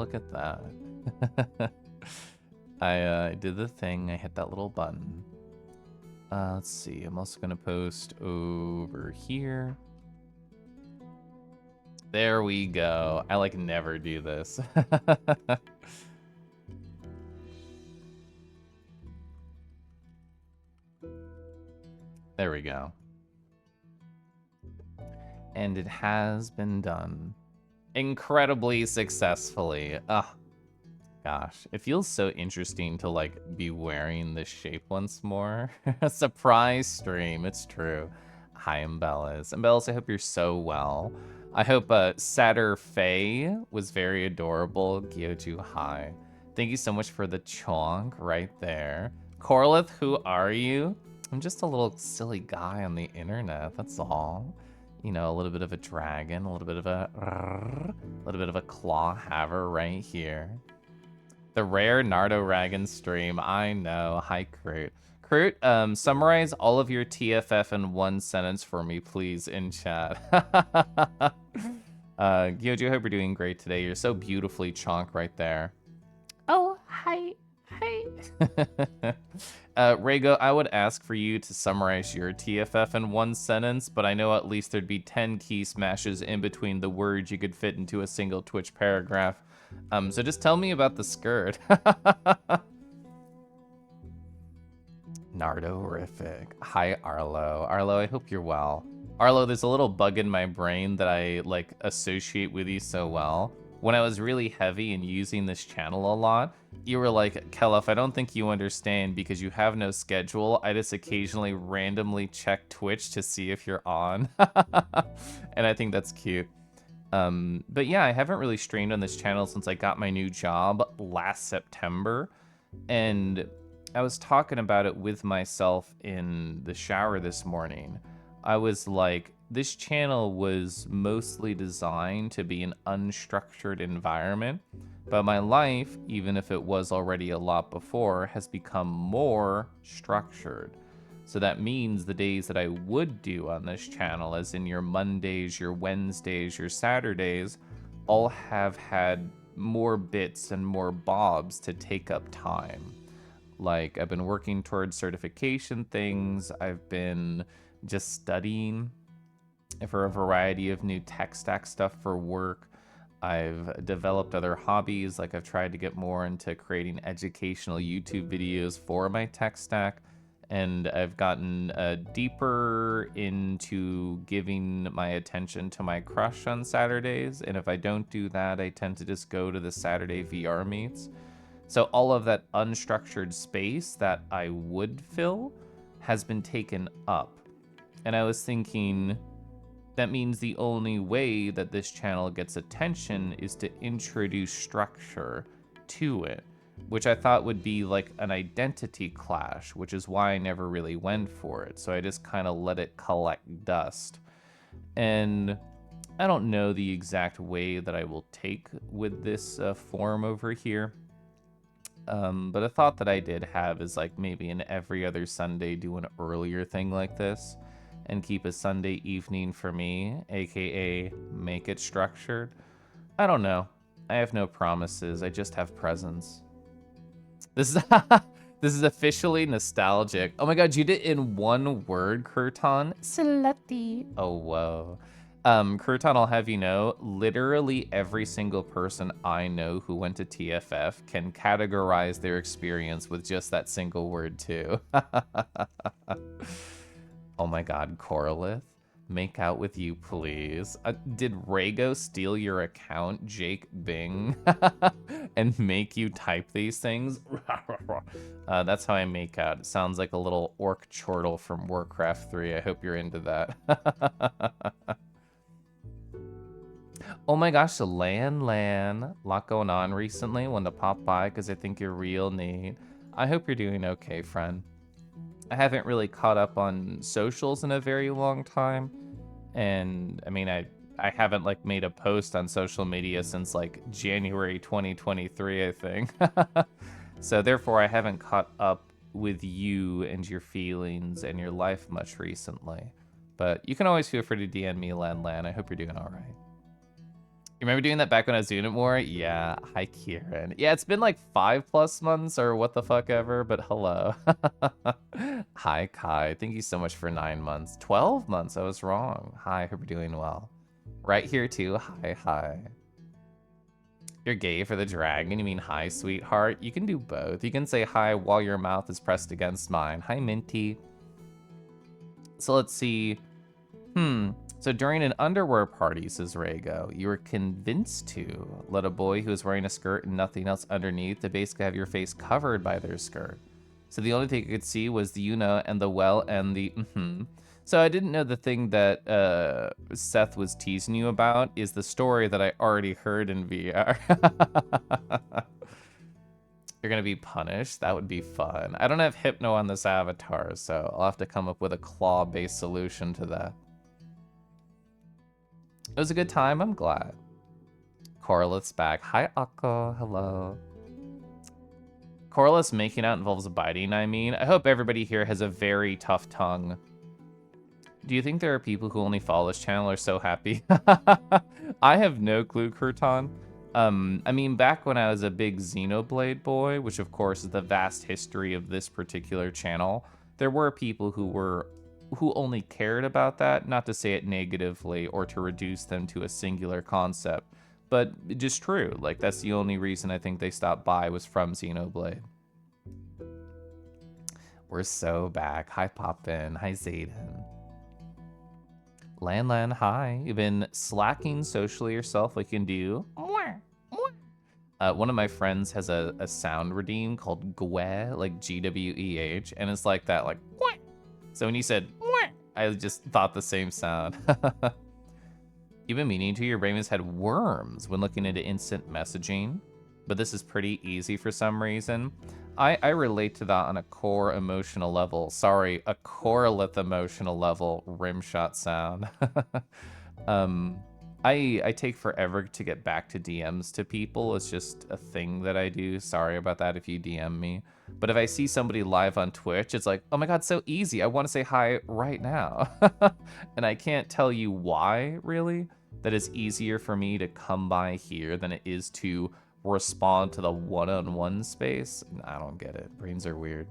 look at that. I did the thing. I hit that little button. Let's see. I'm also going to post over here. There we go. I like never do this. There we go. And it has been done incredibly successfully. Ugh. Gosh, it feels so interesting to like be wearing this shape once more. A surprise stream, it's true. Hi, Embellas. Embellas, I hope you're so well. I hope Satter Faye was very adorable. Gyoju, hi. Thank you so much for the chonk right there. Koralith, who are you? I'm just a little silly guy on the internet, that's all. You know, a little bit of a dragon, a little bit of a claw haver right here. The rare Nardo Ragan stream, I know. Hi, Kroot. Kroot, summarize all of your TFF in one sentence for me, please, in chat. Gyoju, I hope you're doing great today. You're so beautifully chonk right there. Oh, hi. Hi. Rego, I would ask for you to summarize your TFF in one sentence, but I know at least there'd be 10 key smashes in between the words you could fit into a single Twitch paragraph. So just tell me about the skirt. Nardorific. Hi, Arlo. Arlo, I hope you're well. Arlo, there's a little bug in my brain that I like associate with you so well. When I was really heavy and using this channel a lot, you were like, Kelef, I don't think you understand because you have no schedule. I just occasionally randomly check Twitch to see if you're on. And I think that's cute. But yeah, I haven't really streamed on this channel since I got my new job last September. And I was talking about it with myself in the shower this morning. I was like, this channel was mostly designed to be an unstructured environment, but my life, even if it was already a lot before, has become more structured. So that means the days that I would do on this channel, as in your Mondays, your Wednesdays, your Saturdays, all have had more bits and more bobs to take up time. Like, I've been working towards certification things, I've been just studying for a variety of new tech stack stuff for work. I've developed other hobbies, like I've tried to get more into creating educational YouTube videos for my tech stack, and I've gotten deeper into giving my attention to my crush on Saturdays, and if I don't do that, I tend to just go to the Saturday VR meets. So all of that unstructured space that I would fill has been taken up. And I was thinking, that means the only way that this channel gets attention is to introduce structure to it, which I thought would be like an identity clash, which is why I never really went for it. So I just kind of let it collect dust. And I don't know the exact way that I will take with this form over here. But a thought that I did have is like maybe in every other Sunday do an earlier thing like this and keep a Sunday evening for me, aka make it structured. I don't know. I have no promises. I just have presence. This is this is officially nostalgic. Oh my god, you did it in one word, Kurtan. Slutty. Oh whoa. Kurtan, I'll have you know, literally every single person I know who went to TFF can categorize their experience with just that single word too. Oh my god, Koralith, make out with you, please. Did Rego steal your account, Jake Bing, and make you type these things? That's how I make out. It sounds like a little orc chortle from Warcraft 3. I hope you're into that. Oh my gosh, Lan. A lot going on recently. Wanted to pop by because I think you're real neat. I hope you're doing okay, friend. I haven't really caught up on socials in a very long time. And I mean, I haven't like made a post on social media since like January 2023, I think. So therefore I haven't caught up with you and your feelings and your life much recently. But you can always feel free to DM me, Lan. I hope you're doing all right. You remember doing that back when I was doing it more? Yeah. Hi, Kieran. Yeah, it's been like 5+ months or what the fuck ever, but hello. Hi, Kai. Thank you so much for 9 months. 12 months. I was wrong. Hi, hope you're doing well. Right here, too. Hi, hi. You're gay for the dragon. You mean hi, sweetheart? You can do both. You can say hi while your mouth is pressed against mine. Hi, Minty. So let's see. So during an underwear party, says Rago, you were convinced to let a boy who was wearing a skirt and nothing else underneath to basically have your face covered by their skirt. So the only thing you could see was the and the well and the So I didn't know the thing that Seth was teasing you about is the story that I already heard in VR. You're gonna be punished. That would be fun. I don't have Hypno on this avatar, so I'll have to come up with a claw-based solution to that. It was a good time, I'm glad. Koralith's back. Hi, Akko. Hello. Koralith's making out involves biting, I mean. I hope everybody here has a very tough tongue. Do you think there are people who only follow this channel are so happy? I have no clue, Kurtan. I mean, back when I was a big Xenoblade boy, which of course is the vast history of this particular channel, there were people who only cared about that, not to say it negatively or to reduce them to a singular concept, but just true. Like, that's the only reason I think they stopped by was from Xenoblade. We're so back. Hi, Poppin. Hi, Zayden. Lan, hi. You've been slacking socially yourself like you can do. One of my friends has a sound redeem called Gweh, like Gweh, and it's like that, like, so when you said, I just thought the same sound. You've been meaning to, your brain has had worms when looking into instant messaging, but this is pretty easy for some reason. I relate to that on a core emotional level. Sorry, a Koralith emotional level, rimshot sound. I take forever to get back to DMs to people. It's just a thing that I do. Sorry about that if you DM me. But if I see somebody live on Twitch, it's like, oh my god, so easy. I want to say hi right now. And I can't tell you why, really, that it's easier for me to come by here than it is to respond to the one-on-one space. I don't get it. Brains are weird.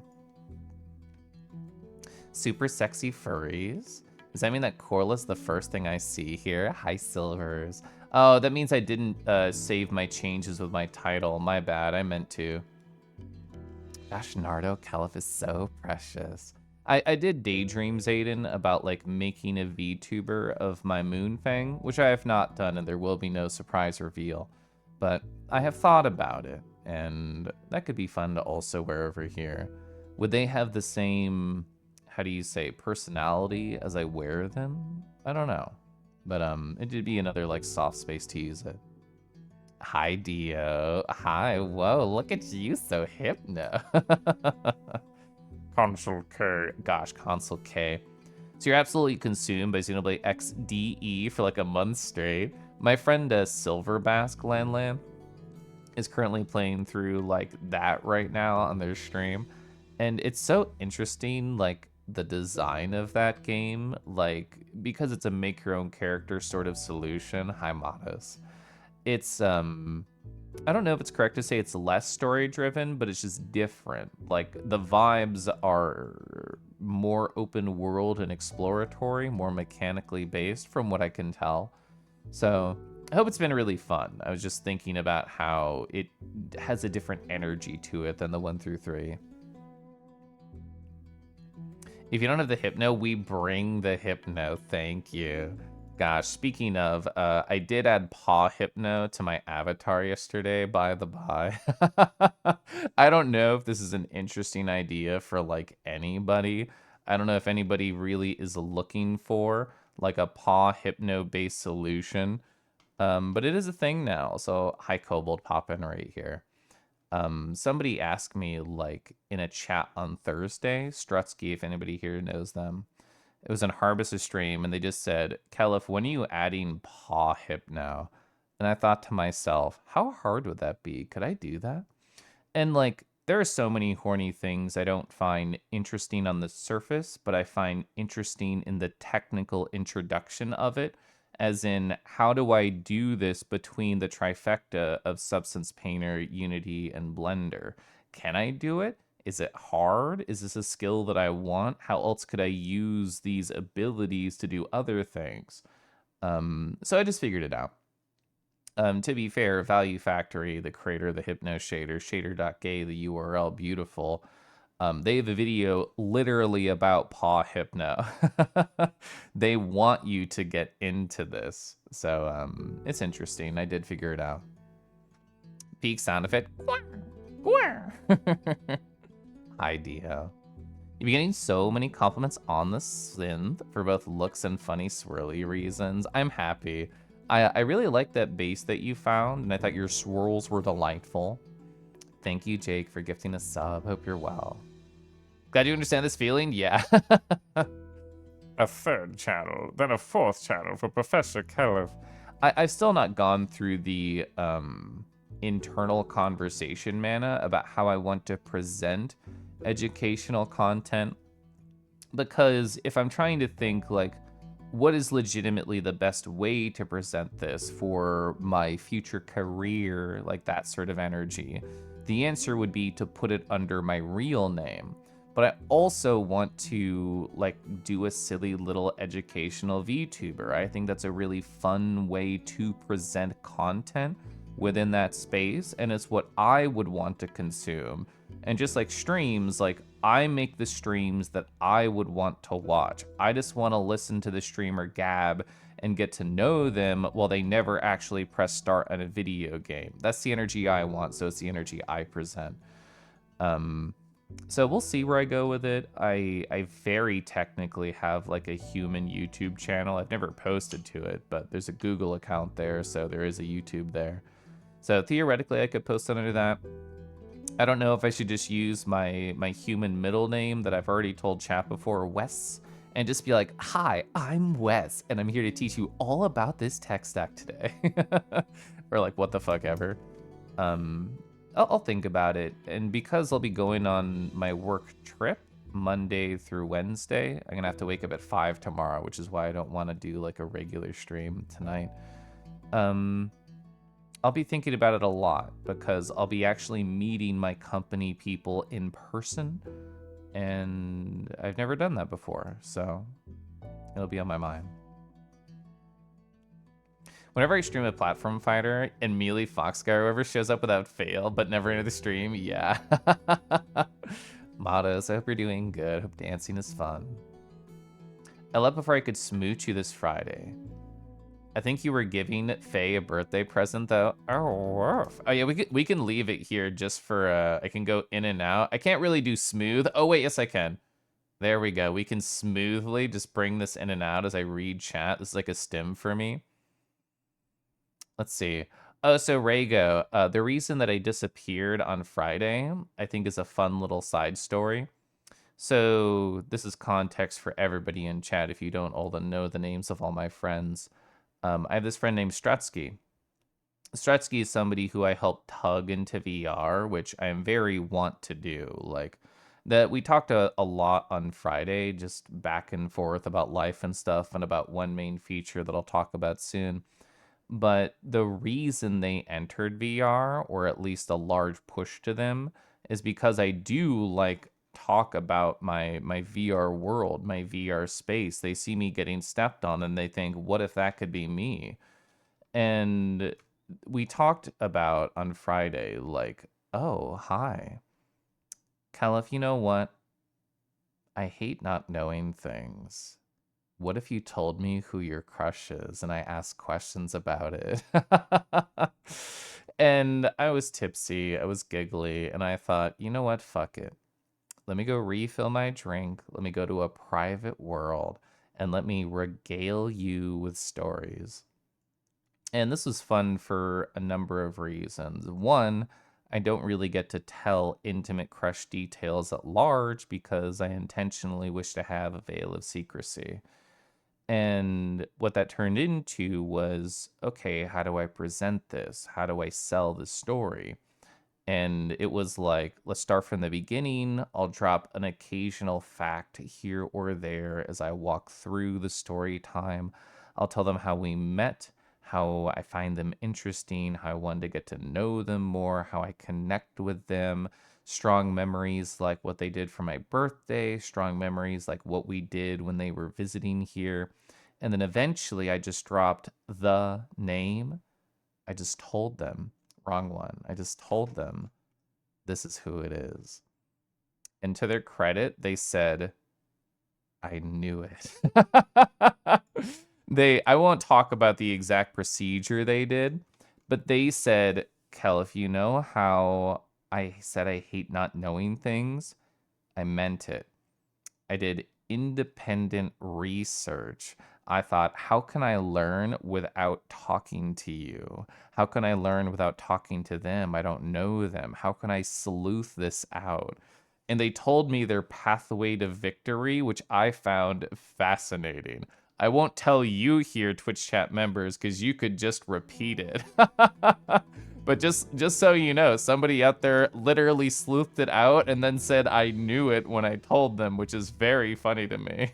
Super sexy furries. Does that mean that Koralith's the first thing I see here? Hi, Silvers. Oh, that means I didn't save my changes with my title. My bad, I meant to. Gosh, Nardo, Caliph is so precious. I did daydream, Zayden, about like making a VTuber of my Moonfang, which I have not done, and there will be no surprise reveal. But I have thought about it, and that could be fun to also wear over here. Would they have the same, how do you say, personality as I wear them? I don't know. But it'd be another like soft space to use it. Hi, Dio. Hi, whoa, look at you, so hypno. Console K. Gosh, Console K. So you're absolutely consumed by Xenoblade XDE for like a month straight. My friend Silverbask Landland is currently playing through like that right now on their stream. And it's so interesting, like the design of that game, like because it's a make your own character sort of solution. Hi, Matos. It's I don't know if it's correct to say it's less story driven, but it's just different. Like the vibes are more open world and exploratory, more mechanically based from what I can tell. So I hope it's been really fun. I was just thinking about how it has a different energy to it than the 1 through 3. If you don't have the Hypno, we bring the Hypno. Thank you. Gosh, speaking of, I did add Paw Hypno to my avatar yesterday, by the by. I don't know if this is an interesting idea for, like, anybody. I don't know if anybody really is looking for, like, a Paw Hypno-based solution. But it is a thing now, so hi, Kobold, pop in right here. Somebody asked me, like, in a chat on Thursday, Strutsky, if anybody here knows them. It was in Harvest's stream, and they just said, Caliph, when are you adding Paw Hypno? And I thought to myself, how hard would that be? Could I do that? And, like, there are so many horny things I don't find interesting on the surface, but I find interesting in the technical introduction of it. as in, how do I do this between the trifecta of Substance Painter, Unity, and Blender? Can I do it? Is it hard? Is this a skill that I want? How else could I use these abilities to do other things? So I just figured it out. To be fair, Value Factory, the creator of the Hypno Shader, shader.gay, the URL, beautiful. They have a video literally about paw hypno. They want you to get into this. So it's interesting. I did figure it out. Peak sound effect. Hi, Dio. You've been getting so many compliments on the synth for both looks and funny swirly reasons. I'm happy. I really like that bass that you found, and I thought your swirls were delightful. Thank you, Jake, for gifting a sub. Hope you're well. Glad you understand this feeling? Yeah. A third channel, then a fourth channel for Professor Kellev. I've still not gone through the internal conversation mana about how I want to present educational content. Because if I'm trying to think, like, what is legitimately the best way to present this for my future career, like that sort of energy, the answer would be to put it under my real name. But I also want to, like, do a silly little educational VTuber. I think that's a really fun way to present content within that space, and it's what I would want to consume. And just like streams, like, I make the streams that I would want to watch. I just want to listen to the streamer gab and get to know them while they never actually press start on a video game. That's the energy I want, so it's the energy I present. So we'll see where I go with it. I very technically have like a human YouTube channel. I've never posted to it, but there's a Google account there, so there is a YouTube there. So theoretically, I could post under that. I don't know if I should just use my human middle name that I've already told chat before, Wes, and just be like, hi, I'm Wes, and I'm here to teach you all about this tech stack today. Or like, what the fuck ever. I'll think about it. And because I'll be going on my work trip Monday through Wednesday, I'm going to have to wake up at 5 tomorrow, which is why I don't want to do like a regular stream tonight. I'll be thinking about it a lot because I'll be actually meeting my company people in person, and I've never done that before, so it'll be on my mind. Whenever I stream a platform fighter and Melee Fox guy or whoever shows up without fail but never into the stream, yeah. Mottos, I hope you're doing good. Hope dancing is fun. I left before I could smooch you this Friday. I think you were giving Faye a birthday present, though. Oh yeah, we can leave it here just for, I can go in and out. I can't really do smooth. Oh, wait, yes, I can. There we go. We can smoothly just bring this in and out as I read chat. This is like a stim for me. Let's see. Oh, so Rago, the reason that I disappeared on Friday, I think is a fun little side story. So this is context for everybody in chat if you don't all know the names of all my friends. I have this friend named Strutsky. Strutsky is somebody who I helped tug into VR, which I am very want to do. Like, that we talked a lot on Friday, just back and forth about life and stuff, and about one main feature that I'll talk about soon. But the reason they entered VR, or at least a large push to them, is because I do like talk about my VR world, my VR space. They see me getting stepped on and they think, what if that could be me? And we talked about on Friday, like, oh, hi. Caliph, you know what? I hate not knowing things. What if you told me who your crush is and I asked questions about it? And I was tipsy, I was giggly, and I thought, you know what? Fuck it. Let me go refill my drink. Let me go to a private world and let me regale you with stories. And this was fun for a number of reasons. One, I don't really get to tell intimate crush details at large because I intentionally wish to have a veil of secrecy. And what that turned into was, okay, how do I present this? How do I sell the story? And it was like, let's start from the beginning. I'll drop an occasional fact here or there as I walk through the story time. I'll tell them how we met, how I find them interesting, how I wanted to get to know them more, how I connect with them, strong memories like what they did for my birthday, strong memories like what we did when they were visiting here. And then eventually I just dropped the name. I just told them, wrong one. I just told them this is who it is. And to their credit, they said, I knew it. I won't talk about the exact procedure they did, but they said, Kel, if you know how I said I hate not knowing things, I meant it. I did independent research. I thought, how can I learn without talking to you? How can I learn without talking to them? I don't know them. How can I sleuth this out? And they told me their pathway to victory, which I found fascinating. I won't tell you here, Twitch chat members, because you could just repeat it. But just so you know, somebody out there literally sleuthed it out and then said I knew it when I told them, which is very funny to me.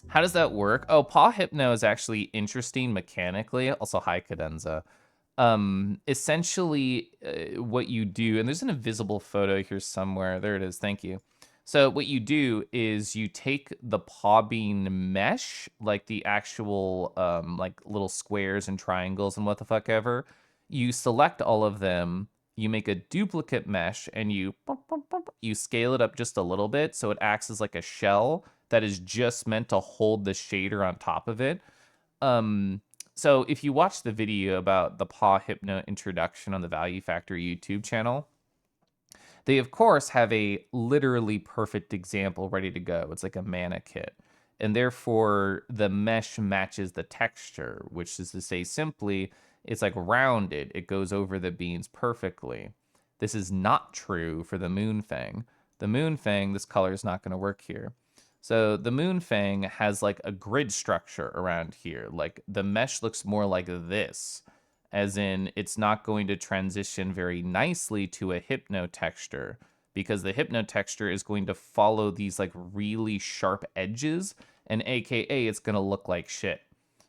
How does that work? Oh, Paw Hypno is actually interesting mechanically. Also, hi, Cadenza. Essentially, what you do, and there's an invisible photo here somewhere. There it is. Thank you. So what you do is you take the paw bean mesh, like the actual like little squares and triangles and what the fuck ever. You select all of them. You make a duplicate mesh and you scale it up just a little bit so it acts as like a shell that is just meant to hold the shader on top of it. So if you watch the video about the Paw Hypno introduction on the Value Factory YouTube channel, they, of course, have a literally perfect example ready to go. It's like a mana kit. And therefore, the mesh matches the texture, which is to say simply, it's like rounded. It goes over the beans perfectly. This is not true for the Moonfang. The Moonfang, this color is not going to work here. So the Moonfang has like a grid structure around here. Like the mesh looks more like this, as in it's not going to transition very nicely to a Hypno texture because the Hypno texture is going to follow these like really sharp edges and AKA it's going to look like shit.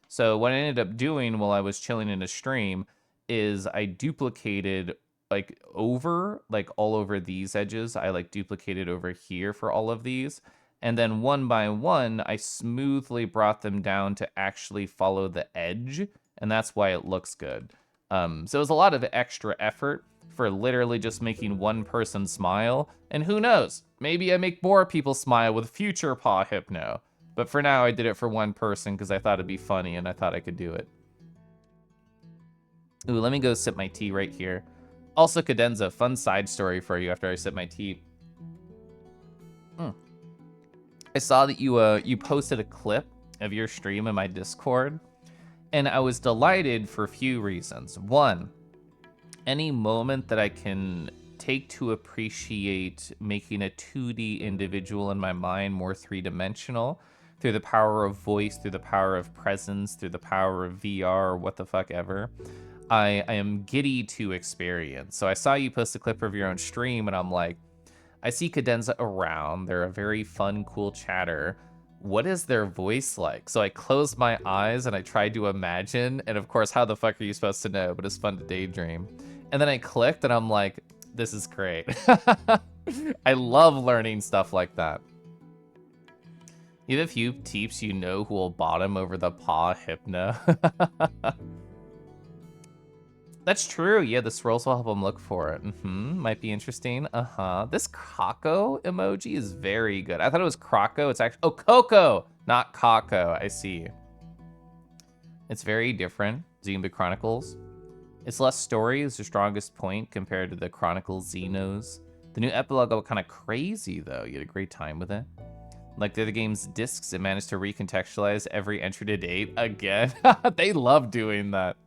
So what I ended up doing while I was chilling in a stream is I duplicated like all over these edges. I like duplicated over here for all of these. And then one by one, I smoothly brought them down to actually follow the edge. And that's why it looks good. So it was a lot of extra effort for literally just making one person smile. And who knows, maybe I make more people smile with future Paw Hypno. But for now, I did it for one person because I thought it'd be funny and I thought I could do it. Ooh, let me go sip my tea right here. Also, Cadenza, fun side story for you after I sip my tea. I saw that you posted a clip of your stream in my Discord, and I was delighted for a few reasons. One, any moment that I can take to appreciate making a 2D individual in my mind more three-dimensional through the power of voice, through the power of presence, through the power of VR, or what the fuck ever, I am giddy to experience. So I saw you post a clip of your own stream, and I'm like, I see Cadenza around. They're a very fun, cool chatter. What is their voice like? So I closed my eyes and I tried to imagine. And of course, how the fuck are you supposed to know? But it's fun to daydream. And then I clicked and I'm like, this is great. I love learning stuff like that. You have a few teeps you know who will bottom over the Paw Hypno. That's true. Yeah, the scrolls will help them look for it. Might be interesting. This Kako emoji is very good. I thought it was Croco. It's actually... Oh, Coco! Not Kako. I see. It's very different. Xenoblade Chronicles. It's less story is the strongest point compared to the Chronicles Xenos. The new epilogue got kind of crazy, though. You had a great time with it. Like the other game's discs, it managed to recontextualize every entry to date again. They love doing that.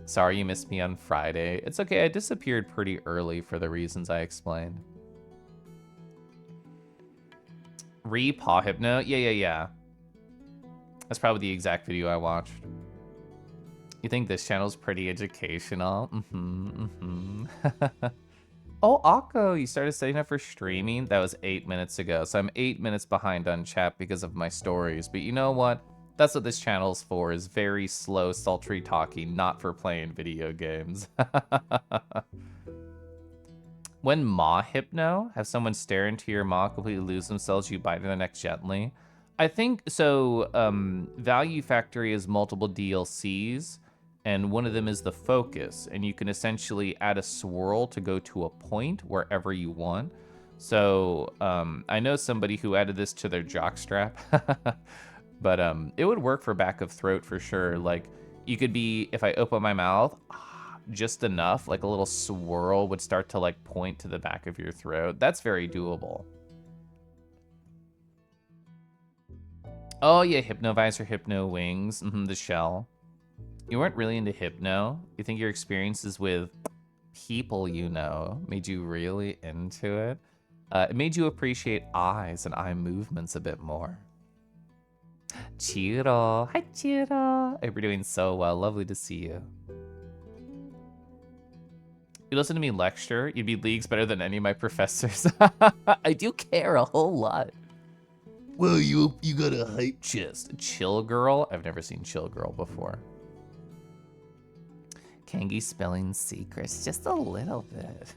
Sorry you missed me on Friday. It's okay, I disappeared pretty early for the reasons I explained. Paw Hypno? Yeah. That's probably the exact video I watched. You think this channel's pretty educational? Oh, Akko, you started setting up for streaming? That was 8 minutes ago. So I'm 8 minutes behind on chat because of my stories. But you know what? That's what this channel's for, is very slow, sultry talking, not for playing video games. When maw hypno, have someone stare into your maw, completely lose themselves, you bite their neck gently. I think, so, Value Factory is multiple DLCs, and one of them is the focus, and you can essentially add a swirl to go to a point wherever you want. So, I know somebody who added this to their jockstrap, but it would work for back of throat for sure. Like, you could be, if I open my mouth, just enough, like a little swirl would start to like point to the back of your throat. That's very doable. Oh yeah, Hypnovisor, Hypno Wings, the shell. You weren't really into Hypno? You think your experiences with people you know made you really into it? It made you appreciate eyes and eye movements a bit more. Chiro, hi Chiro. I hope you're doing so well, lovely to see you. You listen to me lecture, you'd be leagues better than any of my professors. I do care a whole lot. Well, you got a hype chest. Chill Girl? I've never seen Chill Girl before. Kangi spelling secrets, just a little bit.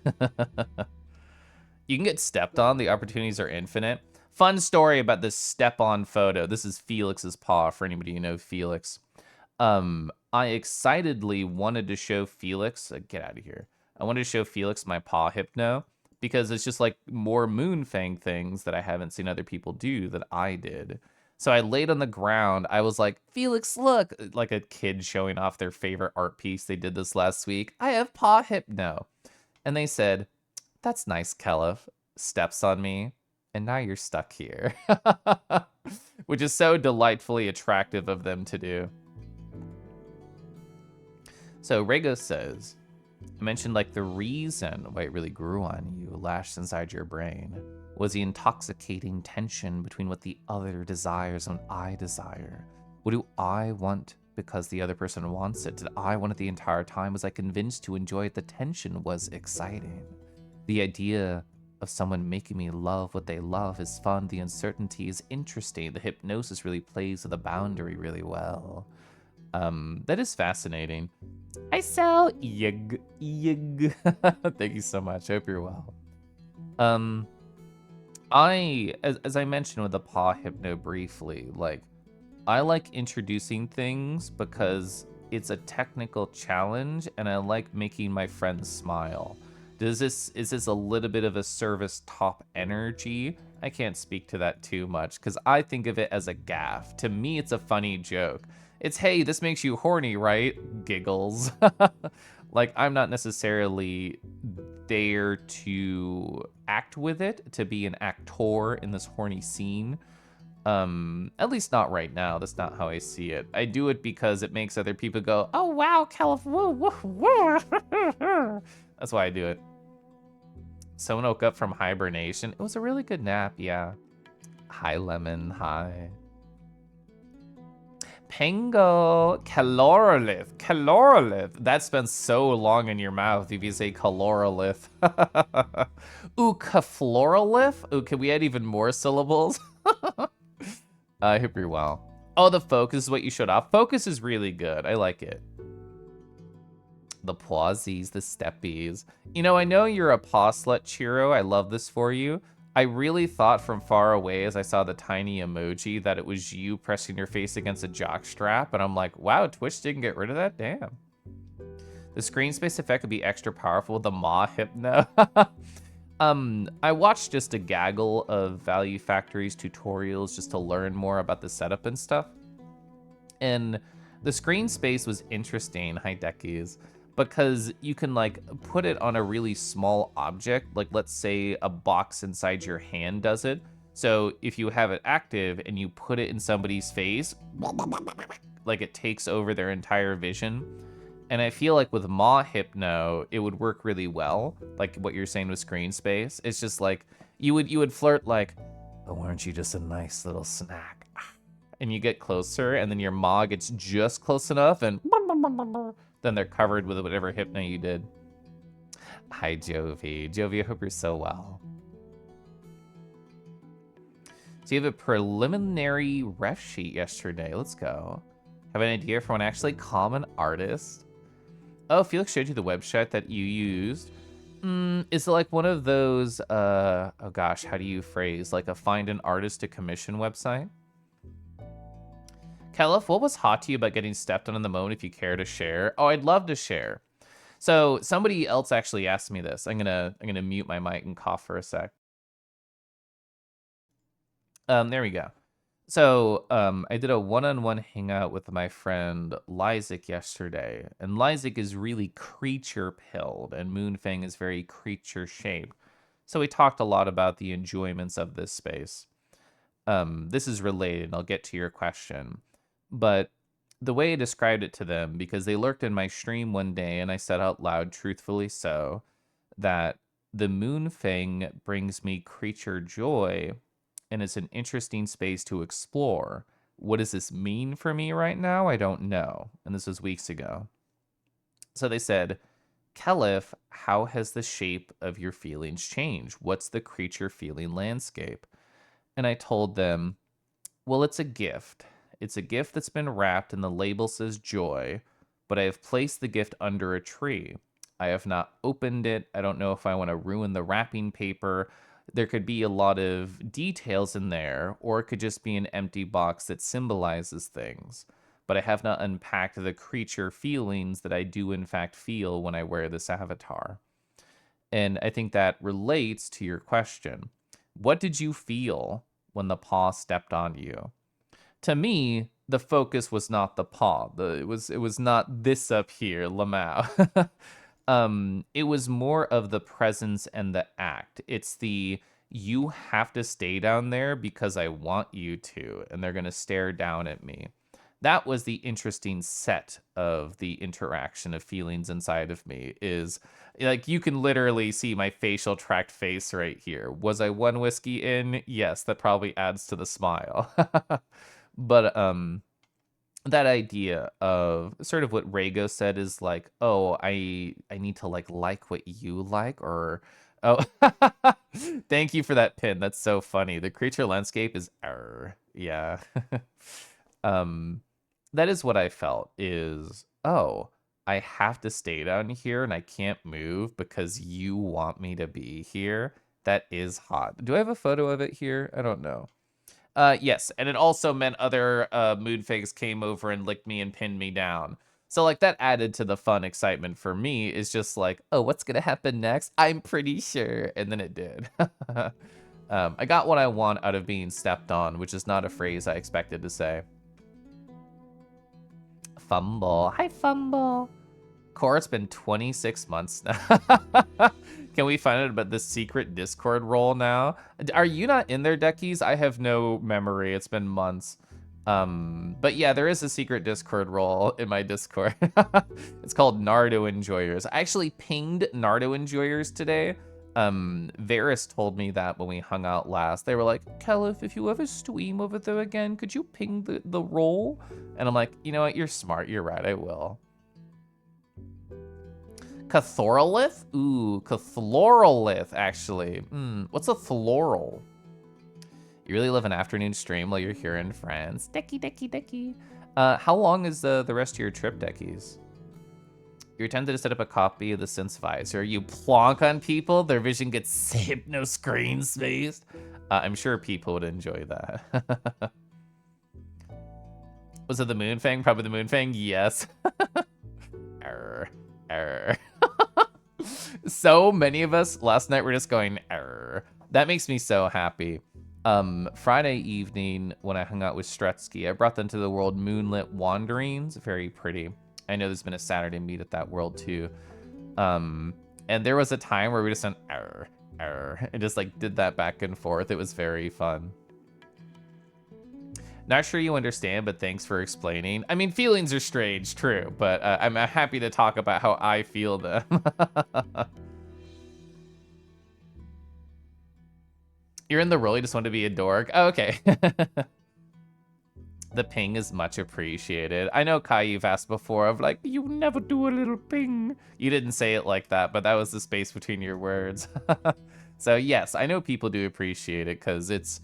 You can get stepped on, the opportunities are infinite. Fun story about this step-on photo. This is Felix's paw, for anybody who knows Felix. I excitedly wanted to show Felix, get out of here. I wanted to show Felix my paw hypno because it's just like more Moonfang things that I haven't seen other people do that I did. So I laid on the ground. I was like, Felix, look, like a kid showing off their favorite art piece. They did this last week. I have paw hypno. And they said, that's nice, Kelef. Steps on me. And now you're stuck here. Which is so delightfully attractive of them to do. So Rego says, I mentioned like the reason why it really grew on you, lashed inside your brain, was the intoxicating tension between what the other desires and what I desire. What do I want because the other person wants it? Did I want it the entire time? Was I convinced to enjoy it? The tension was exciting. The idea of someone making me love what they love is fun. The uncertainty is interesting. The hypnosis really plays with the boundary really well. That is fascinating. I sell yig. Thank you so much. I hope you're well. As I mentioned with the paw hypno briefly, like, I like introducing things because it's a technical challenge and I like making my friends smile. Is this a little bit of a service top energy? I can't speak to that too much because I think of it as a gaffe. To me, it's a funny joke. It's, hey, this makes you horny, right? Giggles. Like, I'm not necessarily there to act with it, to be an actor in this horny scene. At least not right now. That's not how I see it. I do it because it makes other people go, oh, wow, California. That's why I do it. Someone woke up from hibernation. It was a really good nap, yeah. Hi, Lemon, hi. Pango, Koralith, Koralith. That's been so long in your mouth if you say Koralith. Ooh, Kafloralith? Ooh, can we add even more syllables? I hope you're well. Oh, the focus is what you showed off. Focus is really good. I like it. The pawsies, the steppies. You know, I know you're a paw slut, Chiro. I love this for you. I really thought from far away as I saw the tiny emoji that it was you pressing your face against a jock strap, and I'm like, wow, Twitch didn't get rid of that? Damn. The screen space effect could be extra powerful with the maw hypno. I watched just a gaggle of Value Factory's tutorials just to learn more about the setup and stuff. And the screen space was interesting, hi Deckies, because you can like put it on a really small object, like let's say a box inside your hand does it. So if you have it active and you put it in somebody's face, like it takes over their entire vision. And I feel like with Maw Hypno, it would work really well, like what you're saying with screen space. It's just like, you would flirt like, oh, aren't you just a nice little snack? And you get closer, and then your maw gets just close enough, and then they're covered with whatever hypno you did. Hi, Jovi. Jovi, I hope you're so well. So you have a preliminary ref sheet yesterday. Let's go. Have an idea for when I actually call an artist? Oh, Felix showed you the website that you used. Is it like one of those, oh gosh, how do you phrase, like a find an artist to commission website? Kelif, what was hot to you about getting stepped on in the moan if you care to share? Oh, I'd love to share. So somebody else actually asked me this. I'm gonna mute my mic and cough for a sec. There we go. So I did a one-on-one hangout with my friend Lysic yesterday, and Lysic is really creature-pilled, and Moonfang is very creature-shaped. So we talked a lot about the enjoyments of this space. This is related, and I'll get to your question. But the way I described it to them, because they lurked in my stream one day, and I said out loud, truthfully so, that the Moonfang brings me creature joy, and it's an interesting space to explore. What does this mean for me right now? I don't know. And this was weeks ago. So they said, Kelif, how has the shape of your feelings changed? What's the creature feeling landscape? And I told them, well, it's a gift. It's a gift that's been wrapped and the label says joy, but I have placed the gift under a tree. I have not opened it. I don't know if I want to ruin the wrapping paper. There could be a lot of details in there, or it could just be an empty box that symbolizes things. But I have not unpacked the creature feelings that I do in fact feel when I wear this avatar. And I think that relates to your question. What did you feel when the paw stepped on you? To me, the focus was not the paw. It was not this up here, Lamau. It was more of the presence and the act. It's the you have to stay down there because I want you to, and they're gonna stare down at me. That was the interesting set of the interaction of feelings inside of me. Is like you can literally see my facial tract face right here. Was I one whiskey in? Yes, that probably adds to the smile. But that idea of sort of what Rhaego said is like, oh, I need to like what you like, or oh, thank you for that pin. That's so funny. The creature landscape is yeah. That is what I felt is, oh, I have to stay down here and I can't move because you want me to be here. That is hot. Do I have a photo of it here? I don't know. Yes, and it also meant other Moonfangs came over and licked me and pinned me down. So like that added to the fun excitement for me. Is just like, oh, what's gonna happen next? I'm pretty sure, and then it did. I got what I want out of being stepped on, which is not a phrase I expected to say. Fumble. Hi, Fumble. Core, it's been 26 months now. Can we find out about this secret Discord role now? Are you not in there, Deckies? I have no memory. It's been months. But yeah, there is a secret Discord role in my Discord. It's called Nardo Enjoyers. I actually pinged Nardo Enjoyers today. Varys told me that when we hung out last. They were like, Kelif, if you ever stream over there again, could you ping the role? And I'm like, you know what? You're smart. You're right. I will. Koralith? Ooh, Koralith, actually. What's a floral? You really love an afternoon stream while you're here in France. Decky. How long is the rest of your trip, Deckies? You're tempted to set up a copy of the Synth Visor. You plonk on people, their vision gets hypno screen spaced. I'm sure people would enjoy that. Was it the Moonfang? Probably the Moonfang? Yes. Error. So many of us last night were just going, error. That makes me so happy. Friday evening, when I hung out with Strutsky, I brought them to the world Moonlit Wanderings. Very pretty. I know there's been a Saturday meet at that world too. And there was a time where we just went, error, and just like did that back and forth. It was very fun. Not sure you understand, but thanks for explaining. I mean, feelings are strange, true, but I'm happy to talk about how I feel them. You're in the role, you just want to be a dork? Oh, okay. The ping is much appreciated. I know, Kai, you've asked before of like, you never do a little ping. You didn't say it like that, but that was the space between your words. So yes, I know people do appreciate it because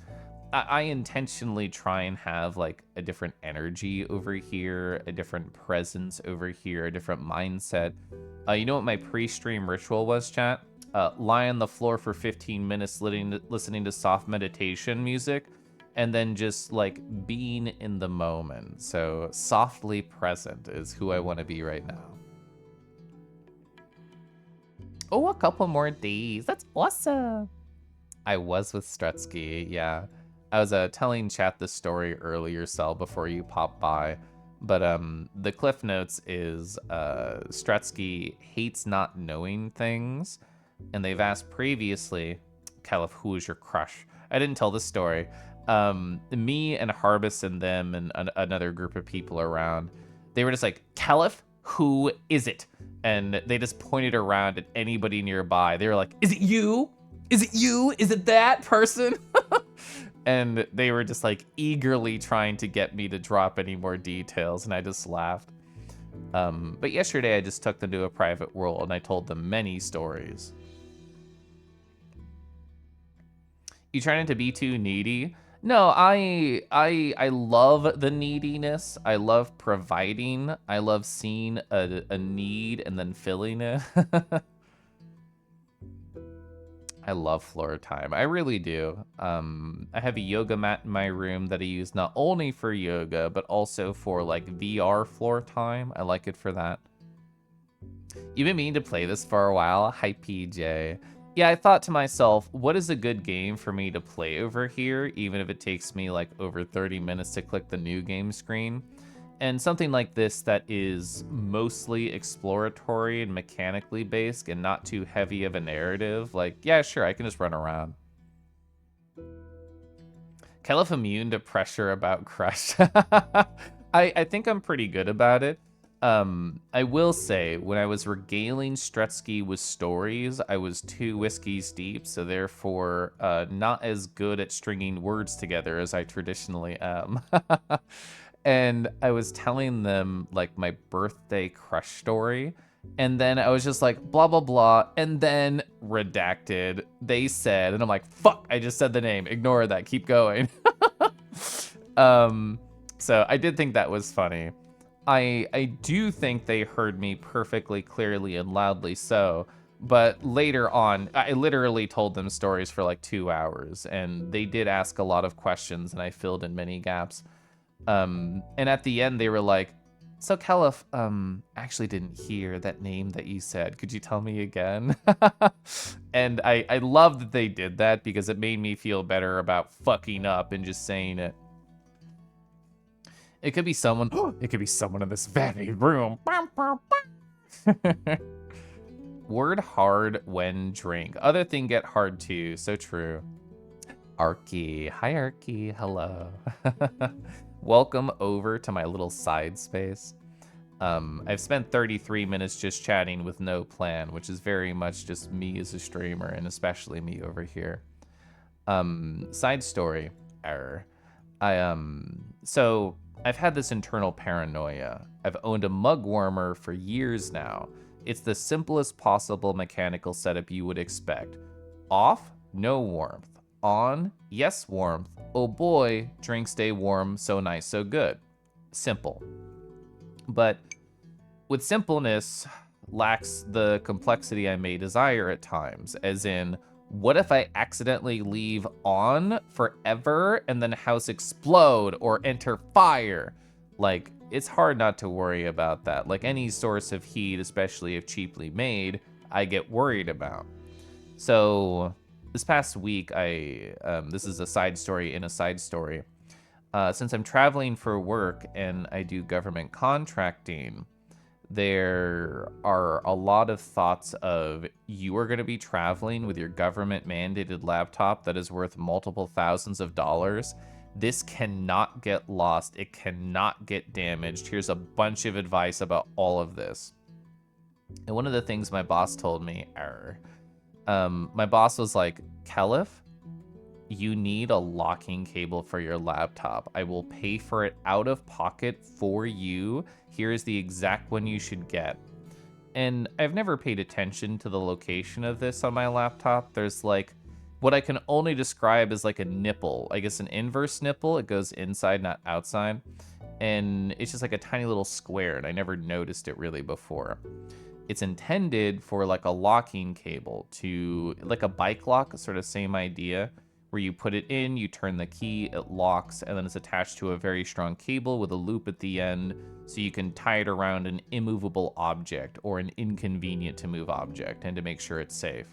I intentionally try and have like a different energy over here, a different presence over here, a different mindset. You know what my pre-stream ritual was, chat? Lie on the floor for 15 minutes listening to soft meditation music, and then just like being in the moment. So softly present is who I want to be right now. Oh, a couple more days. That's awesome. I was with Strutsky, yeah. I was telling chat the story earlier, Cell, before you popped by. But the cliff notes is Strutsky hates not knowing things. And they've asked previously, Caliph, who is your crush? I didn't tell the story. Me and Harbus and them and another group of people around, they were just like, Caliph, who is it? And they just pointed around at anybody nearby. They were like, is it you? Is it you? Is it that person? And they were just like eagerly trying to get me to drop any more details, and I just laughed. But yesterday I just took them to a private world and I told them many stories. You trying to be too needy? No, I love the neediness. I love providing. I love seeing a need and then filling it. I love floor time. I really do. I have a yoga mat in my room that I use not only for yoga, but also for like VR floor time. I like it for that. You've been meaning to play this for a while. Hi, PJ. Yeah, I thought to myself, what is a good game for me to play over here, even if it takes me like over 30 minutes to click the new game screen? And something like this that is mostly exploratory and mechanically based and not too heavy of a narrative. Like, yeah, sure, I can just run around. Caliph immune to pressure about crush. I think I'm pretty good about it. I will say, when I was regaling Strutsky with stories, I was 2 whiskeys deep, so therefore not as good at stringing words together as I traditionally am. And I was telling them like my birthday crush story, and then I was just like blah blah blah, and then redacted. They said, and I'm like, fuck, I just said the name. Ignore that. Keep going. So I did think that was funny. I do think they heard me perfectly clearly and loudly so, but later on, I literally told them stories for like 2 hours, and they did ask a lot of questions, and I filled in many gaps. And at the end, they were like, so Caliph, actually didn't hear that name that you said. Could you tell me again? And I love that they did that because it made me feel better about fucking up and just saying it. It could be someone, it could be someone in this very room. Word hard when drink. Other thing get hard too, so true. Arky, hi Arky, hello. Welcome over to my little side space. I've spent 33 minutes just chatting with no plan, which is very much just me as a streamer, and especially me over here. Side story, error. So I've had this internal paranoia. I've owned a mug warmer for years now. It's the simplest possible mechanical setup you would expect. Off, no warmth. On, yes warmth. Oh boy, drinks stay warm, so nice, so good. Simple. But with simpleness lacks the complexity I may desire at times, as in, what if I accidentally leave on forever and then house explode or enter fire? Like, it's hard not to worry about that. Like any source of heat, especially if cheaply made, I get worried about. So this past week, this is a side story in a side story. Since I'm traveling for work and I do government contracting, there are a lot of thoughts of you are going to be traveling with your government mandated laptop that is worth multiple thousands of dollars. This cannot get lost. It cannot get damaged. Here's a bunch of advice about all of this. And one of the things my boss told me, my boss was like, Caliph, you need a locking cable for your laptop. I will pay for it out of pocket for you. Here's the exact one you should get. And I've never paid attention to the location of this on my laptop. There's like what I can only describe as like a nipple. I guess an inverse nipple. It goes inside, not outside. And it's just like a tiny little square, and I never noticed it really before. It's intended for like a locking cable to, like a bike lock, sort of same idea, where you put it in, you turn the key, it locks, and then it's attached to a very strong cable with a loop at the end, so you can tie it around an immovable object or an inconvenient to move object, and to make sure it's safe.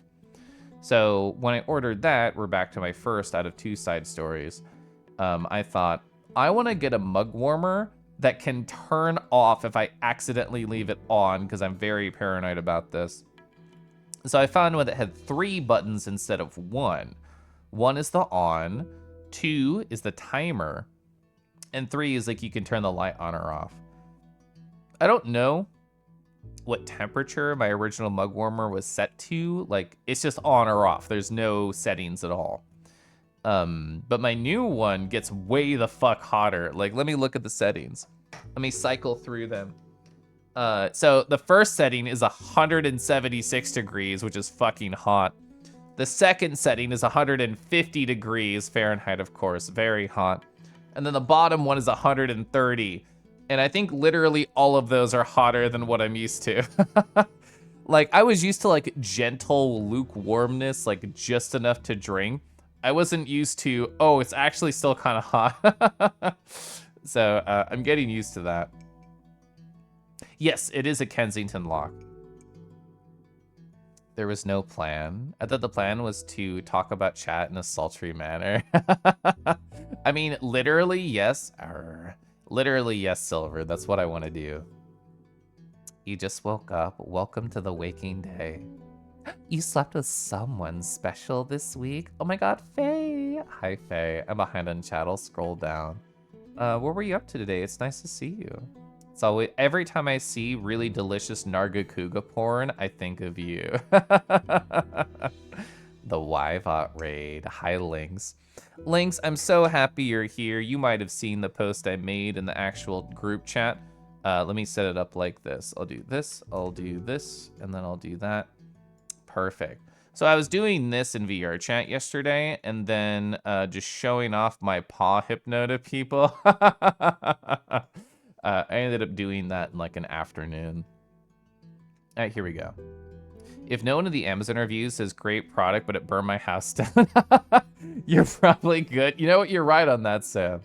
So when I ordered that, we're back to my first out of 2 side stories. I thought, I want to get a mug warmer that can turn off if I accidentally leave it on, because I'm very paranoid about this. So I found one that had 3 buttons instead of 1. 1 is the on, 2 is the timer, and 3 is like you can turn the light on or off. I don't know what temperature my original mug warmer was set to. Like, it's just on or off. There's no settings at all. But my new one gets way the fuck hotter. Like, let me look at the settings. Let me cycle through them. So the first setting is 176 degrees, which is fucking hot. The second setting is 150 degrees Fahrenheit, of course, very hot. And then the bottom one is 130. And I think literally all of those are hotter than what I'm used to. Like, I was used to like gentle lukewarmness, like just enough to drink. I wasn't used to, oh, it's actually still kind of hot. So I'm getting used to that. Yes, it is a Kensington lock. There was no plan. I thought the plan was to talk about chat in a sultry manner. I mean, literally, yes. Literally, yes, Silver. That's what I want to do. You just woke up. Welcome to the waking day. You slept with someone special this week? Oh my god, Faye. Hi, Faye. I'm behind on chat. I'll scroll down. What were you up to today? It's nice to see you. So every time I see really delicious Nargacuga porn, I think of you. The Wyvot raid. Hi, Lynx. Lynx, I'm so happy you're here. You might have seen the post I made in the actual group chat. Let me set it up like this. I'll do this, and then I'll do that. Perfect. So I was doing this in VR chat yesterday, and then just showing off my paw hypno to people. I ended up doing that in like an afternoon. All right, here we go. If no one in the Amazon reviews says great product, but it burned my house down, you're probably good. You know what? You're right on that, Sam.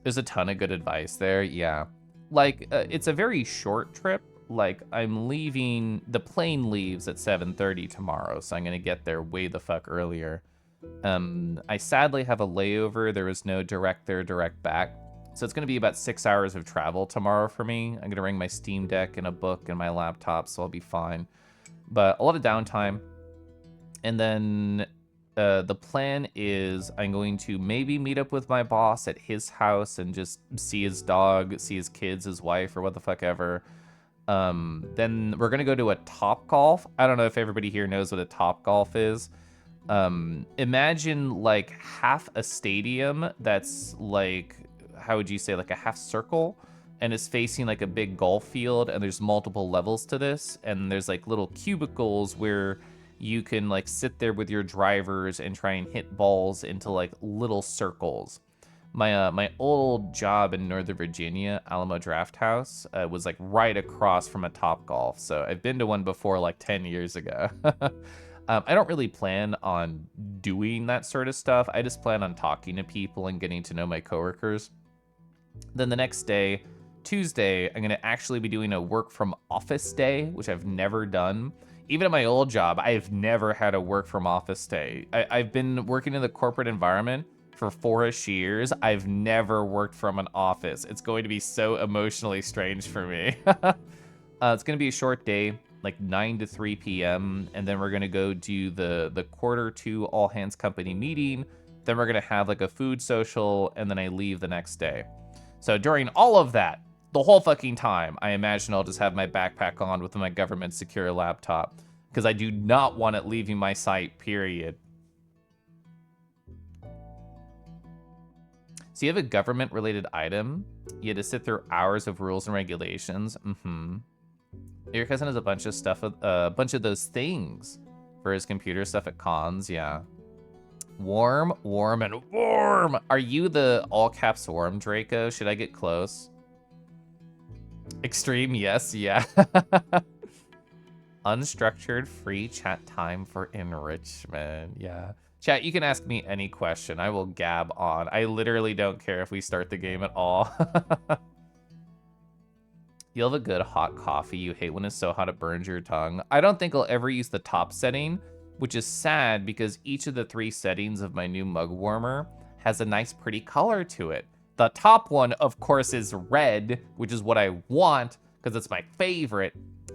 There's a ton of good advice there. Yeah. Like, it's a very short trip. Like, I'm leaving, the plane leaves at 7:30 tomorrow, so I'm going to get there way the fuck earlier. I sadly have a layover. There was no direct there, direct back. So it's going to be about 6 hours of travel tomorrow for me. I'm going to bring my Steam Deck and a book and my laptop, so I'll be fine. But a lot of downtime. And then the plan is I'm going to maybe meet up with my boss at his house and just see his dog, see his kids, his wife, or what the fuck ever. Then we're going to go to a Topgolf. I don't know if everybody here knows what a Topgolf is. Imagine like half a stadium that's like, how would you say, like a half circle, and is facing like a big golf field, and there's multiple levels to this, and there's like little cubicles where you can like sit there with your drivers and try and hit balls into like little circles. My old job in Northern Virginia, Alamo Draft House, was like right across from a Topgolf, so I've been to one before like 10 years ago. I don't really plan on doing that sort of stuff. I just plan on talking to people and getting to know my coworkers. Then the next day, Tuesday, I'm going to actually be doing a work from office day, which I've never done. Even at my old job, I've never had a work from office day. I've been working in the corporate environment for 4-ish years. I've never worked from an office. It's going to be so emotionally strange for me. It's going to be a short day, like 9 to 3 p.m. And then we're going to go do the Q2 all hands company meeting. Then we're going to have like a food social, and then I leave the next day. So during all of that, the whole fucking time, I imagine I'll just have my backpack on with my government secure laptop, because I do not want it leaving my site, period. So you have a government-related item. You had to sit through hours of rules and regulations. Your cousin has a bunch of stuff, a bunch of those things for his computer stuff at cons, yeah. Warm, warm, and warm. Are you the all caps warm, Draco? Should I get close? Extreme, yes, yeah. Unstructured free chat time for enrichment, yeah. Chat, you can ask me any question. I will gab on. I literally don't care if we start the game at all. You'll have a good hot coffee. You hate when it's so hot it burns your tongue. I don't think I'll ever use the top setting, which is sad because each of the 3 settings of my new mug warmer has a nice pretty color to it. The top one, of course, is red, which is what I want because it's my favorite.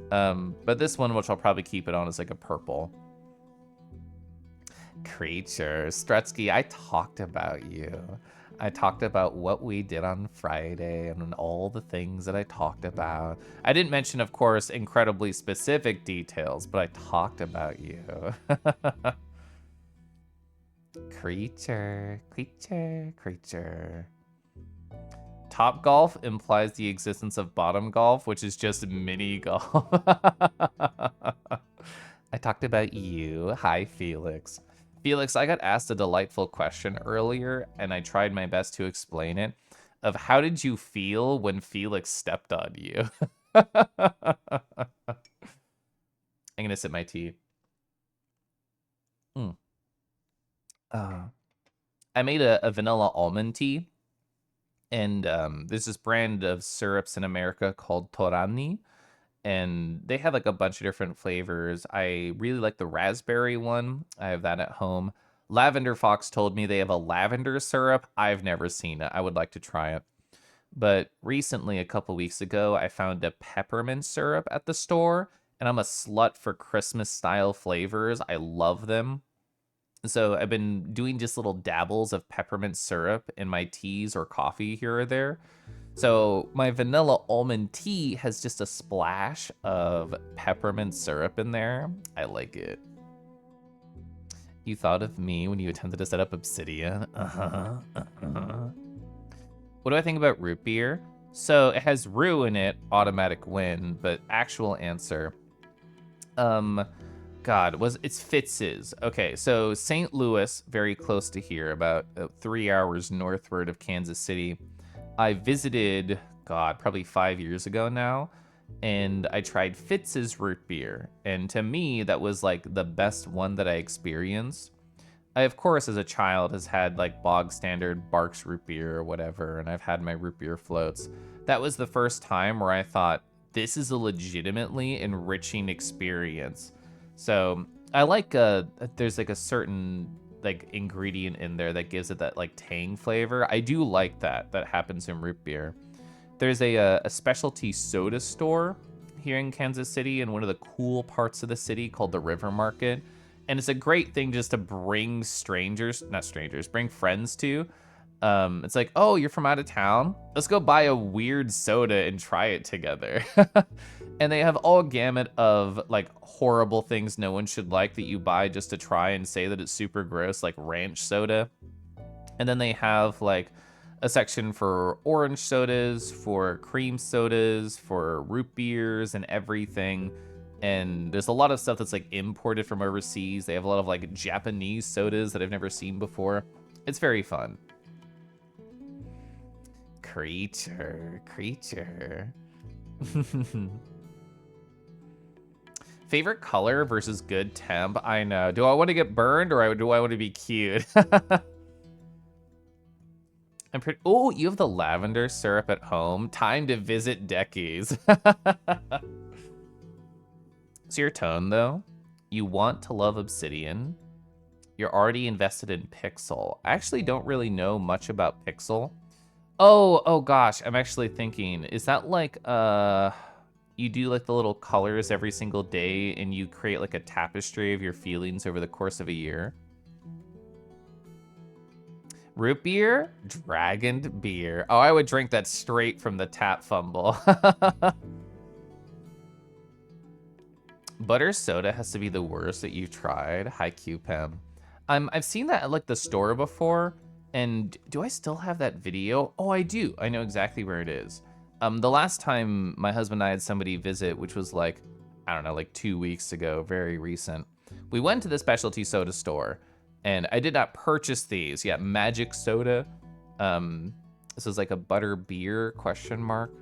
But this one, which I'll probably keep it on, is like a purple. Creature. Strutsky, I talked about you. I talked about what we did on Friday and all the things that I talked about. I didn't mention, of course, incredibly specific details, but I talked about you. Creature, creature, creature. Top golf implies the existence of bottom golf, which is just mini golf. I talked about you. Hi, Felix. Felix, I got asked a delightful question earlier, and I tried my best to explain it, of how did you feel when Felix stepped on you? I'm gonna sip my tea. I made a vanilla almond tea, and there's this brand of syrups in America called Torani, and they have like a bunch of different flavors. I really like the raspberry one. I have that at home. Lavender Fox told me they have a lavender syrup. I've never seen it. I would like to try it. But recently, a couple weeks ago, I found a peppermint syrup at the store, and I'm a slut for Christmas style flavors. I love them. So I've been doing just little dabbles of peppermint syrup in my teas or coffee here or there. So my vanilla almond tea has just a splash of peppermint syrup in there. I like it. You thought of me when you attempted to set up Obsidian. What do I think about root beer? So it has roux in it, automatic win, but actual answer. It's Fitz's. Okay, so St. Louis, very close to here, about 3 hours northward of Kansas City. I visited, probably 5 years ago now, and I tried Fitz's root beer. And to me, that was like the best one that I experienced. I, of course, as a child, has had like bog standard Barks root beer or whatever, and I've had my root beer floats. That was the first time where I thought, this is a legitimately enriching experience. So I like, there's like a certain like ingredient in there that gives it that like tang flavor. I do like that happens in root beer. There's a specialty soda store here in Kansas City in one of the cool parts of the city called the River Market. And it's a great thing just to bring bring friends to. It's like, oh, you're from out of town? Let's go buy a weird soda and try it together. And they have all gamut of like horrible things no one should like that you buy just to try and say that it's super gross, like ranch soda. And then they have like a section for orange sodas, for cream sodas, for root beers and everything. And there's a lot of stuff that's like imported from overseas. They have a lot of like Japanese sodas that I've never seen before. It's very fun. Creature. Favorite color versus good temp? I know. Do I want to get burned or do I want to be cute? Oh, you have the lavender syrup at home. Time to visit Deckies. So your tone, though, you want to love Obsidian. You're already invested in Pixel. I actually don't really know much about Pixel. Oh gosh, I'm actually thinking, is that like, you do like the little colors every single day and you create like a tapestry of your feelings over the course of a year? Root beer? Dragoned beer. Oh, I would drink that straight from the tap fumble. Butter soda has to be the worst that you've tried. Hi, QPem. I've seen that at like the store before, And do I still have that video? Oh, I do. I know exactly where it is. The last time my husband and I had somebody visit, which was like, I don't know, like 2 weeks ago, very recent. We went to the specialty soda store, and I did not purchase these. Yeah, Magic Soda. This is like a butter beer, question mark.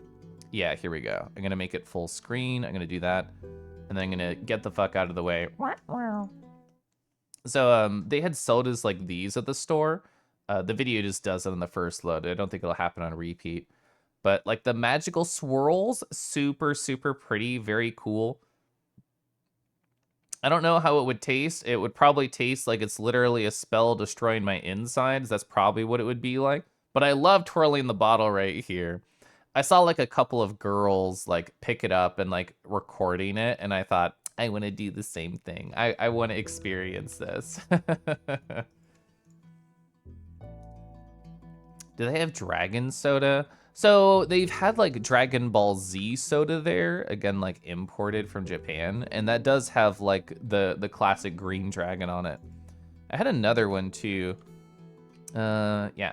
Yeah, here we go. I'm gonna make it full screen. I'm gonna do that, and then I'm gonna get the fuck out of the way. So they had sodas like these at the store. The video just does it on the first load. I don't think it'll happen on repeat. But like the magical swirls, super, super pretty, very cool. I don't know how it would taste. It would probably taste like it's literally a spell destroying my insides. That's probably what it would be like. But I love twirling the bottle right here. I saw like a couple of girls like pick it up and like recording it, and I thought, I want to do the same thing. I want to experience this. Do they have Dragon Soda? So they've had like Dragon Ball Z soda there, again, like imported from Japan. And that does have like the classic green dragon on it. I had another one too. Yeah,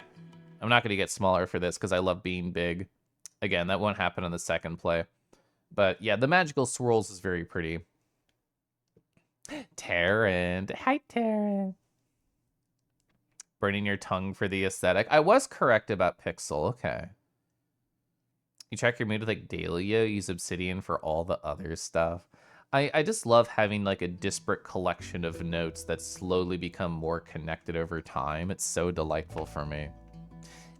I'm not gonna get smaller for this because I love being big. Again, that won't happen on the second play. But yeah, the magical swirls is very pretty. Taryn. Hi, Taryn. Burning your tongue for the aesthetic. I was correct about Pixel. Okay. You check your mood with like Dahlia, use Obsidian for all the other stuff. I just love having like a disparate collection of notes that slowly become more connected over time. It's so delightful for me.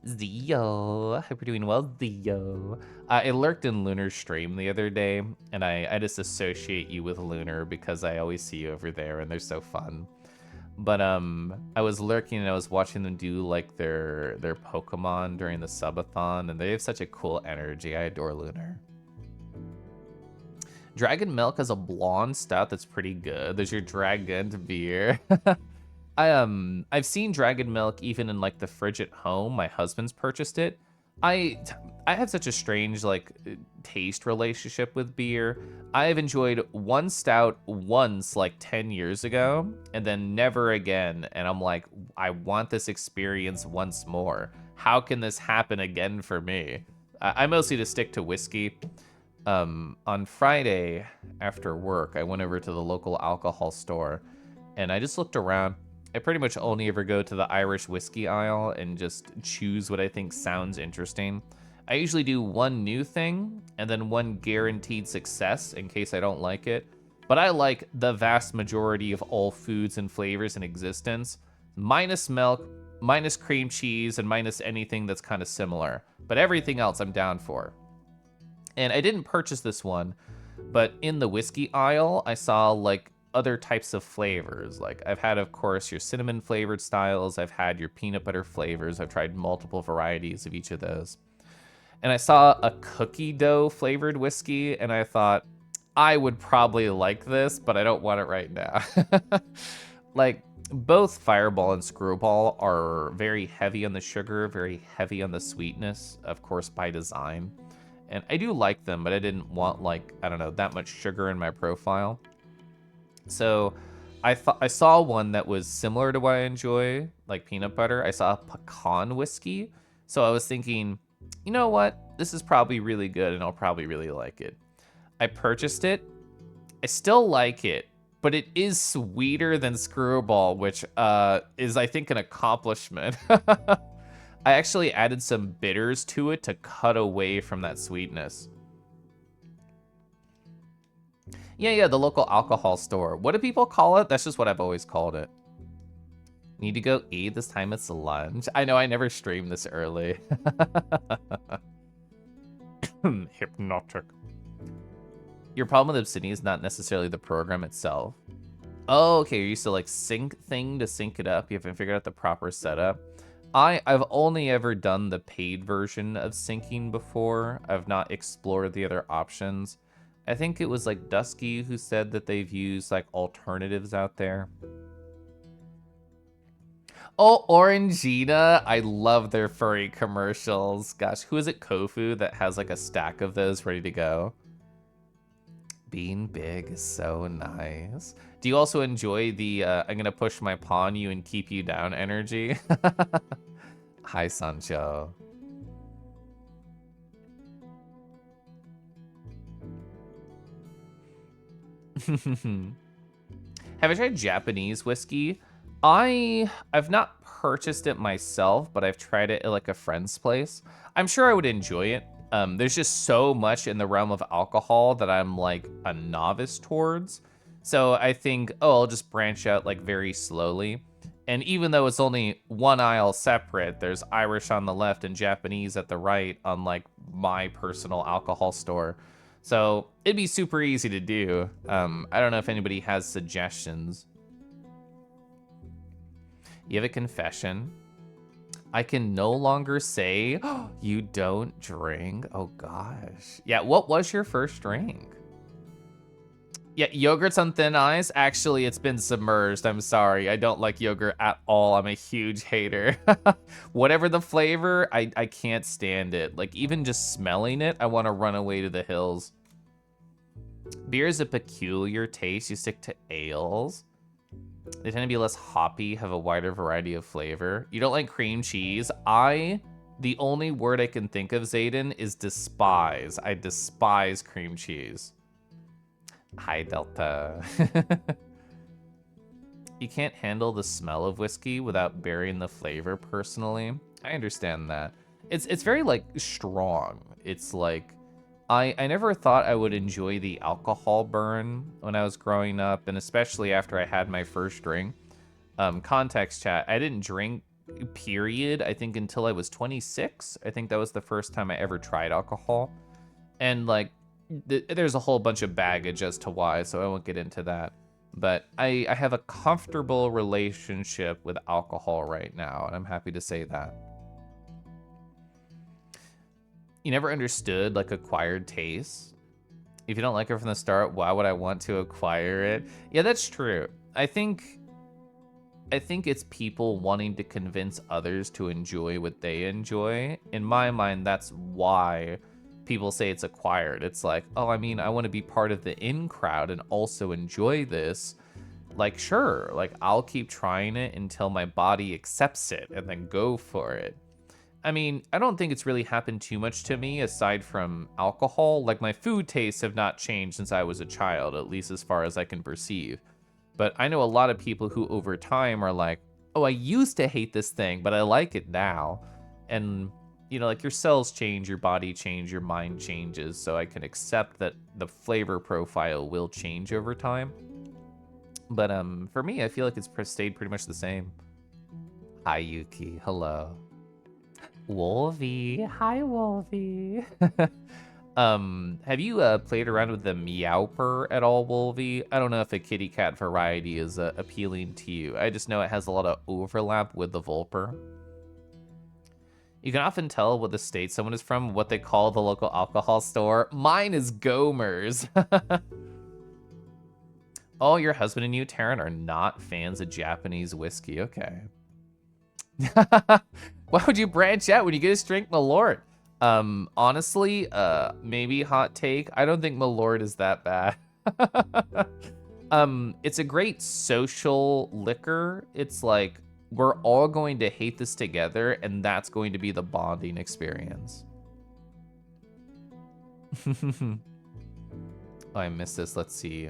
Zio, hope you're doing well, Zio. I lurked in Lunar's stream the other day, and I just associate you with Lunar because I always see you over there, and they're so fun. But I was lurking and I was watching them do like their Pokemon during the subathon, and they have such a cool energy. I adore Lunar. Dragon Milk has a blonde stout that's pretty good. There's your dragon beer. I've seen Dragon Milk even in like the fridge at home. My husband's purchased it. I have such a strange like taste relationship with beer. I've enjoyed one stout once like 10 years ago and then never again. And I'm like, I want this experience once more. How can this happen again for me? I mostly just stick to whiskey. On Friday after work, I went over to the local alcohol store and I just looked around. I pretty much only ever go to the Irish whiskey aisle and just choose what I think sounds interesting. I usually do one new thing and then one guaranteed success in case I don't like it. But I like the vast majority of all foods and flavors in existence, minus milk, minus cream cheese, and minus anything that's kind of similar. But everything else I'm down for. And I didn't purchase this one, but in the whiskey aisle, I saw like other types of flavors. Like I've had, of course, your cinnamon flavored styles. I've had your peanut butter flavors. I've tried multiple varieties of each of those. And I saw a cookie dough flavored whiskey, and I thought, I would probably like this, but I don't want it right now. Like both Fireball and Screwball are very heavy on the sugar, very heavy on the sweetness, of course, by design. And I do like them, but I didn't want like, I don't know, that much sugar in my profile. So I saw one that was similar to what I enjoy, like peanut butter. I saw a pecan whiskey. So I was thinking, you know what? This is probably really good and I'll probably really like it. I purchased it. I still like it, but it is sweeter than Screwball, which is, I think, an accomplishment. I actually added some bitters to it to cut away from that sweetness. Yeah, the local alcohol store. What do people call it? That's just what I've always called it. Need to go eat. This time it's lunch. I know I never streamed this early. Hypnotic. Your problem with Obsidian is not necessarily the program itself. Oh, okay. You're used to like sync thing to sync it up. You haven't figured out the proper setup. I've only ever done the paid version of syncing before. I've not explored the other options. I think it was like Dusky who said that they've used like alternatives out there. Oh, Orangina. I love their furry commercials. Gosh, who is it, Kofu, that has like a stack of those ready to go? Being big is so nice. Do you also enjoy the I'm gonna push my paw on you and keep you down energy? Hi, Sancho. Have I tried Japanese whiskey? I've not purchased it myself, but I've tried it at like a friend's place. I'm sure I would enjoy it. There's just so much in the realm of alcohol that I'm like a novice towards. So I think, oh, I'll just branch out like very slowly. And even though it's only one aisle separate, there's Irish on the left and Japanese at the right on like my personal alcohol store. So it'd be super easy to do. I don't know if anybody has suggestions. You have a confession. I can no longer say you don't drink. Oh gosh. Yeah, what was your first drink? Yeah, yogurt's on thin ice. Actually, it's been submerged. I'm sorry. I don't like yogurt at all. I'm a huge hater. Whatever the flavor, I can't stand it. Like, even just smelling it, I want to run away to the hills. Beer is a peculiar taste. You stick to ales. They tend to be less hoppy, have a wider variety of flavor. You don't like cream cheese. The only word I can think of, Zayden, is despise. I despise cream cheese. Hi, Delta. You can't handle the smell of whiskey without burying the flavor, personally. I understand that. It's very, like, strong. It's like, I never thought I would enjoy the alcohol burn when I was growing up, and especially after I had my first drink. Context chat, I didn't drink, period, I think until I was 26. I think that was the first time I ever tried alcohol. And, like, there's a whole bunch of baggage as to why, so I won't get into that. But I have a comfortable relationship with alcohol right now, and I'm happy to say that. You never understood, like, acquired tastes. If you don't like it from the start, why would I want to acquire it? Yeah, that's true. I think it's people wanting to convince others to enjoy what they enjoy. In my mind, that's why people say it's acquired. It's like, oh, I mean, I want to be part of the in crowd and also enjoy this. Like, sure, like, I'll keep trying it until my body accepts it and then go for it. I mean, I don't think it's really happened too much to me aside from alcohol. Like, my food tastes have not changed since I was a child, at least as far as I can perceive. But I know a lot of people who over time are like, oh, I used to hate this thing, but I like it now. And, you know, like, your cells change, your body changes, your mind changes. So I can accept that the flavor profile will change over time. But for me, I feel like it's stayed pretty much the same. Hi, Yuki. Hello. Wolvie. Hi, Wolvie. Have you played around with the Meowper at all, Wolvie? I don't know if a kitty cat variety is appealing to you. I just know it has a lot of overlap with the Vulper. You can often tell what the state someone is from, what they call the local alcohol store. Mine is Gomer's. Oh, your husband and you, Taryn, are not fans of Japanese whiskey. Okay. Why would you branch out when you get to drink Malort? Honestly, maybe hot take. I don't think Malort is that bad. It's a great social liquor. It's like, we're all going to hate this together, and that's going to be the bonding experience. Oh, I missed this. Let's see.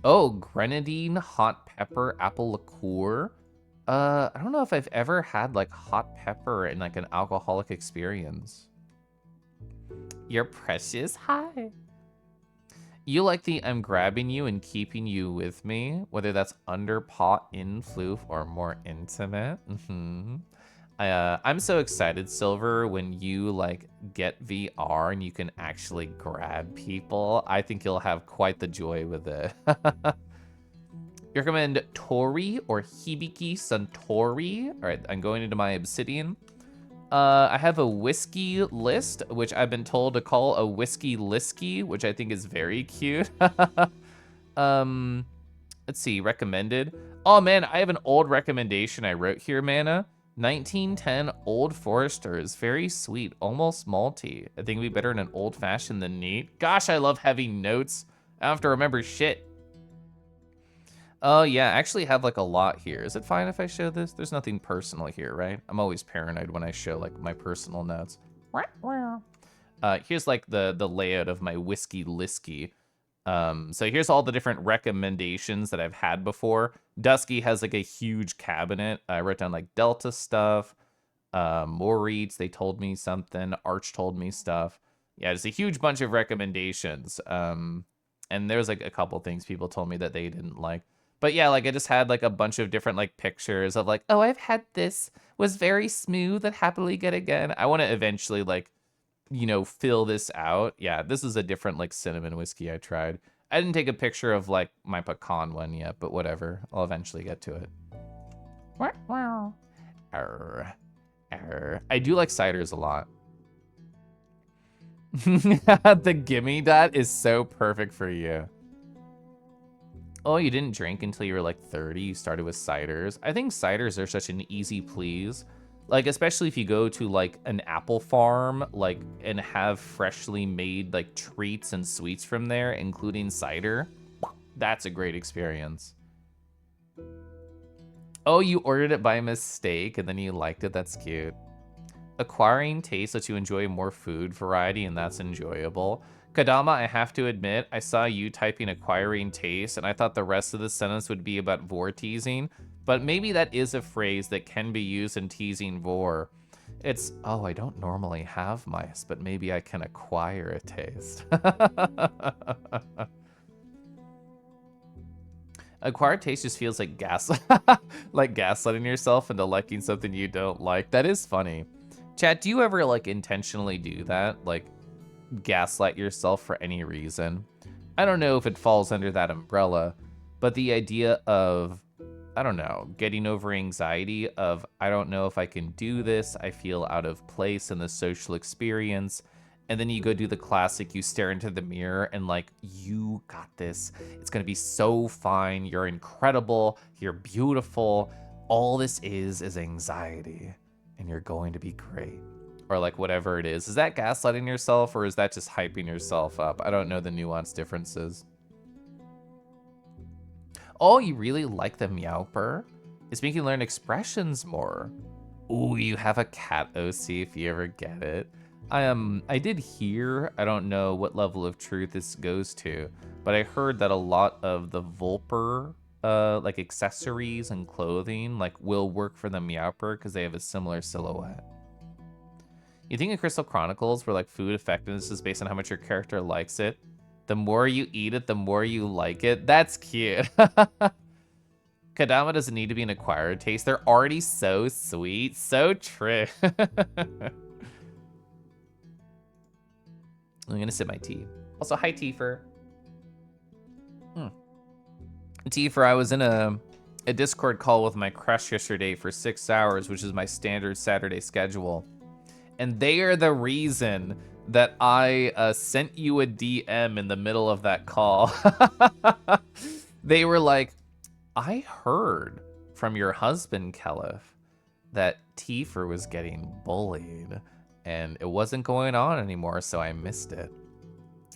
Oh, grenadine, hot pepper, apple liqueur. I don't know if I've ever had like hot pepper in like an alcoholic experience. You're precious. Hi. You like the I'm grabbing you and keeping you with me, whether that's under pot, in floof, or more intimate. I'm so excited, Silver, when you like get VR and you can actually grab people. I think you'll have quite the joy with it. You recommend Tori or Hibiki Suntory? All right, I'm going into my Obsidian. I have a whiskey list, which I've been told to call a whiskey lisky, which I think is very cute. Let's see, recommended. Oh man, I have an old recommendation I wrote here, Mana. 1910 Old Foresters, very sweet, almost malty. I think it'd be better in an old fashioned than neat. Gosh, I love heavy notes. I don't have to remember shit. Oh, yeah, I actually have, like, a lot here. Is it fine if I show this? There's nothing personal here, right? I'm always paranoid when I show, like, my personal notes. Here's, like, the layout of my Whiskey Lisky. So here's all the different recommendations that I've had before. Dusky has, like, a huge cabinet. I wrote down, like, Delta stuff. Moritz, they told me something. Arch told me stuff. Yeah, it's a huge bunch of recommendations. And there's, like, a couple things people told me that they didn't like. But yeah, like I just had like a bunch of different like pictures of like, oh, I've had this, was very smooth and happily get again. I want to eventually like, you know, fill this out. Yeah, this is a different like cinnamon whiskey I tried. I didn't take a picture of like my pecan one yet, but whatever. I'll eventually get to it. Arr, arr. I do like ciders a lot. The gimme dot is so perfect for you. Oh, you didn't drink until you were like 30. You started with ciders. I think ciders are such an easy please. Like, especially if you go to like an apple farm, like, and have freshly made like treats and sweets from there, including cider. That's a great experience. Oh, you ordered it by mistake and then you liked it. That's cute. Acquiring taste lets you enjoy more food variety, and that's enjoyable. Kadama, I have to admit, I saw you typing acquiring taste, and I thought the rest of the sentence would be about vor teasing, but maybe that is a phrase that can be used in teasing vor. It's, oh, I don't normally have mice, but maybe I can acquire a taste. Acquired taste just feels like like gaslighting yourself into liking something you don't like. That is funny. Chat, do you ever like intentionally do that? Like gaslight yourself for any reason? I don't know if it falls under that umbrella, but the idea of, I don't know, getting over anxiety of, I don't know if I can do this, I feel out of place in the social experience, and then you go do the classic, you stare into the mirror and like, you got this, it's gonna be so fine, you're incredible, you're beautiful, all this is anxiety, and you're going to be great. Or like whatever it is. Is that gaslighting yourself or is that just hyping yourself up? I don't know the nuanced differences. Oh, you really like the Meowper? It's making you learn expressions more. Ooh, you have a cat OC if you ever get it. I did hear, I don't know what level of truth this goes to, but I heard that a lot of the Vulper like accessories and clothing like will work for the Meowper because they have a similar silhouette. You think in Crystal Chronicles where like food effectiveness is based on how much your character likes it? The more you eat it, the more you like it. That's cute. Kadama doesn't need to be an acquired taste. They're already so sweet. So true. I'm gonna sip my tea. Also, hi Tifer. Tifer, I was in a Discord call with my crush yesterday for 6 hours, which is my standard Saturday schedule. And they are the reason that I sent you a DM in the middle of that call. They were like, I heard from your husband, Kelif, that Tifer was getting bullied and it wasn't going on anymore, so I missed it.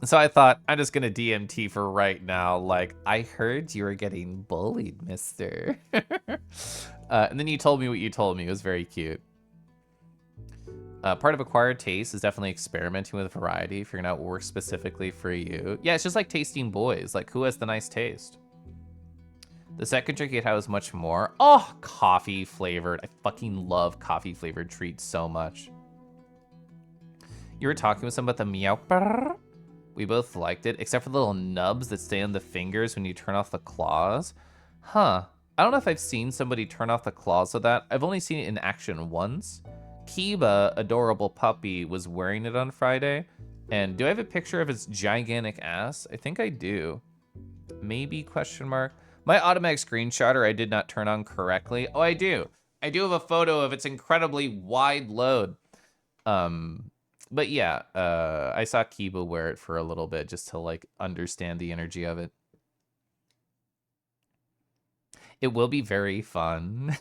So I thought, I'm just gonna DM Tifer right now, like, I heard you were getting bullied, mister. And then you told me what you told me. It was very cute. Part of acquired taste is definitely experimenting with variety, figuring out what works specifically for you. Yeah, it's just like tasting boys. Like, who has the nice taste? The second drink you had was much more. Oh, coffee flavored. I fucking love coffee flavored treats so much. You were talking with someone about the meow. We both liked it, except for the little nubs that stay on the fingers when you turn off the claws. Huh. I don't know if I've seen somebody turn off the claws of that. I've only seen it in action once. Kiba, adorable puppy, was wearing it on Friday. And do I have a picture of its gigantic ass? I think I do. Maybe, question mark. My automatic screenshotter I did not turn on correctly. Oh, I do. I do have a photo of its incredibly wide load. But yeah, I saw Kiba wear it for a little bit just to like understand the energy of it. It will be very fun.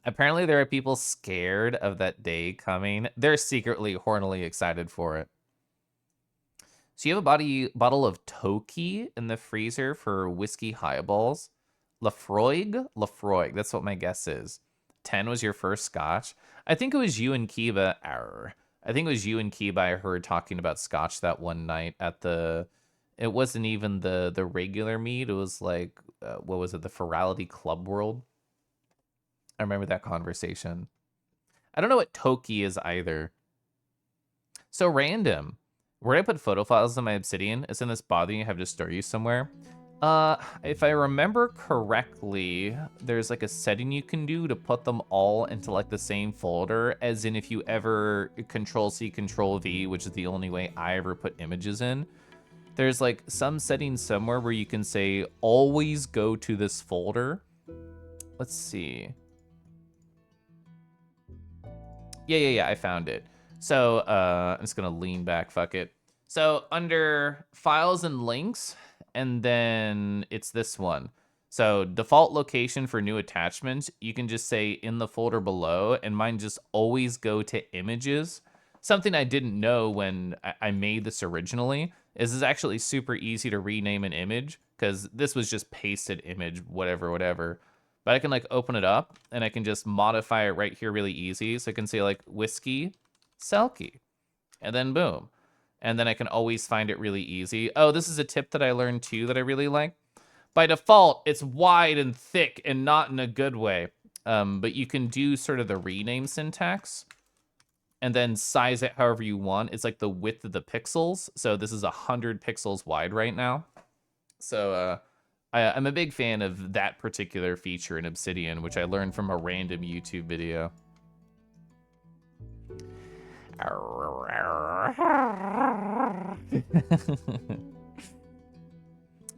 Apparently there are people scared of that day coming. They're secretly hornily excited for it. So you have a bottle of Toki in the freezer for whiskey highballs. Lafroig? Lafroig, that's what my guess is. 10 was your first scotch. I think it was you and Kiba. I think it was you and Kiba I heard talking about scotch that one night at the... It wasn't even the regular meet. It was like, what was it? The Ferality Club World. I remember that conversation. I don't know what Toki is either. So random. Where did I put photo files in my Obsidian? Is in this bothering you? Have to store you somewhere? If I remember correctly, there's like a setting you can do to put them all into like the same folder, as in if you ever Control-C, Control-V, which is the only way I ever put images in, there's like some setting somewhere where you can say, always go to this folder. Let's see. Yeah, I found it. So, I'm just gonna lean back, fuck it. So, under Files and Links, and then it's this one. So, default location for new attachments, you can just say in the folder below, and mine just always go to images. Something I didn't know when I made this originally is it's actually super easy to rename an image, because this was just pasted image, whatever. But I can like open it up and I can just modify it right here really easy. So I can say like whiskey, Selkie, and then boom. And then I can always find it really easy. Oh, this is a tip that I learned too that I really like. By default, it's wide and thick and not in a good way. But you can do sort of the rename syntax and then size it however you want. It's like the width of the pixels. So this is 100 pixels wide right now. So, I'm a big fan of that particular feature in Obsidian, which I learned from a random YouTube video.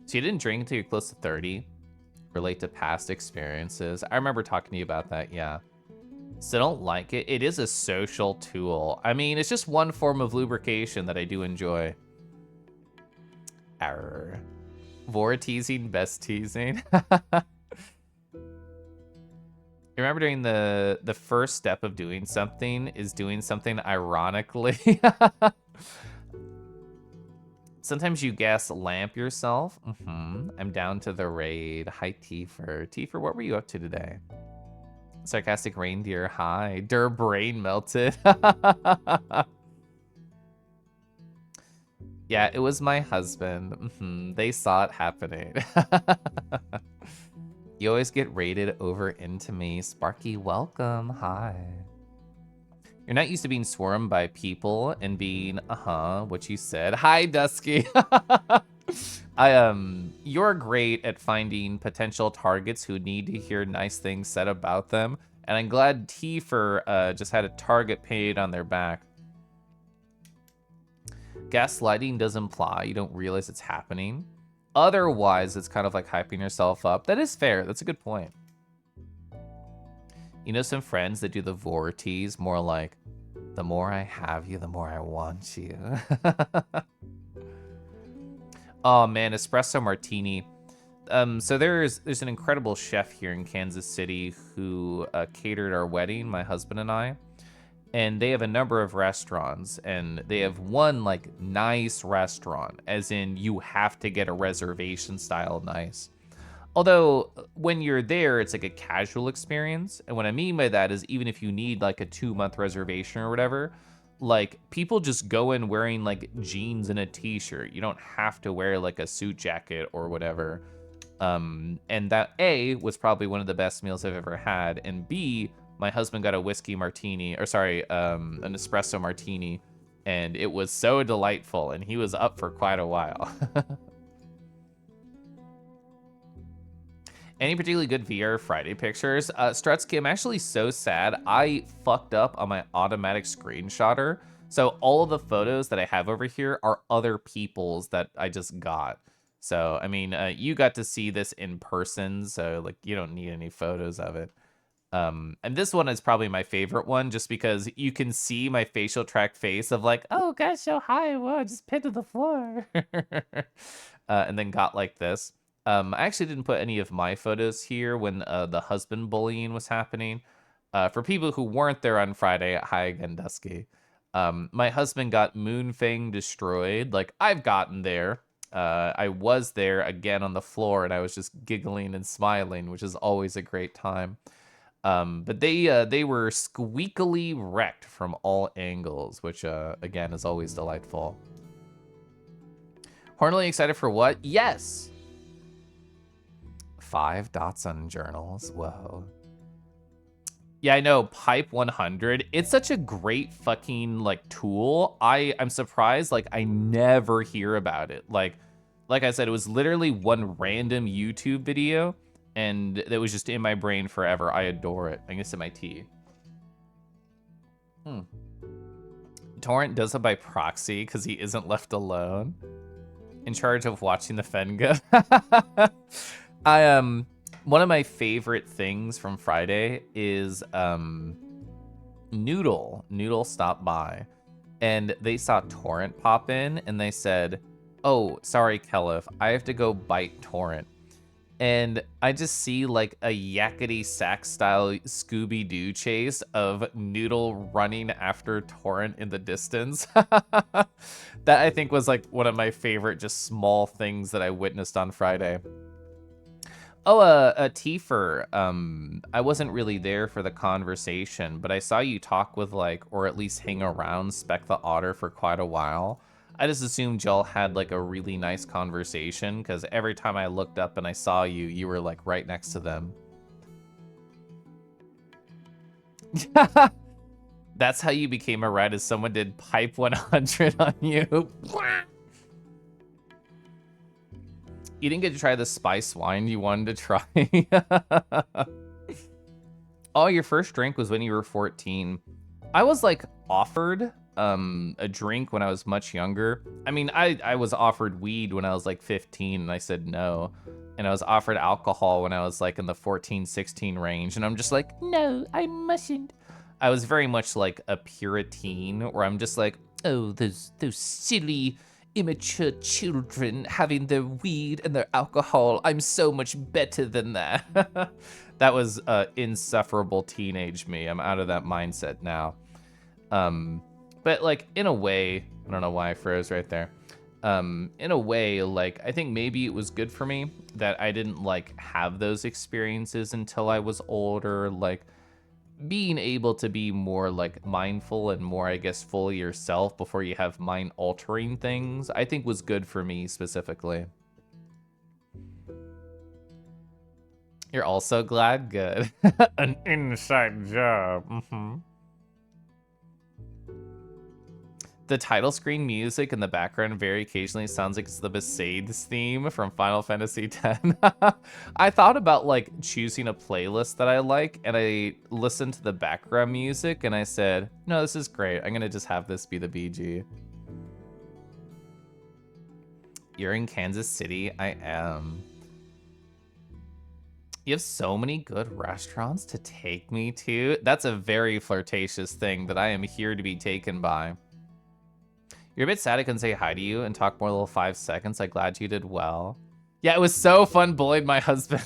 So you didn't drink until you're close to 30? Relate to past experiences? I remember talking to you about that, yeah. So don't like it. It is a social tool. I mean, it's just one form of lubrication that I do enjoy. Arr. Vor teasing, best teasing. Remember doing the first step of doing something is doing something ironically. Sometimes you guess lamp yourself. I'm down to the raid. Hi, Tifer. Tifer, what were you up to today? Sarcastic reindeer, hi. Der brain melted. Yeah, it was my husband. They saw it happening. You always get raided over into me. Sparky, welcome. Hi. You're not used to being swarmed by people and being, what you said. Hi, Dusky. You're great at finding potential targets who need to hear nice things said about them. And I'm glad Tifer just had a target paid on their back. Gaslighting does imply you don't realize it's happening. Otherwise, it's kind of like hyping yourself up. That is fair. That's a good point. You know some friends that do the vorties, more like, the more I have you, the more I want you. Oh man, espresso martini. So there's an incredible chef here in Kansas City who catered our wedding, my husband and I. And they have a number of restaurants, and they have one like nice restaurant, as in you have to get a reservation style nice. Although when you're there, it's like a casual experience. And what I mean by that is even if you need like a 2-month reservation or whatever, like people just go in wearing like jeans and a t-shirt. You don't have to wear like a suit jacket or whatever. And that A, was probably one of the best meals I've ever had. And B, my husband got a whiskey martini, or sorry, an espresso martini, and it was so delightful, and he was up for quite a while. Any particularly good VR Friday pictures? Strutsky, I'm actually so sad. I fucked up on my automatic screenshotter. So all of the photos that I have over here are other people's that I just got. So, I mean, you got to see this in person, so like you don't need any photos of it. And this one is probably my favorite one just because you can see my facial track face of like, oh gosh, so high, whoa, just pinned to the floor. And then got like this. I actually didn't put any of my photos here when the husband bullying was happening. For people who weren't there on Friday, hi again, Dusky. My husband got Moonfang destroyed. Like, I've gotten there. I was there again on the floor, and I was just giggling and smiling, which is always a great time. But they were squeakily wrecked from all angles, which again is always delightful. Hornily excited for what? Yes. 5 dots on journals. Whoa. Yeah, I know. Pipe 100. It's such a great fucking like tool. I'm surprised. Like I never hear about it. Like I said, it was literally one random YouTube video, and it was just in my brain forever. I adore it. I'm gonna sip my tea. Torrent does it by proxy because he isn't left alone. In charge of watching the Fenga. One of my favorite things from Friday is Noodle. Noodle stopped by, and they saw Torrent pop in, and they said, "Oh, sorry, Kelif, I have to go bite Torrent." And I just see like a yakety sack style Scooby-Doo chase of Noodle running after Torrent in the distance. That I think was like one of my favorite just small things that I witnessed on Friday. Oh, Tifer, I wasn't really there for the conversation, but I saw you talk with like, or at least hang around Spec the Otter for quite a while. I just assumed y'all had like a really nice conversation, because every time I looked up and I saw you, you were like right next to them. That's how you became a rat, as someone did Pipe 100 on you. You didn't get to try the spice wine you wanted to try. Oh, your first drink was when you were 14. I was like offered a drink when I was much younger. I mean, I was offered weed when I was like 15 and I said no. And I was offered alcohol when I was like in the 14, 16 range. And I'm just like, no, I mustn't. I was very much like a Puritan, where I'm just like, oh, those silly, immature children having their weed and their alcohol. I'm so much better than that. That was insufferable teenage me. I'm out of that mindset now. But like in a way, I don't know why I froze right there. In a way, like I think maybe it was good for me that I didn't like have those experiences until I was older. Like being able to be more like mindful and more, I guess, fully yourself before you have mind altering things, I think was good for me specifically. You're also glad? Good. An inside job. The title screen music in the background very occasionally sounds like it's the Besaid's theme from Final Fantasy X. I thought about like choosing a playlist that I like, and I listened to the background music and I said, no, this is great. I'm gonna just have this be the BG. You're in Kansas City? I am. You have so many good restaurants to take me to. That's a very flirtatious thing that I am here to be taken by. You're a bit sad I couldn't say hi to you and talk more little 5 seconds. I'm glad you did well. Yeah, it was so fun bullying my husband.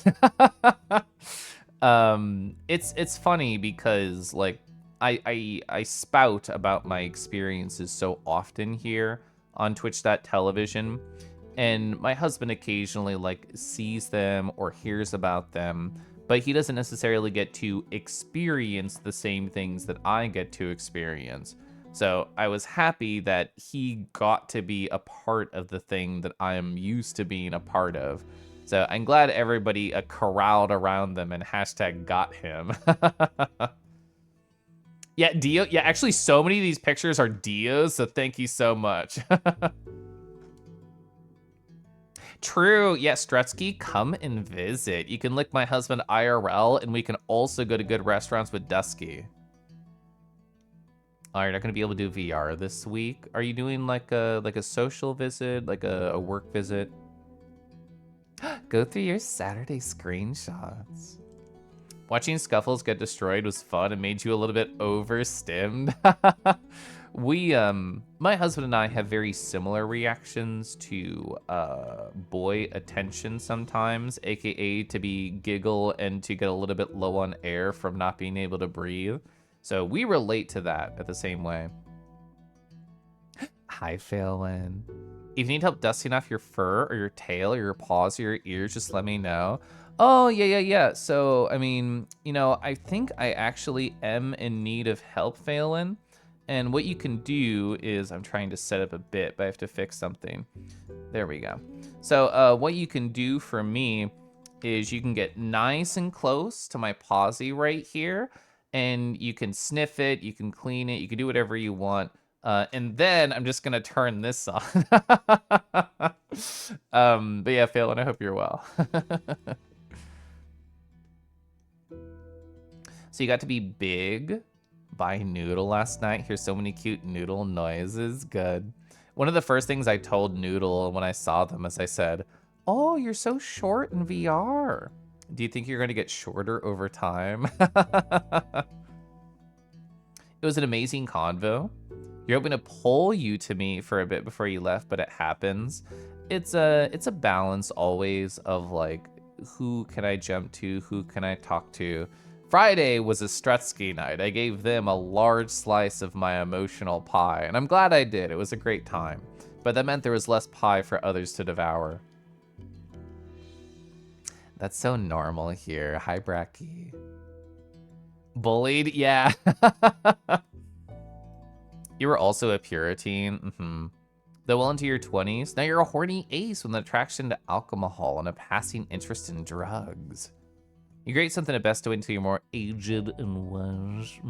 It's funny because like I spout about my experiences so often here on Twitch.television, and my husband occasionally like sees them or hears about them, but he doesn't necessarily get to experience the same things that I get to experience. So I was happy that he got to be a part of the thing that I am used to being a part of. So I'm glad everybody corralled around them and hashtag got him. Yeah, Dio. Yeah, actually, so many of these pictures are Dio's, so thank you so much. True. Yeah, Strutsky, come and visit. You can lick my husband IRL, and we can also go to good restaurants with Dusky. Oh, you're not gonna be able to do VR this week. Are you doing like a social visit, like a work visit? Go through your Saturday screenshots. Watching Scuffles get destroyed was fun and made you a little bit overstimmed. We, my husband and I have very similar reactions to boy attention sometimes, aka to be giggle and to get a little bit low on air from not being able to breathe. So we relate to that at the same way. Hi, Phelan. If you need help dusting off your fur or your tail or your paws or your ears, just let me know. Oh, yeah. So, I mean, you know, I think I actually am in need of help, Phelan. And what you can do is, I'm trying to set up a bit, but I have to fix something. There we go. So what you can do for me is you can get nice and close to my pausey right here, and you can sniff it, you can clean it, you can do whatever you want. And then I'm just gonna turn this on. But yeah, Phelan, I hope you're well. So you got to be big by Noodle last night. Here's so many cute Noodle noises. Good. One of the first things I told Noodle when I saw them is I said, "Oh, you're so short in VR. Do you think you're going to get shorter over time?" It was an amazing convo. You're hoping to pull you to me for a bit before you left, but it happens. It's a balance always of like, who can I jump to? Who can I talk to? Friday was a Strutsky night. I gave them a large slice of my emotional pie, and I'm glad I did. It was a great time. But that meant there was less pie for others to devour. That's so normal here. Hi, Bracky. Bullied? Yeah. You were also a Puritan. Though well into your 20s, now you're a horny ace with an attraction to alcohol and a passing interest in drugs. You grade something at best to wait until you're more aged and wise.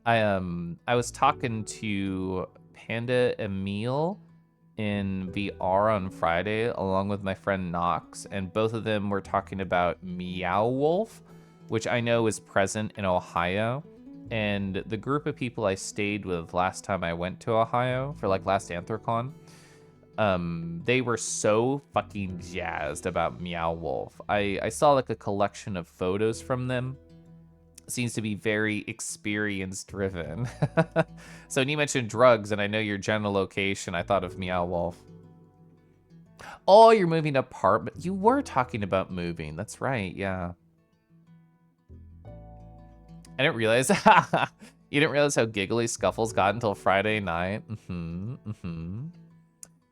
I was talking to Panda Emil in VR on Friday, along with my friend Knox, and both of them were talking about Meow Wolf, which I know is present in Ohio. And the group of people I stayed with last time I went to Ohio for like last Anthrocon, they were so fucking jazzed about Meow Wolf. I saw like a collection of photos from them. Seems to be very experience driven. So when you mentioned drugs and I know your general location, I thought of Meow Wolf. Oh, you're moving apartment. You were talking about moving. That's right. Yeah. I didn't realize. You didn't realize how giggly Scuffles got until Friday night.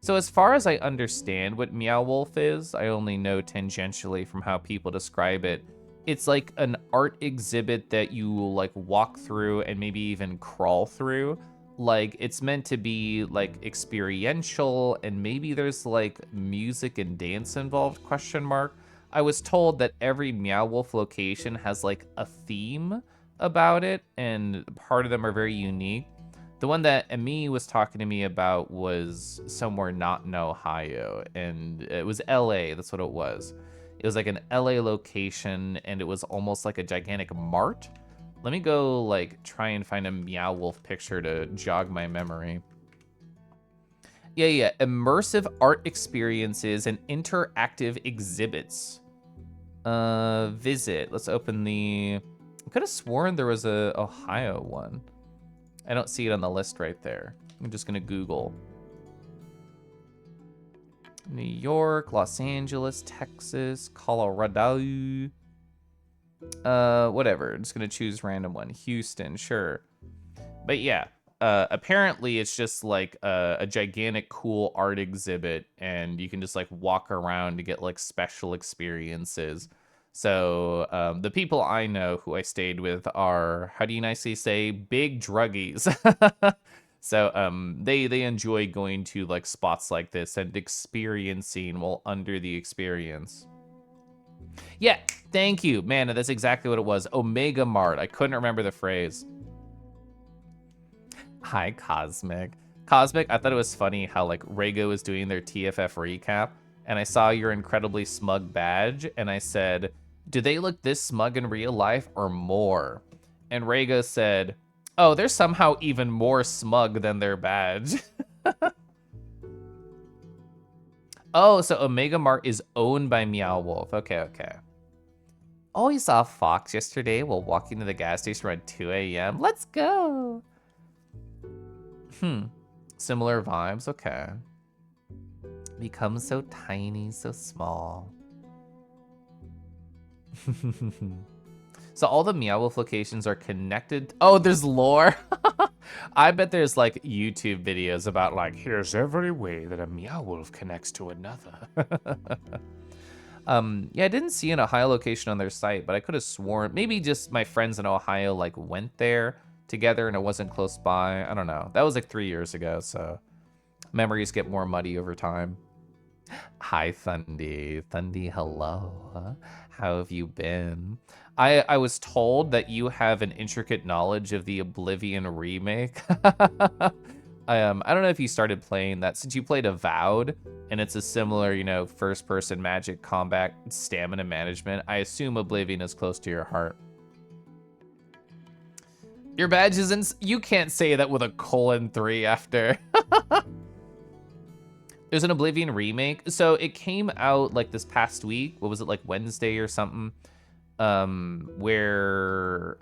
So as far as I understand what Meow Wolf is, I only know tangentially from how people describe it. It's like an art exhibit that you will like walk through and maybe even crawl through. Like it's meant to be like experiential, and maybe there's like music and dance involved, question mark. I was told that every Meow Wolf location has like a theme about it, and part of them are very unique. The one that Emi was talking to me about was somewhere not in Ohio, and it was LA, that's what it was. It was like an LA location, and it was almost like a gigantic mart. Let me go like try and find a Meow Wolf picture to jog my memory. Yeah. Immersive art experiences and interactive exhibits. Visit. Let's open the... I could have sworn there was a Ohio one. I don't see it on the list right there. I'm just gonna Google. New York, Los Angeles, Texas, Colorado. Whatever. I'm just gonna choose random one. Houston, sure. But yeah, apparently it's just like a gigantic cool art exhibit, and you can just like walk around to get like special experiences. So the people I know who I stayed with are, how do you nicely say, big druggies. So they enjoy going to like spots like this and experiencing while under the experience. Yeah, thank you. Man, that's exactly what it was. Omega Mart. I couldn't remember the phrase. Hi, Cosmic. Cosmic, I thought it was funny how like Rego was doing their TFF recap, and I saw your incredibly smug badge, and I said, do they look this smug in real life or more? And Rego said, oh, they're somehow even more smug than their badge. Oh, so Omega Mart is owned by Meow Wolf. Okay. Oh, you saw a fox yesterday while walking to the gas station around 2 a.m. Let's go. Similar vibes, okay. Become so tiny, so small. So all the Meow Wolf locations are connected. Oh, there's lore. I bet there's like YouTube videos about like, here's every way that a meow wolf connects to another. Yeah, I didn't see an Ohio location on their site, but I could have sworn maybe just my friends in Ohio like went there together and it wasn't close by. I don't know. That was like 3 years ago, so memories get more muddy over time. Hi, Thundy. Thundy, hello. How have you been? I was told that you have an intricate knowledge of the Oblivion remake. I don't know if you started playing that since you played Avowed, and it's a similar, you know, first-person magic combat stamina management. I assume Oblivion is close to your heart. Your badge is in. You can't say that with a :3 after. There's an Oblivion remake. So it came out like this past week. What was it, like Wednesday or something? Where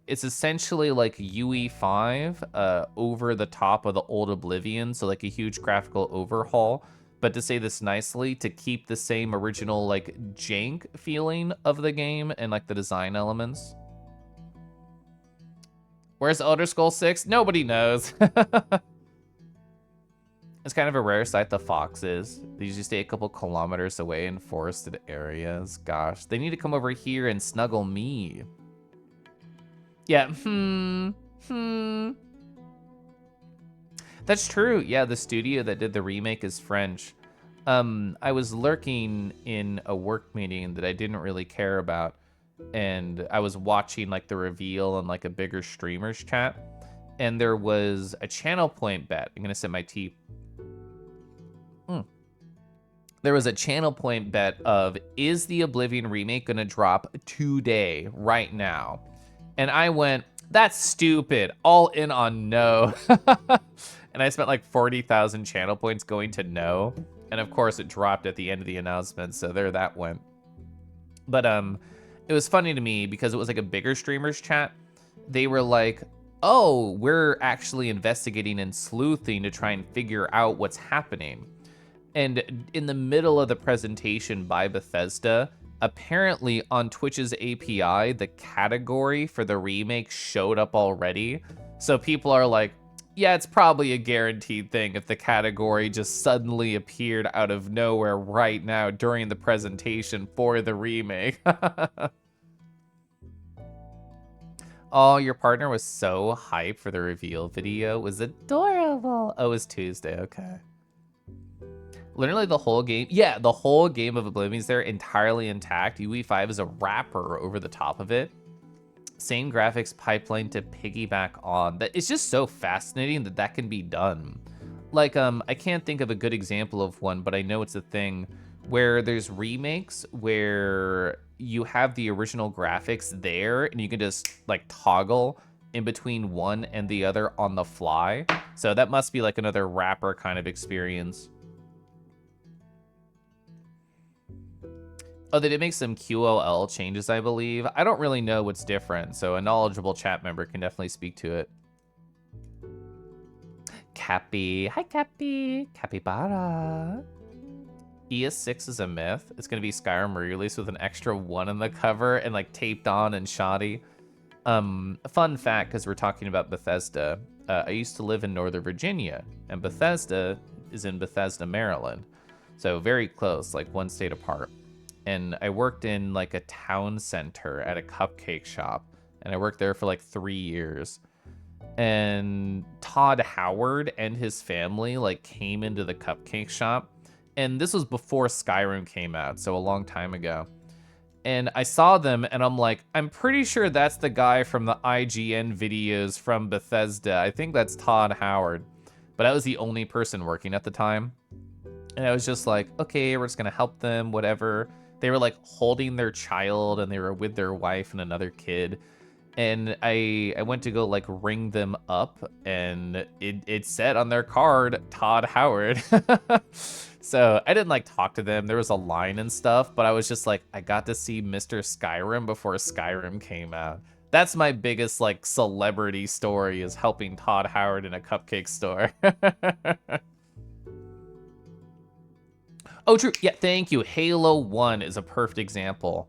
it's essentially like UE5 over the top of the old Oblivion. So like a huge graphical overhaul. But to say this nicely, to keep the same original like jank feeling of the game and like the design elements. Where's Elder Scrolls 6? Nobody knows. It's kind of a rare sight, the foxes. They usually stay a couple kilometers away in forested areas. Gosh, they need to come over here and snuggle me. Yeah, That's true. Yeah, the studio that did the remake is French. I was lurking in a work meeting that I didn't really care about, and I was watching like the reveal and like a bigger streamers chat, and there was a channel point bet. I'm gonna sip my tea. There was a channel point bet of, is the Oblivion remake gonna drop today, right now? And I went, that's stupid, all in on no. And I spent like 40,000 channel points going to no. And of course it dropped at the end of the announcement, so there that went. But it was funny to me because it was like a bigger streamers chat. They were like, oh, we're actually investigating and sleuthing to try and figure out what's happening. And in the middle of the presentation by Bethesda, apparently on Twitch's API, the category for the remake showed up already. So people are like, yeah, it's probably a guaranteed thing if the category just suddenly appeared out of nowhere right now during the presentation for the remake. Oh, your partner was so hyped for the reveal video. It was adorable. Oh, it was Tuesday, okay. Literally the whole game, yeah, the whole game of Oblivion's there entirely intact. UE5 is a wrapper over the top of it. Same graphics pipeline to piggyback on. That it's just so fascinating that that can be done. Like, I can't think of a good example of one, but I know it's a thing where there's remakes where you have the original graphics there and you can just like toggle in between one and the other on the fly. So that must be like another wrapper kind of experience. Oh, they did make some QOL changes, I believe. I don't really know what's different, so a knowledgeable chat member can definitely speak to it. Cappy. Hi, Cappy. Capybara. ES6 is a myth. It's going to be Skyrim re-release with an extra 1 on the cover and like taped on and shoddy. Fun fact, because we're talking about Bethesda. I used to live in Northern Virginia, and Bethesda is in Bethesda, Maryland. So very close, like one state apart. And I worked in like a town center at a cupcake shop, and I worked there for like 3 years. And Todd Howard and his family like came into the cupcake shop, and this was before Skyrim came out, so a long time ago. And I saw them and I'm like, I'm pretty sure that's the guy from the IGN videos from Bethesda. I think that's Todd Howard. But I was the only person working at the time. And I was just like, okay, we're just gonna help them, whatever. They were like holding their child and they were with their wife and another kid. And I went to go like ring them up, and it said on their card, Todd Howard. So I didn't like talk to them. There was a line and stuff, but I was just like, I got to see Mr. Skyrim before Skyrim came out. That's my biggest like celebrity story, is helping Todd Howard in a cupcake store. Oh, true. Yeah, thank you. Halo 1 is a perfect example.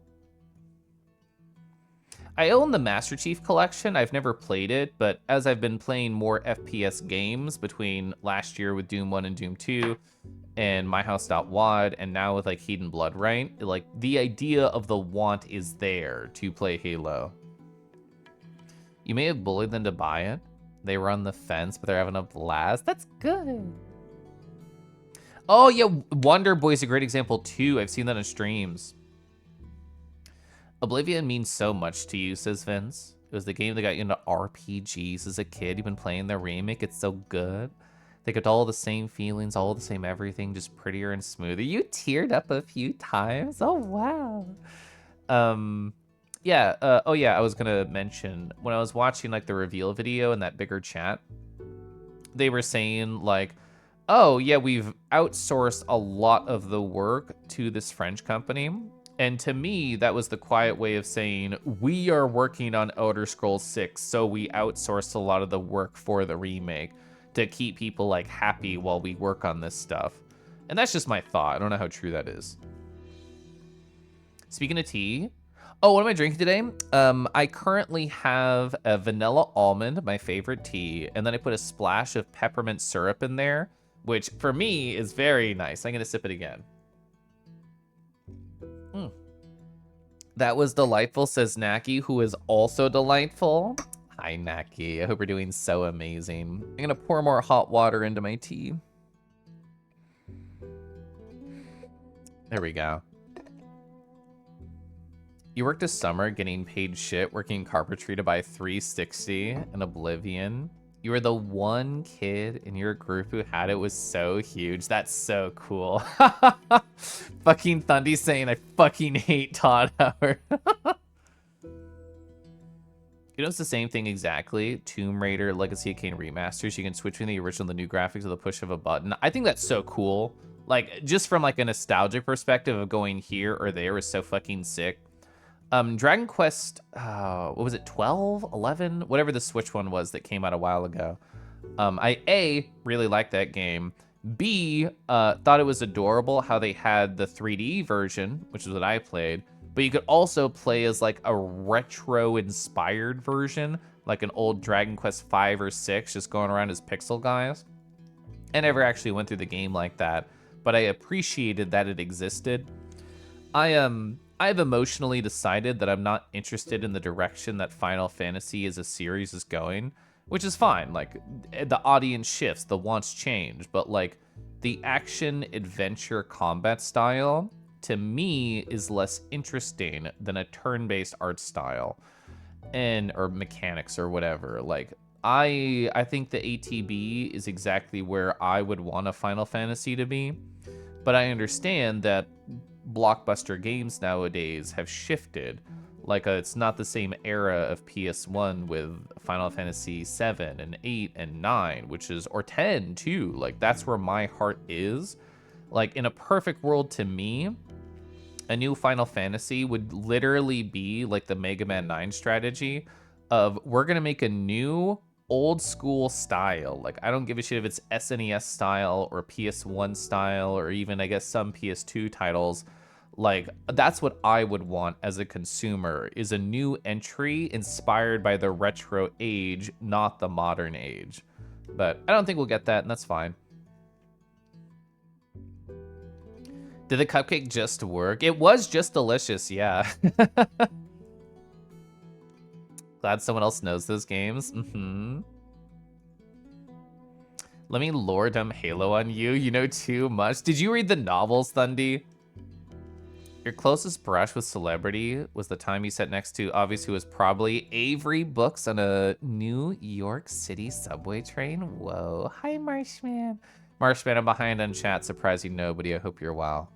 I own the Master Chief Collection. I've never played it, but as I've been playing more FPS games between last year with Doom 1 and Doom 2 and MyHouse.wad and now with like Heat and Blood, right? Like the idea of the want is there to play Halo. You may have bullied them to buy it. They were on the fence, but they're having a blast. That's good. Oh yeah, Wonder Boy's a great example too. I've seen that in streams. Oblivion means so much to you, says Vince. It was the game that got you into RPGs as a kid. You've been playing the remake. It's so good. They got all the same feelings, all the same everything, just prettier and smoother. You teared up a few times. Oh, wow. Yeah. Oh, yeah, I was going to mention, when I was watching, like, the reveal video in that bigger chat, they were saying, like, oh, yeah, we've outsourced a lot of the work to this French company. And to me, that was the quiet way of saying, we are working on Elder Scrolls 6, so we outsourced a lot of the work for the remake to keep people, like, happy while we work on this stuff. And that's just my thought. I don't know how true that is. Speaking of tea, oh, what am I drinking today? I currently have a vanilla almond, my favorite tea, and then I put a splash of peppermint syrup in there, which for me is very nice. I'm gonna sip it again. That was delightful, says Naki, who is also delightful. Hi, Naki. I hope you're doing so amazing. I'm gonna pour more hot water into my tea. There we go. You worked a summer getting paid shit, working carpentry to buy 360 and Oblivion. You were the one kid in your group who had it, was so huge. That's so cool. Fucking Thundy saying I fucking hate Todd Howard. You know, it's the same thing exactly. Tomb Raider, Legacy of Kain remasters. You can switch between the original and the new graphics with the push of a button. I think that's so cool. Like, just from like a nostalgic perspective of going here or there is so fucking sick. Dragon Quest, what was it, 12, 11? Whatever the Switch one was that came out a while ago. I, A, really liked that game. B, thought it was adorable how they had the 3D version, which is what I played. But you could also play as like a retro-inspired version, like an old Dragon Quest 5 or 6, just going around as pixel guys. I never actually went through the game like that, but I appreciated that it existed. I've emotionally decided that I'm not interested in the direction that Final Fantasy as a series is going, which is fine. Like, the audience shifts, the wants change, but like the action adventure combat style to me is less interesting than a turn-based art style or mechanics or whatever. Like, I think the ATB is exactly where I would want a Final Fantasy to be, but I understand that blockbuster games nowadays have shifted. Like, it's not the same era of PS1 with Final Fantasy 7 and 8 and 9, which is, or 10 too. Like, that's where my heart is. Like, in a perfect world to me, a new Final Fantasy would literally be like the Mega Man 9 strategy of, we're gonna make a new old school style. Like, I don't give a shit if it's SNES style or PS1 style or even, I guess, some PS2 titles. Like, that's what I would want as a consumer, is a new entry inspired by the retro age, not the modern age. But I don't think we'll get that, and that's fine. Did the cupcake just work? It was just delicious, yeah. Glad someone else knows those games. Let me lore dump Halo on you. You know too much. Did you read the novels, Thundy? Your closest brush with celebrity was the time you sat next to, obviously, was probably Avery Books on a New York City subway train. Whoa. Hi, Marshman. Marshman, I'm behind on chat. Surprising nobody. I hope you're well.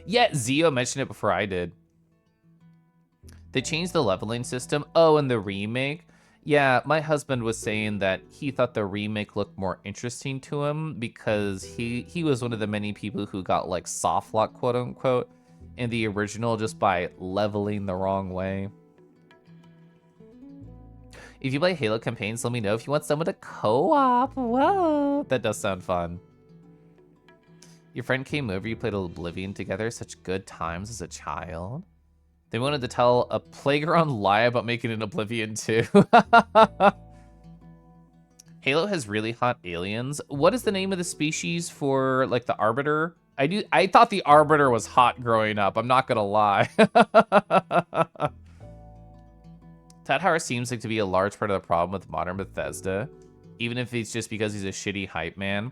Yeah, Zio mentioned it before I did. They changed the leveling system. Oh, and the remake. Yeah, my husband was saying that he thought the remake looked more interesting to him because he was one of the many people who got like soft lock, quote unquote, in the original just by leveling the wrong way. If you play Halo campaigns, let me know if you want someone to co-op. Whoa, that does sound fun. Your friend came over, you played Oblivion together. Such good times as a child. They wanted to tell a Playground lie about making an Oblivion too. Halo has really hot aliens. What is the name of the species for, like, the Arbiter? I thought the Arbiter was hot growing up. I'm not gonna lie. Todd Howard seems like to be a large part of the problem with modern Bethesda, even if it's just because he's a shitty hype man.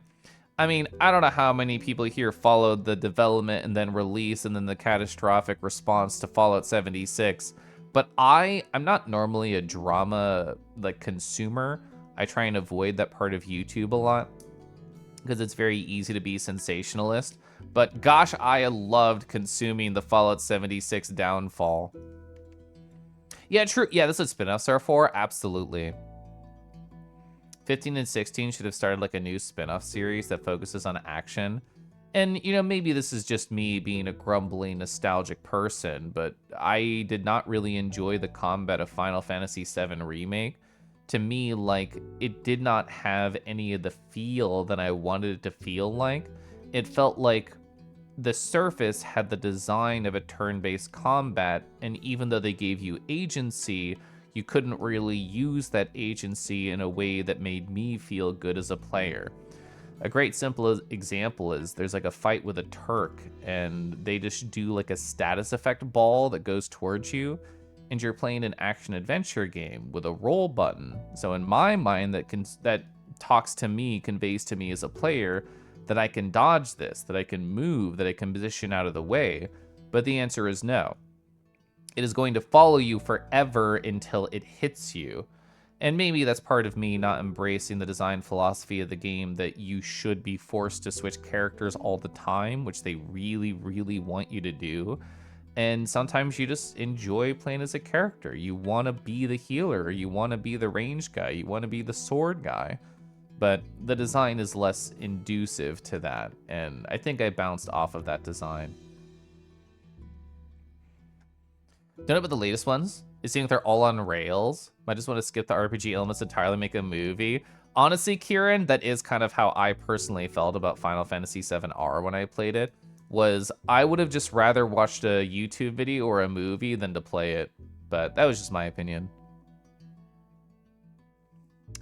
I mean, I don't know how many people here followed the development and then release and then the catastrophic response to Fallout 76, but I'm not normally a drama, like, consumer. I try and avoid that part of YouTube a lot because it's very easy to be sensationalist. But gosh, I loved consuming the Fallout 76 downfall. Yeah, true. Yeah, that's what spin-offs are for. Absolutely. 15 and 16 should have started like a new spin-off series that focuses on action. And, you know, maybe this is just me being a grumbling, nostalgic person, but I did not really enjoy the combat of Final Fantasy VII Remake. To me, like, it did not have any of the feel that I wanted it to feel like. It felt like the surface had the design of a turn-based combat, and even though they gave you agency, you couldn't really use that agency in a way that made me feel good as a player. A great simple example is there's like a fight with a Turk, and they just do like a status effect ball that goes towards you, and you're playing an action-adventure game with a roll button. So in my mind, that talks to me, conveys to me as a player, that I can dodge this, that I can move, that I can position out of the way. But the answer is no. It is going to follow you forever until it hits you. And maybe that's part of me not embracing the design philosophy of the game that you should be forced to switch characters all the time, which they really, really want you to do. And sometimes you just enjoy playing as a character. You want to be the healer, you want to be the range guy, you want to be the sword guy. But the design is less inducive to that, and I think I bounced off of that design. Don't know about the latest ones. It seems like they're all on rails. I just want to skip the RPG elements entirely and make a movie. Honestly, Kieran, that is kind of how I personally felt about Final Fantasy VII R when I played it. Was I would have just rather watched a YouTube video or a movie than to play it. But that was just my opinion.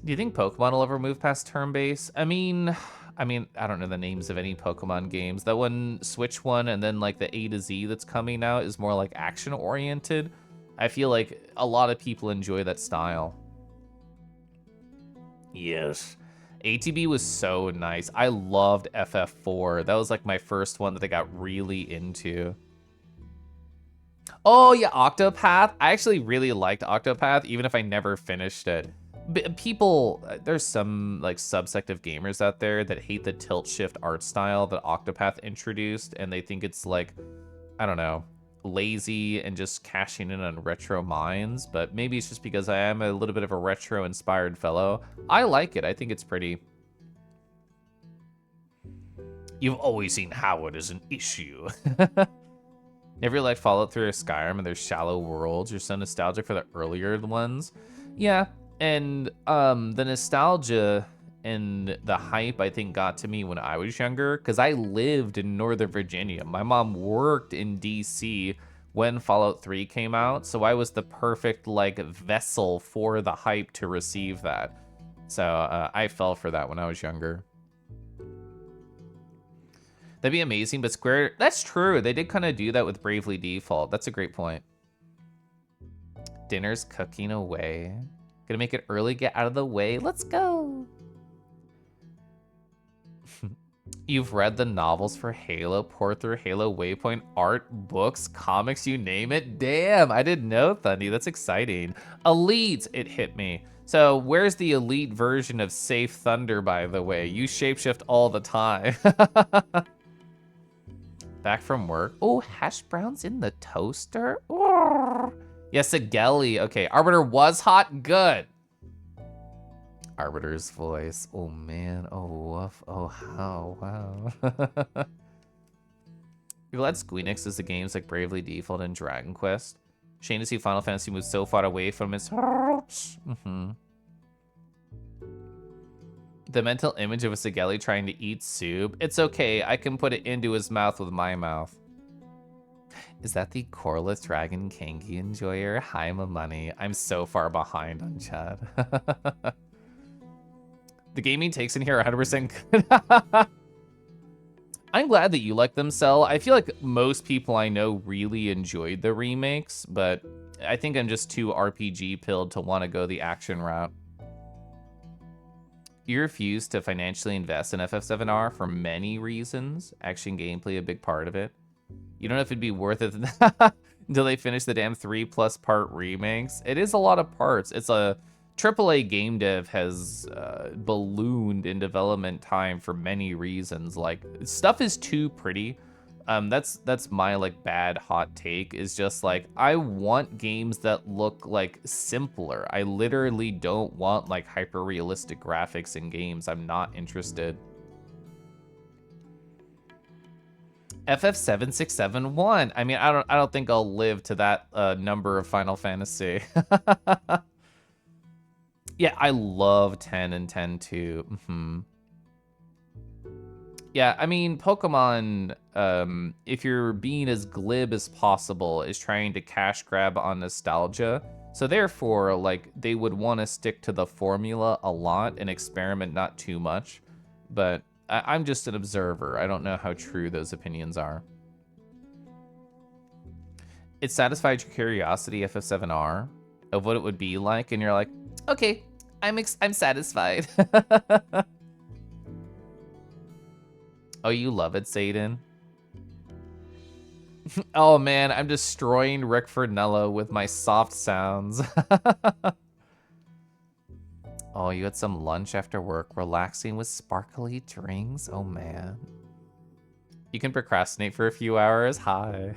Do you think Pokemon will ever move past turn-based? I mean, I don't know the names of any Pokemon games. That one Switch one and then like the A to Z that's coming out is more like action-oriented. I feel like a lot of people enjoy that style. Yes. ATB was so nice. I loved FF4. That was like my first one that I got really into. Oh yeah, Octopath. I actually really liked Octopath, even if I never finished it. People, there's some like subsect of gamers out there that hate the tilt shift art style that Octopath introduced, and they think it's like, I don't know, lazy and just cashing in on retro minds, but maybe it's just because I am a little bit of a retro inspired fellow. I like it. I think it's pretty. You've always seen Howard as an issue. Never liked Fallout 3 or Skyrim and their shallow worlds. You're so nostalgic for the earlier ones. Yeah. And the nostalgia and the hype, I think, got to me when I was younger, because I lived in Northern Virginia. My mom worked in DC when Fallout 3 came out, so I was the perfect, like, vessel for the hype to receive that. So I fell for that when I was younger. That'd be amazing, but Square... That's true. They did kind of do that with Bravely Default. That's a great point. Dinner's cooking away. Gonna make it early, get out of the way. Let's go. You've read the novels for Halo, poured through Halo Waypoint, art, books, comics, you name it. Damn, I didn't know, Thundy. That's exciting. Elite, it hit me. So where's the elite version of Safe Thunder, by the way? You shapeshift all the time. Back from work. Oh, hash browns in the toaster. Oh. Yes, a Gelly. Okay, Arbiter was hot. Good. Arbiter's voice. Oh, man. Oh, woof. Oh, how. Wow. You're glad Squeenix is the games like Bravely Default and Dragon Quest. Shame to see Final Fantasy move so far away from its... The mental image of a Sigelli trying to eat soup. It's okay. I can put it into his mouth with my mouth. Is that the Koralith Dragon Kangi enjoyer? Hi, my money. I'm so far behind on Chad. The gaming takes in here 100% good. I'm glad that you like them, Cell. I feel like most people I know really enjoyed the remakes, but I think I'm just too RPG pilled to want to go the action route. You refuse to financially invest in FF7R for many reasons. Action gameplay, a big part of it. You don't know if it'd be worth it until they finish the damn 3+ part remakes. It is a lot of parts. It's a AAA game dev has ballooned in development time for many reasons. Like, stuff is too pretty. That's my like bad hot take, is just like, I want games that look like simpler. I literally don't want like hyper realistic graphics in games. I'm not interested. FF7671. I mean, I don't think I'll live to that number of Final Fantasy. Yeah, I love 10 and 10 too. Yeah, I mean, Pokemon, if you're being as glib as possible, is trying to cash grab on nostalgia. So therefore, like, they would want to stick to the formula a lot and experiment not too much. But I'm just an observer. I don't know how true those opinions are. It satisfied your curiosity, FF7R, of what it would be like, and you're like, okay, I'm satisfied. Oh, you love it, Satan? Oh man, I'm destroying Rick Fernello with my soft sounds. Oh, you had some lunch after work, relaxing with sparkly drinks? Oh man. You can procrastinate for a few hours? Hi.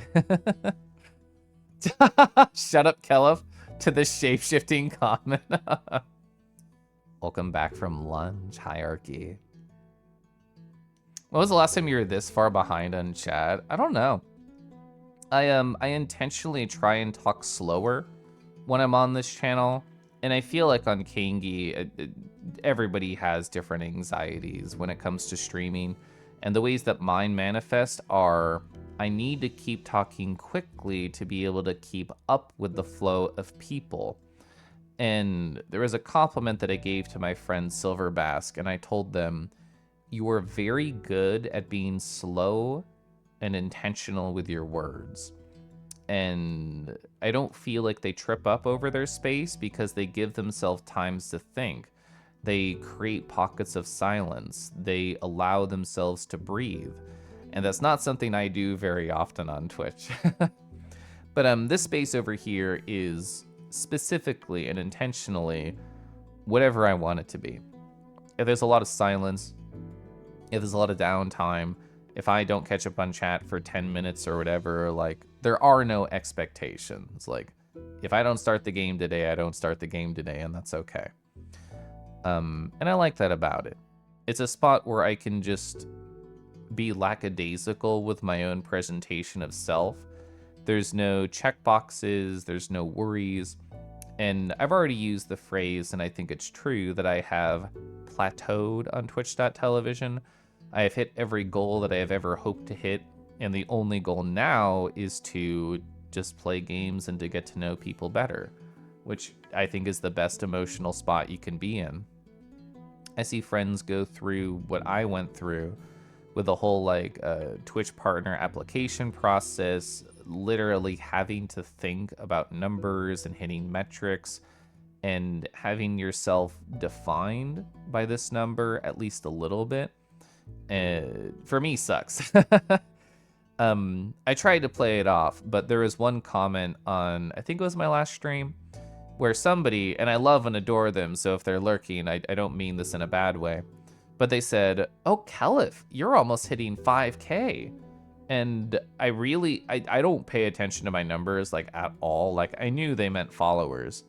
Shut up, Kelef, to the shape-shifting comment. Welcome back from lunch, hierarchy. When was the last time you were this far behind on chat? I don't know. I intentionally try and talk slower when I'm on this channel, and I feel like on Kangi, everybody has different anxieties when it comes to streaming, and the ways that mine manifest are, I need to keep talking quickly to be able to keep up with the flow of people. And there was a compliment that I gave to my friend Silverbask, and I told them, you are very good at being slow and intentional with your words. And I don't feel like they trip up over their space because they give themselves times to think. They create pockets of silence. They allow themselves to breathe. And that's not something I do very often on Twitch. But this space over here is specifically and intentionally whatever I want it to be. If there's a lot of silence, if there's a lot of downtime, if I don't catch up on chat for 10 minutes or whatever, like, there are no expectations. Like, if I don't start the game today, I don't start the game today, and that's okay. And I like that about it. It's a spot where I can just be lackadaisical with my own presentation of self. There's no checkboxes, there's no worries. And I've already used the phrase, and I think it's true, that I have plateaued on Twitch.television. I have hit every goal that I have ever hoped to hit, and the only goal now is to just play games and to get to know people better, which I think is the best emotional spot you can be in. I see friends go through what I went through with the whole like Twitch partner application process, literally having to think about numbers and hitting metrics and having yourself defined by this number at least a little bit. For me, sucks. I tried to play it off, but there was one comment on, I think it was my last stream, where somebody, and I love and adore them, so if they're lurking, I don't mean this in a bad way, but they said, oh, Kelef, you're almost hitting 5K. And I don't pay attention to my numbers, like, at all. Like, I knew they meant followers,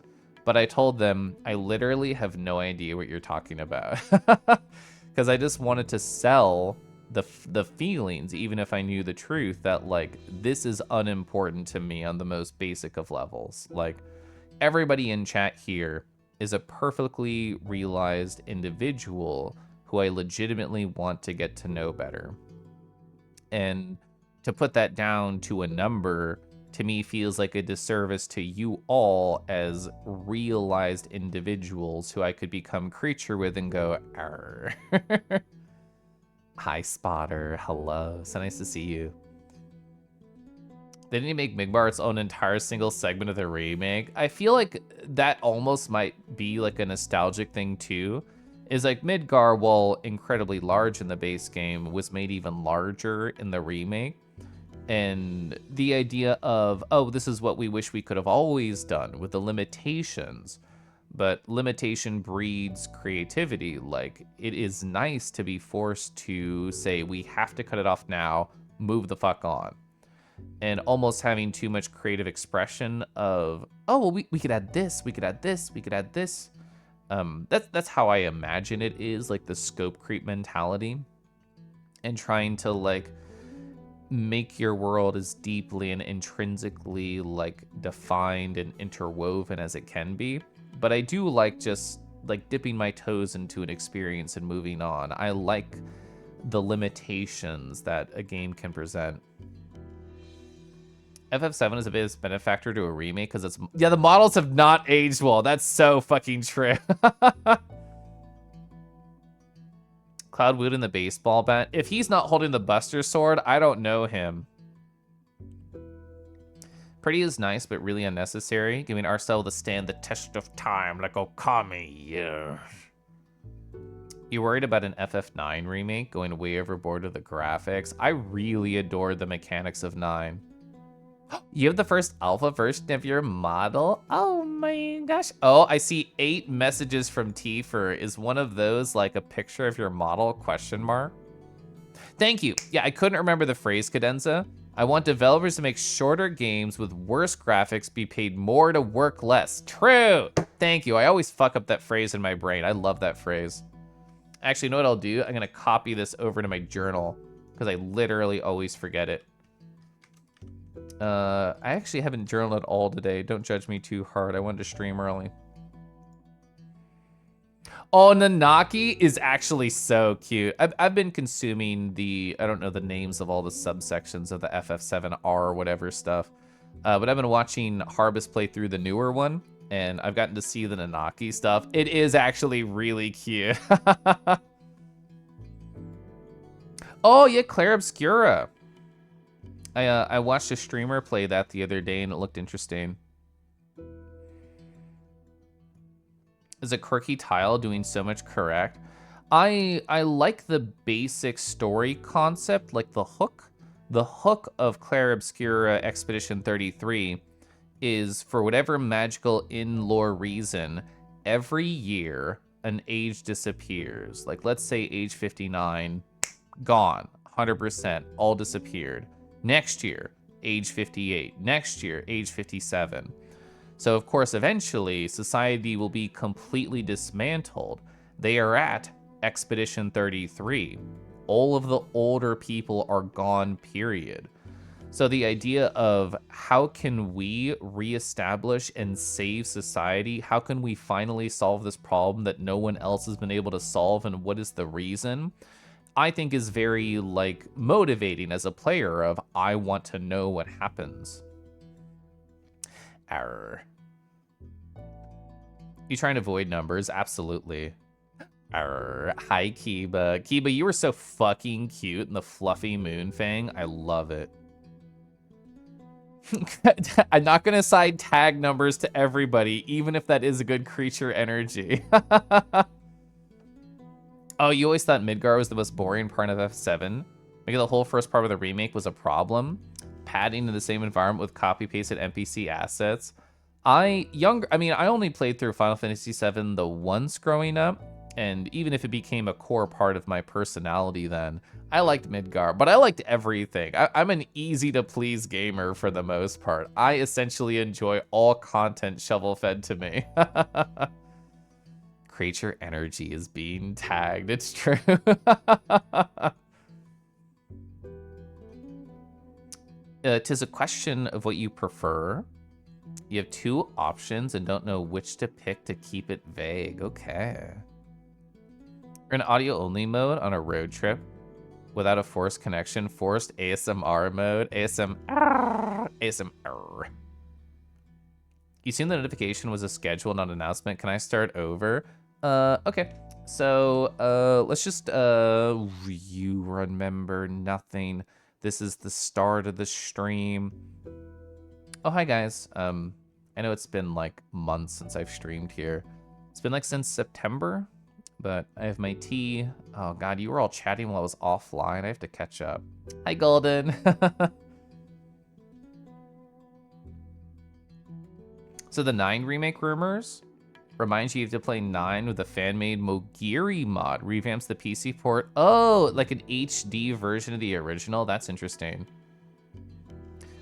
but I told them, I literally have no idea what you're talking about. Because I just wanted to sell the feelings, even if I knew the truth, that, like, this is unimportant to me on the most basic of levels. Like, everybody in chat here is a perfectly realized individual who I legitimately want to get to know better. And to put that down to a number to me feels like a disservice to you all as realized individuals who I could become creature with and go, arr. Hi, Spotter. Hello. So nice to see you. Didn't he make Migbar its own entire single segment of the remake? I feel like that almost might be like a nostalgic thing too. Is like Midgar, while incredibly large in the base game, was made even larger in the remake. And the idea of, oh, this is what we wish we could have always done with the limitations. But limitation breeds creativity. Like, it is nice to be forced to say, we have to cut it off now, move the fuck on. And almost having too much creative expression of, oh, well, we could add this, we could add this, we could add this. That's how I imagine it is, like the scope creep mentality. And trying to, like, make your world as deeply and intrinsically, like, defined and interwoven as it can be. But I do like just, like, dipping my toes into an experience and moving on. I like the limitations that a game can present. FF7 is a bit benefactor to a remake because it's... Yeah, the models have not aged well. That's so fucking true. Cloudwood in the baseball bat. If he's not holding the Buster Sword, I don't know him. Pretty is nice, but really unnecessary. Giving our style to stand the test of time like Okami. Yeah. You worried about an FF9 remake going way overboard with the graphics? I really adore the mechanics of 9. You have the first alpha version of your model? Oh my gosh. Oh, I see 8 messages from Tifer. Is one of those like a picture of your model, question mark? Thank you. Yeah, I couldn't remember the phrase, Cadenza. I want developers to make shorter games with worse graphics, be paid more to work less. True. Thank you. I always fuck up that phrase in my brain. I love that phrase. Actually, you know what I'll do? I'm gonna copy this over to my journal because I literally always forget it. I actually haven't journaled at all today. Don't judge me too hard. I wanted to stream early. Oh, Nanaki is actually so cute. I've been consuming the, I don't know the names of all the subsections of the FF7R or whatever stuff. But I've been watching Harbus play through the newer one, and I've gotten to see the Nanaki stuff. It is actually really cute. Oh, yeah, Claire Obscura. I watched a streamer play that the other day, and it looked interesting. Is a quirky tile doing so much correct? I like the basic story concept, like the hook. The hook of Claire Obscura Expedition 33 is, for whatever magical in-lore reason, every year an age disappears. Like, let's say age 59, gone, 100%, all disappeared. Next year, age 58. Next year, age 57. So, of course, eventually, society will be completely dismantled. They are at Expedition 33. All of the older people are gone, period. So the idea of how can we reestablish and save society? How can we finally solve this problem that no one else has been able to solve, and what is the reason? I think is very, like, motivating as a player of, I want to know what happens. Arr. You trying to avoid numbers? Absolutely. Arr. Hi, Kiba. Kiba, you were so fucking cute in the fluffy moon fang. I love it. I'm not gonna assign tag numbers to everybody, even if that is a good creature energy. Oh, you always thought Midgar was the most boring part of F7? Maybe the whole first part of the remake was a problem? Padding in the same environment with copy-pasted NPC assets? I only played through Final Fantasy VII the once growing up, and even if it became a core part of my personality then, I liked Midgar, but I liked everything. I'm an easy-to-please gamer for the most part. I essentially enjoy all content shovel-fed to me. Creature energy is being tagged. It's true. Tis a question of what you prefer. You have 2 options and don't know which to pick to keep it vague. Okay. You're in audio-only mode on a road trip without a forced connection. Forced ASMR mode. ASMR. You seen the notification was a schedule, not an announcement. Can I start over? Okay. So, let's just, you remember nothing. This is the start of the stream. Oh, hi guys. I know it's been like months since I've streamed here. It's been like since September, but I have my tea. Oh God, you were all chatting while I was offline. I have to catch up. Hi, Golden. So the 9 remake rumors reminds you to play 9 with a fan-made Mogiri mod. Revamps the PC port. Oh, like an HD version of the original? That's interesting.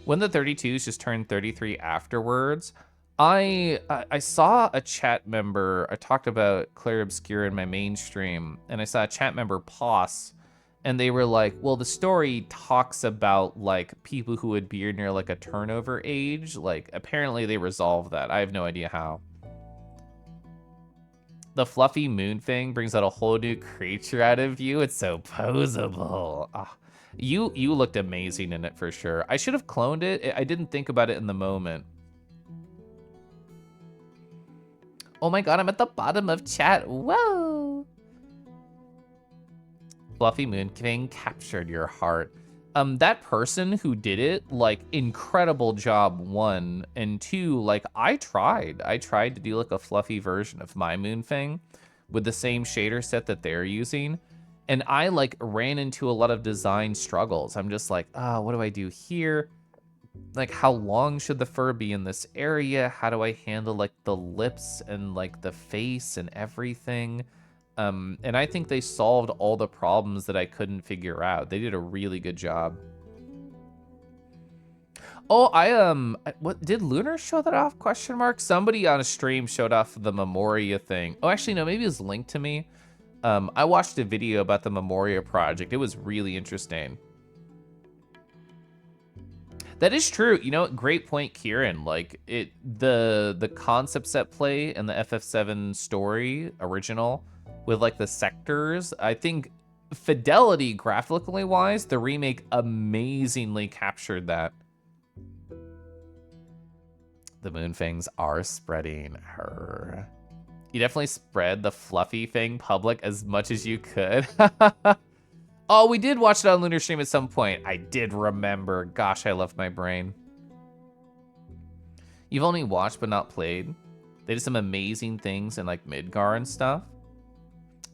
When the 32s just turned 33 afterwards, I saw a chat member, I talked about Claire Obscure in my mainstream, and I saw a chat member pause, and they were like, well, the story talks about like people who would be near like a turnover age. Like apparently they resolved that. I have no idea how. The fluffy moon thing brings out a whole new creature out of you. It's so posable. Ah, you looked amazing in it for sure. I should have cloned it. I didn't think about it in the moment. Oh my God, I'm at the bottom of chat. Whoa. Fluffy Moon King captured your heart. That person who did it, like, incredible job, 1, and 2, like, I tried to do like a fluffy version of my Moon Fang with the same shader set that they're using, and I like ran into a lot of design struggles. I'm just like, what do I do here? Like, how long should the fur be in this area? How do I handle like the lips and like the face and everything? And I think they solved all the problems that I couldn't figure out. They did a really good job. Oh, what did Lunar show that off? Question mark. Somebody on a stream showed off the Memoria thing. Oh, actually, no, maybe it was linked to me. I watched a video about the Memoria project. It was really interesting. That is true. You know, great point, Kieran. Like the concept set play and the FF7 story original with like the sectors, I think fidelity graphically wise, the remake amazingly captured that. The Moonfangs are spreading her. You definitely spread the fluffy thing public as much as you could. Oh, we did watch it on Lunar Stream at some point. I did remember. Gosh, I left my brain. You've only watched but not played. They did some amazing things in like Midgar and stuff.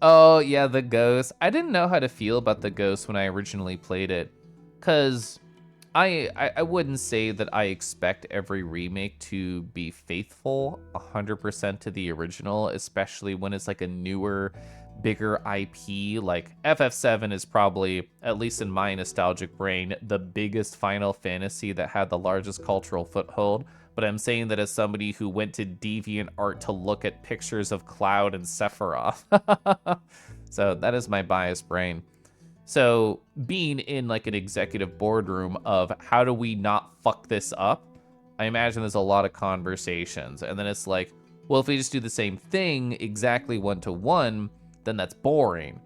Oh, yeah, the ghost. I didn't know how to feel about the ghost when I originally played it. Because I wouldn't say that I expect every remake to be faithful 100% to the original, especially when it's like a newer, bigger IP. Like FF7 is probably, at least in my nostalgic brain, the biggest Final Fantasy that had the largest cultural foothold. But I'm saying that as somebody who went to DeviantArt to look at pictures of Cloud and Sephiroth. So that is my biased brain. So being in like an executive boardroom of how do we not fuck this up, I imagine there's a lot of conversations. And then it's like, well, if we just do the same thing exactly 1-to-1, then that's boring.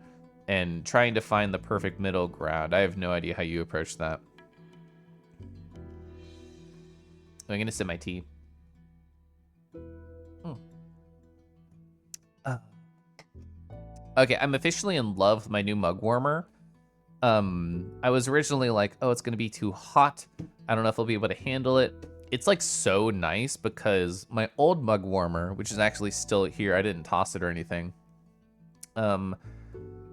And trying to find the perfect middle ground, I have no idea how you approach that. I'm gonna sip my tea. Okay, I'm officially in love with my new mug warmer. I was originally like, oh, it's gonna be too hot. I don't know if I'll be able to handle it. It's like so nice because my old mug warmer, which is actually still here, I didn't toss it or anything.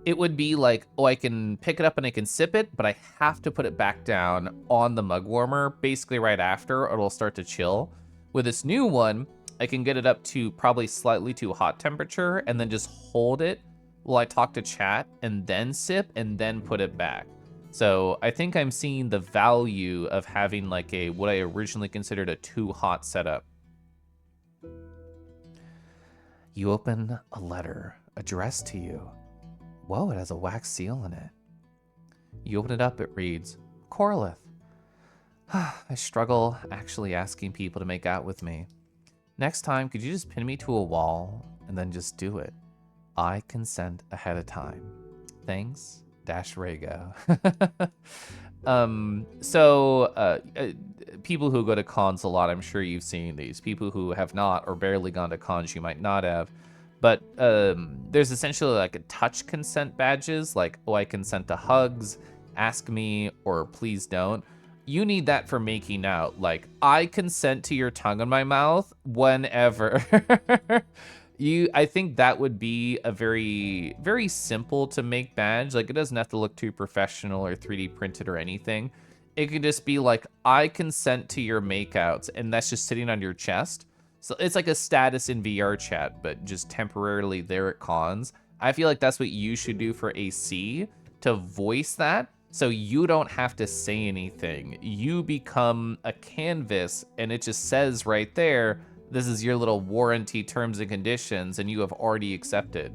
It would be like, oh, I can pick it up and I can sip it, but I have to put it back down on the mug warmer basically right after, or it'll start to chill. With this new one, I can get it up to probably slightly too hot temperature and then just hold it while I talk to chat and then sip and then put it back. So I think I'm seeing the value of having like a, what I originally considered a too hot setup. You open a letter addressed to you. Whoa, it has a wax seal in it. You open it up, it reads, Koralith. I struggle actually asking people to make out with me. Next time, could you just pin me to a wall and then just do it? I consent ahead of time. Thanks, Dash Rago. So people who go to cons a lot, I'm sure you've seen these. People who have not or barely gone to cons, you might not have. But there's essentially like a touch consent badges, like, oh, I consent to hugs, ask me, or please don't. You need that for making out. Like, I consent to your tongue in my mouth whenever. I think that would be a very, very simple to make badge. Like, it doesn't have to look too professional or 3D printed or anything. It could just be like, I consent to your makeouts, and that's just sitting on your chest. So it's like a status in VR chat, but just temporarily there at cons. I feel like that's what you should do for AC, to voice that, so you don't have to say anything. You become a canvas, and it just says right there, this is your little warranty terms and conditions, and you have already accepted.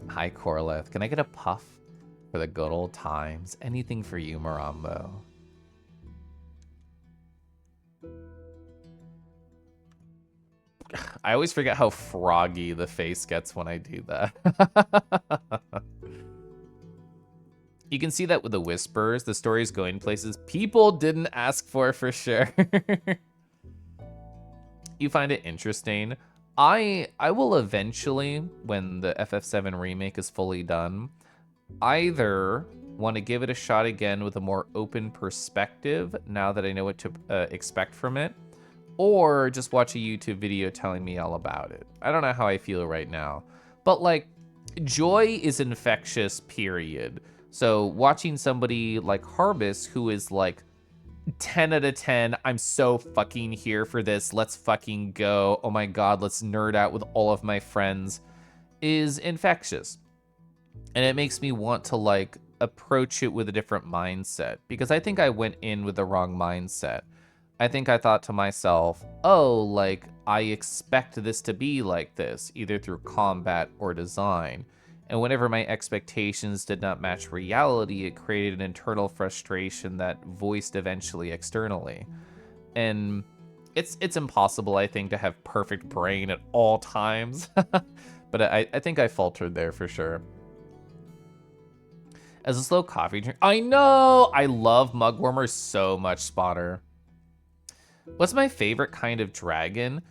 Hi, Koralith. Can I get a puff for the good old times? Anything for you, Marambo. I always forget how froggy the face gets when I do that. You can see that with the whispers. The story's going places people didn't ask for sure. You find it interesting. I will eventually, when the FF7 remake is fully done, either want to give it a shot again with a more open perspective now that I know what to expect from it, or just watch a YouTube video telling me all about it. I don't know how I feel right now. But, like, joy is infectious, period. So watching somebody like Harbis, who is like 10 out of 10, I'm so fucking here for this, let's fucking go, oh my god, let's nerd out with all of my friends, is infectious. And it makes me want to, like, approach it with a different mindset. Because I think I went in with the wrong mindset. I think I thought to myself, oh, like, I expect this to be like this, either through combat or design. And whenever my expectations did not match reality, it created an internal frustration that voiced eventually externally. And it's impossible, I think, to have perfect brain at all times. But I think I faltered there for sure. As a slow coffee drink, I know! I love mug warmers so much, Spotter. What's my favorite kind of dragon?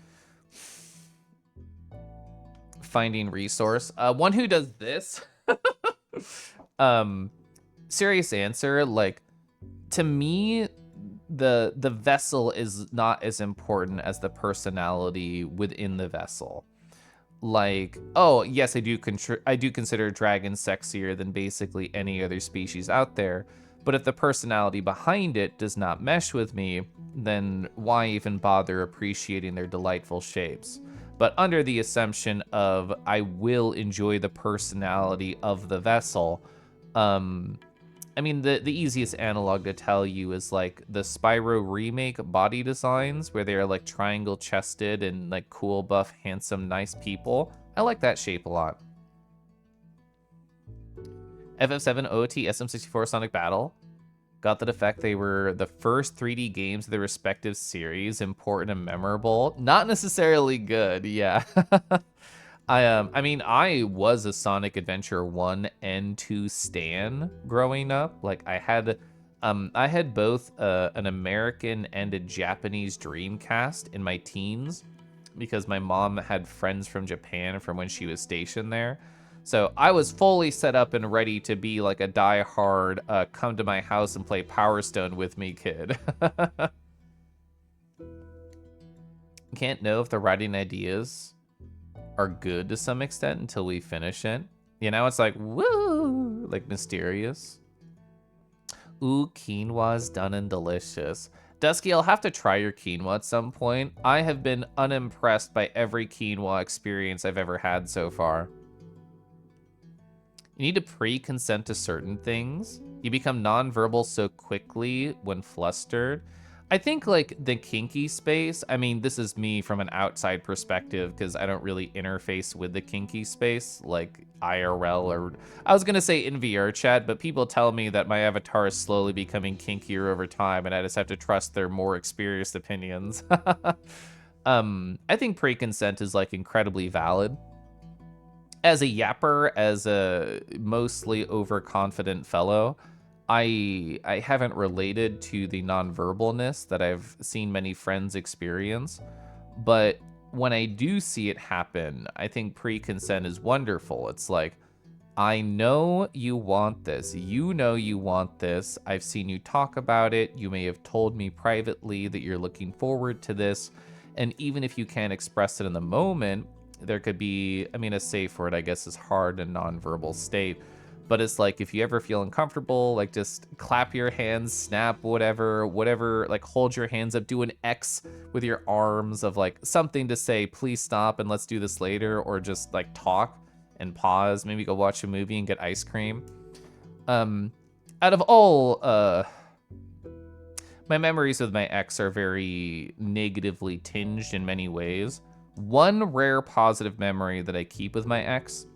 Finding resource. One who does this. Serious answer, like, to me, the vessel is not as important as the personality within the vessel. Like, oh, yes, I do consider dragons sexier than basically any other species out there. But if the personality behind it does not mesh with me, then why even bother appreciating their delightful shapes? But under the assumption of I will enjoy the personality of the vessel, I mean, the easiest analog to tell you is like the Spyro remake body designs, where they are like triangle chested and like cool, buff, handsome, nice people. I like that shape a lot. FF7 OT SM64 Sonic Battle got the effect they were the first 3D games of their respective series, important and memorable. Not necessarily good, yeah. I mean, I was a Sonic Adventure 1 and 2 stan growing up. Like, I had both an American and a Japanese Dreamcast in my teens because my mom had friends from Japan from when she was stationed there. So I was fully set up and ready to be like a die-hard, come to my house and play Power Stone with me kid. Can't know if the writing ideas are good to some extent until we finish it. You know, it's like, woo, like mysterious. Ooh, quinoa's done and delicious. Dusky, I'll have to try your quinoa at some point. I have been unimpressed by every quinoa experience I've ever had so far. You need to pre-consent to certain things. You become nonverbal so quickly when flustered. I think, like, the kinky space, I mean, this is me from an outside perspective because I don't really interface with the kinky space, like IRL or... I was going to say in VR chat, but people tell me that my avatar is slowly becoming kinkier over time, and I just have to trust their more experienced opinions. I think pre-consent is, like, incredibly valid. as a yapper, as a mostly overconfident fellow, I haven't related to the nonverbalness that I've seen many friends experience. But when I do see it happen, I think pre-consent is wonderful. It's like, I know you want this. You know you want this. I've seen you talk about it. You may have told me privately that you're looking forward to this. And even if you can't express it in the moment, there could be, I mean, a safe word, I guess, is hard and nonverbal state. But it's like, if you ever feel uncomfortable, like just clap your hands, snap, whatever, like hold your hands up, do an X with your arms of like something to say, please stop and let's do this later, or just like talk and pause, maybe go watch a movie and get ice cream. Out of all, my memories with my ex are very negatively tinged in many ways. One rare positive memory that I keep with my ex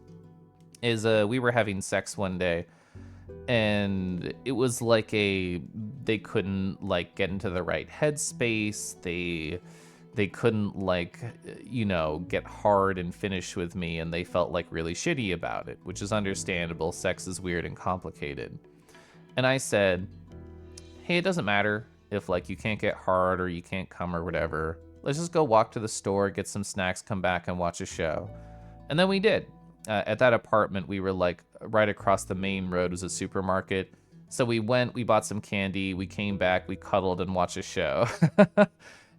is we were having sex one day, and it was like they couldn't like get into the right headspace. They couldn't like, you know, get hard and finish with me, and they felt like really shitty about it, which is understandable. Sex is weird and complicated. And I said, hey, it doesn't matter if like you can't get hard or you can't come or whatever. Let's just go walk to the store, get some snacks, come back and watch a show. And then we did. At that apartment, we were like right across the main road was a supermarket. So we went, we bought some candy, we came back, we cuddled and watched a show.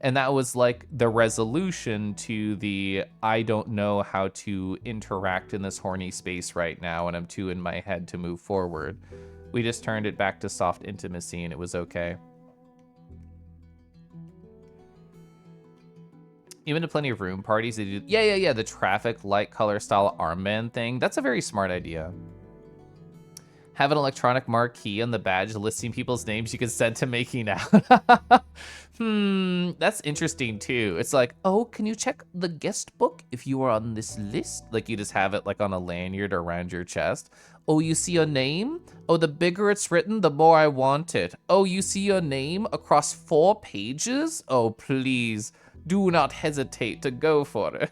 And that was like the resolution to the, I don't know how to interact in this horny space right now, and I'm too in my head to move forward. We just turned it back to soft intimacy and it was okay. Even to plenty of room parties, they do, yeah, the traffic light color style armband thing. That's a very smart idea. Have an electronic marquee on the badge listing people's names you can send to making out. That's interesting too. It's like, oh, can you check the guest book if you are on this list? Like you just have it like on a lanyard around your chest. Oh, you see your name? Oh, the bigger it's written, the more I want it. Oh, you see your name across 4 pages? Oh, please, do not hesitate to go for it.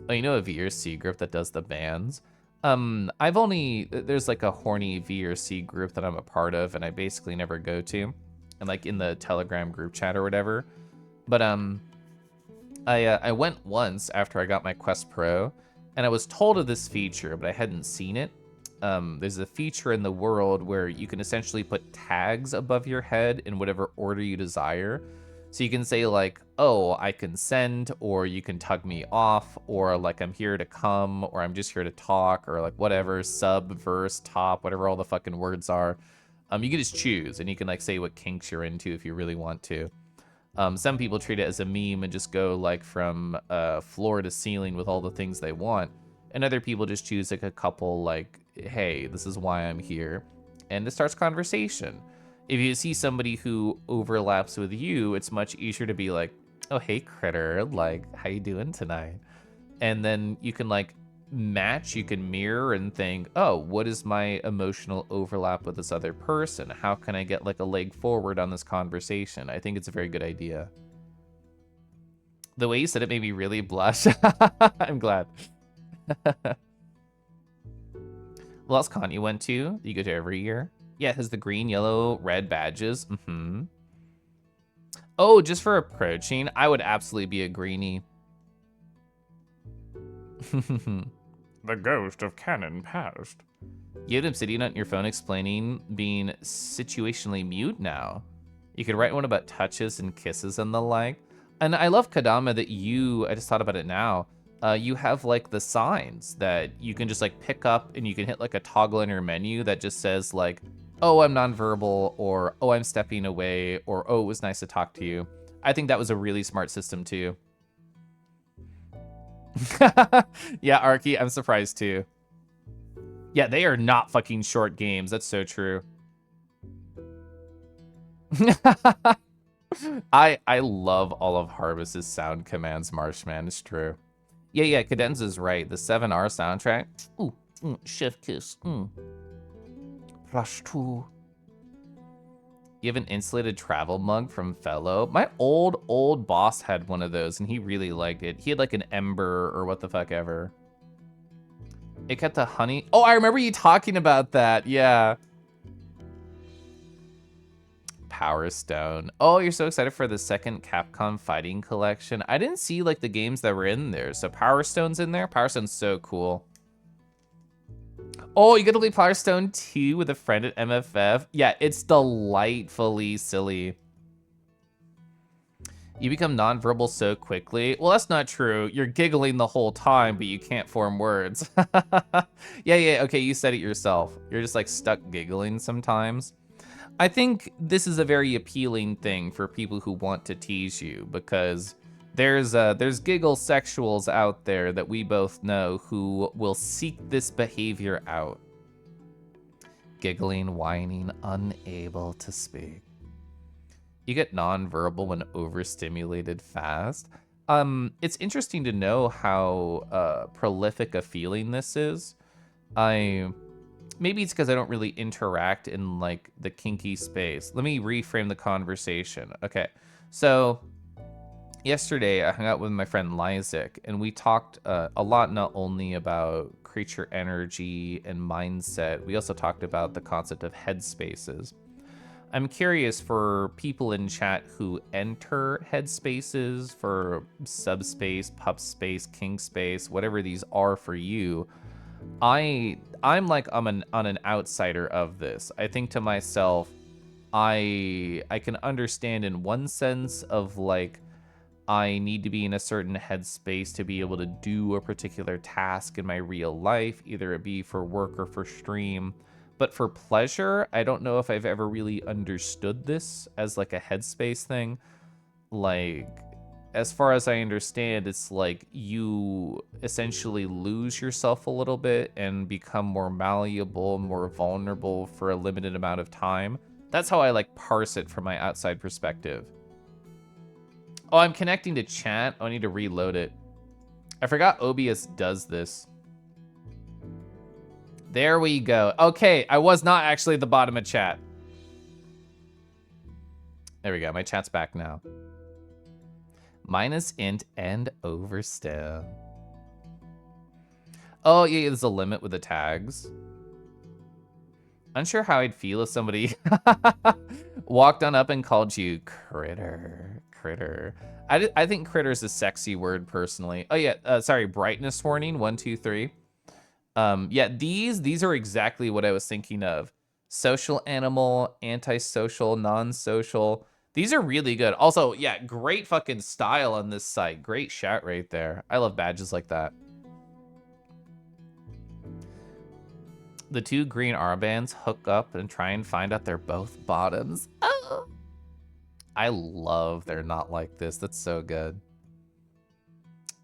Oh, you know a VRC group that does the bands? There's like a horny VRC group that I'm a part of, and I basically never go to, and like in the Telegram group chat or whatever. But I went once after I got my Quest Pro, and I was told of this feature, but I hadn't seen it. There's a feature in the world where you can essentially put tags above your head in whatever order you desire. So you can say like, oh, I consent, or you can tug me off, or like I'm here to come, or I'm just here to talk, or like whatever, sub, verse, top, whatever all the fucking words are. You can just choose, and you can like say what kinks you're into if you really want to. Some people treat it as a meme and just go like from floor to ceiling with all the things they want. And other people just choose like a couple like, hey, this is why I'm here. And it starts conversation. If you see somebody who overlaps with you, it's much easier to be like, oh, hey, critter, like, how you doing tonight? And then you can like match, you can mirror and think, oh, what is my emotional overlap with this other person? How can I get like a leg forward on this conversation? I think it's a very good idea. The way you said it made me really blush. I'm glad. What else con you went to? You go to every year? Yeah, it has the green, yellow, red badges. Oh, just for approaching, I would absolutely be a greenie. The ghost of canon past. You had Obsidian on your phone explaining being situationally mute now. You could write one about touches and kisses and the like. And I love, Kadama, that I just thought about it now, you have like the signs that you can just like pick up, and you can hit like a toggle in your menu that just says like, oh, I'm nonverbal, or oh, I'm stepping away, or oh, it was nice to talk to you. I think that was a really smart system too. Yeah, Arky, I'm surprised too. Yeah, they are not fucking short games. That's so true. I love all of Harvest's sound commands, Marshman. It's true. Yeah, Cadenza's right. The 7R soundtrack. Ooh, chef kiss. +2. You have an insulated travel mug from Fellow. My old boss had one of those, and he really liked it. He had like an ember or what the fuck ever. It kept a honey. Oh, I remember you talking about that. Yeah. Power Stone. Oh, you're so excited for the second Capcom Fighting Collection. I didn't see like the games that were in there. So Power Stone's in there. Power Stone's so cool. Oh, you get to play Power Stone 2 with a friend at MFF? Yeah, it's delightfully silly. You become nonverbal so quickly. Well, that's not true. You're giggling the whole time, but you can't form words. Yeah, okay, you said it yourself. You're just like stuck giggling sometimes. I think this is a very appealing thing for people who want to tease you, because there's giggle sexuals out there that we both know who will seek this behavior out. Giggling, whining, unable to speak. You get nonverbal when overstimulated fast. It's interesting to know how prolific a feeling this is. Maybe it's because I don't really interact in like the kinky space. Let me reframe the conversation. Okay, so yesterday I hung out with my friend Lysick, and we talked a lot not only about creature energy and mindset, we also talked about the concept of headspaces. I'm curious for people in chat who enter headspaces, for subspace, pup space, kink space, whatever these are for you. I'm like on an outsider of this. I think to myself, I can understand in one sense of like, I need to be in a certain headspace to be able to do a particular task in my real life, either it be for work or for stream. But for pleasure, I don't know if I've ever really understood this as like a headspace thing. Like, as far as I understand, it's like you essentially lose yourself a little bit and become more malleable, more vulnerable for a limited amount of time. That's how I like parse it from my outside perspective. Oh, I'm connecting to chat. Oh, I need to reload it. I forgot OBS does this. There we go. Okay, I was not actually at the bottom of chat. There we go. My chat's back now. Minus int and overstim. Oh, yeah, there's a limit with the tags. Unsure how I'd feel if somebody walked on up and called you critter. Critter. I think critter's a sexy word, personally. Oh, yeah. Sorry, brightness warning. 1, 2, 3. Yeah, these are exactly what I was thinking of. Social animal, antisocial, non-social. These are really good. Also, yeah, great fucking style on this site. Great shout right there. I love badges like that. The two green armbands hook up and try and find out they're both bottoms. Oh. I love they're not like this. That's so good.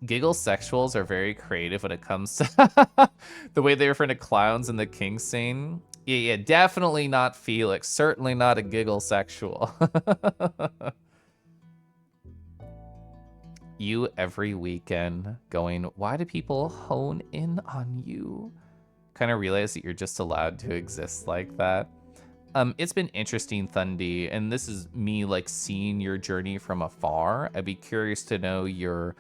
Giggle sexuals are very creative when it comes to the way they refer to clowns in the king scene. Yeah, definitely not Felix. Certainly not a giggle sexual. You every weekend going, why do people hone in on you? Kind of realize that you're just allowed to exist like that. It's been interesting, Thundy, and this is me like seeing your journey from afar. I'd be curious to know your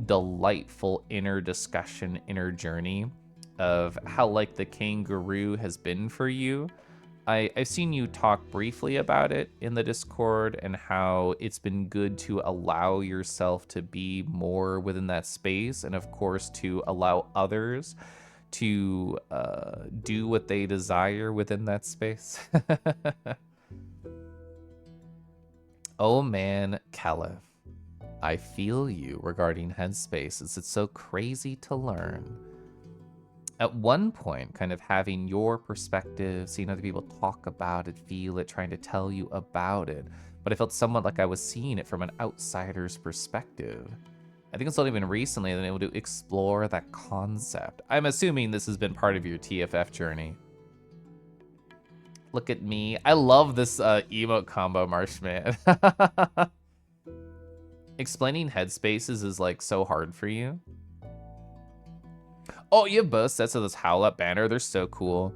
delightful inner discussion, inner journey of how like the kangaroo has been for you. I've seen you talk briefly about it in the Discord and how it's been good to allow yourself to be more within that space, and of course to allow others to do what they desire within that space. Oh man, Caliph, I feel you regarding headspaces. It's so crazy to learn. At one point, kind of having your perspective, seeing other people talk about it, feel it, trying to tell you about it, but I felt somewhat like I was seeing it from an outsider's perspective. I think it's only been recently that I've been able to explore that concept. I'm assuming this has been part of your TFF journey. Look at me. I love this emote combo, Marshman. Explaining headspaces is like so hard for you. Oh, you have both sets of this Howl Up banner. They're so cool.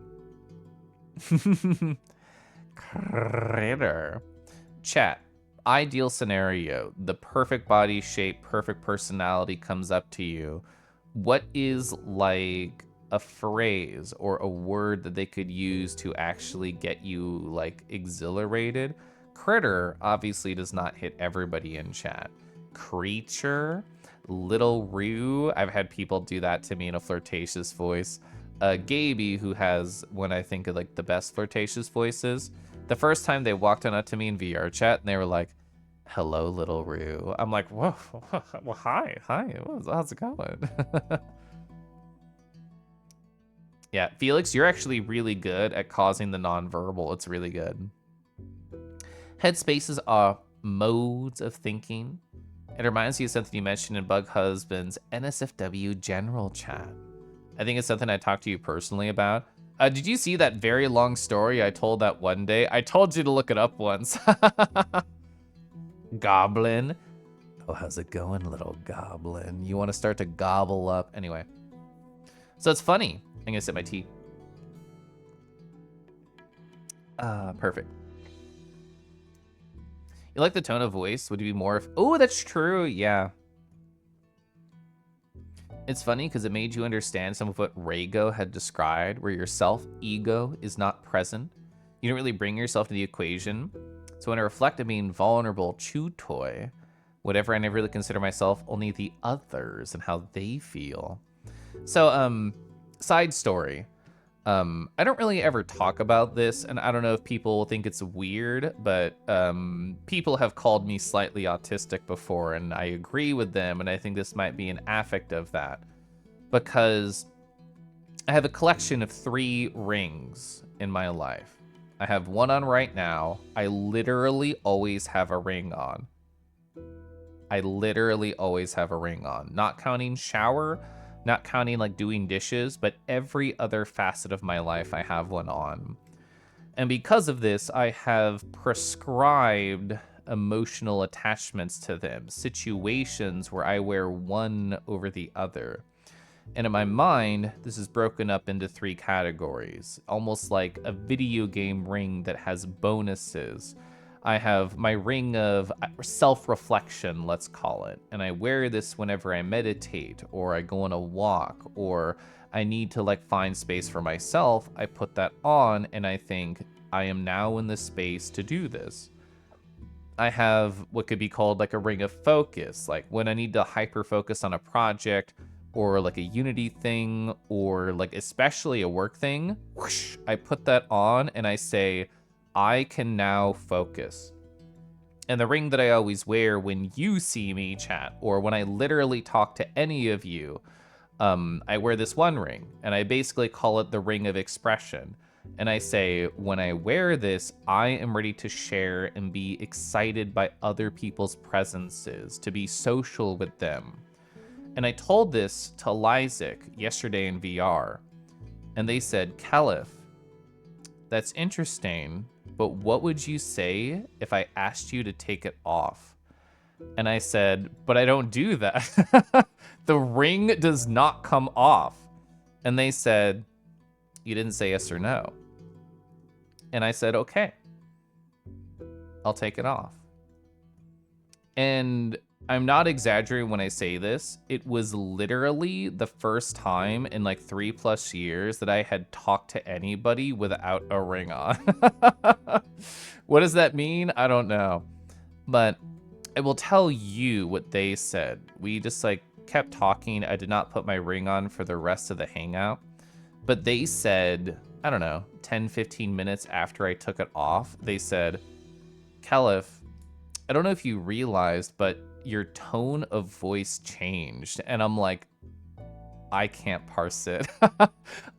Critter. Chat, ideal scenario, the perfect body shape, perfect personality comes up to you. What is like a phrase or a word that they could use to actually get you like exhilarated? Critter obviously does not hit everybody in chat. Creature, Little Rue, I've had people do that to me in a flirtatious voice. Gaby, who has one I think of like the best flirtatious voices. The first time they walked on up to me in VR chat and they were like, "Hello, Little Rue." I'm like, "Whoa, well, hi, how's it going?" Yeah, Felix, you're actually really good at causing the nonverbal. It's really good. Headspaces are modes of thinking. It reminds me of something you mentioned in Bug Husband's NSFW general chat. I think it's something I talked to you personally about. Did you see that very long story I told that one day? I told you to look it up once. Goblin. Oh, how's it going, little goblin? You want to start to gobble up? Anyway. So it's funny. I'm gonna sip my tea. Perfect. You like the tone of voice? Would you be more if... Oh, that's true. Yeah. It's funny because it made you understand some of what Rhaego had described, where your self-ego is not present. You don't really bring yourself to the equation. So when I reflect on being vulnerable, chew toy, whatever, I never really consider myself, only the others and how they feel. So, side story. I don't really ever talk about this, and I don't know if people think it's weird, but people have called me slightly autistic before, and I agree with them, and I think this might be an affect of that. Because I have a collection of 3 rings in my life. I have one on right now. I literally always have a ring on. I literally always have a ring on. Not counting shower, not counting like doing dishes, but every other facet of my life I have one on. And because of this, I have prescribed emotional attachments to them, situations where I wear one over the other. And in my mind, this is broken up into 3 categories, almost like a video game ring that has bonuses. I have my ring of self-reflection, let's call it, and I wear this whenever I meditate, or I go on a walk, or I need to like find space for myself. I put that on and I think, I am now in the space to do this. I have what could be called like a ring of focus, like when I need to hyper-focus on a project, or like a Unity thing, or like especially a work thing, whoosh, I put that on and I say, I can now focus. And the ring that I always wear when you see me chat, or when I literally talk to any of you, I wear this one ring, and I basically call it the ring of expression. And I say, when I wear this, I am ready to share and be excited by other people's presences, to be social with them. And I told this to Lysic yesterday in VR, and they said, Koralith, that's interesting, but what would you say if I asked you to take it off? And I said, but I don't do that. The ring does not come off. And they said, you didn't say yes or no. And I said, okay, I'll take it off. And I'm not exaggerating when I say this. It was literally the first time in like 3+ years that I had talked to anybody without a ring on. What does that mean? I don't know. But I will tell you what they said. We just like kept talking. I did not put my ring on for the rest of the hangout. But they said, I don't know, 10, 15 minutes after I took it off, they said, Koralith, I don't know if you realized, but your tone of voice changed. And I'm like, I can't parse it.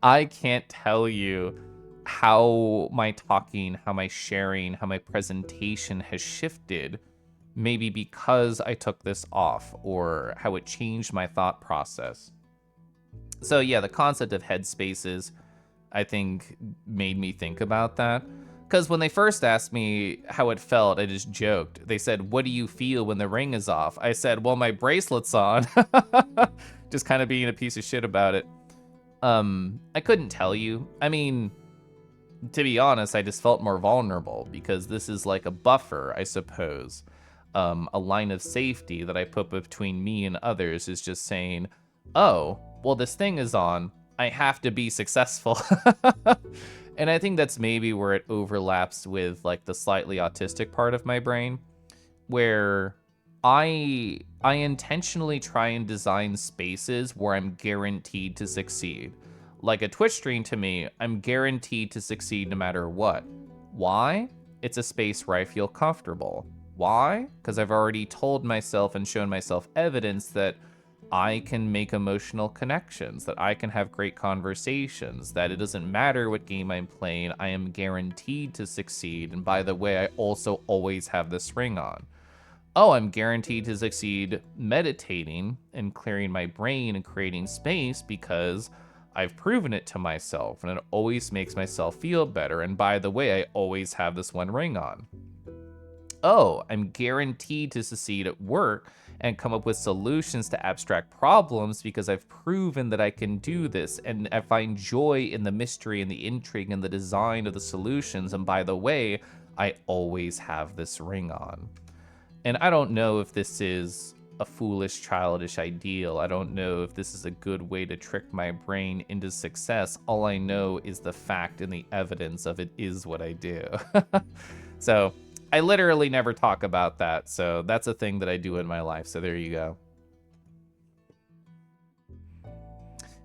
I can't tell you how my talking, how my sharing, how my presentation has shifted, maybe because I took this off, or how it changed my thought process. So yeah, the concept of headspaces, I think, made me think about that. Because when they first asked me how it felt, I just joked. They said, what do you feel when the ring is off? I said, well, my bracelet's on. Just kind of being a piece of shit about it. I couldn't tell you. I mean, to be honest, I just felt more vulnerable because this is like a buffer, I suppose. A line of safety that I put between me and others is just saying, oh, well, this thing is on. I have to be successful. And I think that's maybe where it overlaps with like the slightly autistic part of my brain, where I intentionally try and design spaces where I'm guaranteed to succeed. Like a Twitch stream to me, I'm guaranteed to succeed no matter what. Why? It's a space where I feel comfortable. Why? Because I've already told myself and shown myself evidence that I can make emotional connections, that I can have great conversations, that it doesn't matter what game I'm playing, I am guaranteed to succeed. And by the way, I also always have this ring on. Oh, I'm guaranteed to succeed meditating and clearing my brain and creating space because I've proven it to myself and it always makes myself feel better. And by the way, I always have this one ring on. Oh, I'm guaranteed to succeed at work and come up with solutions to abstract problems because I've proven that I can do this, and I find joy in the mystery and the intrigue and the design of the solutions. And by the way, I always have this ring on. And I don't know if this is a foolish, childish ideal. I don't know if this is a good way to trick my brain into success. All I know is the fact and the evidence of it is what I do. So I literally never talk about that. So that's a thing that I do in my life. So there you go.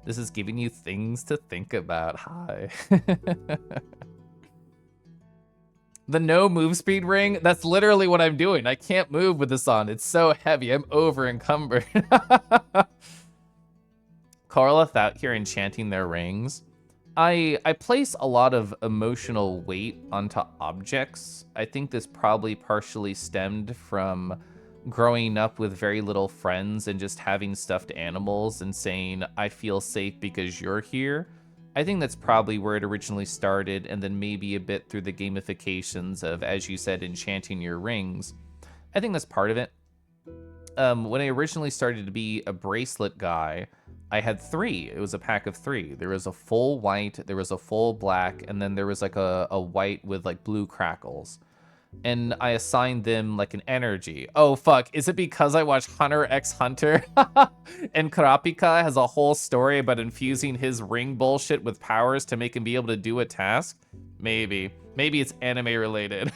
This is giving you things to think about. Hi. The no move speed ring, that's literally what I'm doing. I can't move with this on. It's so heavy. I'm over encumbered. Koralith out here enchanting their rings. I place a lot of emotional weight onto objects. I think this probably partially stemmed from growing up with very little friends and just having stuffed animals and saying, I feel safe because you're here. I think that's probably where it originally started, and then maybe a bit through the gamifications of, as you said, enchanting your rings. I think that's part of it. When I originally started to be a bracelet guy, I had 3. It was a pack of 3. There was a full white, there was a full black, and then there was like a white with like blue crackles. And I assigned them like an energy. Oh, fuck. Is it because I watched Hunter x Hunter? And Kurapika has a whole story about infusing his ring bullshit with powers to make him be able to do a task? Maybe. Maybe it's anime related.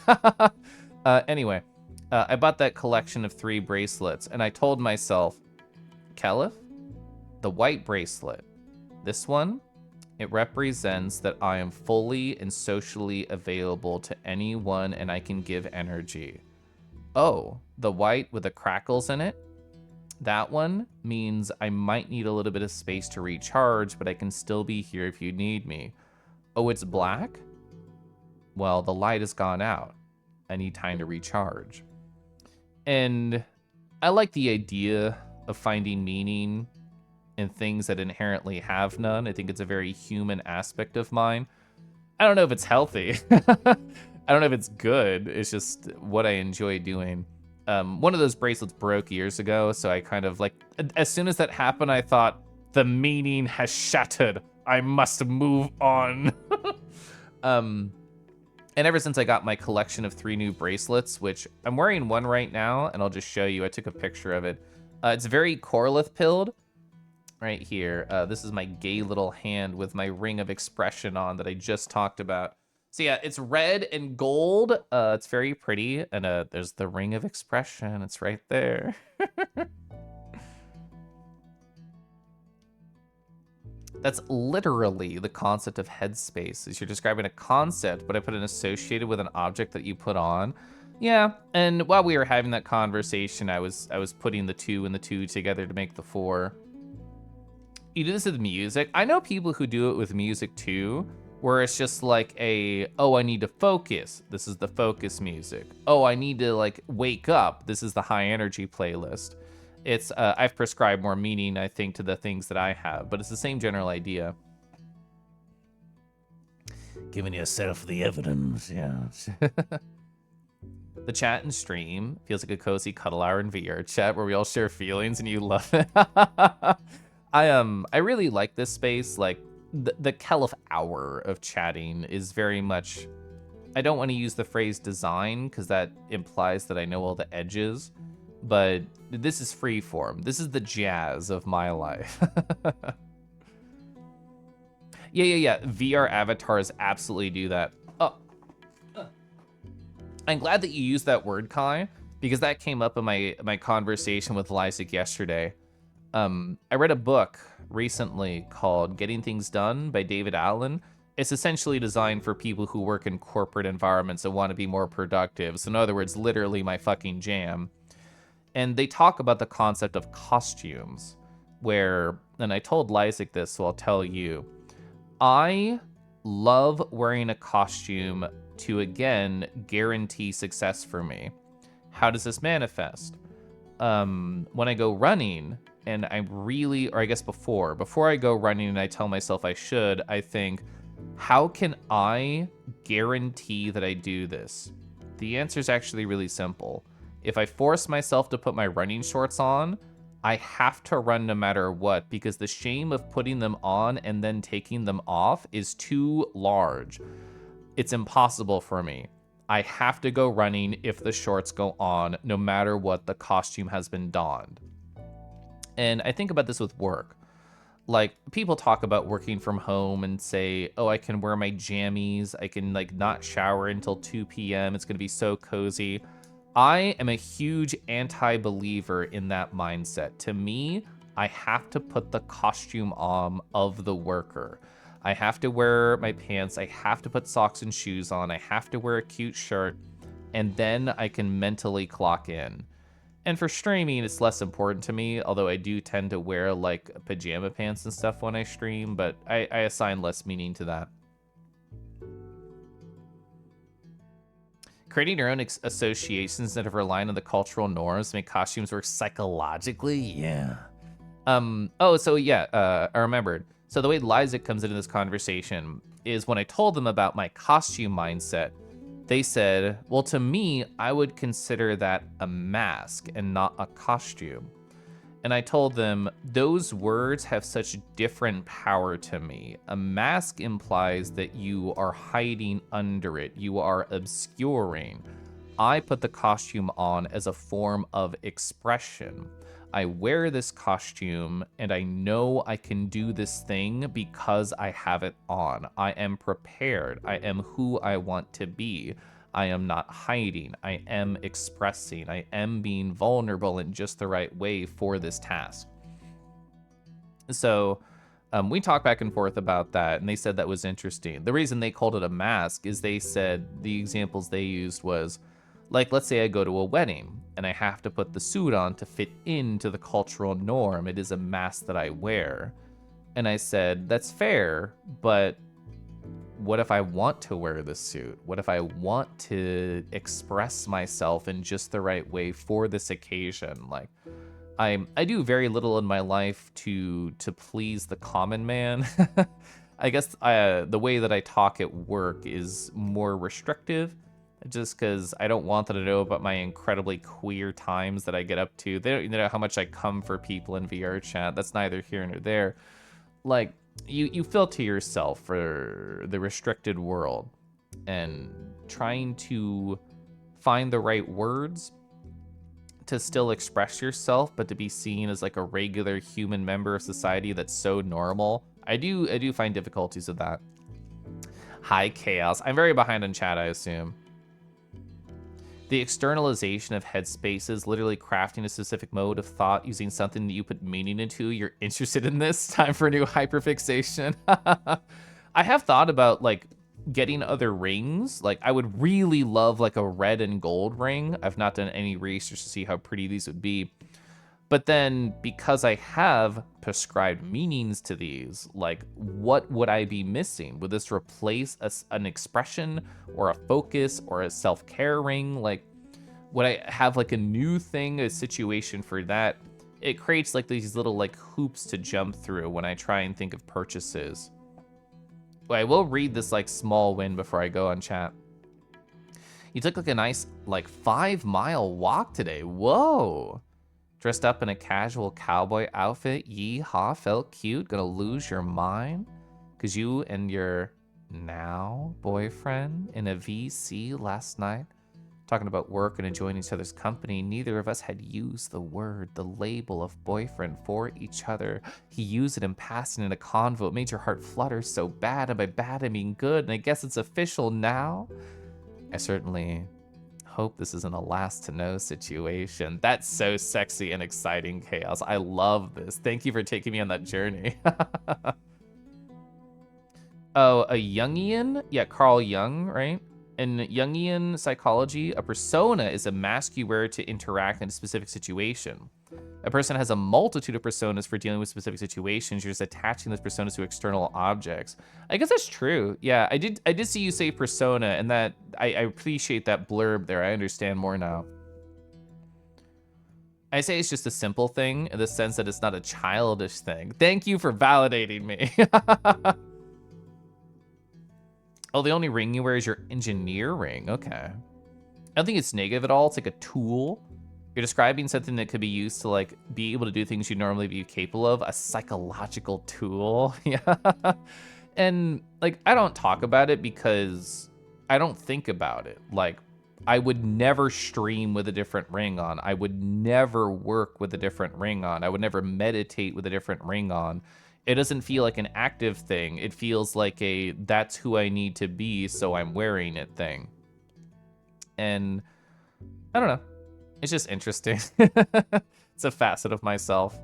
Anyway, I bought that collection of 3 bracelets, and I told myself, Kelif, the white bracelet, this one, it represents that I am fully and socially available to anyone and I can give energy. Oh, the white with the crackles in it? That one means I might need a little bit of space to recharge, but I can still be here if you need me. Oh, it's black? Well, the light has gone out. I need time to recharge. And I like the idea of finding meaning and things that inherently have none. I think it's a very human aspect of mine. I don't know if it's healthy. I don't know if it's good. It's just what I enjoy doing. One of those bracelets broke years ago, so I kind of like, as soon as that happened, I thought, the meaning has shattered. I must move on. And ever since I got my collection of 3 new bracelets, which I'm wearing one right now, and I'll just show you. I took a picture of it. It's very Koralith pilled. Right here, this is my gay little hand with my ring of expression on that I just talked about. So yeah, it's red and gold. It's very pretty, and there's the ring of expression. It's right there. That's literally the concept of headspace. Is you're describing a concept, but I put it associated with an object that you put on. Yeah, and while we were having that conversation, I was putting the 2 and the 2 together to make the 4. You do this with music. I know people who do it with music too, where it's just like oh, I need to focus. This is the focus music. Oh, I need to like wake up. This is the high energy playlist. It's, I've prescribed more meaning, I think, to the things that I have, but it's the same general idea. Giving yourself the evidence, yeah. The chat and stream feels like a cozy cuddle hour in VR chat where we all share feelings and you love it. I really like this space. Like, the Kelf hour of chatting is very much, I don't want to use the phrase design because that implies that I know all the edges, but this is free form. This is the jazz of my life. Yeah. VR avatars absolutely do that. Oh, I'm glad that you used that word, Kai, because that came up in my conversation with Lysic yesterday. I read a book recently called Getting Things Done by David Allen. It's essentially designed for people who work in corporate environments and want to be more productive. So in other words, literally my fucking jam. And they talk about the concept of costumes, where, and I told Lysic this, so I'll tell you, I love wearing a costume to, again, guarantee success for me. How does this manifest? When I go running, and I'm really, or I guess before I go running and I tell myself I should, I think, how can I guarantee that I do this? The answer is actually really simple. If I force myself to put my running shorts on, I have to run no matter what, because the shame of putting them on and then taking them off is too large. It's impossible for me. I have to go running if the shorts go on, no matter what the costume has been donned. And I think about this with work. Like, people talk about working from home and say, oh, I can wear my jammies, I can like not shower until 2 p.m., it's gonna be so cozy. I am a huge anti-believer in that mindset. To me, I have to put the costume on of the worker. I have to wear my pants, I have to put socks and shoes on, I have to wear a cute shirt, and then I can mentally clock in. And for streaming, it's less important to me, although I do tend to wear like pajama pants and stuff when I stream, but I assign less meaning to that. Creating your own associations instead of relying on the cultural norms to make costumes work psychologically? Yeah. I remembered. So the way Lysic comes into this conversation is when I told them about my costume mindset, they said, well, to me, I would consider that a mask and not a costume. And I told them, those words have such different power to me. A mask implies that you are hiding under it, you are obscuring. I put the costume on as a form of expression. I wear this costume and I know I can do this thing because I have it on. I am prepared. I am who I want to be. I am not hiding. I am expressing. I am being vulnerable in just the right way for this task. So we talked back and forth about that, and they said that was interesting. The reason they called it a mask is they said the examples they used was, like, let's say I go to a wedding and I have to put the suit on to fit into the cultural norm. It is a mask that I wear. And I said, that's fair, but what if I want to wear this suit? What if I want to express myself in just the right way for this occasion? Like, I do very little in my life to please the common man. I guess the way that I talk at work is more restrictive, just because I don't want them to know about my incredibly queer times that I get up to. They don't know how much I come for people in VR chat. That's neither here nor there. Like, you filter yourself for the restricted world, and trying to find the right words to still express yourself, but to be seen as like a regular human member of society that's so normal. I do find difficulties with that. Hi, Chaos. I'm very behind on chat, I assume. The externalization of headspaces, literally crafting a specific mode of thought using something that you put meaning into. You're interested in this? Time for a new hyperfixation. I have thought about like getting other rings. Like, I would really love like a red and gold ring. I've not done any research to see how pretty these would be. But then, because I have prescribed meanings to these, like, what would I be missing? Would this replace an expression or a focus or a self-care ring? Like, would I have like a new thing, a situation for that? It creates like these little like hoops to jump through when I try and think of purchases. But I will read this like small win before I go on chat. You took like a nice like 5-mile walk today. Whoa. Dressed up in a casual cowboy outfit, yeehaw, felt cute, gonna lose your mind. Because you and your now boyfriend in a VC last night, talking about work and enjoying each other's company, neither of us had used the label of boyfriend for each other. He used it in passing in a convo. It made your heart flutter so bad, and by bad I mean good, and I guess it's official now. I certainly hope this isn't a last to know situation. That's so sexy and exciting, Chaos. I love this. Thank you for taking me on that journey. Oh, a Jungian? Yeah, Carl Jung, right? In Jungian psychology, a persona is a mask you wear to interact in a specific situation. A person has a multitude of personas for dealing with specific situations. You're just attaching those personas to external objects. I guess that's true. Yeah, I did see you say persona, and that I appreciate that blurb there. I understand more now. I say it's just a simple thing in the sense that it's not a childish thing. Thank you for validating me. Oh, the only ring you wear is your engineer ring. Okay. I don't think it's negative at all. It's like a tool. You're describing something that could be used to like be able to do things you'd normally be capable of. A psychological tool. Yeah. And like, I don't talk about it because I don't think about it. Like, I would never stream with a different ring on. I would never work with a different ring on. I would never meditate with a different ring on. It doesn't feel like an active thing. It feels like a, that's who I need to be, so I'm wearing it thing. And I don't know. It's just interesting. It's a facet of myself.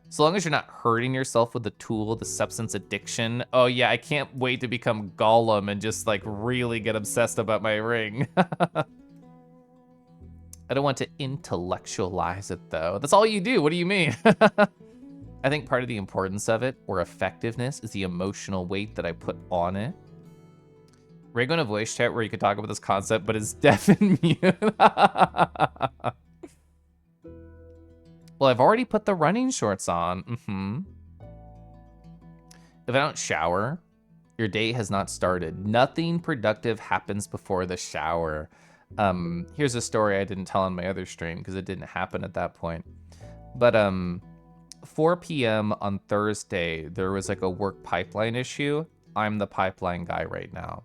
So long as you're not hurting yourself with the tool, the substance addiction. Oh yeah, I can't wait to become Gollum and just like really get obsessed about my ring. I don't want to intellectualize it though. That's all you do. What do you mean? I think part of the importance of it, or effectiveness, is the emotional weight that I put on it. We're going to voice chat where you could talk about this concept, but it's deaf and mute. Well, I've already put the running shorts on. If I don't shower, your day has not started. Nothing productive happens before the shower. Here's a story I didn't tell on my other stream because it didn't happen at that point. But 4 p.m. on Thursday, there was like a work pipeline issue. I'm the pipeline guy right now.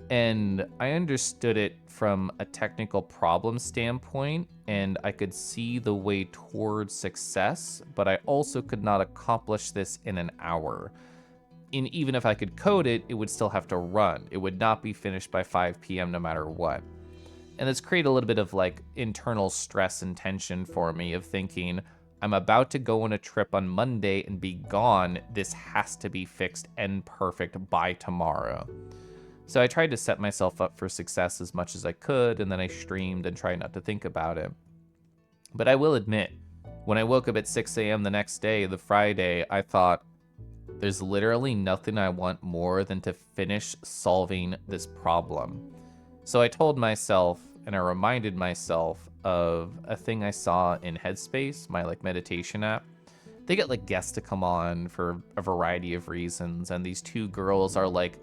And I understood it from a technical problem standpoint, and I could see the way towards success, but I also could not accomplish this in an hour. And even if I could code it, it would still have to run. It would not be finished by 5 p.m. no matter what. And this created a little bit of like internal stress and tension for me of thinking, I'm about to go on a trip on Monday and be gone. This has to be fixed and perfect by tomorrow. So I tried to set myself up for success as much as I could, and then I streamed and tried not to think about it. But I will admit, when I woke up at 6 a.m. the next day, the Friday, I thought, there's literally nothing I want more than to finish solving this problem. So I told myself, and I reminded myself of a thing I saw in Headspace, my like meditation app. They get like guests to come on for a variety of reasons, and these two girls are like,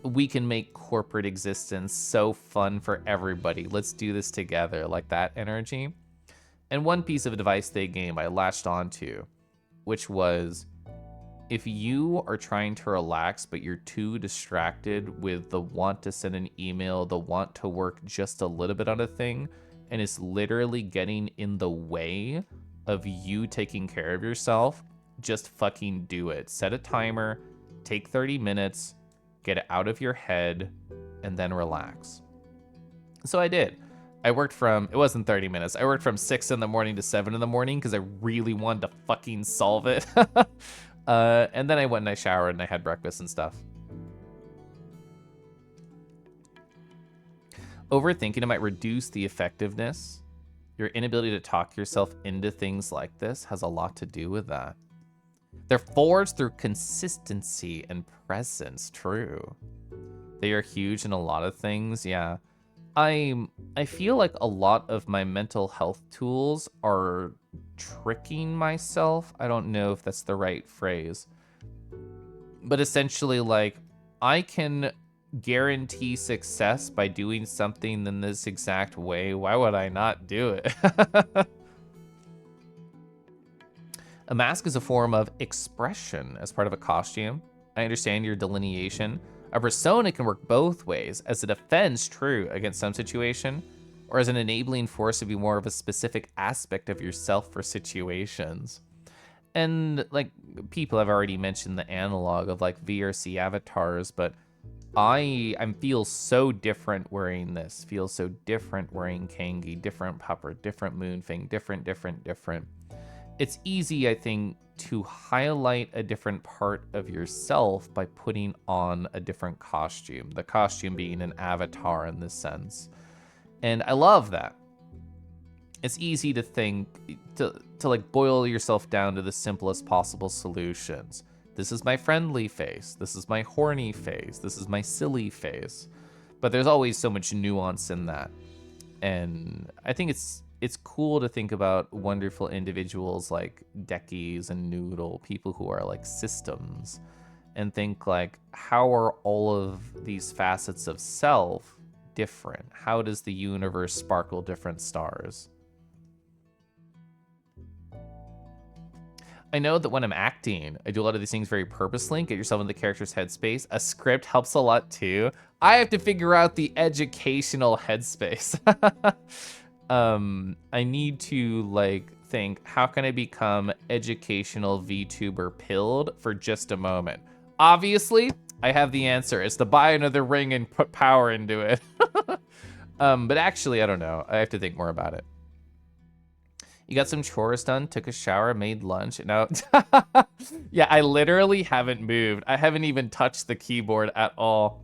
we can make corporate existence so fun for everybody. Let's do this together, like that energy. And one piece of advice they gave I latched onto, which was, if you are trying to relax, but you're too distracted with the want to send an email, the want to work just a little bit on a thing, and it's literally getting in the way of you taking care of yourself, just fucking do it. Set a timer, take 30 minutes, get it out of your head, and then relax. So I did. I worked from, it wasn't 30 minutes, I worked from 6 in the morning to 7 in the morning because I really wanted to fucking solve it. And then I went and I showered and I had breakfast and stuff. Overthinking it might reduce the effectiveness. Your inability to talk yourself into things like this has a lot to do with that. They're forged through consistency and presence, true. They are huge in a lot of things, yeah. I feel like a lot of my mental health tools are tricking myself. I don't know if that's the right phrase. But essentially, like, I can guarantee success by doing something in this exact way. Why would I not do it? A mask is a form of expression as part of a costume. I understand your delineation. A persona can work both ways, as a defense true against some situation, or as an enabling force to be more of a specific aspect of yourself for situations. And like people have already mentioned the analog of like VRC avatars, but I feel so different wearing this, feel so different wearing Kangi, different Pupper, different Moonfang, different. It's easy, I think, to highlight a different part of yourself by putting on a different costume, the costume being an avatar in this sense. And I love that. It's easy to think, to like boil yourself down to the simplest possible solutions. This is my friendly face. This is my horny face. This is my silly face. But there's always so much nuance in that. And I think it's cool to think about wonderful individuals like Deckies and Noodle, people who are like systems, and think like, how are all of these facets of self different? How does the universe sparkle different stars? I know that when I'm acting, I do a lot of these things very purposely. Get yourself in the character's headspace. A script helps a lot too. I have to figure out the educational headspace. I need to like think, how can I become educational VTuber pilled for just a moment? Obviously, I have the answer. It's to buy another ring and put power into it. But actually, I don't know. I have to think more about it. You got some chores done, took a shower, made lunch, and now... Yeah, I literally haven't moved. I haven't even touched the keyboard at all.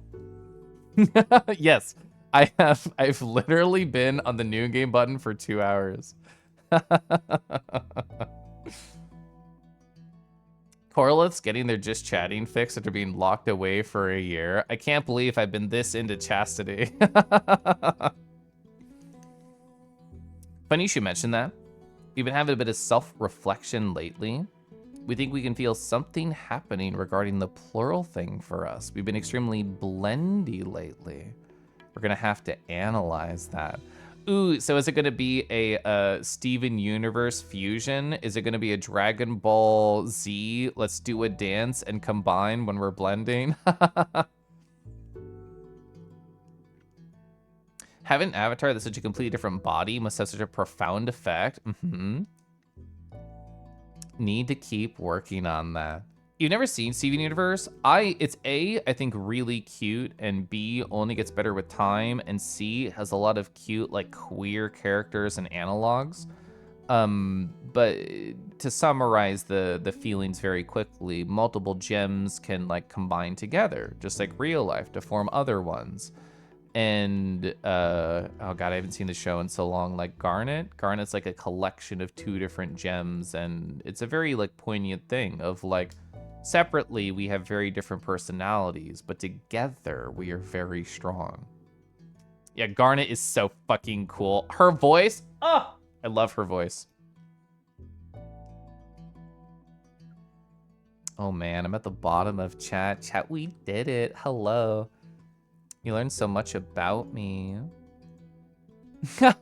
Yes, I've literally been on the new game button for 2 hours. Koralith's getting their just chatting fix after being locked away for a year. I can't believe I've been this into chastity. Funny you should mention that. We've been having a bit of self-reflection lately. We think we can feel something happening regarding the plural thing for us. We've been extremely blendy lately. We're gonna have to analyze that. Ooh, so is it gonna be a Steven Universe fusion? Is it gonna be a Dragon Ball Z, let's do a dance and combine when we're blending? Having an avatar that's such a completely different body must have such a profound effect. Need to keep working on that. You've never seen Steven Universe? It's A, I think really cute, and B, only gets better with time, and C, has a lot of cute, like, queer characters and analogs. But to summarize the feelings very quickly, multiple gems can, like, combine together, just like real life, to form other ones. And, oh god, I haven't seen the show in so long, like Garnet. Garnet's like a collection of 2 different gems, and it's a very, like, poignant thing of, like, separately, we have very different personalities, but together, we are very strong. Yeah, Garnet is so fucking cool. Her voice, oh, I love her voice. Oh man, I'm at the bottom of chat. Chat, we did it. Hello. You learned so much about me. Kieran,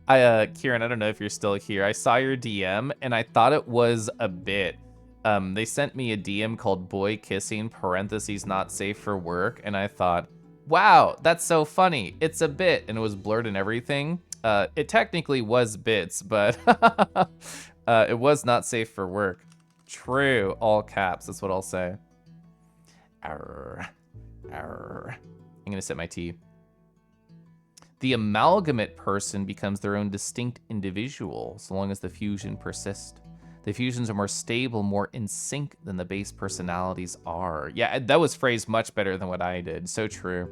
I don't know if you're still here. I saw your DM and I thought it was a bit. They sent me a DM called boy kissing parentheses not safe for work. And I thought, wow, that's so funny. It's a bit. And it was blurred and everything. It technically was bits, but it was not safe for work. True, all caps, that's what I'll say. Arr. Arr. I'm gonna sip my tea. The amalgamate person becomes their own distinct individual, so long as the fusion persists. The fusions are more stable, more in sync than the base personalities are. Yeah, that was phrased much better than what I did. So true.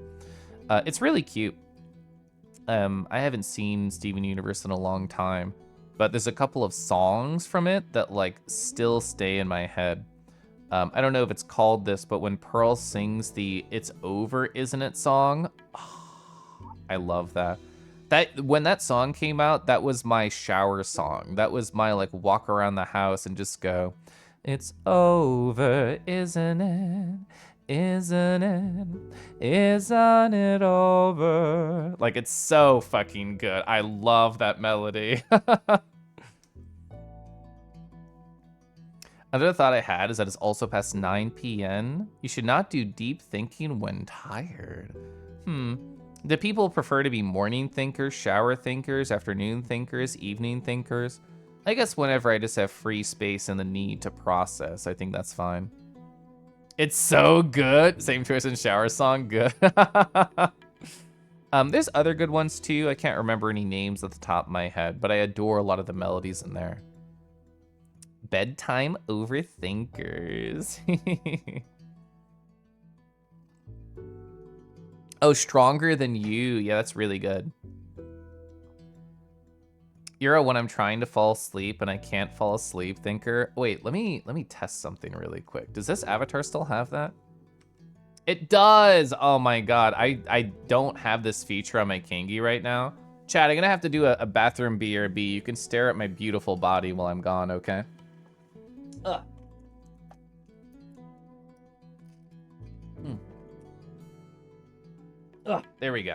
It's really cute. I haven't seen Steven Universe in a long time, but there's a couple of songs from it that like still stay in my head. I don't know if it's called this, but when Pearl sings the "It's Over, Isn't It" song, oh, I love that. When that song came out, that was my shower song. That was my like walk around the house and just go, "It's over, isn't it? Isn't it? Isn't it over?" Like, it's so fucking good. I love that melody. Another thought I had is that it's also past 9 p.m. You should not do deep thinking when tired. Do people prefer to be morning thinkers, shower thinkers, afternoon thinkers, evening thinkers? I guess whenever I just have free space and the need to process, I think that's fine. It's so good. Same choice in shower song, good. There's other good ones too. I can't remember any names at the top of my head, but I adore a lot of the melodies in there. Bedtime overthinkers. Oh, Stronger Than You. Yeah, that's really good. You're a when I'm trying to fall asleep and I can't fall asleep thinker. Wait, let me test something really quick. Does this avatar still have that? It does. Oh my god. I don't have this feature on my Kangi right now. Chad, I'm gonna have to do a bathroom BRB. You can stare at my beautiful body while I'm gone, okay? Ugh. Ugh, there we go.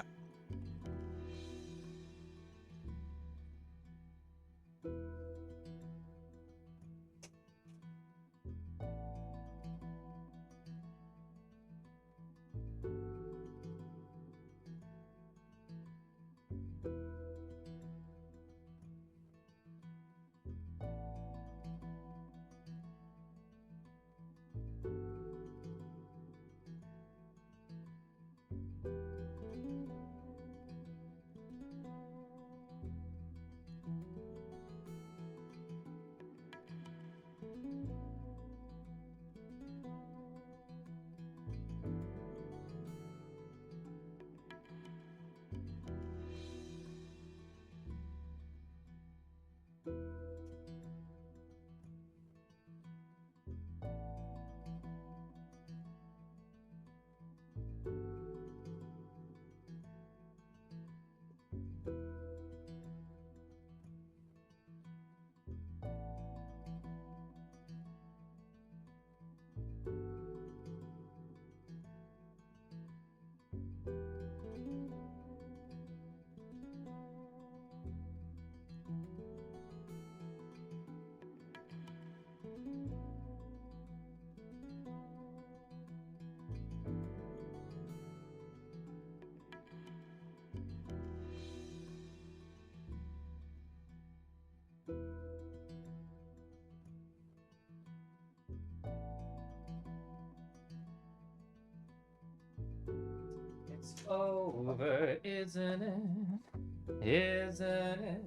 It's over, isn't it? Isn't it?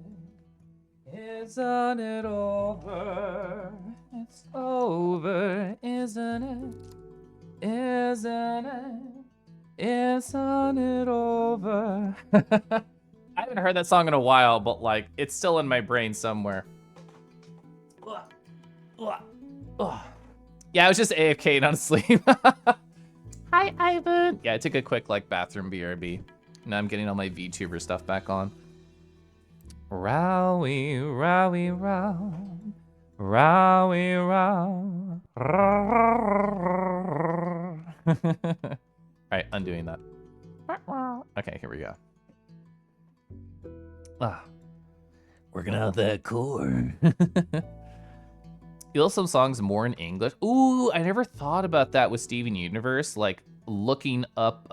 Isn't it over? It's over, isn't it? Isn't it? Isn't it over? I haven't heard that song in a while, but like it's still in my brain somewhere. Yeah, I was just AFK, not asleep. Hi, Ivan. Yeah, I took a quick like bathroom BRB. Now I'm getting all my VTuber stuff back on. Rowie, rowie, row. Rowie, row. Alright, undoing that. Okay, here we go. Working out that core. Feel some songs more in English. Ooh, I never thought about that with Steven Universe, like looking up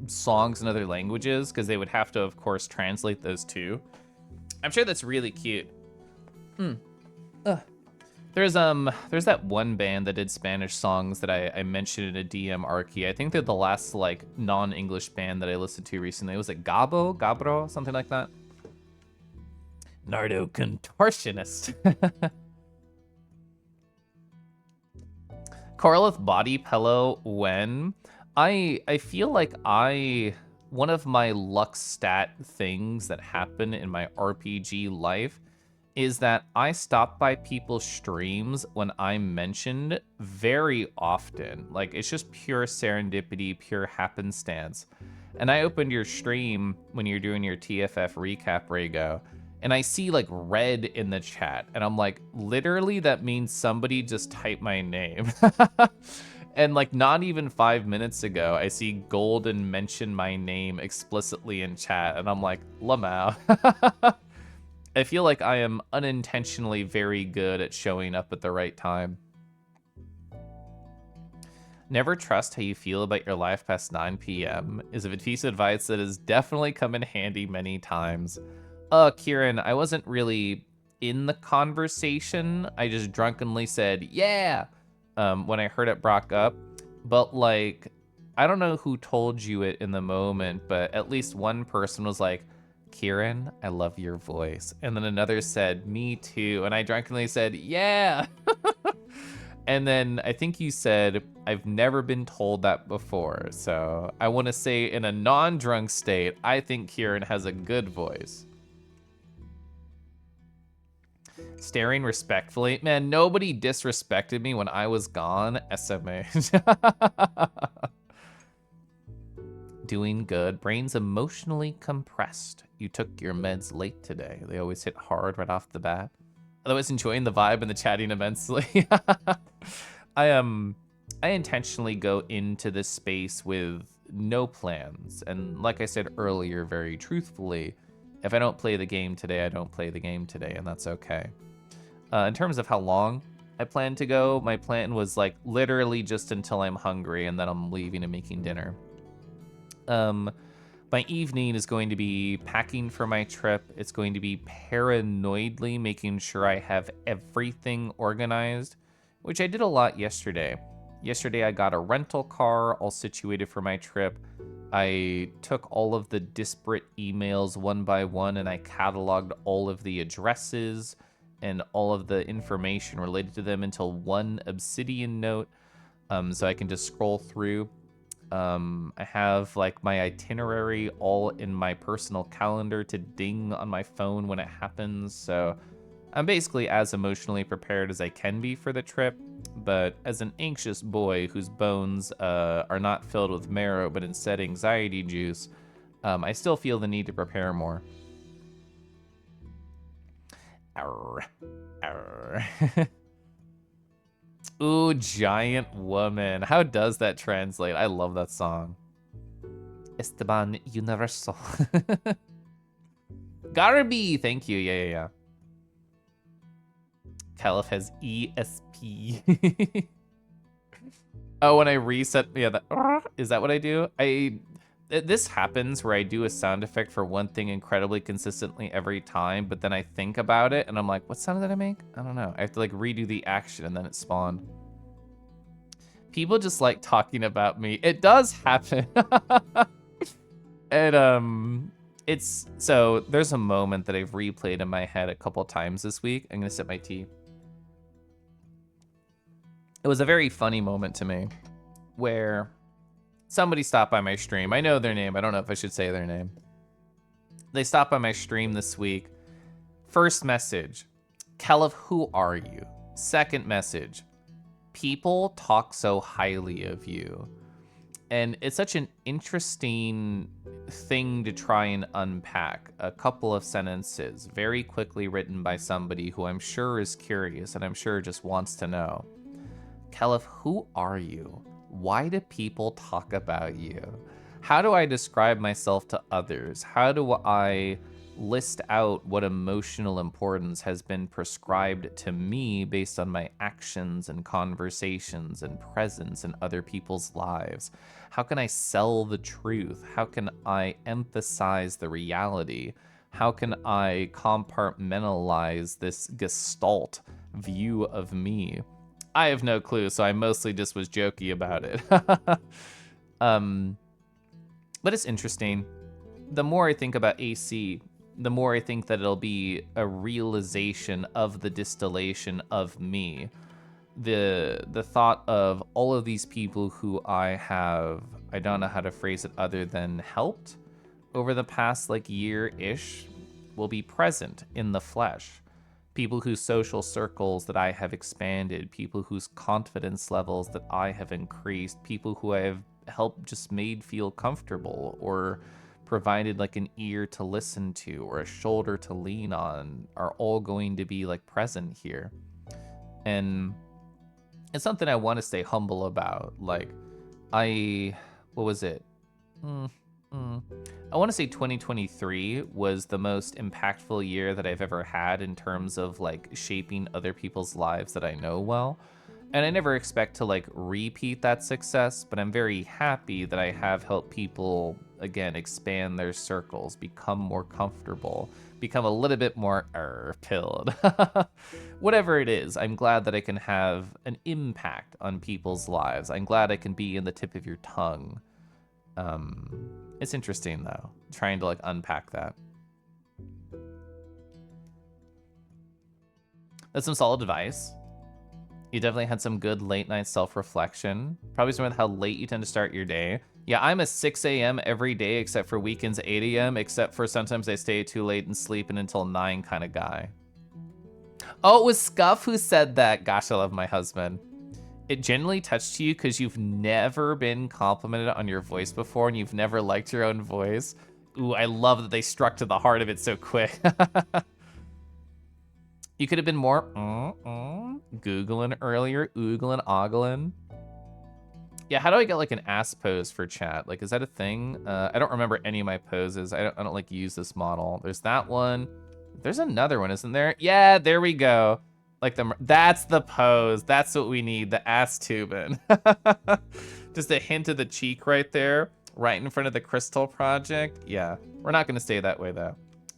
songs in other languages, because they would have to, of course, translate those too. I'm sure that's really cute. There's that one band that did Spanish songs that I mentioned in a DM Archie. I think they're the last like non-English band that I listened to recently. Was it Gabro, something like that? Nardo Contortionist. Koralith body pillow when I feel like one of my luck stat things that happen in my RPG life is that I stop by people's streams when I'm mentioned very often. Like it's just pure serendipity, pure happenstance. And I opened your stream when you're doing your TFF recap, Rago, and I see like red in the chat, and I'm like, literally that means somebody just typed my name. And like not even 5 minutes ago, I see Golden mention my name explicitly in chat, and I'm like, Lamau. I feel like I am unintentionally very good at showing up at the right time. Never trust how you feel about your life past 9 p.m. is a piece of advice that has definitely come in handy many times. Kieran, I wasn't really in the conversation. I just drunkenly said, yeah, when I heard it brought up. But, like, I don't know who told you it in the moment, but at least one person was like, Kieran, I love your voice. And then another said, me too. And I drunkenly said, yeah. And then I think you said, I've never been told that before. So I want to say in a non-drunk state, I think Kieran has a good voice. Staring respectfully. Man, nobody disrespected me when I was gone. SMA. Doing good. Brain's emotionally compressed. You took your meds late today. They always hit hard right off the bat. Otherwise, enjoying the vibe and the chatting immensely. I intentionally go into this space with no plans. And like I said earlier, very truthfully, if I don't play the game today, I don't play the game today, and that's okay. In terms of how long I plan to go, my plan was like literally just until I'm hungry, and then I'm leaving and making dinner. My evening is going to be packing for my trip. It's going to be paranoidly making sure I have everything organized, which I did a lot yesterday. Yesterday, I got a rental car all situated for my trip. I took all of the disparate emails one by one, and I cataloged all of the addresses and all of the information related to them into one Obsidian note, so I can just scroll through. I have like my itinerary all in my personal calendar to ding on my phone when it happens. So I'm basically as emotionally prepared as I can be for the trip. But as an anxious boy whose bones are not filled with marrow, but instead anxiety juice, I still feel the need to prepare more. Arr, arr. Ooh, Giant Woman. How does that translate? I love that song. Esteban Universal. Garby, thank you. Yeah. Caliph has ESP. Oh, when I reset, yeah, is that what I do? This happens where I do a sound effect for one thing incredibly consistently every time, but then I think about it and I'm like, what sound did I make? I don't know. I have to like redo the action and then it spawned. People just like talking about me. It does happen. And it's, so there's a moment that I've replayed in my head a couple times this week. I'm gonna sip my tea. It was a very funny moment to me where somebody stopped by my stream. I know their name. I don't know if I should say their name. They stopped by my stream this week. First message, Caliph, who are you? Second message, people talk so highly of you. And it's such an interesting thing to try and unpack. A couple of sentences, very quickly written by somebody who I'm sure is curious and I'm sure just wants to know. Caliph, who are you? Why do people talk about you? How do I describe myself to others? How do I list out what emotional importance has been prescribed to me based on my actions and conversations and presence in other people's lives? How can I sell the truth? How can I emphasize the reality? How can I compartmentalize this gestalt view of me? I have no clue, so I mostly just was jokey about it. But it's interesting. The more I think about AC, the more I think that it'll be a realization of the distillation of me. The thought of all of these people who I don't know how to phrase it other than helped over the past like year-ish, will be present in the flesh. People whose social circles that I have expanded, people whose confidence levels that I have increased, people who I have helped just made feel comfortable or provided like an ear to listen to or a shoulder to lean on are all going to be like present here. And it's something I want to stay humble about. Like what was it? I want to say 2023 was the most impactful year that I've ever had in terms of like shaping other people's lives that I know well. And I never expect to like repeat that success, but I'm very happy that I have helped people, again, expand their circles, become more comfortable, become a little bit more pilled. Whatever it is, I'm glad that I can have an impact on people's lives. I'm glad I can be in the tip of your tongue. It's interesting though, trying to like unpack that. That's some solid advice. You definitely had some good late night self-reflection. Probably something with how late you tend to start your day. Yeah, I'm a 6 a.m. every day except for weekends 8 a.m. except for sometimes I stay too late and sleeping until 9 kind of guy. Oh, it was Scuff who said that. Gosh, I love my husband. It genuinely touched you because you've never been complimented on your voice before and you've never liked your own voice. Ooh, I love that they struck to the heart of it so quick. You could have been more Googling earlier, oogling, ogling. Yeah, how do I get like an ass pose for chat? Like, is that a thing? I don't remember any of my poses. I don't like use this model. There's that one. There's another one, isn't there? Yeah, there we go. Like that's the pose. That's what we need. The ass tubing. Just a hint of the cheek right there, right in front of the crystal project. Yeah, we're not gonna stay that way though.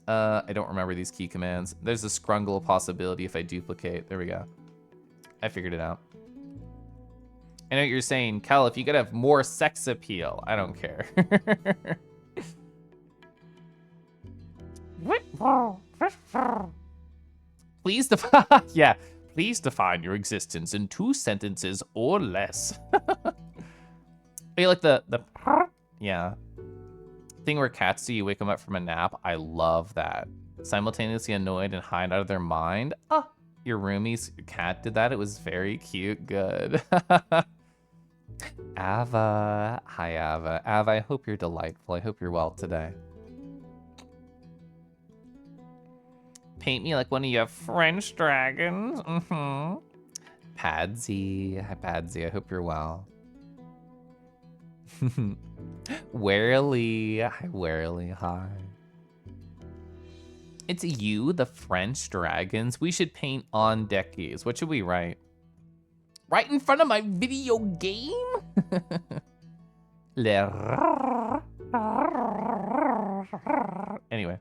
I don't remember these key commands. There's a scrungle possibility if I duplicate. There we go. I figured it out. I know what you're saying, Cal, if you gotta have more sex appeal, I don't care. Please define, yeah, please define your existence in 2 sentences or less. You like the, yeah. Thing where cats do, you wake them up from a nap. I love that. Simultaneously annoyed and hide out of their mind. Oh, your roomie's cat did that. It was very cute. Good. Ava. Hi, Ava. Ava, I hope you're delightful. I hope you're well today. Paint me like one of your French dragons. Padsy. Hi, Padsy. I hope you're well. Warily. Hi, Warily. Hi. It's you, the French dragons. We should paint on deckies. What should we write? Right in front of my video game? Anyway.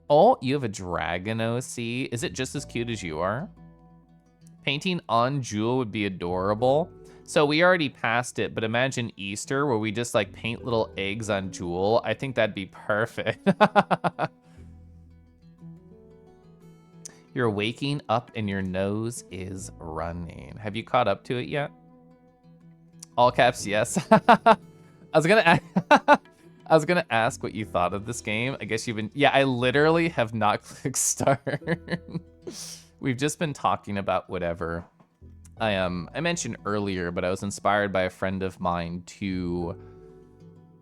Oh, you have a dragon OC. Is it just as cute as you are? Painting on Jewel would be adorable. So we already passed it, but imagine Easter where we just like paint little eggs on Jewel. I think that'd be perfect. You're waking up and your nose is running. Have you caught up to it yet? All caps, yes. I was gonna ask what you thought of this game. I guess you've been, yeah, I literally have not clicked start. We've just been talking about whatever. I mentioned earlier, but I was inspired by a friend of mine to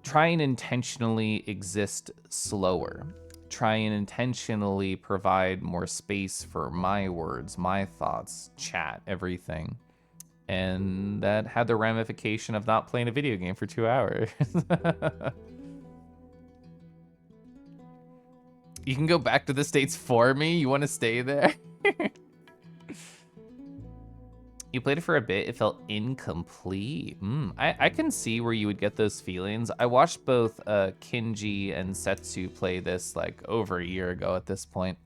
try and intentionally exist slower. Try and intentionally provide more space for my words, my thoughts, chat, everything. And that had the ramification of not playing a video game for 2 hours. You can go back to the States for me? You want to stay there? You played it for a bit, it felt incomplete. I can see where you would get those feelings. I watched both Kinji and Setsu play this like over a year ago at this point.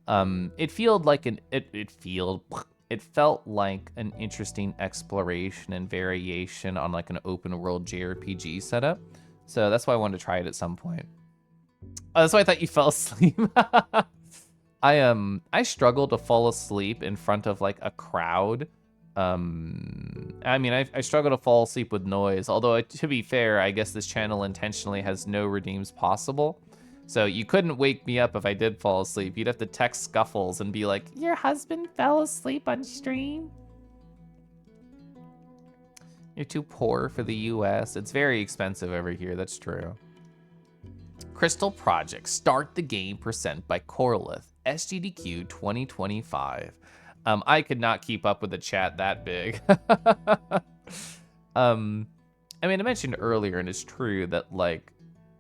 It felt like it felt like an interesting exploration and variation on like an open world JRPG setup. So that's why I wanted to try it at some point. Oh, that's why I thought you fell asleep. I struggle to fall asleep in front of like a crowd. I mean, I struggle to fall asleep with noise, although to be fair, I guess this channel intentionally has no redeems possible. So you couldn't wake me up if I did fall asleep. You'd have to text Scuffles and be like, your husband fell asleep on stream? You're too poor for the US. It's very expensive over here, that's true. Crystal Project, start the game % by Koralith, SGDQ 2025. I could not keep up with the chat that big. I mean, I mentioned earlier, and it's true that like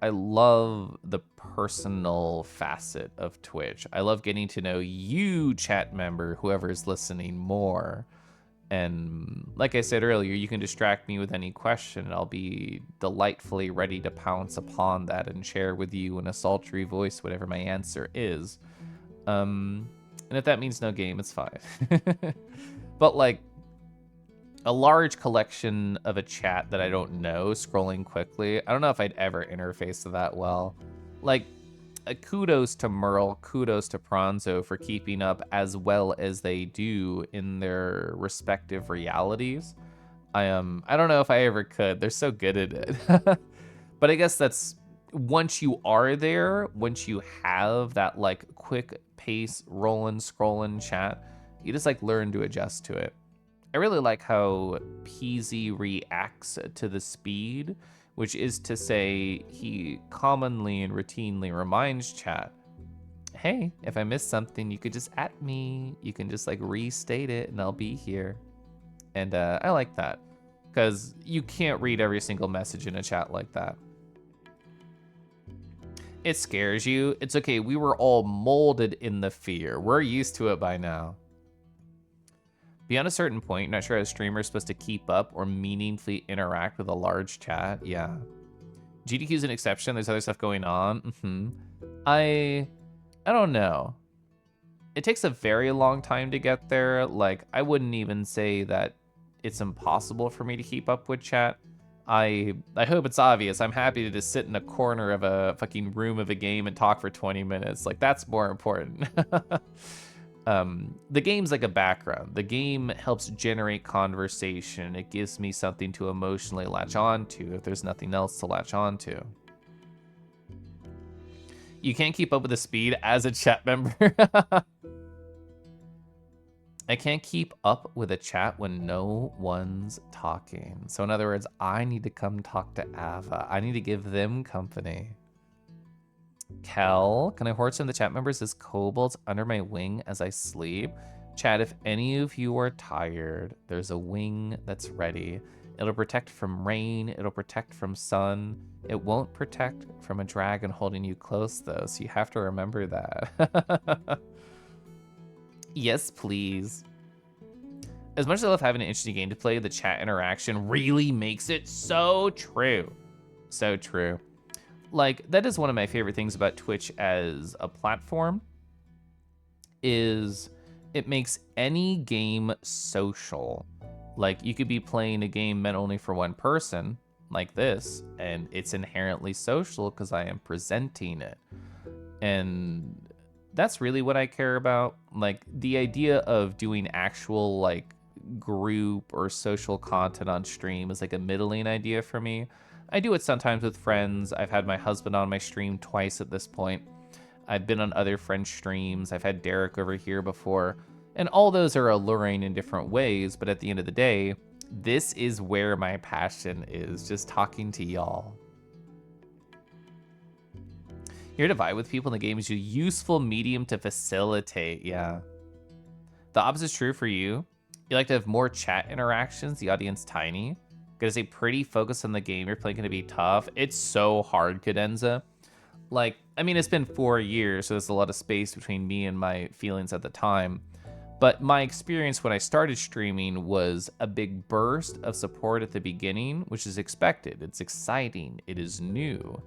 I love the personal facet of Twitch. I love getting to know you, chat member, whoever's listening, more. And like I said earlier, you can distract me with any question, and I'll be delightfully ready to pounce upon that and share with you in a sultry voice whatever my answer is. And if that means no game, it's fine. But like a large collection of a chat that I don't know scrolling quickly, I don't know if I'd ever interface to that well. Like, kudos to Merle, kudos to Pronzo for keeping up as well as they do in their respective realities. I don't know if I ever could. They're so good at it. But I guess that's, once you are there, once you have that like quick pace rolling, scrolling chat, you just like learn to adjust to it. I really like how PZ reacts to the speed, which is to say he commonly and routinely reminds chat, hey, if I miss something, you could just at me. You can just like restate it and I'll be here. And I like that because you can't read every single message in a chat like that. It scares you. It's okay. We were all molded in the fear. We're used to it by now. Beyond a certain point, not sure how a streamer is supposed to keep up or meaningfully interact with a large chat. Yeah. GDQ is an exception. There's other stuff going on. I don't know. It takes a very long time to get there. Like, I wouldn't even say that it's impossible for me to keep up with chat. I hope it's obvious. I'm happy to just sit in a corner of a fucking room of a game and talk for 20 minutes. Like, that's more important. The game's like a background. The game helps generate conversation. It gives me something to emotionally latch on to if there's nothing else to latch on to. You can't keep up with the speed as a chat member. I can't keep up with a chat when no one's talking. So in other words, I need to come talk to Ava. I need to give them company. Kel, can I hoard some of the chat members as kobolds under my wing as I sleep? Chat, if any of you are tired, there's a wing that's ready. It'll protect from rain, it'll protect from sun. It won't protect from a dragon holding you close though, so you have to remember that. Yes, please. As much as I love having an interesting game to play, the chat interaction really makes it so true. So true. Like, that is one of my favorite things about Twitch as a platform, is it makes any game social. Like, you could be playing a game meant only for one person, like this, and it's inherently social because I am presenting it. And that's really what I care about. Like, the idea of doing actual, like, group or social content on stream is like a middling idea for me. I do it sometimes with friends. I've had my husband on my stream twice at this point. I've been on other friends' streams. I've had Derek over here before. And all those are alluring in different ways, but at the end of the day, this is where my passion is, just talking to y'all. Here to vibe with people in the game is a useful medium to facilitate, yeah. The opposite is true for you. You like to have more chat interactions, the audience tiny. Gonna say pretty focused on the game you're playing, gonna be tough. It's so hard, Cadenza. Like, I mean, it's been 4 years, so there's a lot of space between me and my feelings at the time. But my experience when I started streaming was a big burst of support at the beginning, which is expected. It's exciting, it is new.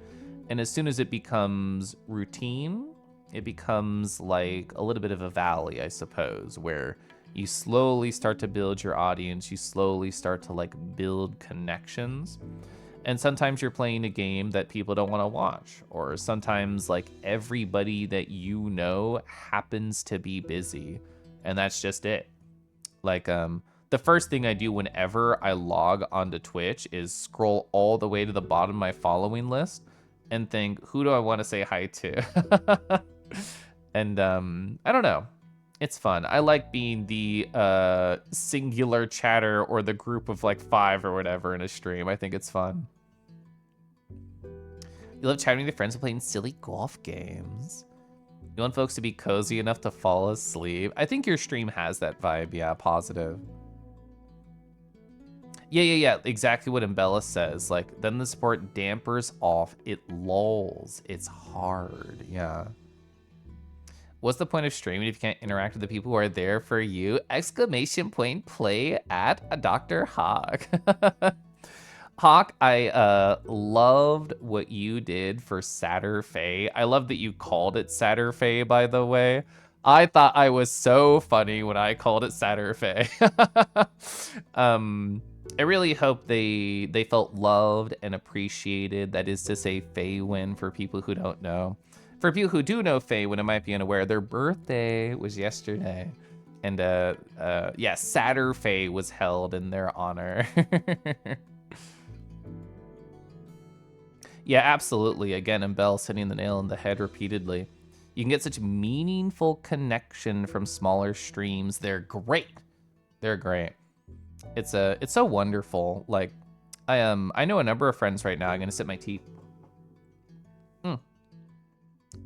And as soon as it becomes routine, it becomes like a little bit of a valley, I suppose, where you slowly start to build your audience, you slowly start to like build connections. And sometimes you're playing a game that people don't want to watch, or sometimes like everybody that you know happens to be busy, and that's just it. Like, the first thing I do whenever I log onto Twitch is scroll all the way to the bottom of my following list and think, who do I want to say hi to? And I don't know. It's fun. I like being the singular chatter or the group of like 5 or whatever in a stream. I think it's fun. You love chatting with your friends and playing silly golf games. You want folks to be cozy enough to fall asleep. I think your stream has that vibe, yeah, positive. Yeah. Exactly what Embella says. Like, then the support dampers off. It lulls. It's hard. Yeah. What's the point of streaming if you can't interact with the people who are there for you? Exclamation point play at a Dr. Hawk. Hawk, I loved what you did for Saturday. I love that you called it Saturday, by the way. I thought I was so funny when I called it Saturday. I really hope they felt loved and appreciated. That is to say, Faywin for people who don't know. For people who do know Faywin and might be unaware, their birthday was yesterday. And yeah, Saturday was held in their honor. Yeah, absolutely. Again, and Bell's hitting the nail on the head repeatedly. You can get such meaningful connection from smaller streams. They're great. They're great. It's so wonderful. Like, I know a number of friends right now. I'm gonna sip my tea.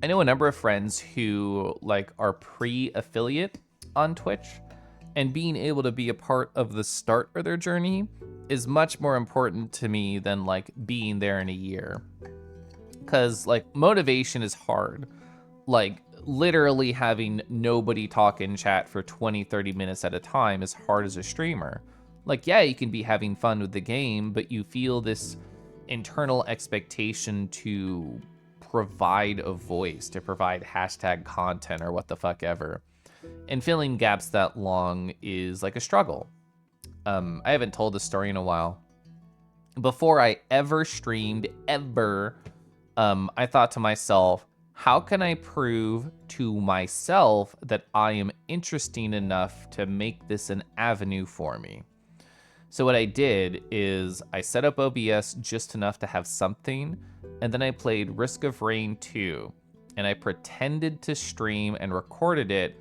I know a number of friends who like are pre-affiliate on Twitch, and being able to be a part of the start of their journey is much more important to me than like being there in a year. Cause like motivation is hard. Like literally having nobody talk in chat for 20, 30 minutes at a time is hard as a streamer. Like, yeah, you can be having fun with the game, but you feel this internal expectation to provide a voice, to provide hashtag content or what the fuck ever. And filling gaps that long is like a struggle. I haven't told this story in a while. Before I ever streamed, I thought to myself, how can I prove to myself that I am interesting enough to make this an avenue for me? So what I did is I set up OBS just enough to have something, and then I played Risk of Rain 2, and I pretended to stream and recorded it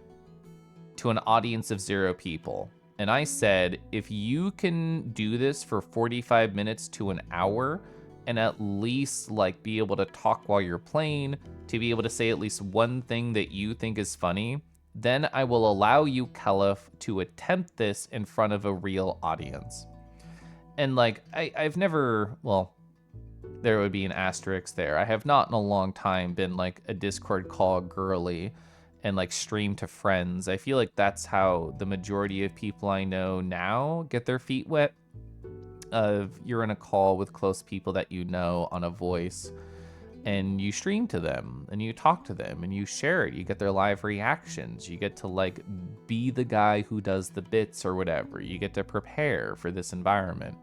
to an audience of 0 people. And I said, if you can do this for 45 minutes to an hour, and at least like be able to talk while you're playing, to be able to say at least one thing that you think is funny, then I will allow you, Caliph, to attempt this in front of a real audience. And like, I've never, well, there would be an asterisk there. I have not in a long time been like a Discord call girly and like stream to friends. I feel like that's how the majority of people I know now get their feet wet. You're in a call with close people that you know on a voice, and you stream to them and you talk to them and you share it. You get their live reactions. You get to like be the guy who does the bits or whatever. You get to prepare for this environment.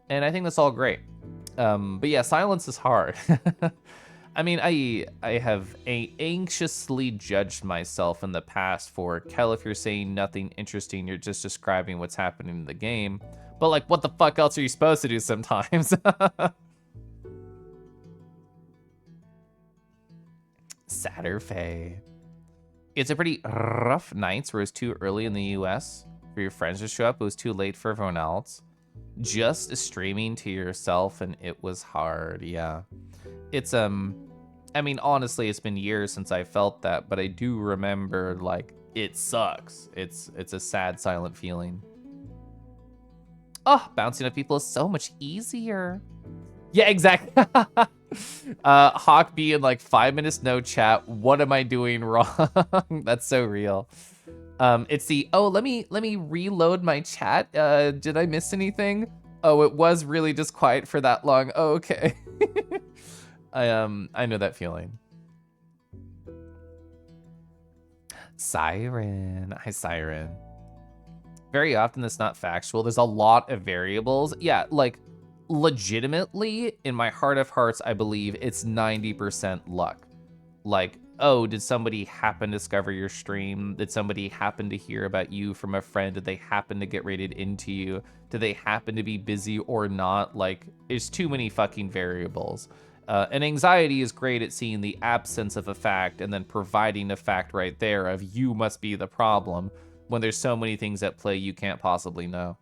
And I think that's all great. But yeah, silence is hard. I mean, I have anxiously judged myself in the past for, Kel, if you're saying nothing interesting, you're just describing what's happening in the game. But like, what the fuck else are you supposed to do sometimes? Saturday. It's a pretty rough nights where it's too early in the US for your friends to show up. It was too late for everyone else. Just streaming to yourself, and it was hard. Yeah. It's, I mean, honestly, it's been years since I felt that, but I do remember, like, it sucks. It's a sad, silent feeling. Oh, bouncing at people is so much easier. Yeah, exactly. Hawk being like 5 minutes no chat. What am I doing wrong? That's so real. It's the, oh, let me reload my chat. Did I miss anything? Oh, it was really just quiet for that long. Oh, okay. I know that feeling. Siren. Hi, Siren. Very often it's not factual. There's a lot of variables. Yeah, like legitimately, in my heart of hearts, I believe it's 90% luck. Like, oh, did somebody happen to discover your stream? Did somebody happen to hear about you from a friend? Did they happen to get rated into you? Did they happen to be busy or not? Like, there's too many fucking variables. And anxiety is great at seeing the absence of a fact and then providing a fact right there of you must be the problem when there's so many things at play you can't possibly know.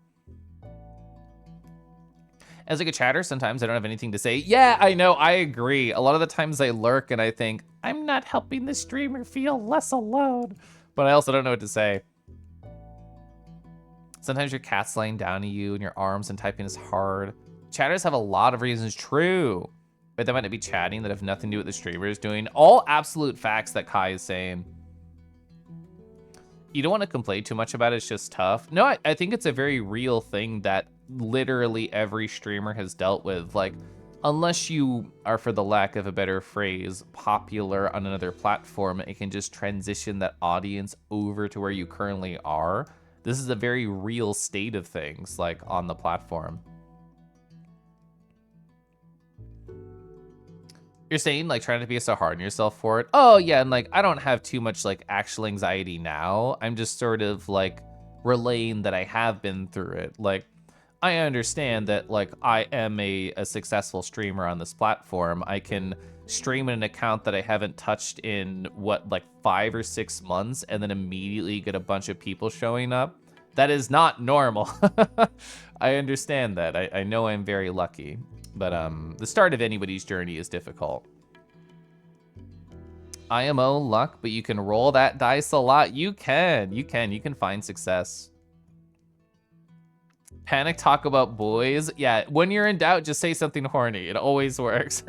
As like a chatter, sometimes I don't have anything to say. Yeah, I know, I agree. A lot of the times I lurk and I think, I'm not helping the streamer feel less alone. But I also don't know what to say. Sometimes your cat's laying down to you in your arms and typing is hard. Chatters have a lot of reasons, true. But they might not be chatting that have nothing to do with the streamer is doing. All absolute facts that Kai is saying. You don't want to complain too much about it, it's just tough. No, I think it's a very real thing that literally every streamer has dealt with. Like, unless you are, for the lack of a better phrase, popular on another platform, it can just transition that audience over to where you currently are. This is a very real state of things, like, on the platform. You're saying, like, trying to be so hard on yourself for it? Oh, yeah, and, like, I don't have too much, like, actual anxiety now. I'm just sort of, like, relaying that I have been through it. Like, I understand that, like, I am a successful streamer on this platform. I can stream an account that I haven't touched in, what, like, 5 or 6 months, and then immediately get a bunch of people showing up. That is not normal. I understand that. I know I'm very lucky. But the start of anybody's journey is difficult. IMO luck, but you can roll that dice a lot. You can find success. Panic talk about boys. Yeah, when you're in doubt, just say something horny. It always works.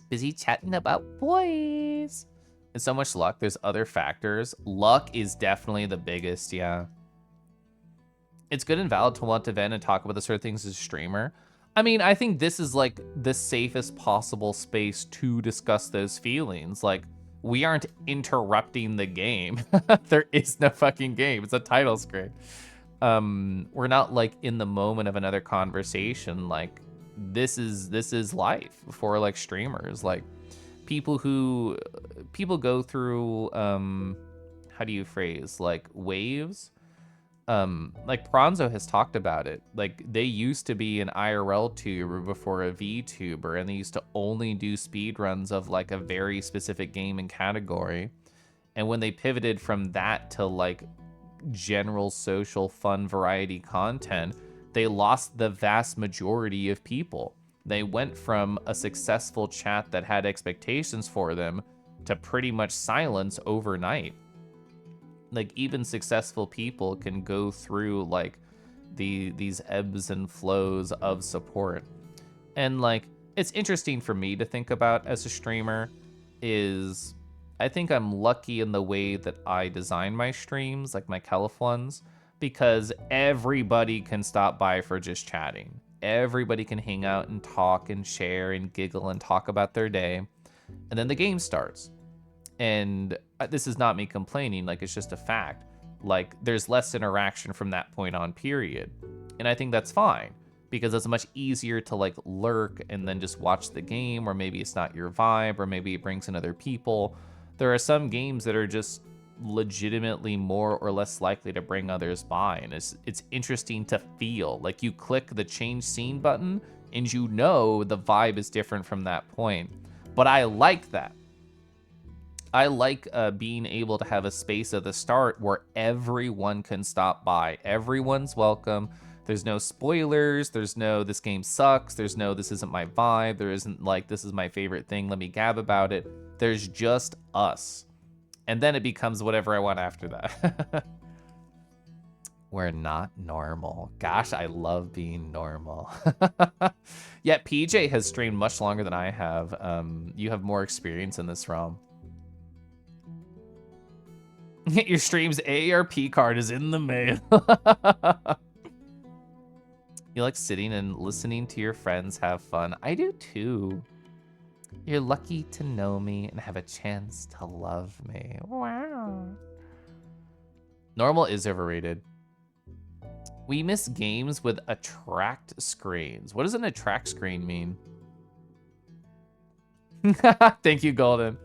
Busy chatting about boys. And so much luck. There's other factors. Luck is definitely the biggest, yeah. It's good and valid to want to vent and talk about the sort of things as a streamer. I mean, I think this is like the safest possible space to discuss those feelings. Like, we aren't interrupting the game. There is no fucking game. It's a title screen. We're not like in the moment of another conversation. Like, this is life for like streamers. Like, people go through how do you phrase, like, waves. Like Pronzo has talked about it. Like, they used to be an IRL tuber before a VTuber, and they used to only do speedruns of like a very specific game and category. And when they pivoted from that to like general social fun variety content, they lost the vast majority of people. They went from a successful chat that had expectations for them to pretty much silence overnight. Like, even successful people can go through like these ebbs and flows of support. And like, it's interesting for me to think about as a streamer is I think I'm lucky in the way that I design my streams, like my Kelif ones, because everybody can stop by for just chatting. Everybody can hang out and talk and share and giggle and talk about their day. And then the game starts. And this is not me complaining, like, it's just a fact. Like, there's less interaction from that point on, period. And I think that's fine, because it's much easier to, like, lurk and then just watch the game, or maybe it's not your vibe, or maybe it brings in other people. There are some games that are just legitimately more or less likely to bring others by, and it's interesting to feel. Like, you click the change scene button, and you know the vibe is different from that point. But I like that. I like being able to have a space at the start where everyone can stop by. Everyone's welcome. There's no spoilers. There's no, this game sucks. There's no, this isn't my vibe. There isn't like, this is my favorite thing, let me gab about it. There's just us. And then it becomes whatever I want after that. We're not normal. Gosh, I love being normal. Yeah, PJ has streamed much longer than I have. You have more experience in this realm. Your stream's AARP card is in the mail. You like sitting and listening to your friends have fun. I do too. You're lucky to know me and have a chance to love me. Wow. Normal is overrated. We miss games with attract screens. What does an attract screen mean? Thank you, Golden.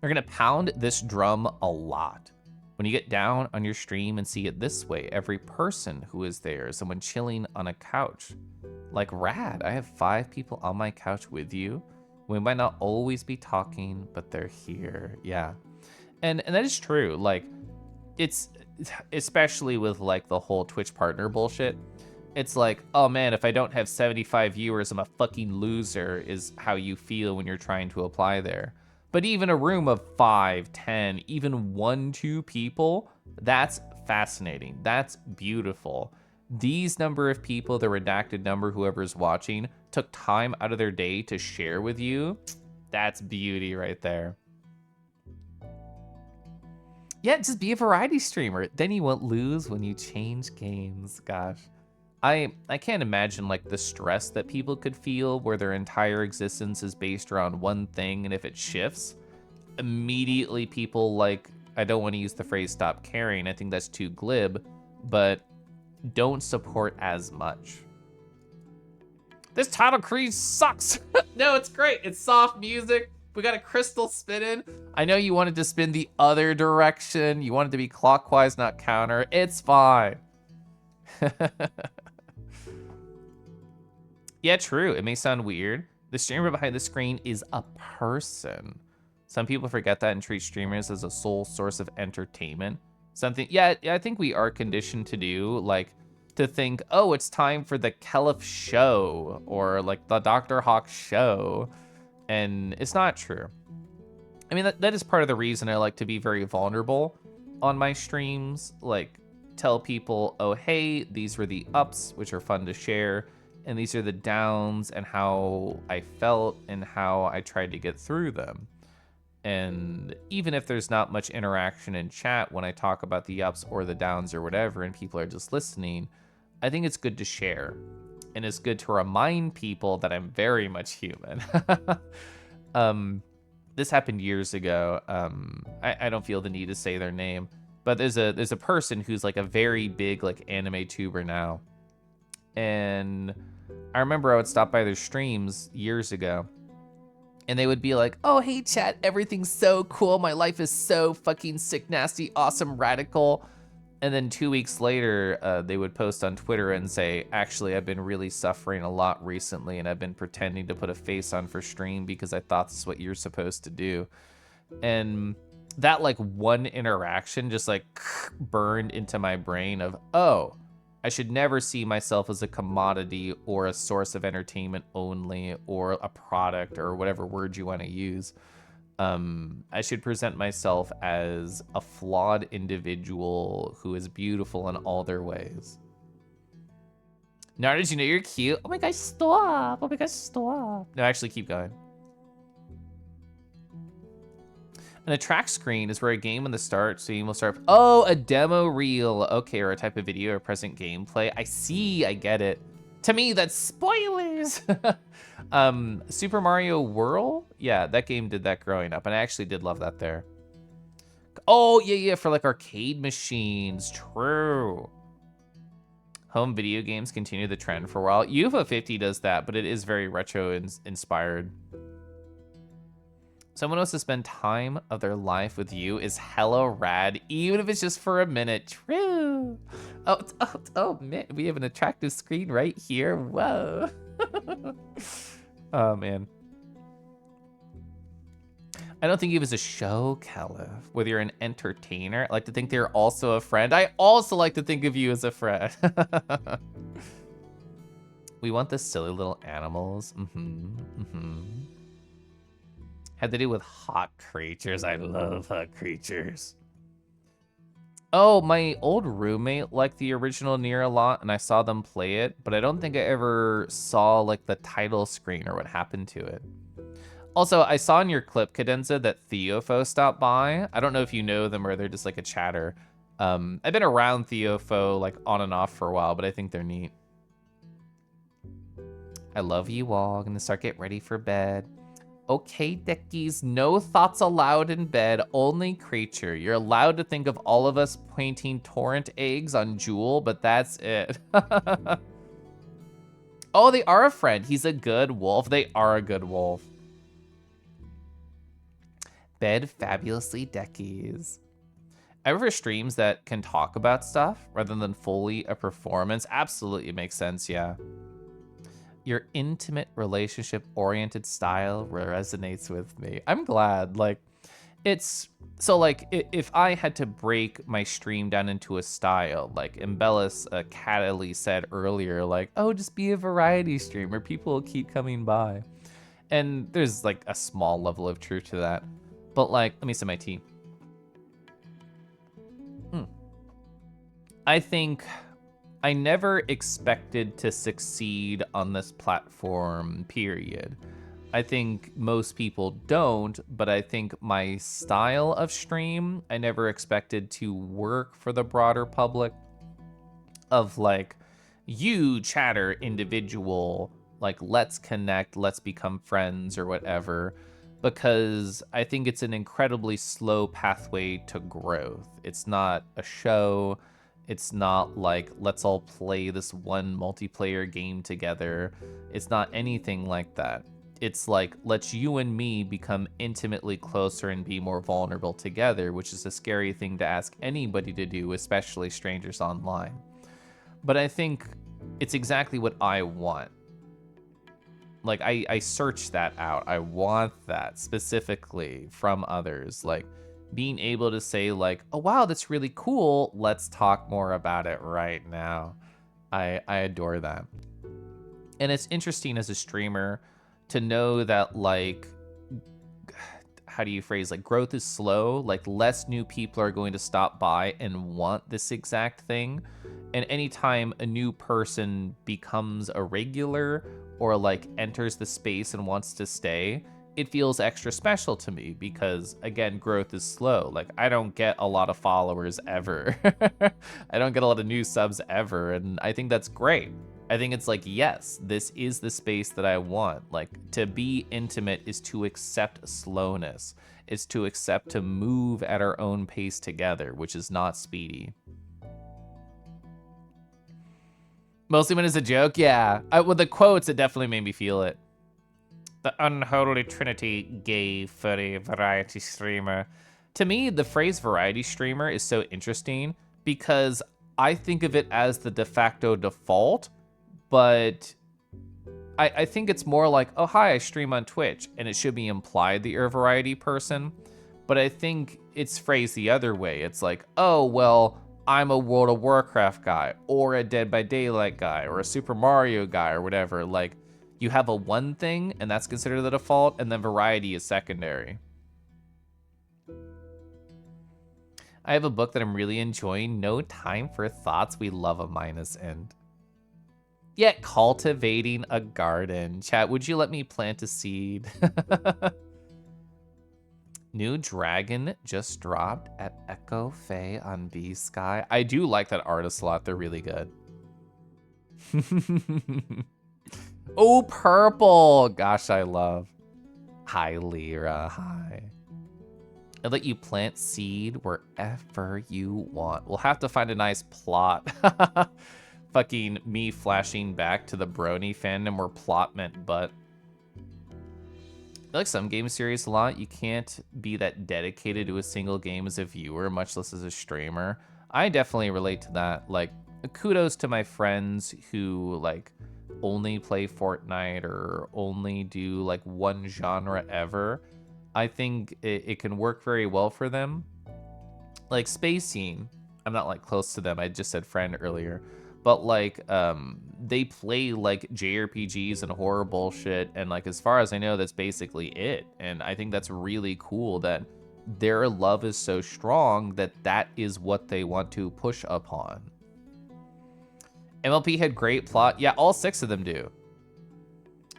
You're gonna pound this drum a lot. When you get down on your stream and see it this way, every person who is there is someone chilling on a couch. Like, rad, I have 5 people on my couch with you. We might not always be talking, but they're here, yeah. And that is true, like, it's, especially with like the whole Twitch partner bullshit, it's like, oh man, if I don't have 75 viewers, I'm a fucking loser, is how you feel when you're trying to apply there. But even a room of 5, 10, even 1, 2 people, that's fascinating. That's beautiful. These number of people, the redacted number, whoever's watching, took time out of their day to share with you. That's beauty right there. Yeah, just be a variety streamer. Then you won't lose when you change games. Gosh. I can't imagine like the stress that people could feel where their entire existence is based around one thing, and if it shifts, immediately people like, I don't want to use the phrase stop caring, I think that's too glib, but don't support as much. This title creed sucks. No, it's great. It's soft music. We got a crystal spinning. I know you wanted to spin the other direction. You wanted to be clockwise, not counter. It's fine. Yeah, true. It may sound weird. The streamer behind the screen is a person. Some people forget that and treat streamers as a sole source of entertainment. Something, yeah, I think we are conditioned to do, like, to think, oh, it's time for the Kelif show, or like the Dr. Hawk show. And it's not true. I mean, that is part of the reason I like to be very vulnerable on my streams. Like, tell people, oh, hey, these were the ups, which are fun to share, and these are the downs, and how I felt, and how I tried to get through them. And even if there's not much interaction in chat when I talk about the ups or the downs or whatever, and people are just listening, I think it's good to share. And it's good to remind people that I'm very much human. This happened years ago. I don't feel the need to say their name, but there's a person who's like a very big like anime tuber now. And I remember I would stop by their streams years ago, and they would be like, oh, hey, chat, everything's so cool. My life is so fucking sick, nasty, awesome, radical. And then 2 weeks later, they would post on Twitter and say, actually, I've been really suffering a lot recently, and I've been pretending to put a face on for stream because I thought this is what you're supposed to do. And that like one interaction just like burned into my brain of, oh, I should never see myself as a commodity or a source of entertainment only, or a product, or whatever word you want to use. I should present myself as a flawed individual who is beautiful in all their ways. Now, did you know you're cute? Oh my gosh, stop. Oh my gosh, stop. No, actually, keep going. And a track screen is where a game in the start scene will start. Oh, a demo reel. Okay, or a type of video or present gameplay. I see, I get it. To me, that's spoilers. Super Mario World? Yeah, that game did that growing up, and I actually did love that there. Oh, yeah, for like arcade machines, true. Home video games continue the trend for a while. UFO 50 does that, but it is very retro inspired. Someone wants to spend time of their life with you is hella rad, even if it's just for a minute. True. Oh man, we have an attractive screen right here. Whoa. Oh man. I don't think he was a show, Kelif. Whether you're an entertainer, I like to think they're also a friend. I also like to think of you as a friend. We want the silly little animals. Had to do with hot creatures. I love hot creatures. Oh, my old roommate liked the original Nier a lot, and I saw them play it, but I don't think I ever saw like the title screen or what happened to it. Also, I saw in your clip, Cadenza, that Theofo stopped by. I don't know if you know them or they're just like a chatter. I've been around Theofo like on and off for a while, but I think they're neat. I love you all. Gonna start getting ready for bed. Okay, Deckies, no thoughts allowed in bed, only creature. You're allowed to think of all of us painting torrent eggs on Jewel, but that's it. Oh, they are a friend. He's a good wolf. They are a good wolf. Bed fabulously, Deckies. Ever streams that can talk about stuff rather than fully a performance? Absolutely makes sense, yeah. Your intimate relationship-oriented style resonates with me. I'm glad, like, it's, so like, if I had to break my stream down into a style, like Embellis Catally said earlier, like, oh, just be a variety streamer, people will keep coming by. And there's like a small level of truth to that. But like, let me sip my tea. I think I never expected to succeed on this platform, period. I think most people don't, but I think my style of stream, I never expected to work for the broader public of like, you chatter individual, like let's connect, let's become friends or whatever, because I think it's an incredibly slow pathway to growth. It's not a show. It's not like, let's all play this one multiplayer game together. It's not anything like that. It's like, let's you and me become intimately closer and be more vulnerable together, which is a scary thing to ask anybody to do, especially strangers online. But I think it's exactly what I want. Like, I searched that out. I want that specifically from others. Like, being able to say like, oh wow, that's really cool, let's talk more about it right now. I adore that. And it's interesting as a streamer to know that like, how do you phrase, like growth is slow, like less new people are going to stop by and want this exact thing. And anytime a new person becomes a regular or like enters the space and wants to stay, it feels extra special to me because, again, growth is slow. Like, I don't get a lot of followers ever. I don't get a lot of new subs ever, and I think that's great. I think it's like, yes, this is the space that I want. Like, to be intimate is to accept slowness. It's to accept to move at our own pace together, which is not speedy. Mostly when it's a joke, yeah. With the quotes, it definitely made me feel it. The unholy trinity, gay, furry, variety streamer. To me, the phrase variety streamer is so interesting because I think of it as the de facto default, but I think it's more like, oh, hi, I stream on Twitch, and it should be implied that you're a variety person. But I think it's phrased the other way. It's like, oh, well, I'm a World of Warcraft guy, or a Dead by Daylight guy, or a Super Mario guy, or whatever. Like, you have a one thing, and that's considered the default, and then variety is secondary. I have a book that I'm really enjoying, No Time for Thoughts, We Love a Minus End. Yet cultivating a garden. Chat, would you let me plant a seed? New dragon just dropped at Echo Fae on B-Sky. I do like that artist a lot, they're really good. Oh, purple. Gosh, I love. Hi, Lyra. Hi. I'll let you plant seed wherever you want. We'll have to find a nice plot. Fucking me flashing back to the Brony fandom where plot meant butt. I like some game series a lot. You can't be that dedicated to a single game as a viewer, much less as a streamer. I definitely relate to that. Like, kudos to my friends who, like, only play Fortnite or only do like one genre ever. I think it can work very well for them. Like Spacing, I'm not like close to them, I just said friend earlier, but like they play like JRPGs and horror bullshit, and like as far as I know, that's basically it. And I think that's really cool that their love is so strong that that is what they want to push upon. MLP had great plot. Yeah, all 6 of them do.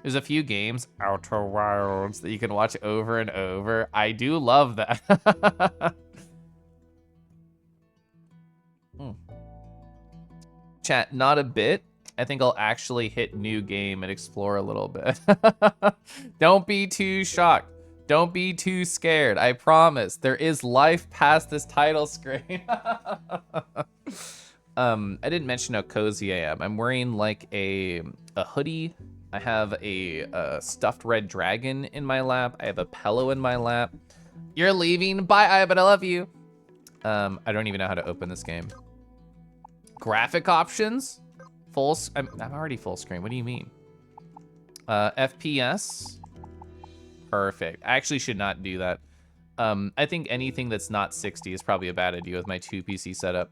There's a few games, Outer Wilds, that you can watch over and over. I do love that. Chat, not a bit. I think I'll actually hit new game and explore a little bit. Don't be too shocked. Don't be too scared. I promise. There is life past this title screen. I didn't mention how cozy I am. I'm wearing like a hoodie. I have a stuffed red dragon in my lap. I have a pillow in my lap. You're leaving? Bye, but I love you. I don't even know how to open this game. Graphic options? I'm already full screen. What do you mean? FPS? Perfect. I actually should not do that. I think anything that's not 60 is probably a bad idea with my 2 PC setup.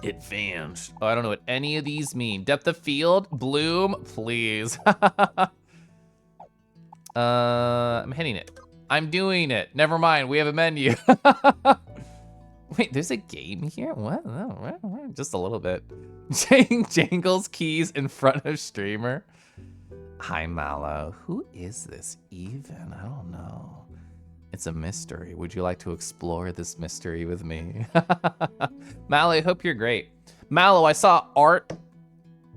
Advanced. Oh, I don't know what any of these mean. Depth of field, bloom, please. I'm hitting it. I'm doing it. Never mind. We have a menu. Wait, there's a game here? What? Oh, just a little bit. Jangles keys in front of streamer. Hi, Mallow. Who is this even? I don't know. It's a mystery. Would you like to explore this mystery with me? Mallow, I hope you're great. Mallow, I saw art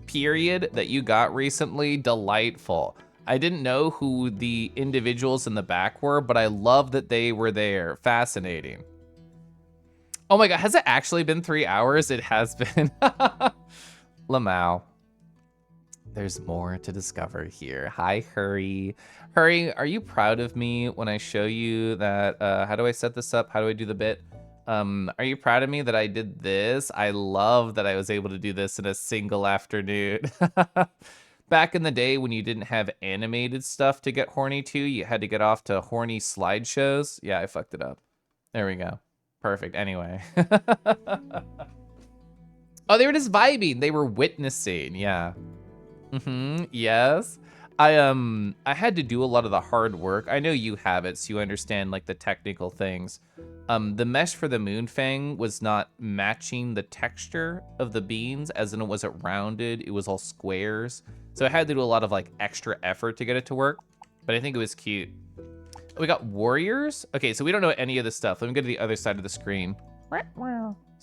period that you got recently. Delightful. I didn't know who the individuals in the back were, but I love that they were there. Fascinating. Oh my God, has it actually been 3 hours? It has been. Lamau. There's more to discover here. Hi, Hurry. Hurry, are you proud of me when I show you that, how do I set this up? How do I do the bit? Are you proud of me that I did this? I love that I was able to do this in a single afternoon. Back in the day when you didn't have animated stuff to get horny to, you had to get off to horny slideshows. Yeah, I fucked it up. There we go. Perfect. Anyway. Oh, they were just vibing. They were witnessing. Yeah. Yes. I had to do a lot of the hard work. I know you have it, so you understand like the technical things. The mesh for the Moonfang was not matching the texture of the beans, as in it wasn't rounded. It was all squares. So I had to do a lot of like extra effort to get it to work, but I think it was cute. We got warriors. Okay, so we don't know any of this stuff. Let me go to the other side of the screen. So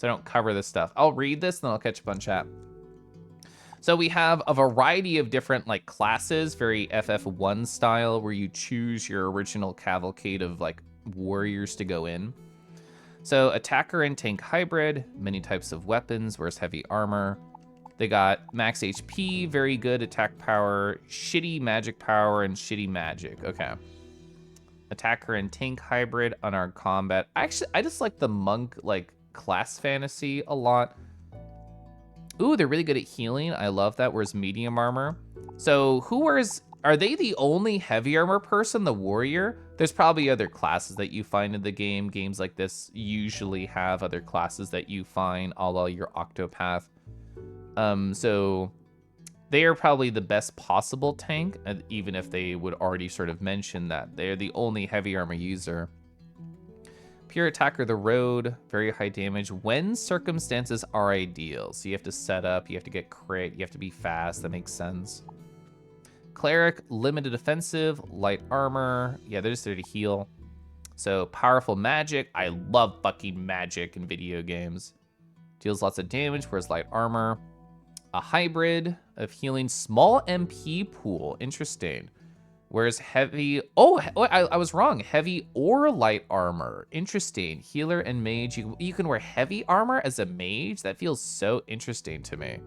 I don't cover this stuff. I'll read this, and then I'll catch up on chat. So we have a variety of different like classes, very FF1 style, where you choose your original cavalcade of like warriors to go in. So attacker and tank hybrid, many types of weapons, whereas heavy armor. They got max HP, very good attack power, shitty magic power, and shitty magic. Okay. Attacker and tank hybrid, unarmed combat. I just like the monk like class fantasy a lot. Ooh, they're really good at healing. I love that. Whereas medium armor. So who wears, are they the only heavy armor person, the warrior? There's probably other classes that you find in the game. Games like this usually have other classes that you find, a la your Octopath. So they are probably the best possible tank, even if they would already sort of mention that they're the only heavy armor user. Pure attacker, the road, very high damage when circumstances are ideal. So you have to set up, you have to get crit, you have to be fast. That makes sense. Cleric, limited offensive, light armor. Yeah, they're just there to heal. So powerful magic. I love fucking magic in video games. Deals lots of damage, whereas light armor. A hybrid of healing, small MP pool. Interesting. Whereas heavy, I was wrong. Heavy or light armor. Interesting. Healer and mage. You can wear heavy armor as a mage? That feels so interesting to me.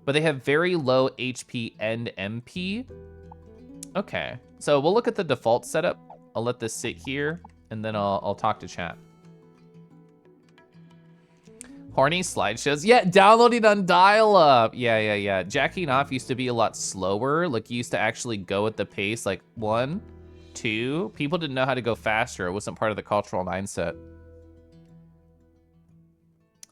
But they have very low HP and MP. Okay. So we'll look at the default setup. I'll let this sit here, and then I'll talk to chat. Horny slideshows. Yeah, downloading on dial-up. Yeah. Jacking off used to be a lot slower. Like, you used to actually go at the pace, like 1, 2. People didn't know how to go faster. It wasn't part of the cultural mindset.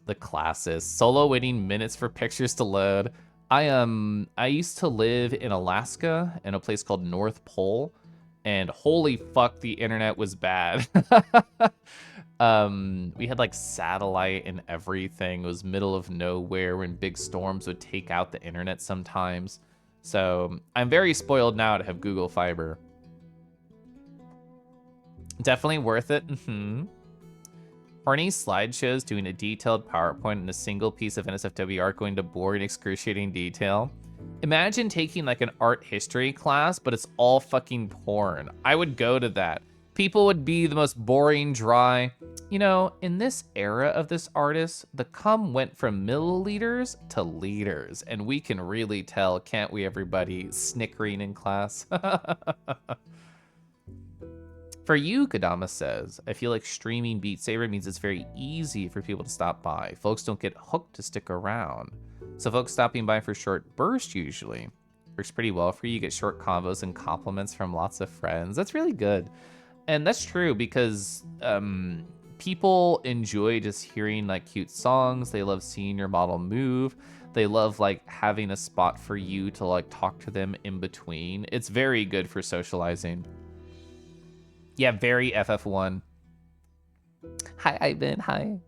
The classes. Solo waiting minutes for pictures to load. I used to live in Alaska in a place called North Pole, and holy fuck, the internet was bad. We had like satellite and everything. It was middle of nowhere when big storms would take out the internet sometimes. So I'm very spoiled now to have Google Fiber. Definitely worth it. Horny slideshows doing a detailed PowerPoint in a single piece of NSFW art going to boring, excruciating detail. Imagine taking like an art history class, but it's all fucking porn. I would go to that. People would be the most boring, dry. You know, in this era of this artist, the cum went from milliliters to liters, and we can really tell, can't we, everybody, snickering in class? For you, Kadama says, I feel like streaming Beat Saber means it's very easy for people to stop by. Folks don't get hooked to stick around. So folks stopping by for short bursts usually. Works pretty well for you. You get short combos and compliments from lots of friends. That's really good. And that's true because people enjoy just hearing like cute songs. They love seeing your model move. They love like having a spot for you to like talk to them in between. It's very good for socializing. Yeah, very FF1. Hi, Ivan. Hi.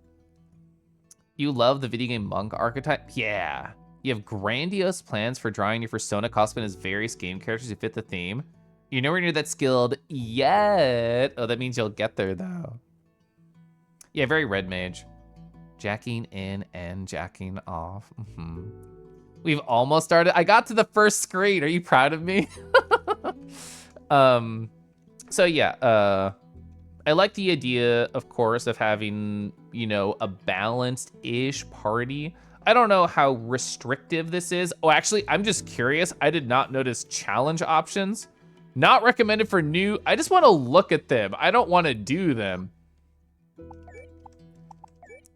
You love the video game monk archetype? Yeah. You have grandiose plans for drawing your persona cosplay as various game characters who fit the theme. You're nowhere near that skilled yet. Oh, that means you'll get there, though. Yeah, very red mage. Jacking in and jacking off. We've almost started. I got to the first screen. Are you proud of me? So yeah, I like the idea, of course, of having, you know, a balanced-ish party. I don't know how restrictive this is. Oh, actually, I'm just curious. I did not notice challenge options. Not recommended for new. I just want to look at them. I don't want to do them.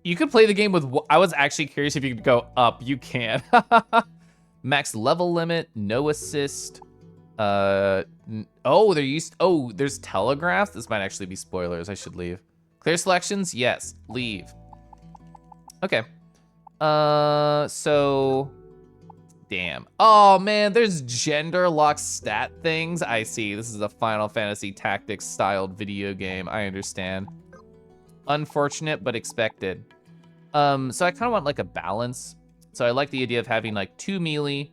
You could play the game with, I was actually curious if you could go up. You can. Max level limit, no assist. Oh, there's telegraphs. This might actually be spoilers. I should leave. Clear selections, yes, leave. Okay. So, damn. Oh man, there's gender lock stat things. I see. This is a Final Fantasy Tactics styled video game. I understand. Unfortunate, but expected. So I kind of want like a balance. So I like the idea of having like 2 melee,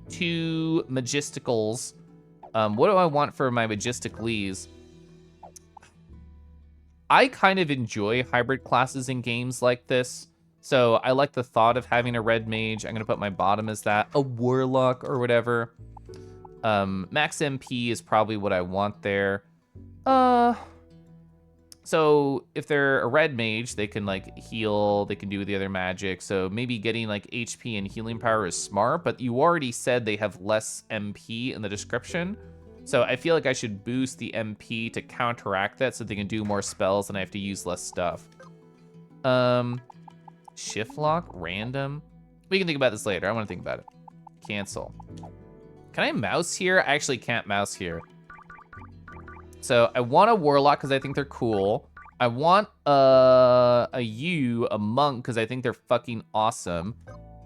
2 magisticals. What do I want for my magistic Lees? I kind of enjoy hybrid classes in games like this. So I like the thought of having a red mage. I'm gonna put my bottom as that, a warlock or whatever. Max MP is probably what I want there. So if they're a red mage, they can like heal, they can do the other magic. So maybe getting like HP and healing power is smart, but you already said they have less MP in the description. So I feel like I should boost the MP to counteract that so they can do more spells and I have to use less stuff. Shift lock, random. We can think about this later. I want to think about it. Cancel. Can I mouse here? I actually can't mouse here. So I want a warlock because I think they're cool. I want a monk because I think they're fucking awesome.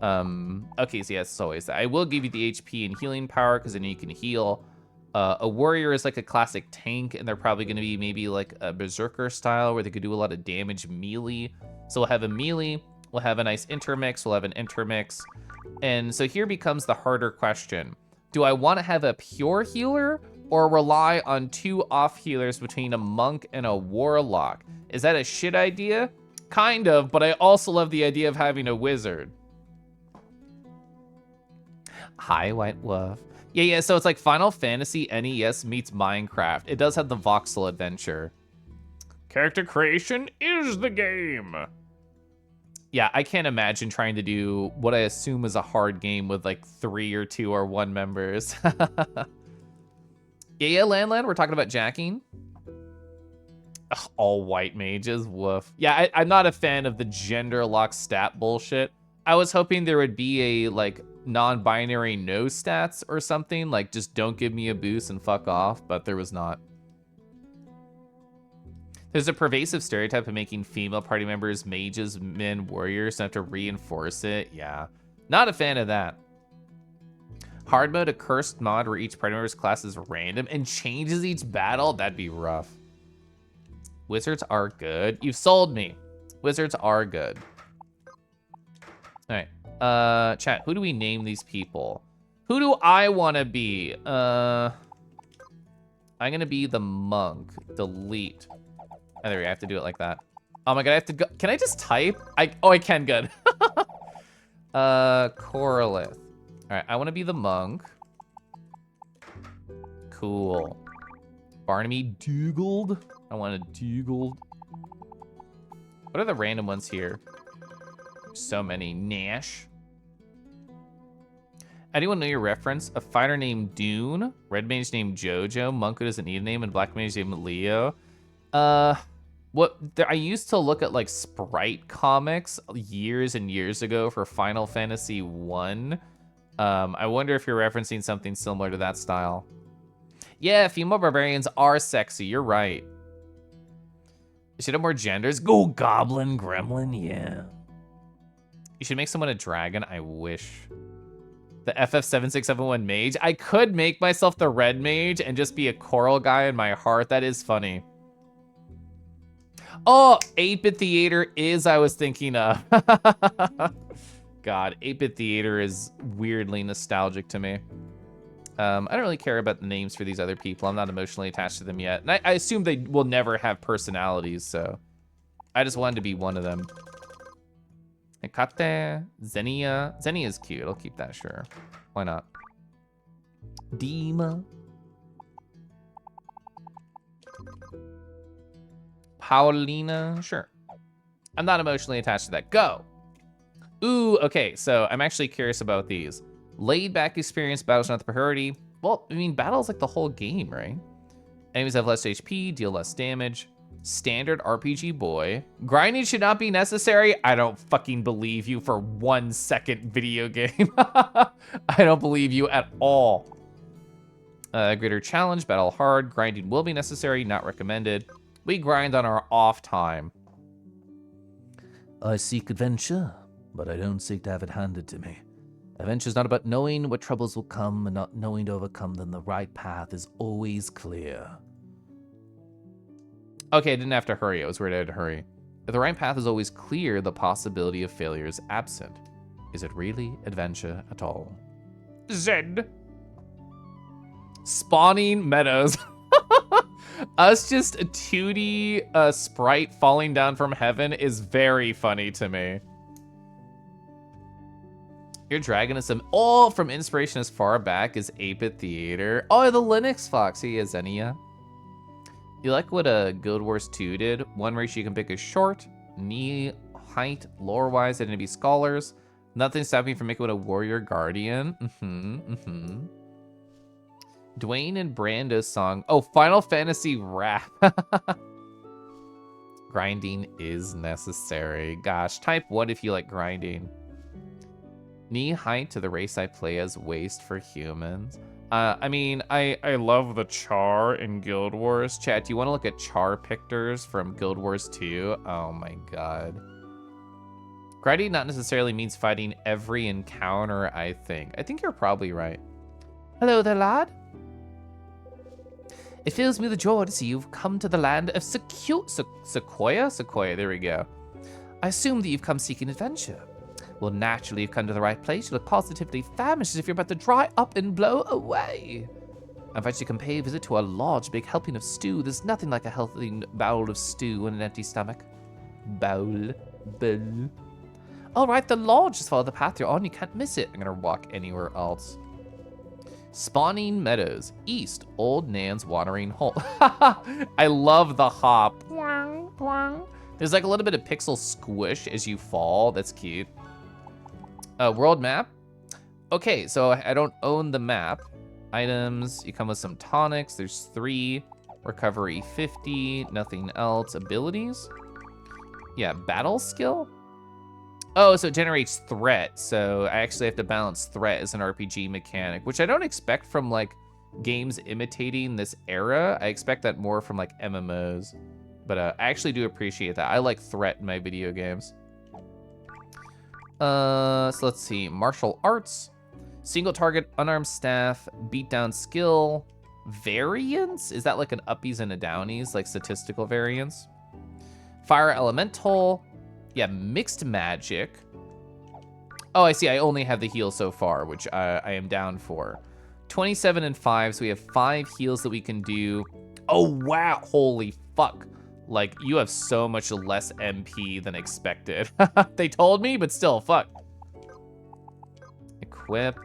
Okay, so yeah, it's always that. I will give you the HP and healing power because then you can heal. A warrior is like a classic tank, and they're probably going to be maybe like a berserker style where they could do a lot of damage melee. So we'll have a melee, we'll have a nice intermix, we'll have an intermix. And so here becomes the harder question. Do I want to have a pure healer or rely on 2 off healers between a monk and a warlock? Is that a shit idea? Kind of, but I also love the idea of having a wizard. Hi, White Wolf. Yeah, so it's like Final Fantasy NES meets Minecraft. It does have the voxel adventure. Character creation is the game. Yeah, I can't imagine trying to do what I assume is a hard game with like 3 or 2 or 1 members. Yeah, Landland, we're talking about jacking. Ugh, all white mages, woof. Yeah, I'm not a fan of the gender lock stat bullshit. I was hoping there would be a like non-binary no stats or something, like just don't give me a boost and fuck off, but there was not. There's a pervasive stereotype of making female party members mages, men, warriors, and have to reinforce it. Yeah, not a fan of that. Hard mode, a cursed mod where each party member's class is random and changes each battle? That'd be rough. Wizards are good. You've sold me. Wizards are good. All right, chat, who do we name these people? Who do I want to be? I'm gonna be the monk. Delete. Oh, there we go. I have to do it like that. Oh my god, I have to go. Can I just type? Oh, I can, good. Koralith. All right, I want to be the monk. Cool. Barnaby Dougaled. I want a Dougaled. What are the random ones here? So many. Nash. Anyone know your reference? A fighter named Dune, red mage named Jojo, monk who doesn't need a name, and black mage named Leo. I used to look at like Sprite comics years and years ago for Final Fantasy 1. I wonder if you're referencing something similar to that style. Yeah, female barbarians are sexy. You're right. You should have more genders. Go goblin, gremlin, yeah. You should make someone a dragon. I wish. The FF7671 mage. I could make myself the red mage and just be a coral guy in my heart. That is funny. Oh, 8-Bit Theater is I was thinking of. God, 8-Bit Theater is weirdly nostalgic to me. I don't really care about the names for these other people. I'm not emotionally attached to them yet. And I assume they will never have personalities, so I just wanted to be one of them. Hekate, Xenia. Xenia's cute. I'll keep that, sure. Why not? Dima. Paulina, sure. I'm not emotionally attached to that. Go. Ooh, okay, so I'm actually curious about these. Laid back experience, battle's not the priority. Well, I mean, battle's like the whole game, right? Enemies have less HP, deal less damage. Standard RPG boy. Grinding should not be necessary. I don't fucking believe you for 1 second, video game. I don't believe you at all. Greater challenge, battle hard. Grinding will be necessary, not recommended. We grind on our off time. I seek adventure, but I don't seek to have it handed to me. Adventure is not about knowing what troubles will come and not knowing to overcome them. The right path is always clear. Okay, I didn't have to hurry. I was worried I had to hurry. If the right path is always clear, the possibility of failure is absent. Is it really adventure at all? Zed. Spawning meadows. Us just a 2D sprite falling down from heaven is very funny to me. Your dragon is some from inspiration as far back as 8-Bit Theater. Oh, the Linux Fox. He is Xenia. You like what Guild Wars 2 did? One ratio you can pick is short, knee height, lore-wise, enemy scholars. Nothing stopping you from making it a warrior guardian. Dwayne and Brando's song. Oh, Final Fantasy rap. Grinding is necessary. Gosh, type 1 if you like grinding. Knee height to the race I play as waste for humans. I mean, I love the char in Guild Wars. Chat, do you want to look at char pictures from Guild Wars 2? Oh my god. Grinding not necessarily means fighting every encounter, I think. I think you're probably right. Hello there, lad. It fills me with joy to see you've come to the land of Sequoia? Sequoia, there we go. I assume that you've come seeking adventure. Well, naturally, you've come to the right place. You look positively famished, as if you're about to dry up and blow away. I invite you to come pay a visit to our lodge, big helping of stew. There's nothing like a healthy bowl of stew and an empty stomach. Bowl. All right, the lodge. Just follow the path you're on. You can't miss it. I'm gonna walk anywhere else. Spawning Meadows. East, Old Nan's Watering Hole. I love the hop. There's like a little bit of pixel squish as you fall. That's cute. World map. Okay, so I don't own the map. Items, you come with some tonics. There's 3. Recovery 50, nothing else. Abilities. Yeah, battle skill. Oh, so it generates threat. So I actually have to balance threat as an RPG mechanic, which I don't expect from like games imitating this era. I expect that more from like MMOs. But I actually do appreciate that. I like threat in my video games. So let's see. Martial arts. Single target, unarmed staff, beatdown skill. Variance? Is that like an uppies and a downies? Like statistical variance? Fire elemental. Yeah, mixed magic. Oh, I see. I only have the heal so far, which I am down for. 27 and 5, so we have 5 heals that we can do. Oh, wow. Holy fuck. Like, you have so much less MP than expected. They told me, but still, fuck. Equip.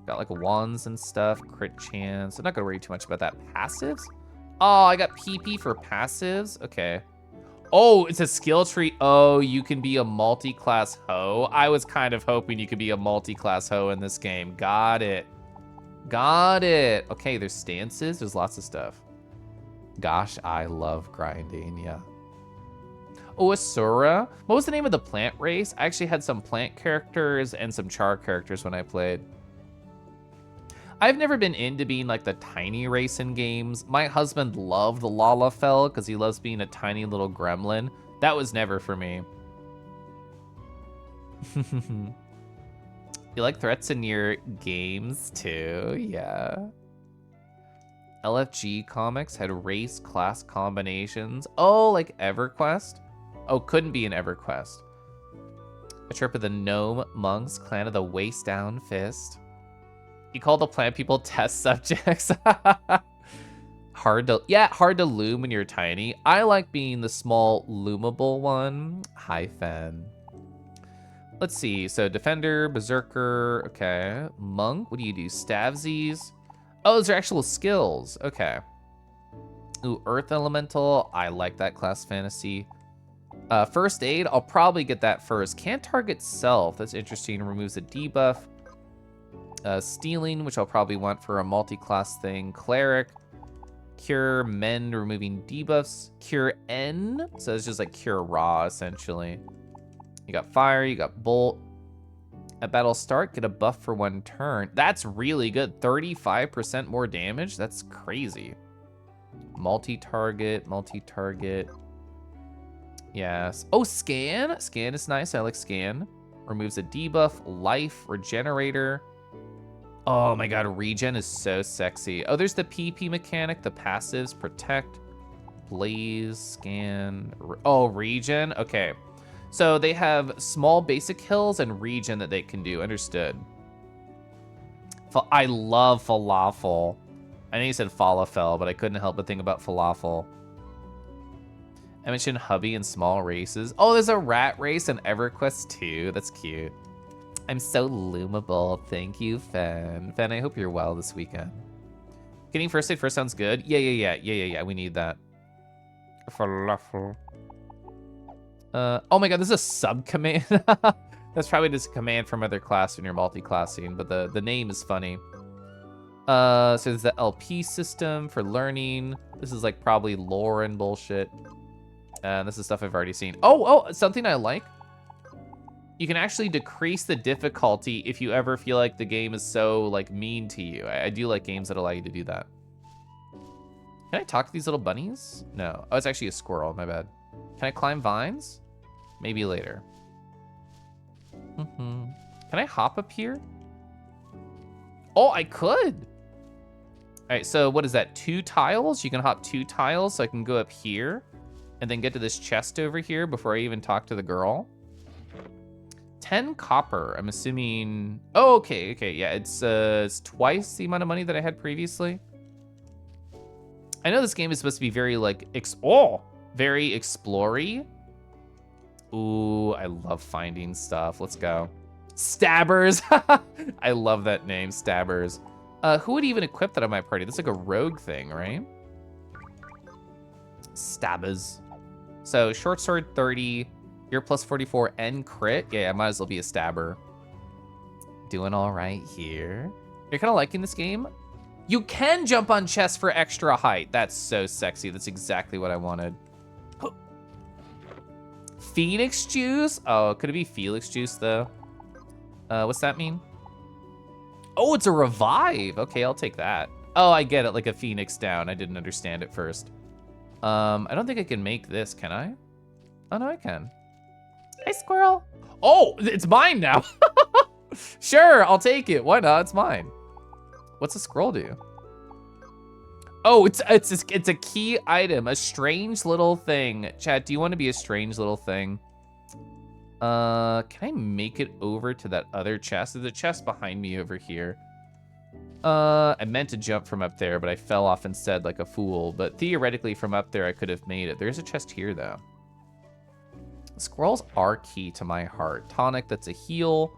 Got like wands and stuff. Crit chance. I'm not gonna worry too much about that. Passives? Oh, I got PP for passives? Okay. Oh, it's a skill tree. Oh, you can be a multi-class hoe. I was kind of hoping you could be a multi-class hoe in this game. Got it. Got it. Okay, there's stances. There's lots of stuff. Gosh, I love grinding, yeah. Oh, Asura. What was the name of the plant race? I actually had some plant characters and some char characters when I played. I've never been into being like the tiny race in games. My husband loved Lalafell because he loves being a tiny little gremlin. That was never for me. You like threats in your games too? Yeah. LFG comics had race class combinations. Oh, like EverQuest? Oh, couldn't be an EverQuest. A trip of the Gnome Monks, Clan of the Waist Down Fist. You call the plant people test subjects. Hard to loom when you're tiny. I like being the small loomable one. Hi, Fen. Let's see. So Defender, Berserker, okay. Monk, what do you do? Stavsies. Oh, those are actual skills. Okay. Ooh, Earth Elemental. I like that class fantasy. First Aid, I'll probably get that first. Can't target self. That's interesting. Removes a debuff. Stealing, which I'll probably want for a multi-class thing. Cleric. Cure, Mend, removing debuffs. Cure N, so it's just like Cure Raw, essentially. You got Fire, you got Bolt. At battle start, get a buff for 1 turn. That's really good. 35% more damage? That's crazy. Multi-target. Yes. Oh, Scan. Scan is nice. I like Scan. Removes a debuff, Life, Regenerator. Oh my god, Regen is so sexy. Oh, there's the PP mechanic, the passives, Protect, Blaze, Scan. Oh, Regen? Okay. So they have small basic hills and regen that they can do. Understood. I love falafel. I know you said falafel, but I couldn't help but think about falafel. I mentioned hubby and small races. Oh, there's a rat race in EverQuest too. That's cute. I'm so loomable. Thank you, Fen. Fen, I hope you're well this weekend. Getting first aid first sounds good. Yeah. We need that. Falafel. Oh my god, this is a sub-command. That's probably just a command from other class when you're multi-classing, but the name is funny. So there's the LP system for learning. This is like probably lore and bullshit. This is stuff I've already seen. Oh, something I like. You can actually decrease the difficulty if you ever feel like the game is so like mean to you. I do like games that allow you to do that. Can I talk to these little bunnies? No. Oh, it's actually a squirrel, my bad. Can I climb vines? Maybe later. Can I hop up here? Oh, I could. All right, so what is that? 2 tiles? You can hop 2 tiles, so I can go up here and then get to this chest over here before I even talk to the girl. 10 copper, I'm assuming. Oh, okay, yeah, it's twice the amount of money that I had previously. I know this game is supposed to be very like, very explory. Ooh, I love finding stuff. Let's go. Stabbers. I love that name, Stabbers. Who would even equip that on my party? That's like a rogue thing, right? Stabbers. So short sword 30, you're plus 44 and crit. Yeah, I might as well be a stabber. Doing all right here. You're kind of liking this game? You can jump on chests for extra height. That's so sexy. That's exactly what I wanted. Phoenix juice? Oh, could it be Felix juice though? What's that mean? Oh, it's a revive. Okay, I'll take that. Oh, I get it, like a phoenix down. I didn't understand it first. I don't think I can make this, can I? Oh, no, I can. Hey, squirrel. Oh, it's mine now. Sure, I'll take it. Why not? It's mine. What's a scroll do? Oh, it's a key item, a strange little thing. Chat, do you want to be a strange little thing? Can I make it over to that other chest? There's a chest behind me over here. I meant to jump from up there, but I fell off instead like a fool. But theoretically, from up there, I could have made it. There's a chest here, though. Squirrels are key to my heart. Tonic, that's a heal.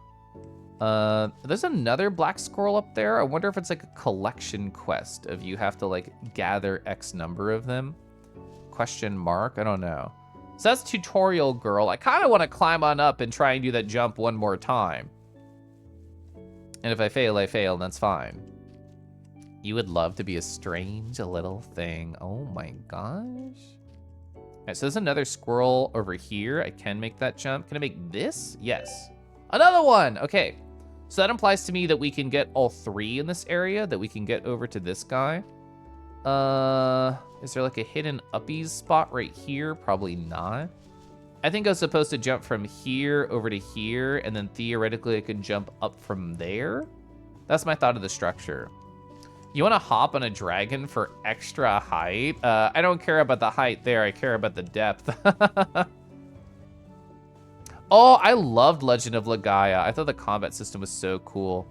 There's another black squirrel up there. I wonder if it's like a collection quest of you have to like gather X number of them. Question mark? I don't know. So that's tutorial girl. I kind of want to climb on up and try and do that jump one more time. And if I fail, I fail, and that's fine. You would love to be a strange little thing. Oh my gosh. All right, so there's another squirrel over here. I can make that jump. Can I make this? Yes. Another one. Okay. So that implies to me that we can get all 3 in this area, that we can get over to this guy. Is there like a hidden uppies spot right here? Probably not. I think I was supposed to jump from here over to here, and then theoretically I could jump up from there. That's my thought of the structure. You want to hop on a dragon for extra height? I don't care about the height there. I care about the depth. Oh, I loved Legend of Legaia. I thought the combat system was so cool.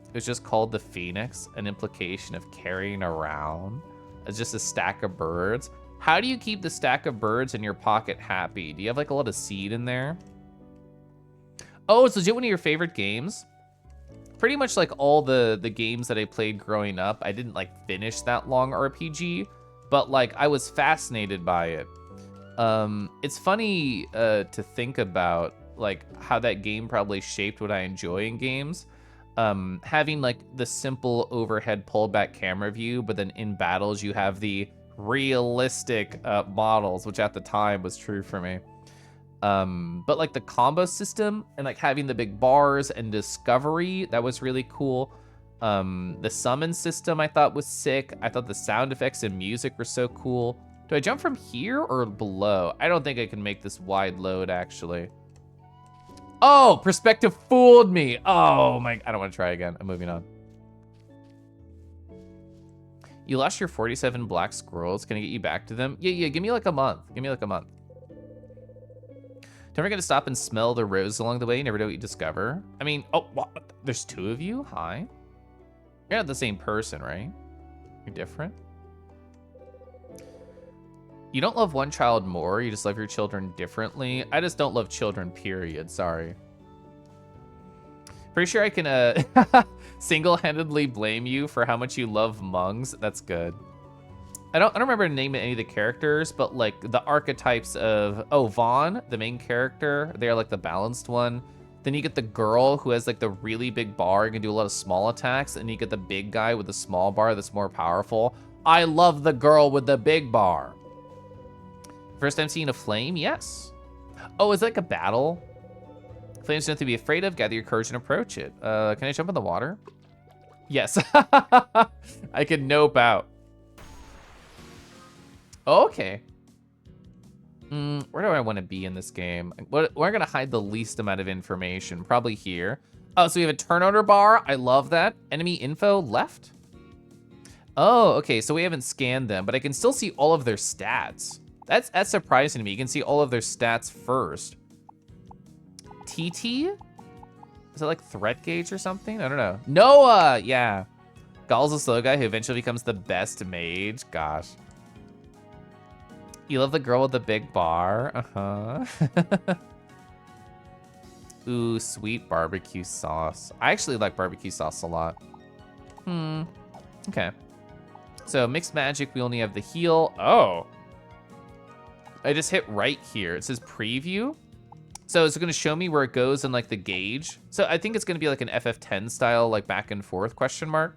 It was just called the Phoenix, an implication of carrying around. It's just a stack of birds. How do you keep the stack of birds in your pocket happy? Do you have like a lot of seed in there? Oh, it's legit one of your favorite games? Pretty much like all the games that I played growing up, I didn't like finish that long RPG, but like I was fascinated by it. It's funny to think about like how that game probably shaped what I enjoy in games. Having like the simple overhead pullback camera view, but then in battles you have the realistic models, which at the time was true for me. But like the combo system and like having the big bars and discovery, that was really cool. The summon system I thought was sick. I thought the sound effects and music were so cool. Do I jump from here or below? I don't think I can make this wide load actually. Oh, perspective fooled me. Oh my, I don't want to try again. I'm moving on. You lost your 47 black squirrels. Can I get you back to them? Yeah, give me like a month. Give me like a month. Don't forget to stop and smell the rose along the way. You never know what you discover. I mean, oh, what? There's two of you? Hi. You're not the same person, right? You're different. You don't love one child more. You just love your children differently. I just don't love children, period. Sorry. Pretty sure I can single-handedly blame you for how much you love Mungs. That's good. I don't remember the name of any of the characters, but like the archetypes of, oh, Vaughn, the main character, they're like the balanced one. Then you get the girl who has like the really big bar and can do a lot of small attacks, and you get the big guy with the small bar that's more powerful. I love the girl with the big bar. First time seeing a flame? Yes. Oh, is it like a battle? Flames nothing to be afraid of. Gather your courage and approach it. Can I jump in the water? Yes. I can nope out. Okay. Where do I want to be in this game? We're going to hide the least amount of information. Probably here. Oh, so we have a turnover bar. I love that. Enemy info left. Oh, okay. So we haven't scanned them, but I can still see all of their stats. That's surprising to me. You can see all of their stats first. TT? Is it like threat gauge or something? I don't know. Noah, yeah. Gall's a slow guy who eventually becomes the best mage. Gosh. You love the girl with the big bar. Uh-huh. Ooh, sweet barbecue sauce. I actually like barbecue sauce a lot. Okay. So mixed magic, we only have the heal. Oh. I just hit right here. It says preview. So it's gonna show me where it goes in like the gauge. So I think it's gonna be like an FF10 style, like back and forth question mark.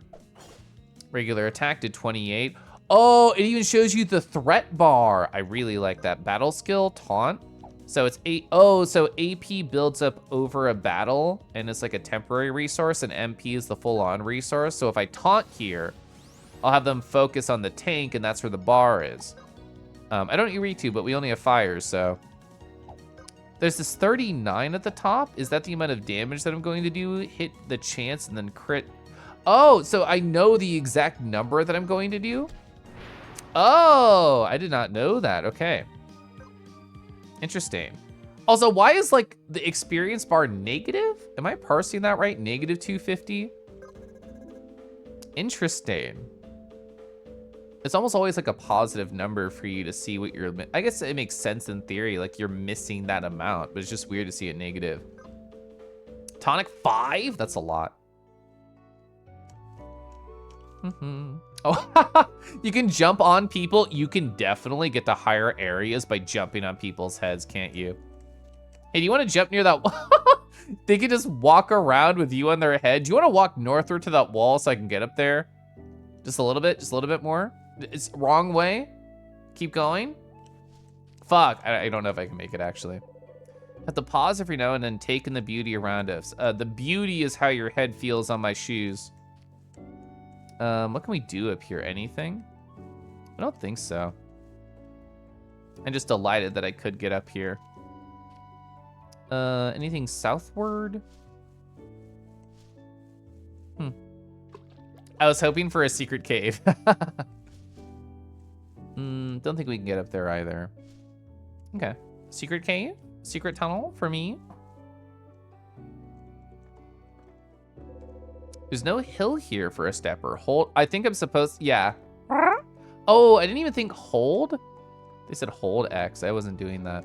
Regular attack did 28. Oh, it even shows you the threat bar. I really like that. Battle skill, taunt. So it's so AP builds up over a battle and it's like a temporary resource, and MP is the full on resource. So if I taunt here, I'll have them focus on the tank, and that's where the bar is. I don't eat to, but we only have fires, so. There's this 39 at the top. Is that the amount of damage that I'm going to do? Hit the chance and then crit. Oh, so I know the exact number that I'm going to do? Oh, I did not know that. Okay. Interesting. Also, why is like the experience bar negative? Am I parsing that right? Negative 250? Interesting. It's almost always like a positive number for you to see what you're, I guess it makes sense in theory, like you're missing that amount, but it's just weird to see it negative. Tonic 5? That's a lot. Oh, you can jump on people. You can definitely get to higher areas by jumping on people's heads, can't you? Hey, do you want to jump near that wall? They can just walk around with you on their head. Do you want to walk northward to that wall so I can get up there? Just a little bit more. It's wrong way. Keep going. Fuck, I don't know if I can make it actually. Have to pause every now and then, take in the beauty around us. The beauty is how your head feels on my shoes. What can we do up here? Anything? I don't think so. I'm just delighted that I could get up here. Anything southward? I was hoping for a secret cave. Don't think we can get up there either. Okay. Secret cave? Secret tunnel for me? There's no hill here for a stepper. Hold. I think I'm supposed. Yeah. Oh, I didn't even think hold. They said hold X. I wasn't doing that.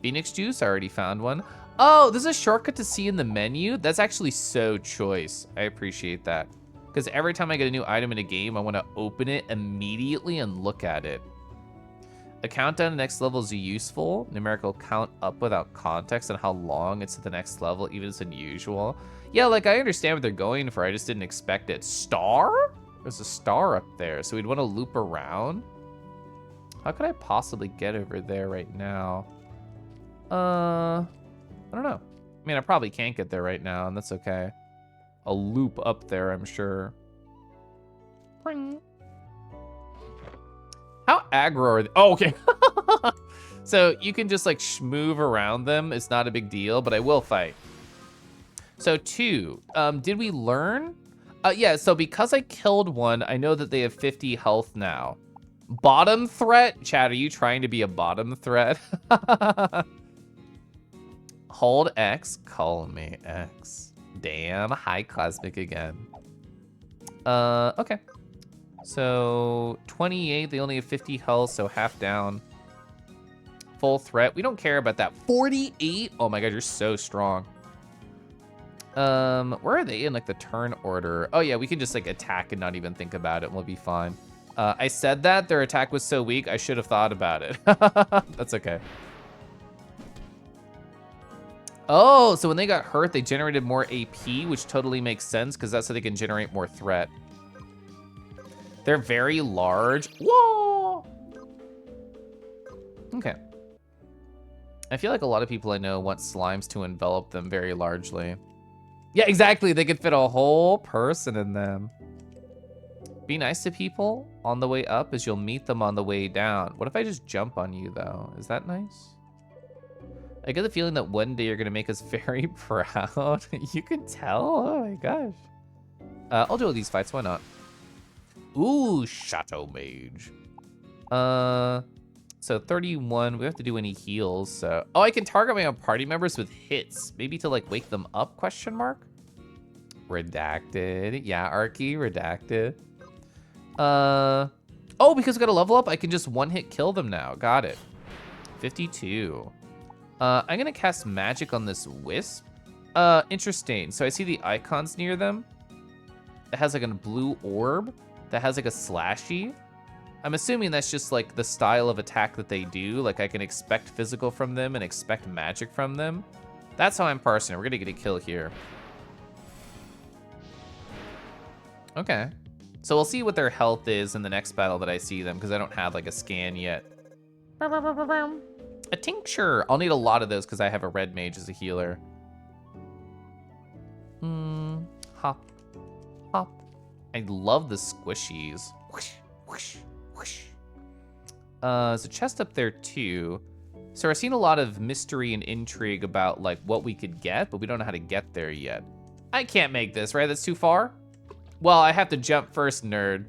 Phoenix juice. I already found one. Oh, this is a shortcut to see in the menu. That's actually so choice. I appreciate that. Because every time I get a new item in a game, I want to open it immediately and look at it. A countdown to next level is useful. Numerical count up without context on how long it's to the next level, even if it's unusual. Yeah, like I understand what they're going for. I just didn't expect it. Star? There's a star up there, so we'd want to loop around. How could I possibly get over there right now? I don't know. I mean, I probably can't get there right now, and that's okay. I'll loop up there, I'm sure. Ring. How aggro are they? Oh, okay. So you can just like move around them. It's not a big deal, but I will fight. So 2, did we learn? Yeah, so because I killed one, I know that they have 50 health now. Bottom threat? Chad, are you trying to be a bottom threat? Hold X, call me X. Damn, hi Cosmic again. Okay. So 28, they only have 50 health, so half down. Full threat, we don't care about that. 48, oh my God, you're so strong. Where are they in like the turn order? Oh yeah, we can just like attack and not even think about it and we'll be fine. I said that their attack was so weak, I should have thought about it. That's okay. Oh, so when they got hurt, they generated more AP, which totally makes sense because that's how they can generate more threat. They're very large. Whoa! Okay. I feel like a lot of people I know want slimes to envelop them very largely. Yeah, exactly. They could fit a whole person in them. Be nice to people on the way up as you'll meet them on the way down. What if I just jump on you, though? Is that nice? I get the feeling that one day you're going to make us very proud. You can tell? Oh, my gosh. I'll do all these fights. Why not? Ooh, Shadow Mage. So 31. We don't have to do any heals. So, oh, I can target my own party members with hits. Maybe to, like, wake them up, question mark? Redacted. Yeah, Arky, redacted. Oh, because I got a level up, I can just one-hit kill them now. Got it. 52. I'm gonna cast magic on this wisp. Interesting. So I see the icons near them. It has like a blue orb that has like a slashy. I'm assuming that's just like the style of attack that they do. Like I can expect physical from them and expect magic from them. That's how I'm parsing it. We're gonna get a kill here. Okay. So we'll see what their health is in the next battle that I see them because I don't have like a scan yet. A tincture. I'll need a lot of those because I have a red mage as a healer. Hop. Hop. I love the squishies. Whoosh, whoosh, whoosh. There's a chest up there too. So I've seen a lot of mystery and intrigue about like what we could get, but we don't know how to get there yet. I can't make this, right? That's too far? Well, I have to jump first, nerd.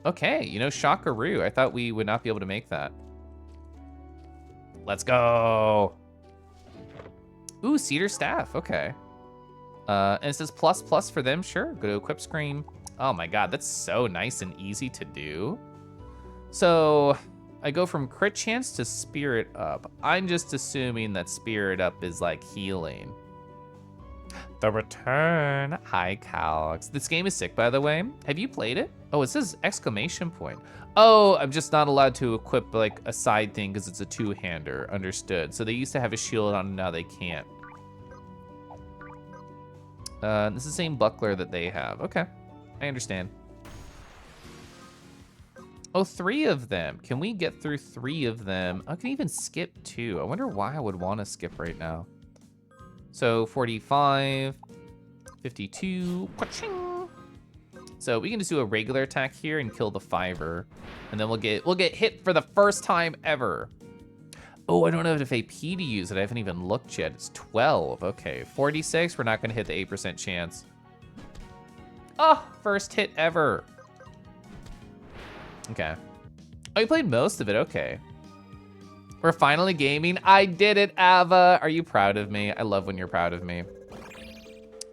Okay, you know, Shockaroo. I thought we would not be able to make that. Let's go. Ooh, cedar staff, okay. And it says plus plus for them, sure. Go to equip screen. Oh my God, that's so nice and easy to do. So I go from crit chance to spirit up. I'm just assuming that spirit up is like healing. The return. Hi, Calx. This game is sick, by the way. Have you played it? Oh, it says exclamation point. Oh, I'm just not allowed to equip like a side thing because it's a two-hander. Understood. So they used to have a shield on, and now they can't. This is the same buckler that they have. Okay, I understand. Oh, 3 of them. Can we get through 3 of them? I can even skip 2. I wonder why I would want to skip right now. So 45, 52, ka-ching. So we can just do a regular attack here and kill the 5er, and then we'll get hit for the first time ever. Oh, I don't know if AP to use it. I haven't even looked yet. It's 12. Okay, 46. We're not gonna hit the 8% chance. Oh, first hit ever. Okay. Oh, you played most of it. Okay. We're finally gaming. I did it, Ava. Are you proud of me? I love when you're proud of me.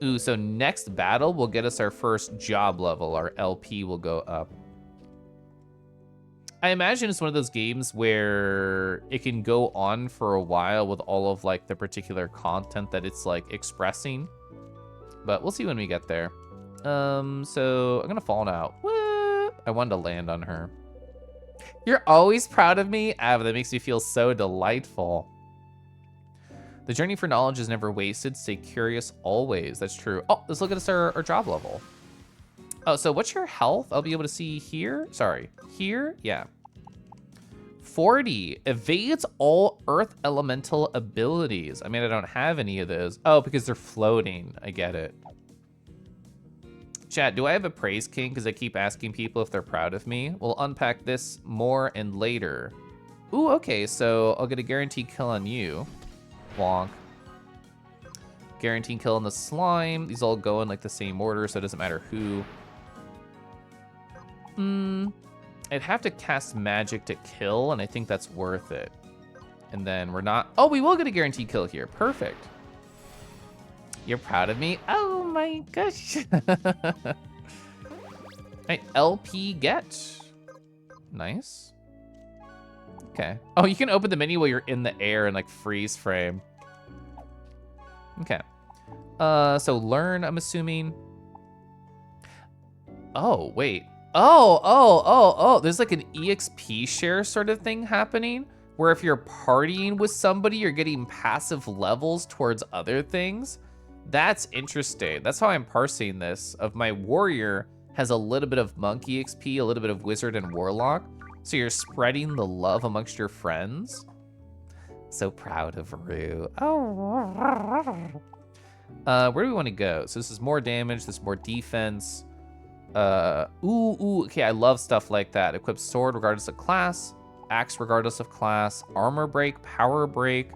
Ooh, so next battle will get us our first job level. Our LP will go up. I imagine it's one of those games where it can go on for a while with all of like the particular content that it's like expressing. But we'll see when we get there. So I'm gonna fall now. What? I wanted to land on her. You're always proud of me? Ava, that makes me feel so delightful. The journey for knowledge is never wasted. Stay curious always. That's true. Oh, let's look at our job level. Oh, so what's your health? I'll be able to see here. Sorry, here? Yeah. 40. Evades all earth elemental abilities. I mean, I don't have any of those. Oh, because they're floating. I get it. Chat, do I have a praise king? Because I keep asking people if they're proud of me. We'll unpack this more and later. Ooh, okay, so I'll get a guaranteed kill on you. Wonk. Guaranteed kill on the slime. These all go in like the same order, so it doesn't matter who. I'd have to cast magic to kill, and I think that's worth it. And then we're not... Oh, we will get a guaranteed kill here. Perfect. You're proud of me? Oh my gosh. Right, LP get. Nice. Okay. Oh, you can open the menu while you're in the air and like freeze frame. Okay. So learn, I'm assuming. Oh, wait. Oh. There's like an EXP share sort of thing happening where if you're partying with somebody, you're getting passive levels towards other things. That's interesting. That's how I'm parsing this. Of my warrior has a little bit of monk EXP, a little bit of wizard and warlock. So you're spreading the love amongst your friends. So proud of Rue. Oh. Where do we want to go? So this is more damage, this is more defense. Okay, I love stuff like that. Equip sword regardless of class, axe regardless of class, armor break, power break,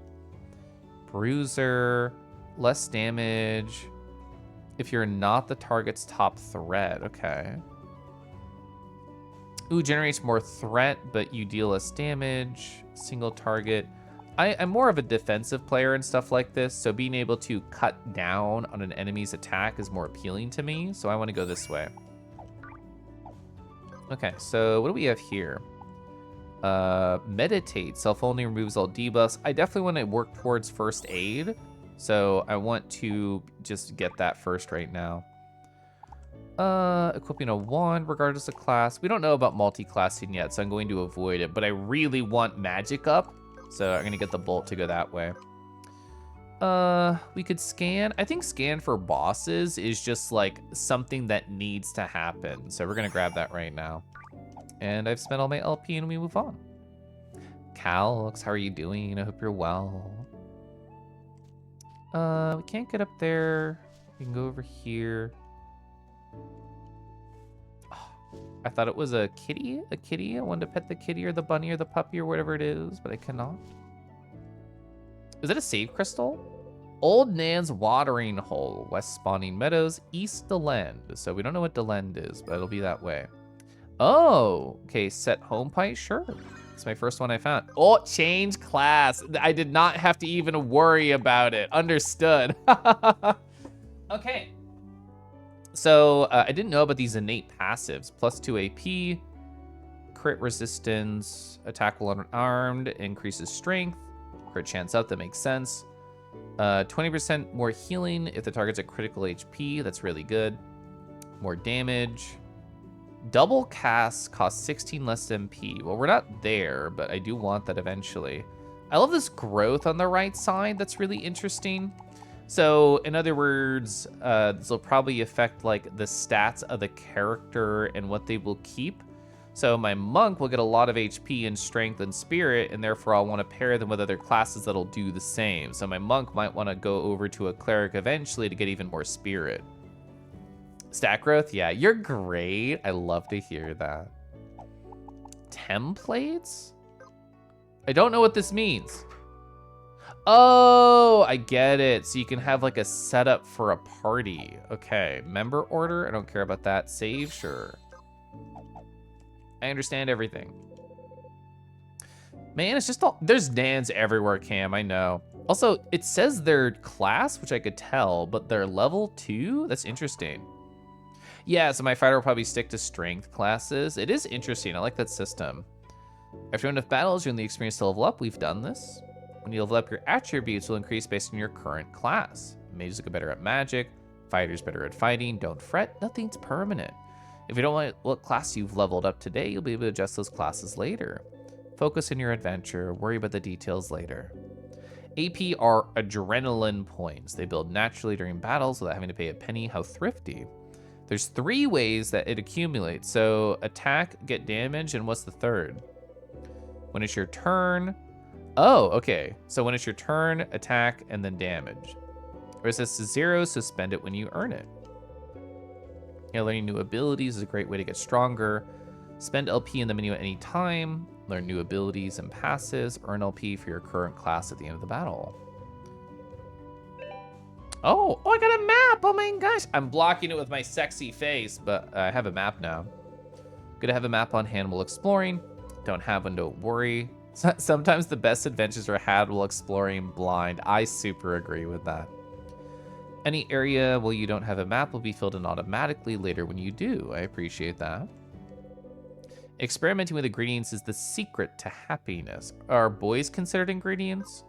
bruiser, less damage if you're not the target's top threat. Okay. Ooh, generates more threat, but you deal less damage. Single target. I'm more of a defensive player and stuff like this, so being able to cut down on an enemy's attack is more appealing to me, so I want to go this way. Okay, so what do we have here? Meditate. Self-only removes all debuffs. I definitely want to work towards first aid, so I want to just get that first right now. Equipping a wand regardless of class. We don't know about multi-classing yet, so I'm going to avoid it, but I really want magic up, so I'm gonna get the bolt to go that way. We could scan. I think scan for bosses is just like something that needs to happen, so we're gonna grab that right now. And I've spent all my LP and we move on. Calx, how are you doing? I hope you're well. We can't get up there. We can go over here. I thought it was a kitty. A kitty. I wanted to pet the kitty or the bunny or the puppy or whatever it is, but I cannot. Is it a save crystal? Old Nan's watering hole. West spawning meadows. East Delend. So we don't know what Delend is, but it'll be that way. Oh, okay. Set home pipe. Sure. It's my first one I found. Oh, change class. I did not have to even worry about it. Understood. Okay. So I didn't know about these innate passives. +2 AP, crit resistance, attack while unarmed, increases strength, crit chance up, that makes sense. 20% more healing if the target's at critical HP, that's really good. More damage. Double cast costs 16 less MP. Well, we're not there, but I do want that eventually. I love this growth on the right side, that's really interesting. So, in other words, this will probably affect like the stats of the character and what they will keep. So my monk will get a lot of HP and strength and spirit, and therefore I'll want to pair them with other classes that'll do the same. So my monk might want to go over to a cleric eventually to get even more spirit. Stat growth, yeah, you're great. I love to hear that. Templates? I don't know what this means. Oh, I get it. So you can have like a setup for a party. Okay, member order. I don't care about that. Save, sure. I understand everything. Man, it's just all, there's Dans everywhere, Cam, I know. Also, it says their class, which I could tell, but their level 2? That's interesting. Yeah, so my fighter will probably stick to strength classes. It is interesting, I like that system. After enough battles, you're in the experience to level up. We've done this. When you level up, your attributes will increase based on your current class. Mages get better at magic, fighters better at fighting. Don't fret, nothing's permanent. If you don't like what class you've leveled up today, you'll be able to adjust those classes later. Focus on your adventure, worry about the details later. AP are adrenaline points. They build naturally during battles without having to pay a penny. How thrifty. There's 3 ways that it accumulates. So attack, get damage, and what's the third? When it's your turn. Oh, okay. So when it's your turn, attack, and then damage. Resist to 0, so spend it when you earn it. Learning new abilities is a great way to get stronger. Spend LP in the menu at any time. Learn new abilities and passives. Earn LP for your current class at the end of the battle. Oh, I got a map. Oh my gosh. I'm blocking it with my sexy face, but I have a map now. Good to have a map on hand while exploring. Don't have one, don't worry. Sometimes the best adventures are had while exploring blind. I super agree with that. Any area where you don't have a map will be filled in automatically later when you do. I appreciate that. Experimenting with ingredients is the secret to happiness. Are boys considered ingredients?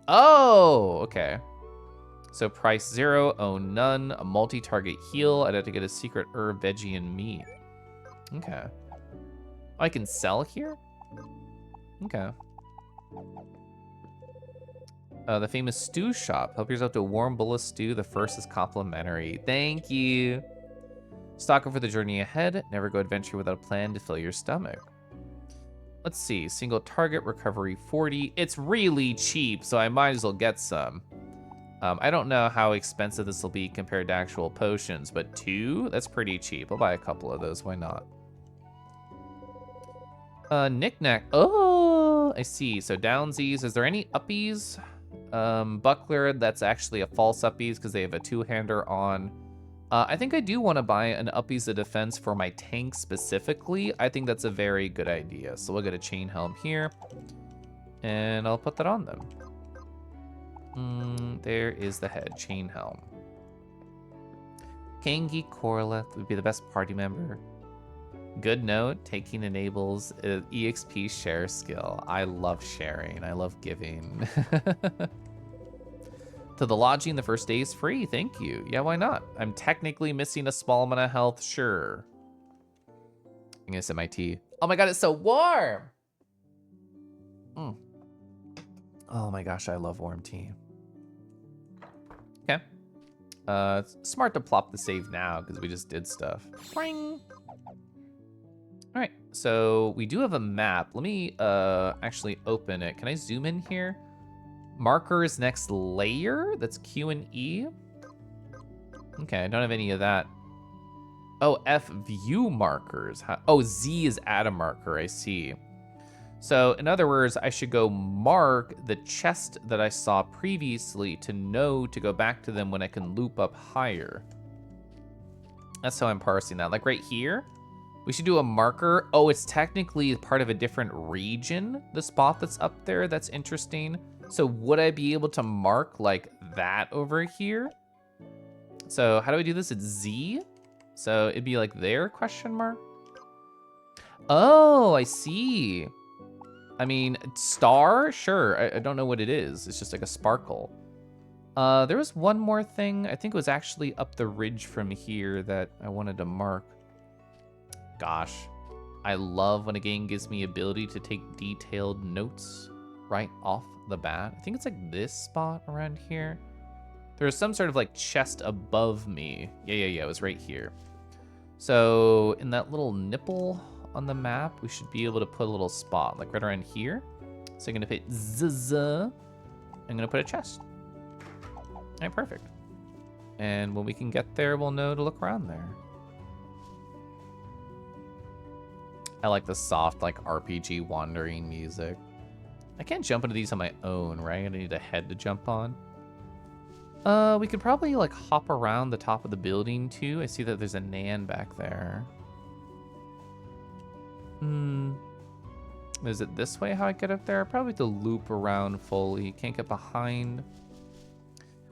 Oh, okay. So price 0, own none, a multi-target heal. I'd have to get a secret herb, veggie, and meat. Okay. I can sell here? Okay. The famous stew shop. Help yourself to a warm bowl of stew. The first is complimentary. Thank you. Stock up for the journey ahead. Never go adventure without a plan to fill your stomach. Let's see. Single target, recovery 40. It's really cheap, so I might as well get some. I don't know how expensive this will be compared to actual potions, but 2? That's pretty cheap. I'll buy a couple of those. Why not? Knick-knack. Oh, I see. So downsies. Is there any uppies? Buckler, that's actually a false uppies because they have a 2-hander on. I think I do want to buy an uppies of defense for my tank specifically. I think that's a very good idea. So we'll get a chain helm here, and I'll put that on them. There is the head, chain helm. Kangi Koralith would be the best party member. Good note, taking enables EXP share skill. I love sharing, I love giving. To the lodging, the first day is free, thank you. Yeah, why not? I'm technically missing a small amount of health, sure. I'm gonna sip my tea. Oh my god, it's so warm! Oh my gosh, I love warm tea. Okay. It's smart to plop the save now, because we just did stuff. Ring! All right, so we do have a map. Let me actually open it. Can I zoom in here? Markers next layer, that's Q and E. Okay, I don't have any of that. Oh, F view markers. Oh, Z is add a marker, I see. So in other words, I should go mark the chest that I saw previously to know to go back to them when I can loop up higher. That's how I'm parsing that. Like right here, we should do a marker. Oh, it's technically part of a different region, the spot that's up there. That's interesting. So would I be able to mark like that over here? So how do I do this? It's Z. So it'd be like there, question mark? Oh, I see. I mean, star? Sure, I don't know what it is. It's just like a sparkle. There was one more thing. I think it was actually up the ridge from here that I wanted to mark. Gosh, I love when a game gives me ability to take detailed notes right off the bat. I think it's like this spot around here. There's some sort of like chest above me. Yeah, it was right here. So in that little nipple on the map, we should be able to put a little spot, like right around here. So I'm gonna put ZZ. I'm gonna put a chest. All right, perfect. And when we can get there, we'll know to look around there. I like the soft, like RPG wandering music. I can't jump into these on my own, right? I need a head to jump on. We could probably like hop around the top of the building too. I see that there's a Nan back there. Is it this way how I get up there? Probably to loop around fully. Can't get behind.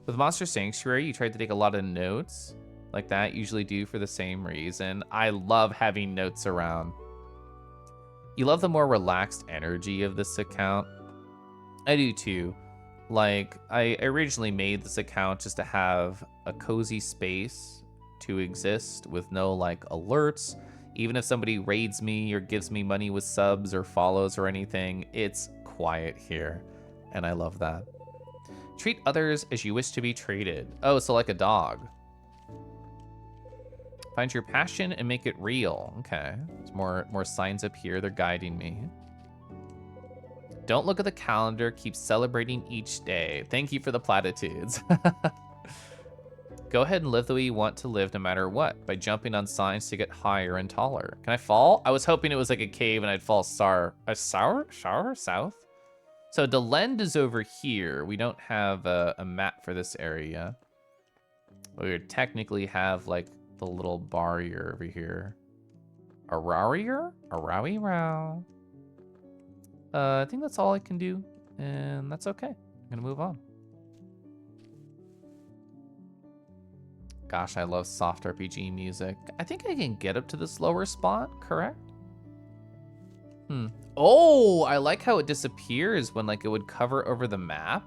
With Monster Sanctuary, you tried to take a lot of notes like that. Usually do for the same reason. I love having notes around. You love the more relaxed energy of this account. I do too. Like, I originally made this account just to have a cozy space to exist with no like alerts. Even if somebody raids me or gives me money with subs or follows or anything, it's quiet here. And I love that. Treat others as you wish to be treated. Oh, so like a dog. Find your passion and make it real. Okay, there's more signs up here. They're guiding me. Don't look at the calendar. Keep celebrating each day. Thank you for the platitudes. Go ahead and live the way you want to live no matter what, by jumping on signs to get higher and taller. Can I fall? I was hoping it was like a cave and I'd fall south? So Delend is over here. We don't have a map for this area. We would technically have like the little barrier over here. Ararier? Arawi-row. I think that's all I can do, and that's okay. I'm gonna move on. Gosh, I love soft RPG music. I think I can get up to this lower spot, correct? Oh, I like how it disappears when like it would cover over the map.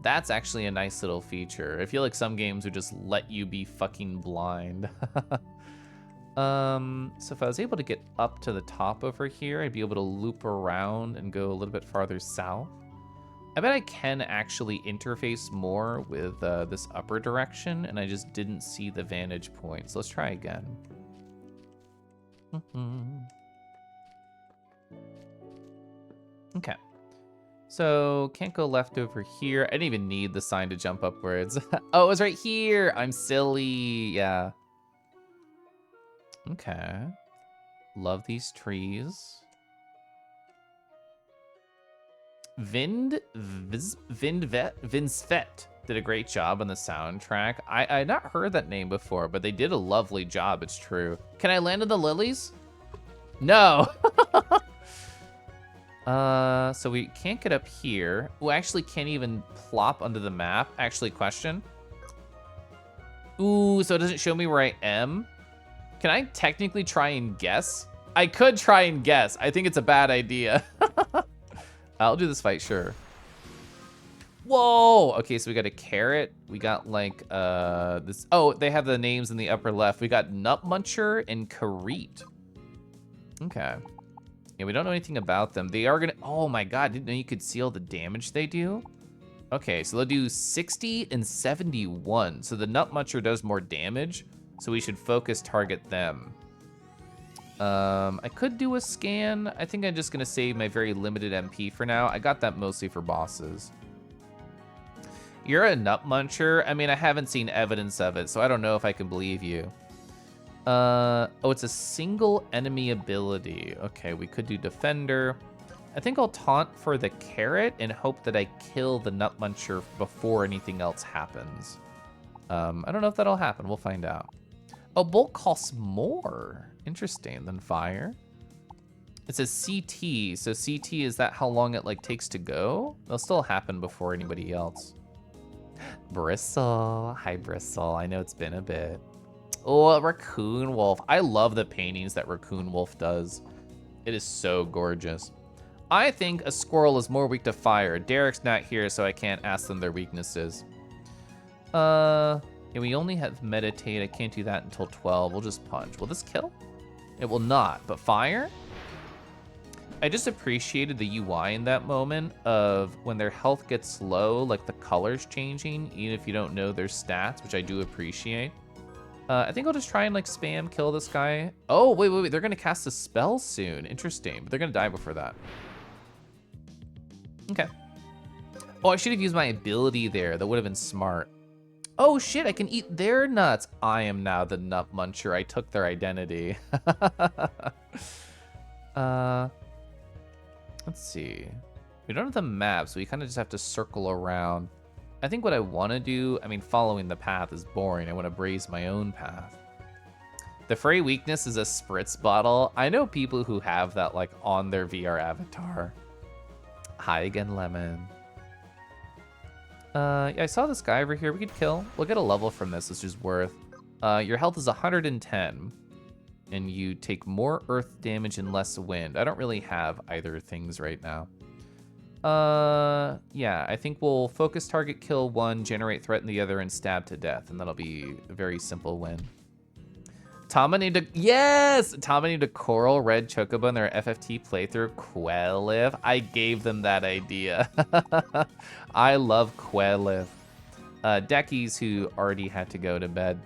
That's actually a nice little feature. I feel like some games would just let you be fucking blind. So if I was able to get up to the top over here, I'd be able to loop around and go a little bit farther south. I bet I can actually interface more with this upper direction, and I just didn't see the vantage point. So let's try again. Okay. So can't go left over here. I didn't even need the sign to jump upwards. Oh, it was right here. I'm silly. Yeah. Okay. Love these trees. Vinsvet did a great job on the soundtrack. I had not heard that name before, but they did a lovely job, it's true. Can I land on the lilies? No. So we can't get up here. We actually can't even plop onto the map. Actually, question. Ooh, so it doesn't show me where I am? Can I technically try and guess? I could try and guess. I think it's a bad idea. I'll do this fight, sure. Whoa! Okay, so we got a carrot. We got like this. Oh, they have the names in the upper left. We got Nut Muncher and Koralith. Okay. Yeah, we don't know anything about them. They are gonna. Oh my god! Didn't know you could see all the damage they do. Okay, so they'll do 60 and 71. So the Nut Muncher does more damage. So we should focus target them. I could do a scan. I think I'm just gonna save my very limited MP for now. I got that mostly for bosses. You're a Nut Muncher? I mean, I haven't seen evidence of it, so I don't know if I can believe you. Oh, it's a single enemy ability. Okay, we could do Defender. I think I'll taunt for the carrot and hope that I kill the Nut Muncher before anything else happens. I don't know if that'll happen. We'll find out. Oh, Bolt costs more. Interesting than fire. It says CT. So CT, is that how long it like takes to go? It'll still happen before anybody else. Bristle. Hi, Bristle. I know it's been a bit. Oh, a Raccoon Wolf. I love the paintings that Raccoon Wolf does. It is so gorgeous. I think a squirrel is more weak to fire. Derek's not here, so I can't ask them their weaknesses. Yeah, we only have meditate. I can't do that until 12. We'll just punch. Will this kill? It will not, but fire? I just appreciated the UI in that moment of when their health gets low, like the colors changing, even if you don't know their stats, which I do appreciate. I think I'll just try and like spam kill this guy. Oh, wait. They're gonna cast a spell soon. Interesting, but they're gonna die before that. Okay. Oh, I should have used my ability there. That would have been smart. Oh shit, I can eat their nuts. I am now the Nut Muncher. I took their identity. Let's see. We don't have the map, so we kind of just have to circle around. I think what I want to do, I mean, following the path is boring. I want to braze my own path. The fray weakness is a spritz bottle. I know people who have that like on their VR avatar. Hi again, Lemon. Yeah, I saw this guy over here we could kill. We'll get a level from this, which is worth. Your health is 110, and you take more earth damage and less wind. I don't really have either things right now. Yeah, I think we'll focus target, kill one, generate threaten the other, and stab to death, and that'll be a very simple win. Tama named a coral red chocobo in their FFT playthrough. Koralith. I gave them that idea. I love Koralith. Deckies who already had to go to bed.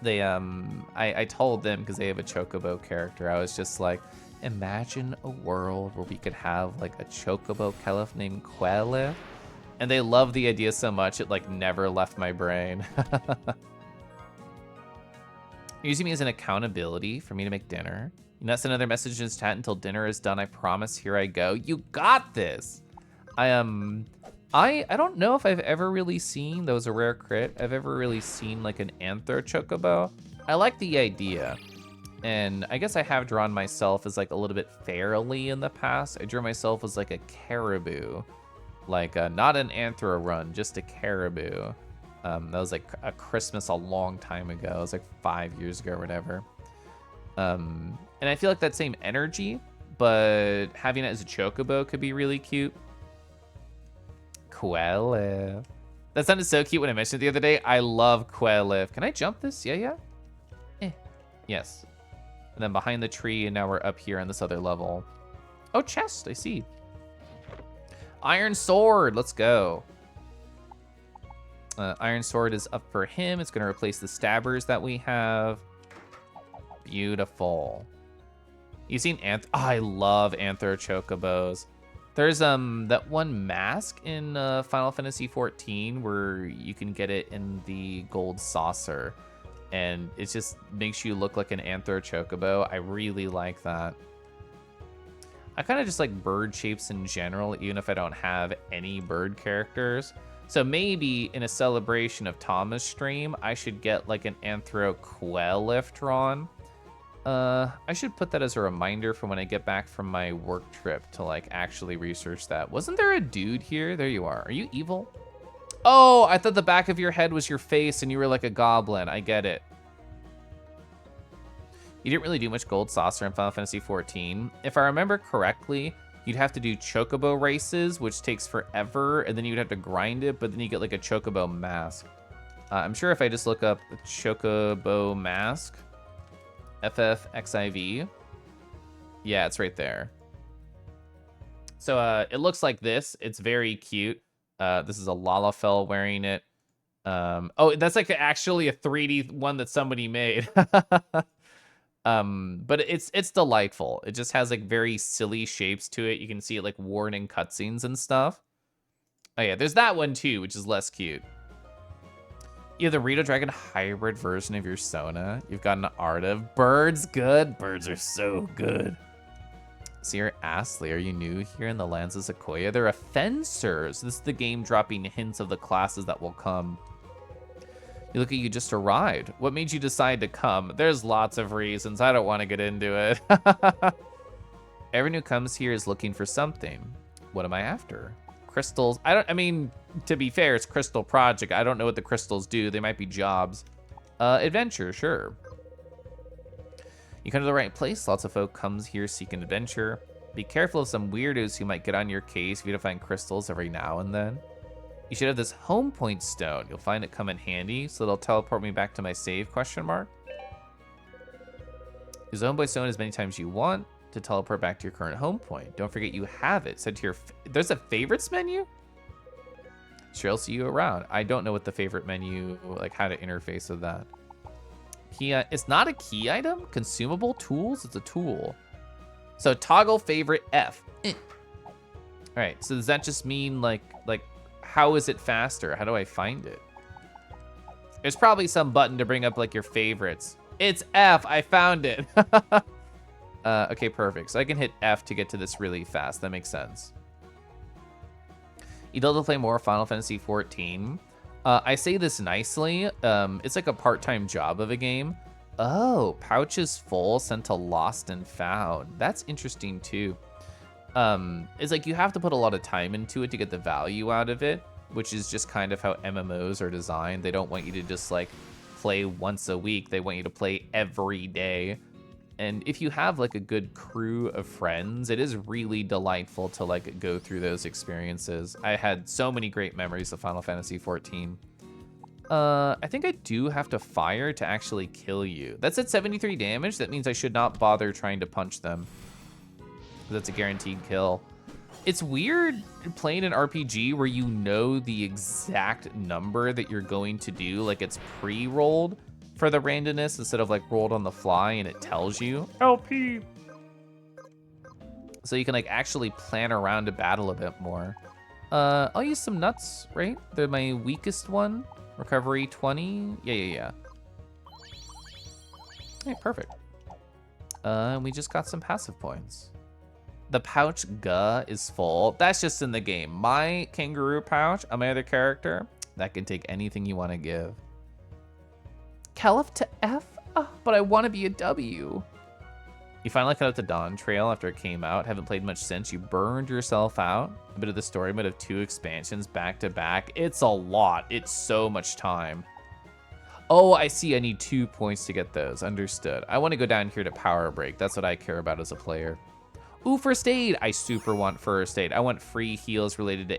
They I told them because they have a chocobo character. I was just like, imagine a world where we could have like a chocobo caliph named Koralith, and they loved the idea so much it like never left my brain. You're using me as an accountability for me to make dinner. You not send another message in chat until dinner is done. I promise. Here I go. You got this. I don't know if I've ever really seen, that was a rare crit, I've ever really seen like an anthro chocobo. I like the idea. And I guess I have drawn myself as like a little bit fairly in the past. I drew myself as like a caribou. Like not an anthro run, just a caribou. That was like a Christmas a long time ago. It was like 5 years ago or whatever. And I feel like that same energy, but having it as a chocobo could be really cute. Koralith. That sounded so cute when I mentioned it the other day. I love Koralith. Can I jump this? Yeah. Yes. And then behind the tree, and now we're up here on this other level. Oh, chest, I see. Iron sword, let's go. Iron sword is up for him. It's gonna replace the stabbers that we have. Beautiful. You've seen I love anthro chocobos. There's that one mask in Final Fantasy XIV where you can get it in the gold saucer, and it just makes you look like an anthro chocobo. I really like that. I kind of just like bird shapes in general, even if I don't have any bird characters. So maybe in a celebration of Thomas' stream, I should get like an anthro Koralith drawn. I should put that as a reminder for when I get back from my work trip to like actually research that. Wasn't there a dude here? There you are. Are you evil? Oh, I thought the back of your head was your face and you were like a goblin. I get it. You didn't really do much gold saucer in Final Fantasy XIV. If I remember correctly, you'd have to do chocobo races, which takes forever, and then you'd have to grind it, but then you get like a chocobo mask. I'm sure if I just look up chocobo mask, FFXIV, yeah, it's right there. So it looks like this. It's very cute. This is a Lalafell wearing it. Oh, that's like actually a 3D one that somebody made. But it's delightful. It just has like very silly shapes to it. You can see it like worn in cutscenes and stuff. Oh yeah, there's that one too, which is less cute. You have the Rito Dragon hybrid version of your Sona. You've got an art of birds. Good. Birds are so good. Seer Astley, are you new here in the lands of Sequoia? They're offensors. This is the game dropping hints of the classes that will come. You look at you just arrived. What made you decide to come? There's lots of reasons. I don't want to get into it. Everyone who comes here is looking for something. What am I after? Crystals. I mean, to be fair, it's Crystal Project. I don't know what the crystals do. They might be jobs. Adventure, sure. You come to the right place. Lots of folk comes here seeking adventure. Be careful of some weirdos who might get on your case if you don't find crystals every now and then. You should have this home point stone. You'll find it come in handy, so it'll teleport me back to my save, question mark. Use the home point stone as many times you want to teleport back to your current home point. Don't forget you have it. Set to your, there's a favorites menu? Sure, I'll see you around. I don't know what the favorite menu, like how to interface with that. Key, it's not a key item? Consumable tools? It's a tool. So toggle favorite F. All right, so does that just mean like how is it faster? How do I find it? There's probably some button to bring up like your favorites. It's F, I found it. Okay, perfect. So I can hit F to get to this really fast. That makes sense. You'd love to play more Final Fantasy 14. I say this nicely. It's like a part-time job of a game. Oh, pouches full sent to lost and found. That's interesting too. It's like you have to put a lot of time into it to get the value out of it, which is just kind of how MMOs are designed. They don't want you to just like play once a week. They want you to play every day. And if you have like a good crew of friends, it is really delightful to like go through those experiences. I had so many great memories of Final Fantasy 14. I think I do have to fire to actually kill you. That's at 73 damage. That means I should not bother trying to punch them. That's a guaranteed kill. It's weird playing an RPG where you know the exact number that you're going to do. Like it's pre-rolled for the randomness instead of like rolled on the fly and it tells you. LP. So you can like actually plan around a battle a bit more. I'll use some nuts, right? They're my weakest one. Recovery 20. Yeah. Hey, perfect. We just got some passive points. The pouch is full. That's just in the game. My kangaroo pouch on my other character, that can take anything you want to give. Caliph to F? Oh, but I want to be a W. You finally cut out the Dawn Trail after it came out. Haven't played much since. You burned yourself out. A bit of the story mode of 2 expansions back to back. It's a lot. It's so much time. Oh, I see. I need 2 points to get those. Understood. I want to go down here to Power Break. That's what I care about as a player. Ooh, first aid. I super want first aid. I want free heals related to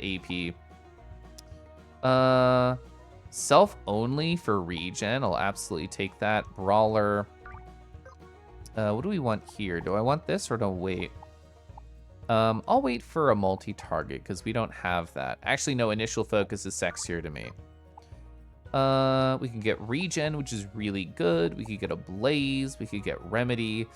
AP. Self only for regen. I'll absolutely take that. Brawler. What do we want here? Do I want this or do I wait? I'll wait for a multi-target because we don't have that. Actually, no, initial focus is sexier to me. We can get regen, which is really good. We could get a blaze. We could get remedy.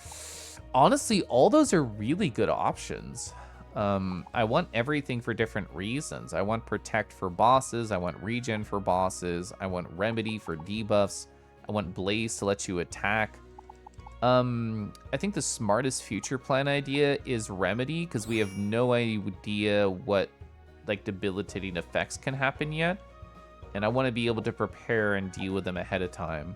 Honestly, all those are really good options. I want everything for different reasons. I want protect for bosses. I want regen for bosses. I want remedy for debuffs. I want blaze to let you attack. I think the smartest future plan idea is remedy because we have no idea what like debilitating effects can happen yet. And I want to be able to prepare and deal with them ahead of time.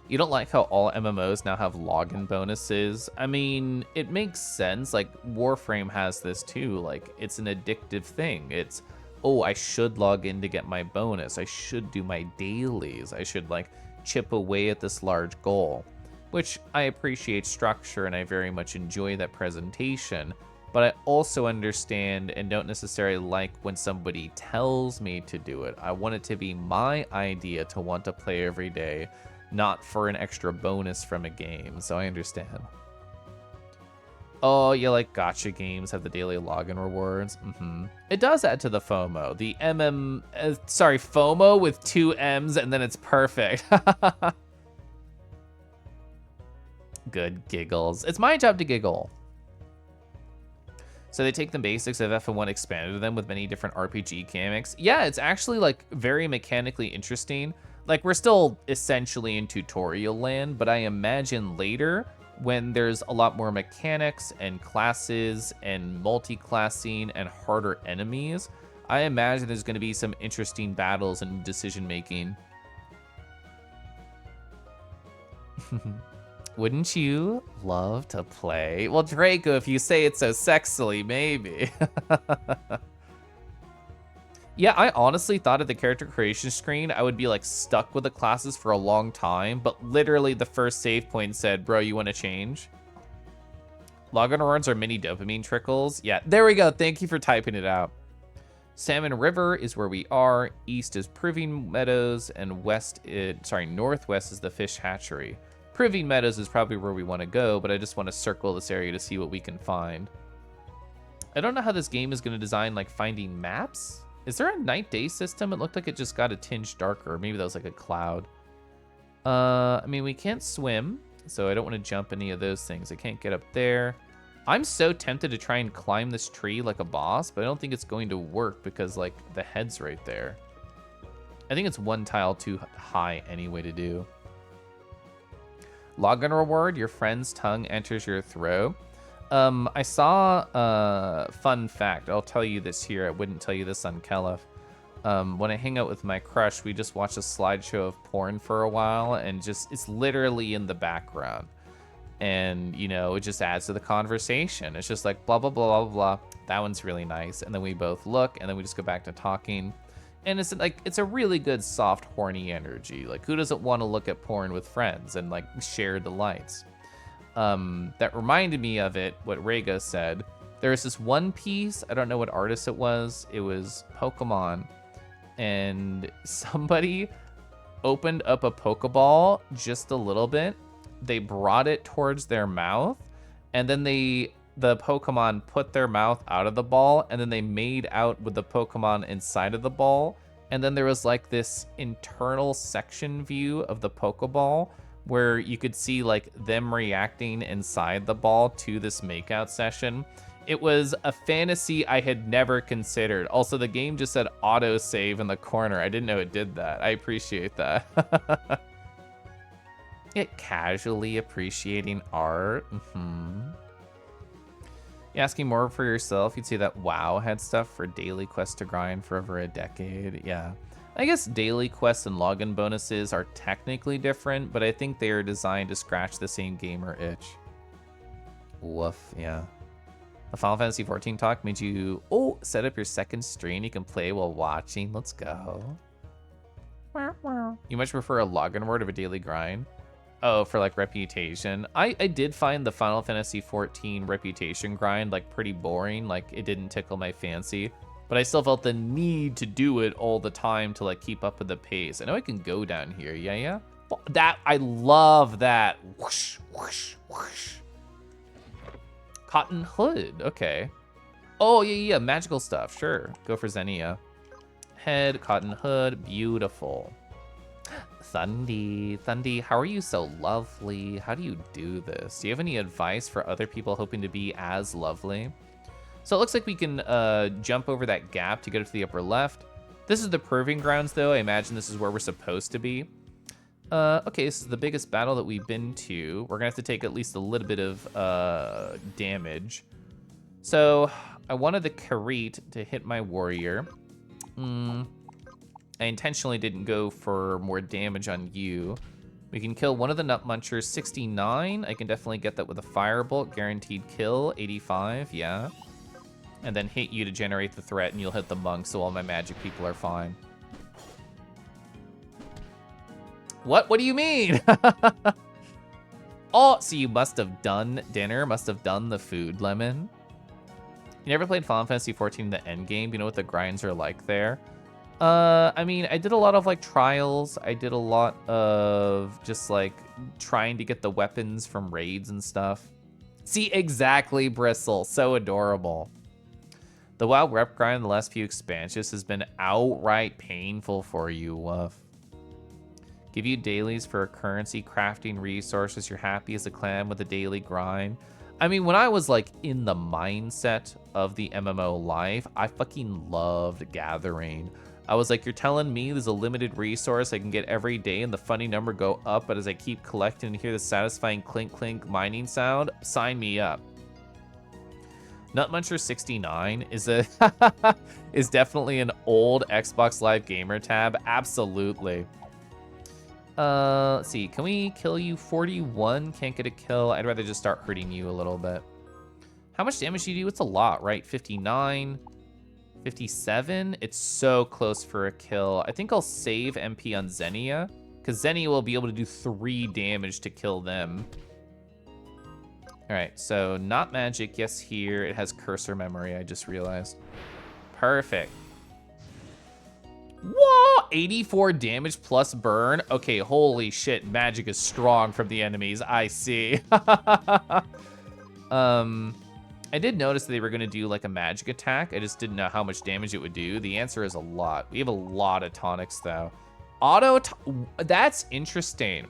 You don't like how all MMOs now have login bonuses? I mean, it makes sense. Like, Warframe has this too. Like, it's an addictive thing. It's, oh, I should log in to get my bonus. I should do my dailies. I should, like, chip away at this large goal. Which I appreciate structure and I very much enjoy that presentation. But I also understand and don't necessarily like when somebody tells me to do it. I want it to be my idea to want to play every day, not for an extra bonus from a game, so I understand. Oh, you like gacha games have the daily login rewards? It does add to the FOMO. The FOMO with 2 M's and then it's perfect. Good giggles. It's my job to giggle. So they take the basics of FM1, expanded them with many different RPG mechanics. Yeah, it's actually like very mechanically interesting. Like, we're still essentially in tutorial land, but I imagine later when there's a lot more mechanics and classes and multi-classing and harder enemies, I imagine there's going to be some interesting battles and decision-making. Wouldn't you love to play? Well, Draco, if you say it so sexily, maybe. Yeah, I honestly thought at the character creation screen, I would be like stuck with the classes for a long time, but literally the first save point said, bro, you want to change? Login rewards are mini dopamine trickles. Yeah, there we go. Thank you for typing it out. Salmon River is where we are. East is Proving Meadows, and northwest is the fish hatchery. Proving Meadows is probably where we want to go, but I just want to circle this area to see what we can find. I don't know how this game is going to design like finding maps. Is there a night-day system? It looked like it just got a tinge darker. Maybe that was like a cloud. I mean, we can't swim, so I don't want to jump any of those things. I can't get up there. I'm so tempted to try and climb this tree like a boss, but I don't think it's going to work because, like, the head's right there. I think it's one tile too high anyway to do. Login reward, your friend's tongue enters your throat. I saw a fun fact. I'll tell you this here. I wouldn't tell you this on Kelef. When I hang out with my crush, we just watch a slideshow of porn for a while, and just it's literally in the background. And, you know, it just adds to the conversation. It's just like blah, blah, blah, blah, blah. That one's really nice. And then we both look, and then we just go back to talking. And it's like, it's a really good, soft, horny energy. Like, who doesn't want to look at porn with friends and, like, share delights? That reminded me of it, what Rega said. There was this one piece, I don't know what artist it was Pokemon. And somebody opened up a Pokeball just a little bit. They brought it towards their mouth, and then the Pokemon put their mouth out of the ball, and then they made out with the Pokemon inside of the ball. And then there was like this internal section view of the Pokeball where you could see like them reacting inside the ball to this makeout session. It was a fantasy I had never considered. Also, the game just said auto save in the corner. I didn't know it did that. I appreciate that. It casually appreciating art. You're asking more for yourself. You'd say that WoW had stuff for daily quest to grind for over a decade. Yeah. I guess daily quests and login bonuses are technically different, but I think they are designed to scratch the same gamer itch. Woof, yeah. The Final Fantasy 14 talk made you, set up your second stream you can play while watching. Let's go. You much prefer a login word of a daily grind? Oh, for like reputation. I did find the Final Fantasy 14 reputation grind like pretty boring. Like it didn't tickle my fancy, but I still felt the need to do it all the time to like keep up with the pace. I know I can go down here. Yeah. That, I love that. Whoosh, whoosh, whoosh. Cotton Hood, okay. Oh, yeah, magical stuff, sure. Go for Xenia. Head, Cotton Hood, beautiful. Thundy, how are you so lovely? How do you do this? Do you have any advice for other people hoping to be as lovely? So it looks like we can jump over that gap to get up to the upper left. This is the Proving Grounds, though. I imagine this is where we're supposed to be. Okay, this is the biggest battle that we've been to. We're gonna have to take at least a little bit of damage. So I wanted the Koralith to hit my warrior. I intentionally didn't go for more damage on you. We can kill one of the Nut Munchers, 69. I can definitely get that with a Firebolt, guaranteed kill, 85, yeah. And then hit you to generate the threat, and you'll hit the monk, so all my magic people are fine. What do you mean? Oh, so you must have done dinner, must have done the food, Lemon. You never played Final Fantasy 14 the end game? You know what the grinds are like there? I mean, I did a lot of like trials. I did a lot of just like trying to get the weapons from raids and stuff. See, exactly, Bristle. So adorable. The WoW rep grind in the last few expansions has been outright painful for you, Woof. Give you dailies for currency, crafting resources. You're happy as a clam with a daily grind. I mean, when I was like in the mindset of the MMO life, I fucking loved gathering. I was like, you're telling me there's a limited resource I can get every day and the funny number go up, but as I keep collecting and hear the satisfying clink clink mining sound, sign me up. Nutmuncher 69 is is definitely an old Xbox Live Gamer tab. Absolutely. Let's see, can we kill you? 41, can't get a kill. I'd rather just start hurting you a little bit. How much damage do you do? It's a lot, right? 59, 57. It's so close for a kill. I think I'll save MP on Xenia, because Xenia will be able to do 3 damage to kill them. All right, so not magic, yes here. It has cursor memory, I just realized. Perfect. Whoa, 84 damage plus burn. Okay, holy shit, magic is strong from the enemies, I see. I did notice that they were gonna do like a magic attack. I just didn't know how much damage it would do. The answer is a lot. We have a lot of tonics though. That's interesting.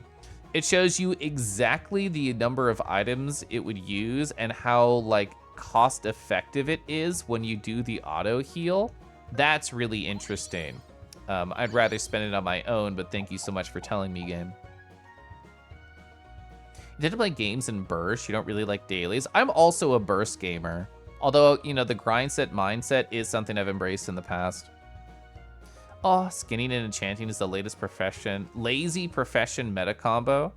It shows you exactly the number of items it would use and how like cost effective it is when you do the auto heal. That's really interesting. I'd rather spend it on my own, but thank you so much for telling me, game. You tend to play games in bursts. You don't really like dailies. I'm also a burst gamer. Although, you know, the grind set mindset is something I've embraced in the past. Oh, skinning and enchanting is the latest profession. Lazy profession meta combo.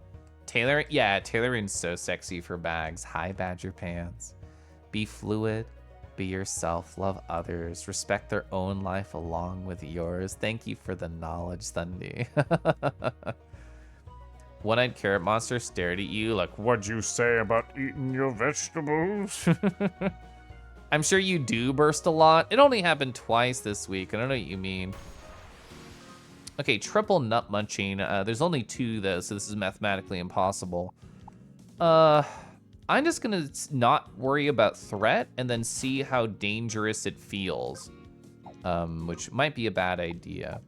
Tailoring, yeah, tailoring's so sexy for bags. Hi, Badger Pants. Be fluid, be yourself, love others, respect their own life along with yours. Thank you for the knowledge, Thundy. One-eyed carrot monster stared at you like, what'd you say about eating your vegetables? I'm sure you do burst a lot. It only happened twice this week. I don't know what you mean. Okay, triple nut munching. There's only 2 though, so this is mathematically impossible. I'm just gonna not worry about threat and then see how dangerous it feels, which might be a bad idea.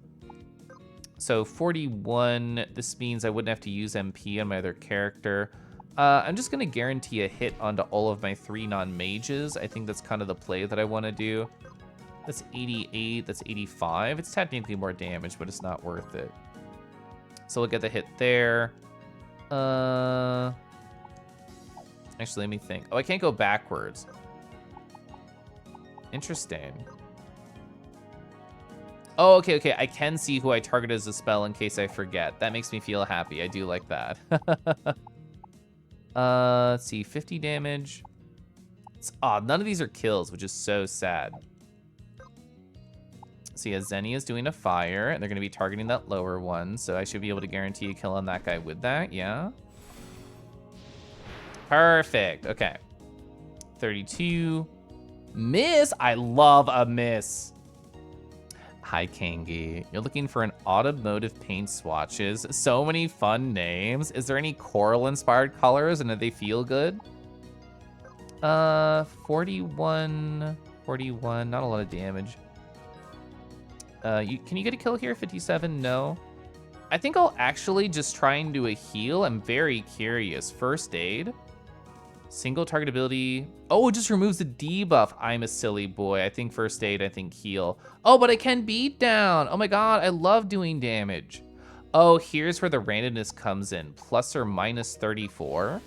So 41, this means I wouldn't have to use MP on my other character. I'm just gonna guarantee a hit onto all of my 3 non-mages. I think that's kind of the play that I wanna do. That's 88, that's 85. It's technically more damage, but it's not worth it. So we'll get the hit there. Actually, let me think. Oh, I can't go backwards. Interesting. Oh, okay. I can see who I target as a spell in case I forget. That makes me feel happy. I do like that. Let's see, 50 damage. It's odd. None of these are kills, which is so sad. So yeah, Zenya's doing a fire, and they're going to be targeting that lower one, so I should be able to guarantee a kill on that guy with that, yeah. Perfect, okay. 32. Miss, I love a miss. Hi, Kangi. You're looking for an automotive paint swatches. So many fun names. Is there any coral-inspired colors, and do they feel good? 41, not a lot of damage. Can you get a kill here? 57, no. I think I'll actually just try and do a heal. I'm very curious. First aid. Single target ability. Oh, it just removes the debuff. I'm a silly boy. I think first aid, I think heal. Oh, but I can beat down. Oh my god, I love doing damage. Oh, here's where the randomness comes in. Plus or minus 34.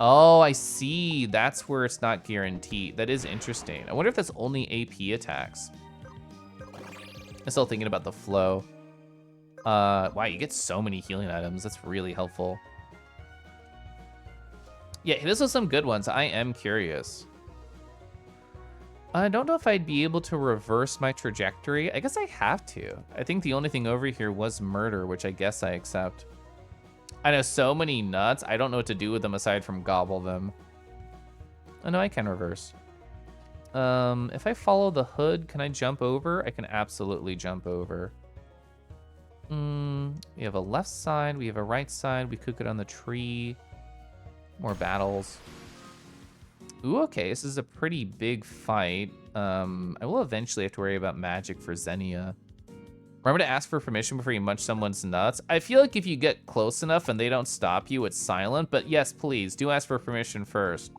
Oh, I see. That's where it's not guaranteed. That is interesting. I wonder if that's only AP attacks. I'm still thinking about the flow. Wow, you get so many healing items. That's really helpful. Yeah, hit us with some good ones. I am curious. I don't know if I'd be able to reverse my trajectory. I guess I have to. I think the only thing over here was murder, which I guess I accept. I know so many nuts. I don't know what to do with them aside from gobble them. Oh, no, I can reverse. If I follow the hood, can I jump over? I can absolutely jump over. We have a left side. We have a right side. We could get on the tree. More battles. Ooh, okay, this is a pretty big fight. I will eventually have to worry about magic for Xenia. Remember to ask for permission before you munch someone's nuts. I feel like if you get close enough and they don't stop you, it's silent. But yes, please, do ask for permission first.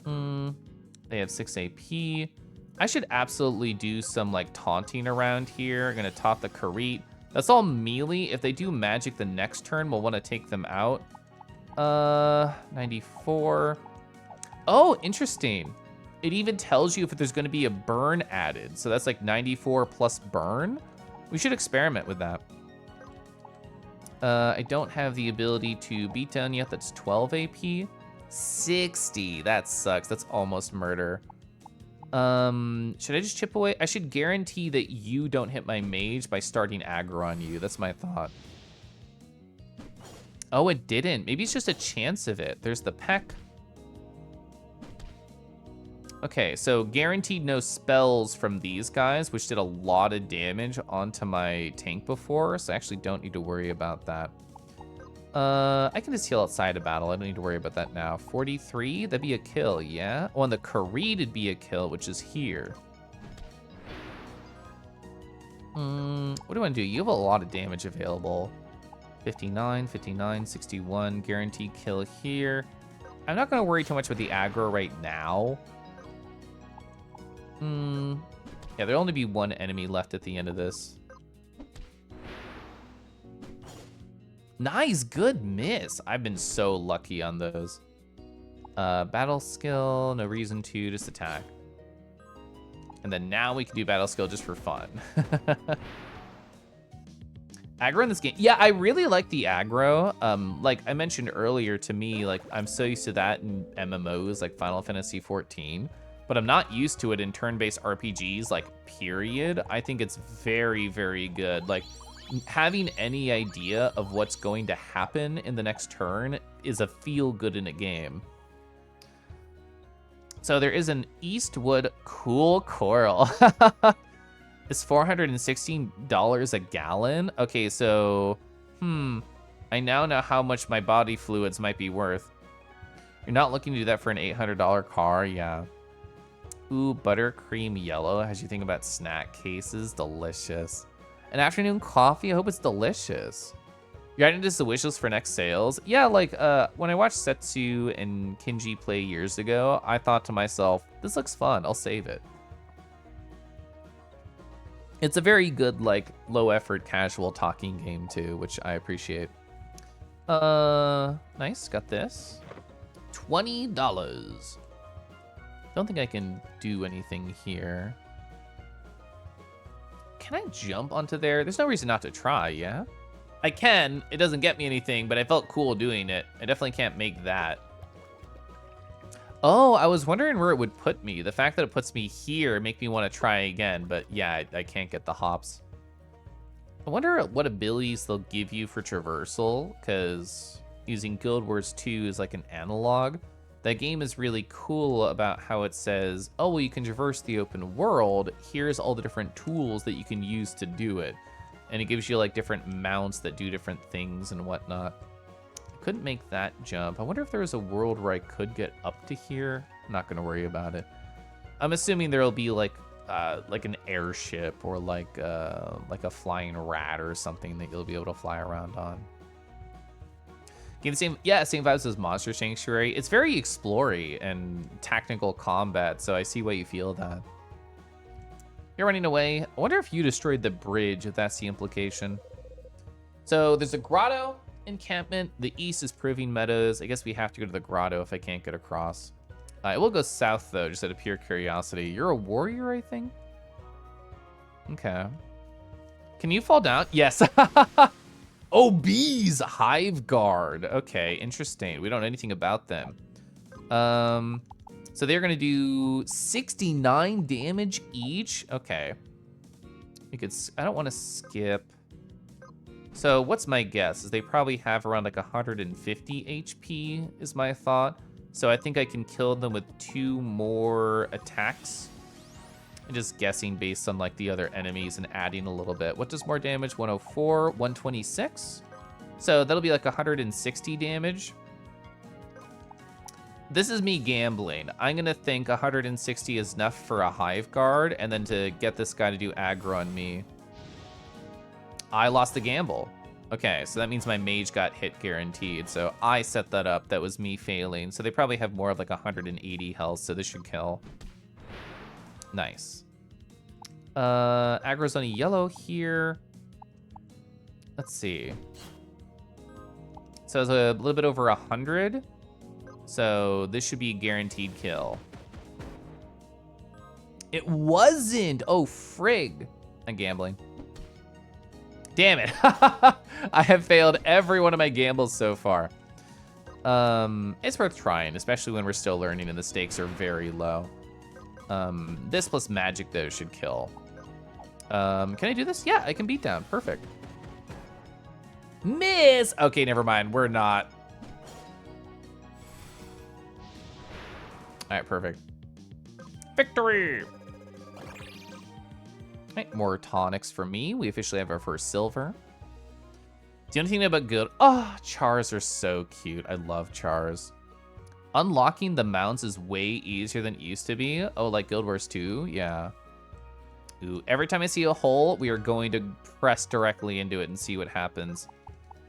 They have 6 AP. I should absolutely do some like taunting around here. I'm gonna taunt the Koralith. That's all melee. If they do magic the next turn, we'll want to take them out. 94. Oh, interesting. It even tells you if there's going to be a burn added. So that's like 94 plus burn. We should experiment with that. I don't have the ability to beat down yet. That's 12 AP. 60. That sucks. That's almost murder. Should I just chip away? I should guarantee that you don't hit my mage by starting aggro on you. That's my thought. Oh, it didn't. Maybe it's just a chance of it. There's the peck. Okay, so guaranteed no spells from these guys, which did a lot of damage onto my tank before, so I actually don't need to worry about that. I can just heal outside of battle. I don't need to worry about that now. 43, that'd be a kill, yeah? Oh, and the Koralith would be a kill, which is here. What do I want to do? You have a lot of damage available. 59, 59, 61, guaranteed kill here. I'm not going to worry too much with the aggro right now. Yeah, there'll only be one enemy left at the end of this. Nice, good miss. I've been so lucky on those. Battle skill, no reason to, just attack. And then now we can do battle skill just for fun. Aggro in this game, yeah, I really like the aggro. Like I mentioned earlier, to me, like I'm so used to that in MMOs like Final Fantasy 14, but I'm not used to it in turn-based RPGs, like period. I think it's very, very good. Like having any idea of what's going to happen in the next turn is a feel good in a game. So there is an Eastwood cool coral. It's $416 a gallon. Okay, so, I now know how much my body fluids might be worth. You're not looking to do that for an $800 car, yeah. Ooh, buttercream yellow. As you think about snack cases, delicious. An afternoon coffee, I hope it's delicious. You're adding this to wish list for next sales? Yeah, like, when I watched Setsu and Kinji play years ago, I thought to myself, this looks fun, I'll save it. It's a very good, like, low-effort, casual talking game, too, which I appreciate. Nice, got this. $20. Don't think I can do anything here. Can I jump onto there? There's no reason not to try, yeah? I can. It doesn't get me anything, but I felt cool doing it. I definitely can't make that. Oh, I was wondering where it would put me. The fact that it puts me here make me want to try again, but yeah, I can't get the hops. I wonder what abilities they'll give you for traversal, because using Guild Wars 2 is like an analog. That game is really cool about how it says, oh, well, you can traverse the open world. Here's all the different tools that you can use to do it. And it gives you like different mounts that do different things and whatnot. Couldn't make that jump. I wonder if there was a world where I could get up to here. I'm not gonna worry about it. I'm assuming there'll be like an airship or like a flying rat or something that you'll be able to fly around on. Game same vibes as Monster Sanctuary. It's very explory and tactical combat, so I see why you feel that. You're running away. I wonder if you destroyed the bridge, if that's the implication. So there's a grotto encampment. The east is Proving Meadows. I guess we have to go to the grotto if I can't get across. I will go south though, just out of pure curiosity. You're a warrior, I think? Okay. Can you fall down? Yes. Oh, bees! Hive guard. Okay, interesting. We don't know anything about them. So they're gonna do 69 damage each. Okay. I don't want to skip. So what's my guess? Is they probably have around like 150 HP is my thought. So I think I can kill them with 2 more attacks. I'm just guessing based on like the other enemies and adding a little bit. What does more damage? 104, 126. So that'll be like 160 damage. This is me gambling. I'm gonna think 160 is enough for a hive guard and then to get this guy to do aggro on me. I lost the gamble. Okay, so that means my mage got hit guaranteed. So I set that up. That was me failing. So they probably have more of like 180 health, so this should kill. Nice. Aggro's on a yellow here. Let's see. So it's a little bit over 100. So this should be a guaranteed kill. It wasn't. Oh, frig. I'm gambling. Damn it. I have failed every one of my gambles so far. It's worth trying, especially when we're still learning and the stakes are very low. This plus magic, though, should kill. Can I do this? Yeah, I can beat down. Perfect. Miss! Okay, never mind. We're not. All right, perfect. Victory! All right, more tonics for me. We officially have our first silver. Do you know anything about good? Oh, chars are so cute. I love chars. Unlocking the mounts is way easier than it used to be. Oh, like Guild Wars 2? Yeah. Ooh, every time I see a hole, we are going to press directly into it and see what happens.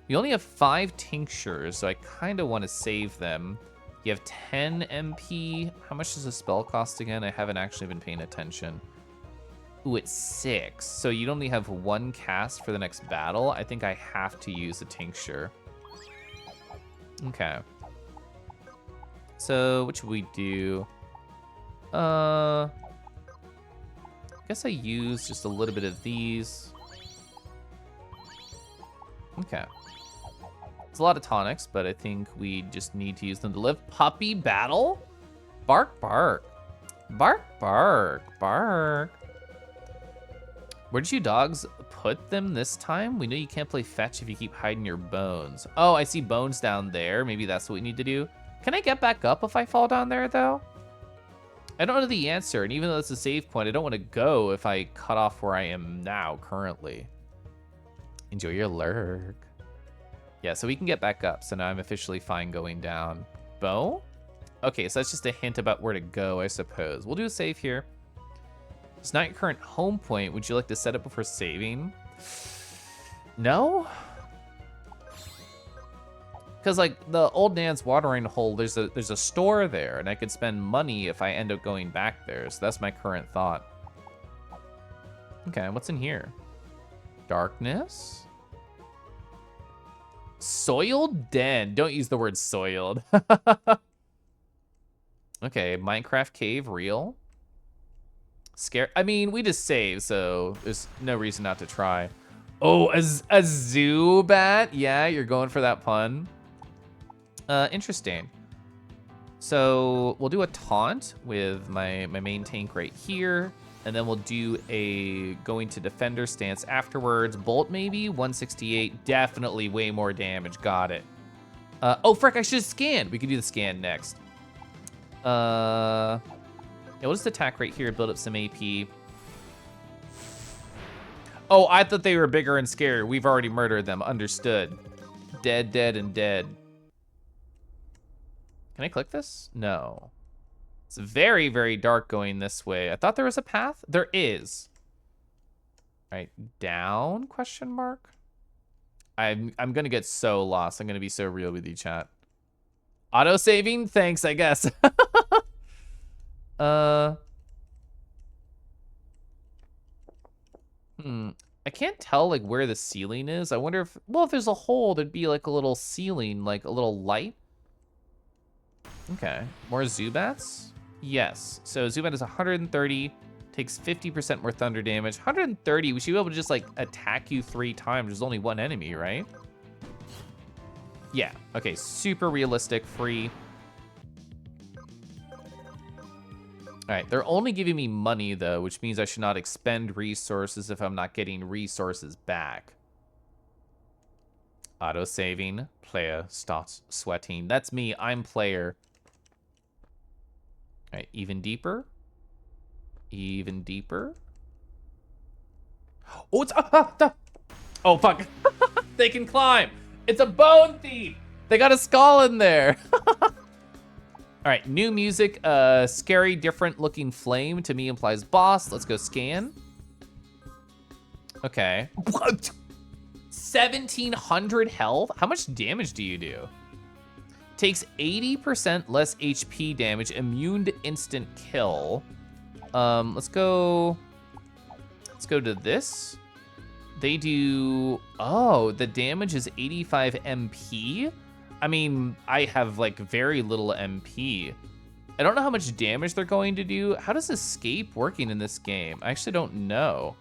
We only have 5 tinctures, so I kind of want to save them. You have 10 MP. How much does a spell cost again? I haven't actually been paying attention. Ooh, it's 6. So you only have 1 cast for the next battle. I think I have to use a tincture. Okay. So what should we do? Guess I use just a little bit of these. Okay. It's a lot of tonics, but I think we just need to use them to live. Puppy battle? Bark, bark. Bark, bark, bark. Where did you dogs put them this time? We know you can't play fetch if you keep hiding your bones. Oh, I see bones down there. Maybe that's what we need to do. Can I get back up if I fall down there, though? I don't know the answer, and even though it's a save point, I don't want to go if I cut off where I am now, currently. Enjoy your lurk. Yeah, so we can get back up, so now I'm officially fine going down. Bow? Okay, so that's just a hint about where to go, I suppose. We'll do a save here. It's not your current home point. Would you like to set it before saving? No? Because like the old Nan's watering hole, there's a store there, and I could spend money if I end up going back there. So that's my current thought. Okay, what's in here? Darkness? Soiled den. Don't use the word soiled. Okay, Minecraft cave, real. Scare. I mean, we just saved, so there's no reason not to try. Oh, a Zubat? Yeah, you're going for that pun. Interesting. So we'll do a taunt with my main tank right here, and then we'll do a going to defender stance afterwards. Bolt maybe, 168, definitely way more damage, got it. Oh frick, I should have scanned. We could do the scan next. Yeah, we'll just attack right here, build up some AP. Oh, I thought they were bigger and scary. We've already murdered them, understood. Dead, dead, and dead. Can I click this? No. It's very, very dark going this way. I thought there was a path. There is. All right, down, question mark? I'm gonna get so lost. I'm gonna be so real with you, chat. Auto-saving? Thanks, I guess. I can't tell like where the ceiling is. I wonder if, well, if there's a hole, there'd be like a little ceiling, like a little light. Okay, more Zubats? Yes, so Zubat is 130, takes 50% more thunder damage. 130, we should be able to just like attack you 3 times. There's only 1 enemy, right? Yeah, okay, super realistic, free. All right, they're only giving me money though, which means I should not expend resources if I'm not getting resources back. Auto-saving, player starts sweating. That's me, I'm player. All right, even deeper. Even deeper. Oh, it's, oh fuck. They can climb. It's a bone thief. They got a skull in there. All right, new music, scary, different looking flame to me implies boss. Let's go scan. Okay. What? 1,700 health? How much damage do you do? Takes 80% less HP damage, immune to instant kill. Let's go to this. They do, oh, the damage is 85 MP? I mean, I have like very little MP. I don't know how much damage they're going to do. How does escape working in this game? I actually don't know.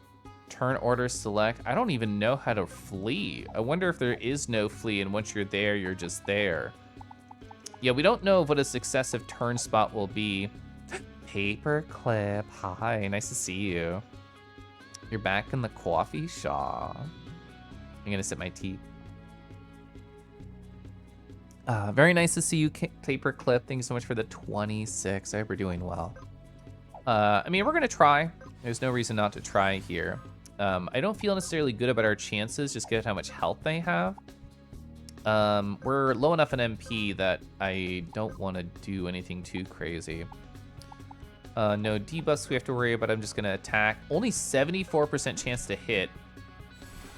Turn order select. I don't even know how to flee. I wonder if there is no flee and once you're there, you're just there. Yeah, we don't know what a successive turn spot will be. Paperclip, hi, nice to see you. You're back in the coffee shop. I'm gonna sip my tea. Very nice to see you, Paperclip. Thank you so much for the 26. I hope we're doing well. I mean, we're gonna try. There's no reason not to try here. I don't feel necessarily good about our chances, just given how much health they have. We're low enough in MP that I don't want to do anything too crazy. No debuffs we have to worry about. I'm just gonna attack. Only 74% chance to hit.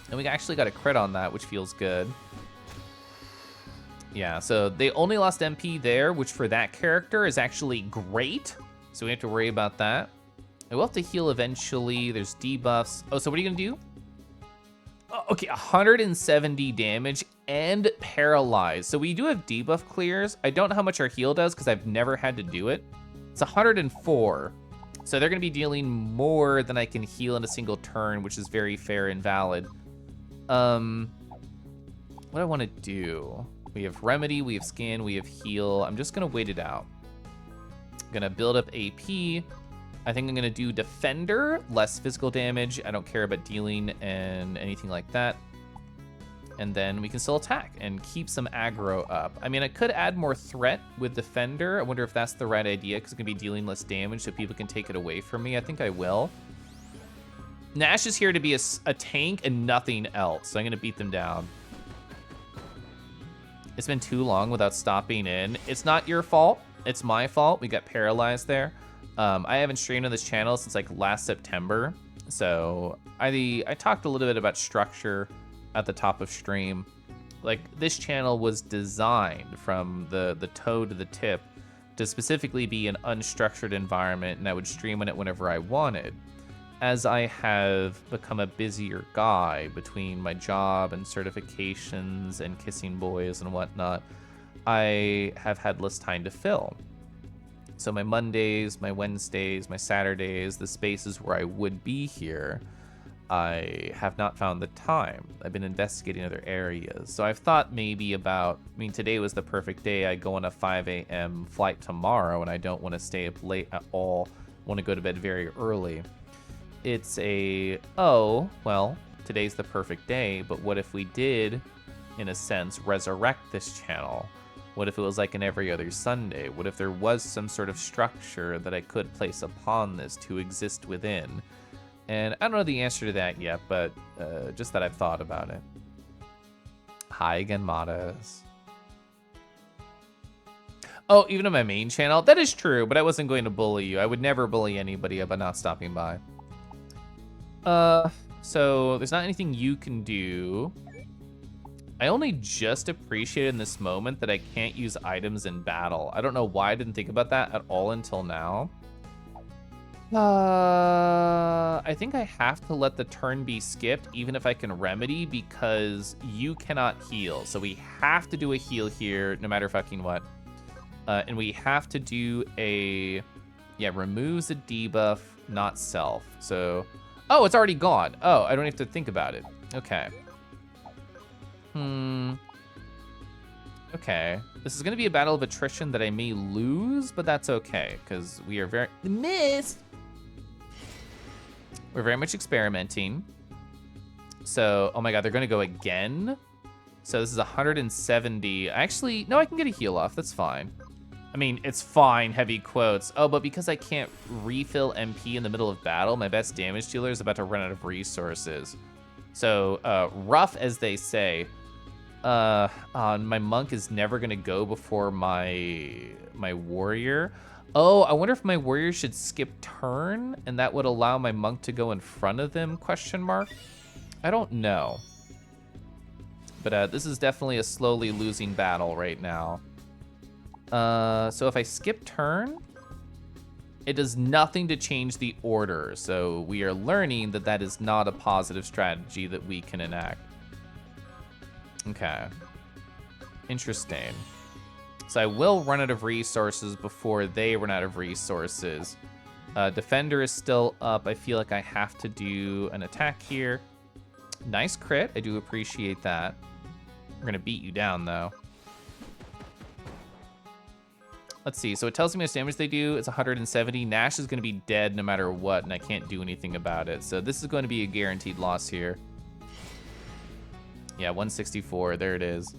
And we actually got a crit on that, which feels good. Yeah, so they only lost MP there, which for that character is actually great. So we have to worry about that. I will have to heal eventually. There's debuffs. Oh, so what are you gonna do? Okay, 170 damage and paralyzed. So we do have debuff clears. I don't know how much our heal does because I've never had to do it. It's 104. So they're going to be dealing more than I can heal in a single turn, which is very fair and valid. What I want to do, we have Remedy, we have Scan, we have Heal. I'm just going to wait it out. I'm going to build up AP. I think I'm going to do Defender, less physical damage. I don't care about dealing and anything like that. And then we can still attack and keep some aggro up. I mean, I could add more threat with Defender. I wonder if that's the right idea because it's going to be dealing less damage so people can take it away from me. I think I will. Nash is here to be a tank and nothing else, so I'm going to beat them down. It's been too long without stopping in. It's not your fault. It's my fault. We got paralyzed there. I haven't streamed on this channel since like last September. So I talked a little bit about structure at the top of stream. Like this channel was designed from the toe to the tip to specifically be an unstructured environment, and I would stream on it whenever I wanted. As I have become a busier guy between my job and certifications and kissing boys and whatnot, I have had less time to film. So my Mondays, my Wednesdays, my Saturdays, the spaces where I would be here, I have not found the time. I've been investigating other areas. So I've thought maybe about, I mean, today was the perfect day. I go on a 5 a.m. flight tomorrow and I don't want to stay up late at all. I want to go to bed very early. It's oh, well, today's the perfect day, but what if we did, in a sense, resurrect this channel? What if it was like an every other Sunday? What if there was some sort of structure that I could place upon this to exist within? And I don't know the answer to that yet, but just that I've thought about it. Hi again, Matas. Oh, even on my main channel? That is true, but I wasn't going to bully you. I would never bully anybody about not stopping by. So there's not anything you can do. I only just appreciated in this moment that I can't use items in battle. I don't know why I didn't think about that at all until now. I think I have to let the turn be skipped, even if I can remedy, because you cannot heal. So we have to do a heal here, no matter fucking what. And we have to do a, yeah, removes a debuff, not self. So, oh, it's already gone. Oh, I don't have to think about it. Okay. Okay. This is going to be a battle of attrition that I may lose, but that's okay, because we are very... Miss! We're very much experimenting. So, oh my god, they're going to go again? So this is 170. Actually, no, I can get a heal off. That's fine. I mean, it's fine, heavy quotes. Oh, but because I can't refill MP in the middle of battle, my best damage dealer is about to run out of resources. So, rough as they say. My monk is never gonna go before my warrior. Oh, I wonder if my warrior should skip turn, and that would allow my monk to go in front of them, question mark? I don't know. But this is definitely a slowly losing battle right now. So if I skip turn, it does nothing to change the order. So we are learning that that is not a positive strategy that we can enact. Okay. Interesting. So I will run out of resources before they run out of resources. Defender is still up. I feel like I have to do an attack here. Nice crit. I do appreciate that. We're going to beat you down, though. Let's see. So it tells me how much damage they do. It's 170. Nash is going to be dead no matter what, and I can't do anything about it. So this is going to be a guaranteed loss here. Yeah, 164. There it is.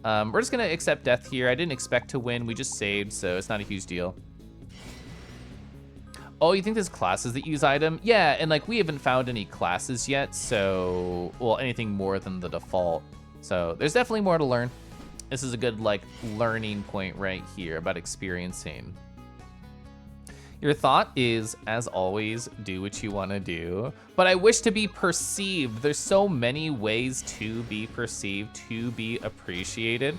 We're just going to accept death here. I didn't expect to win. We just saved, so it's not a huge deal. Oh, you think there's classes that use item? Yeah, and like we haven't found any classes yet, so... Well, anything more than the default. So there's definitely more to learn. This is a good, like, learning point right here about experiencing. Your thought is, as always, do what you want to do. But I wish to be perceived. There's so many ways to be perceived, to be appreciated.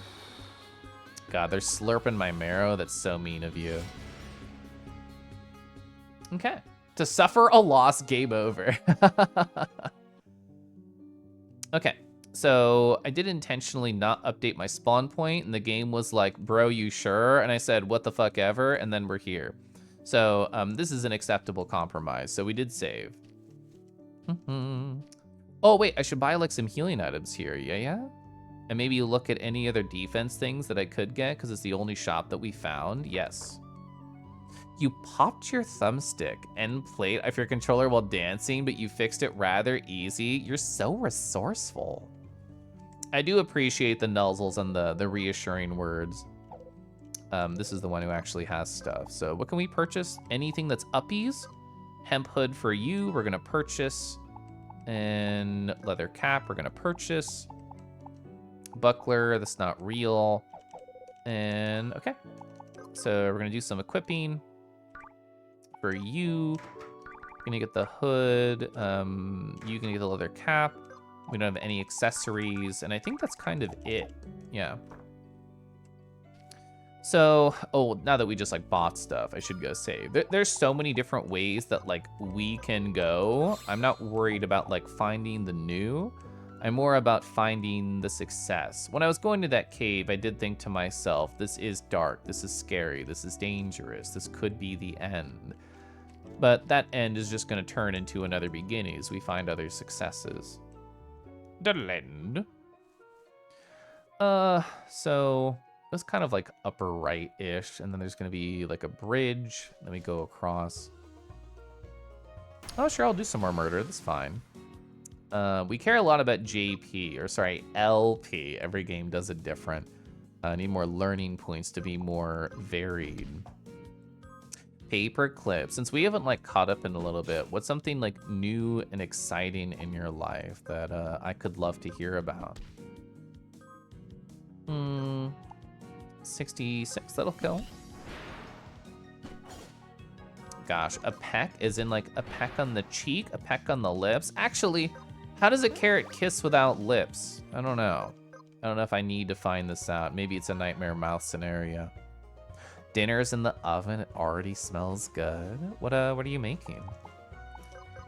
God, they're slurping my marrow. That's so mean of you. Okay. To suffer a loss, game over. Okay, so I did intentionally not update my spawn point, and the game was like, bro, you sure? And I said, what the fuck ever, and then we're here. So this is an acceptable compromise. So we did save. Oh, wait, I should buy like some healing items here, yeah? And maybe look at any other defense things that I could get, because it's the only shop that we found, yes. You popped your thumbstick and played off your controller while dancing, but you fixed it rather easy. You're so resourceful. I do appreciate the nuzzles and the reassuring words. This is the one who actually has stuff. So what can we purchase? Anything that's uppies? Hemp hood for you, we're gonna purchase. And leather cap, we're gonna purchase. Buckler, that's not real. And okay. So we're gonna do some equipping. For you, you're gonna get the hood, you can get the leather cap. We don't have any accessories, and I think that's kind of it. Yeah. So, oh, now that we just like bought stuff, I should go save. There's so many different ways that like we can go. I'm not worried about like finding the new. I'm more about finding the success. When I was going to that cave, I did think to myself, this is dark, this is scary, this is dangerous, this could be the end. But that end is just going to turn into another beginning as we find other successes. The end. So it's kind of like upper right-ish, and then there's going to be like a bridge. Then we go across. Oh, sure, I'll do some more murder. That's fine. We care a lot about JP, or sorry, LP. Every game does it different. I need more learning points to be more varied. Paperclip. Since we haven't like caught up in a little bit, what's something like new and exciting in your life that I could love to hear about? 66, that'll kill. Gosh, a peck is in like a peck on the cheek, a peck on the lips. Actually, how does a carrot kiss without lips? I don't know. I don't know if I need to find this out. Maybe it's a nightmare mouth scenario. Dinner's in the oven. It already smells good. What are you making?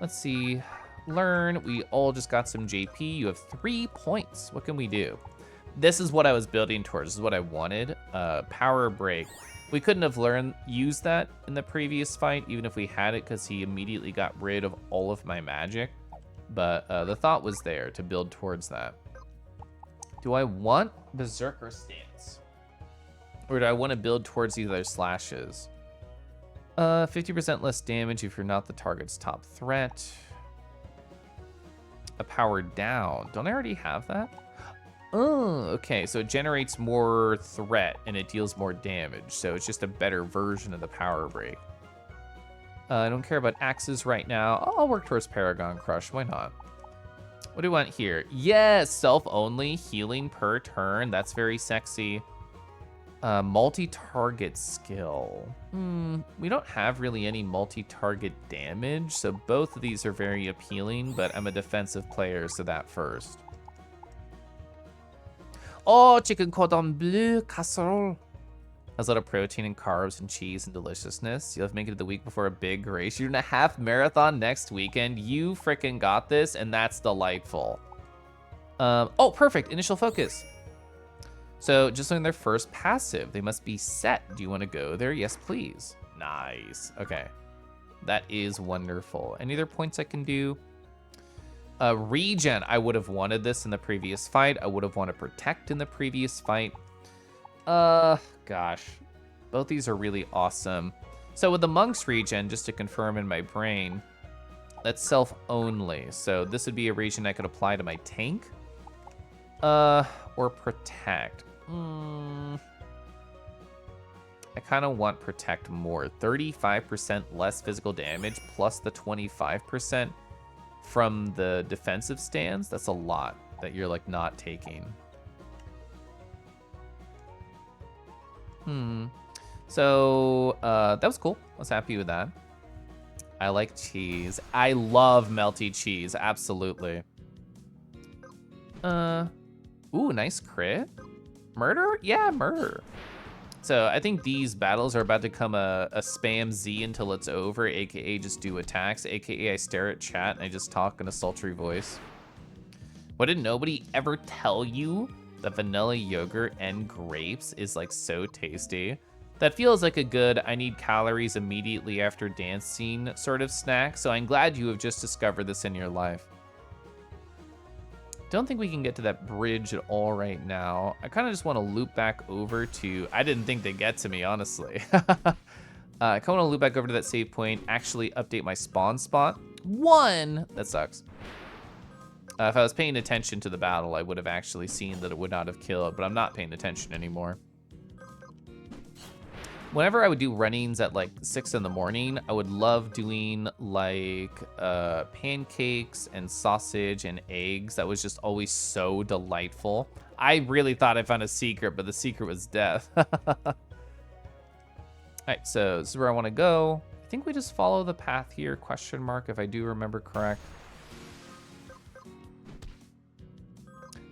Let's see. Learn. We all just got some JP. You have 3 points. What can we do? This is what I was building towards. This is what I wanted. Power break. We couldn't have used that in the previous fight, even if we had it, because he immediately got rid of all of my magic. But the thought was there to build towards that. Do I want Berserker Stance? Or do I want to build towards these other slashes? 50% less damage if you're not the target's top threat. A power down. Don't I already have that? Oh, okay. So it generates more threat and it deals more damage. So it's just a better version of the power break. I don't care about axes right now. I'll work towards Paragon Crush. Why not? What do we want here? Yes, self-only, healing per turn. That's very sexy. Multi-target skill. We don't have really any multi-target damage, so both of these are very appealing, but I'm a defensive player, so that first. Oh, chicken cordon bleu casserole. Has a lot of protein and carbs and cheese and deliciousness. You'll have to make it to the week before a big race. You're doing a half marathon next weekend. You freaking got this, and that's delightful. Oh, perfect. Initial focus. So just learn their first passive. They must be set. Do you want to go there? Yes, please. Nice. Okay. That is wonderful. Any other points I can do? Regen. I would have wanted this in the previous fight. I would have wanted Protect in the previous fight. Gosh. Both these are really awesome. So with the Monk's Regen, just to confirm in my brain, that's self-only. So this would be a regen I could apply to my tank. Or Protect. I kind of want Protect more. 35% less physical damage plus the 25% from the defensive stance. That's a lot that you're like not taking. So that was cool. I was happy with that. I like cheese. I love melty cheese. Absolutely. Ooh, nice crit. Murder? Yeah, murder. So I think these battles are about to come a spam Z until it's over, aka just do attacks, aka I stare at chat and I just talk in a sultry voice. What, did nobody ever tell you that vanilla yogurt and grapes is like so tasty? That feels like a good, I need calories immediately after dancing sort of snack, so I'm glad you have just discovered this in your life. Don't think we can get to that bridge at all right now. I kind of just want to loop back over to, I didn't think they'd get to me, honestly. I kind of want to loop back over to that save point, actually update my spawn spot. That sucks. If I was paying attention to the battle, I would have actually seen that it would not have killed, but I'm not paying attention anymore. Whenever I would do runnings at like 6 in the morning, I would love doing like pancakes and sausage and eggs. That was just always so delightful. I really thought I found a secret, but the secret was death. All right, so this is where I want to go. I think we just follow the path here, question mark, if I do remember correct.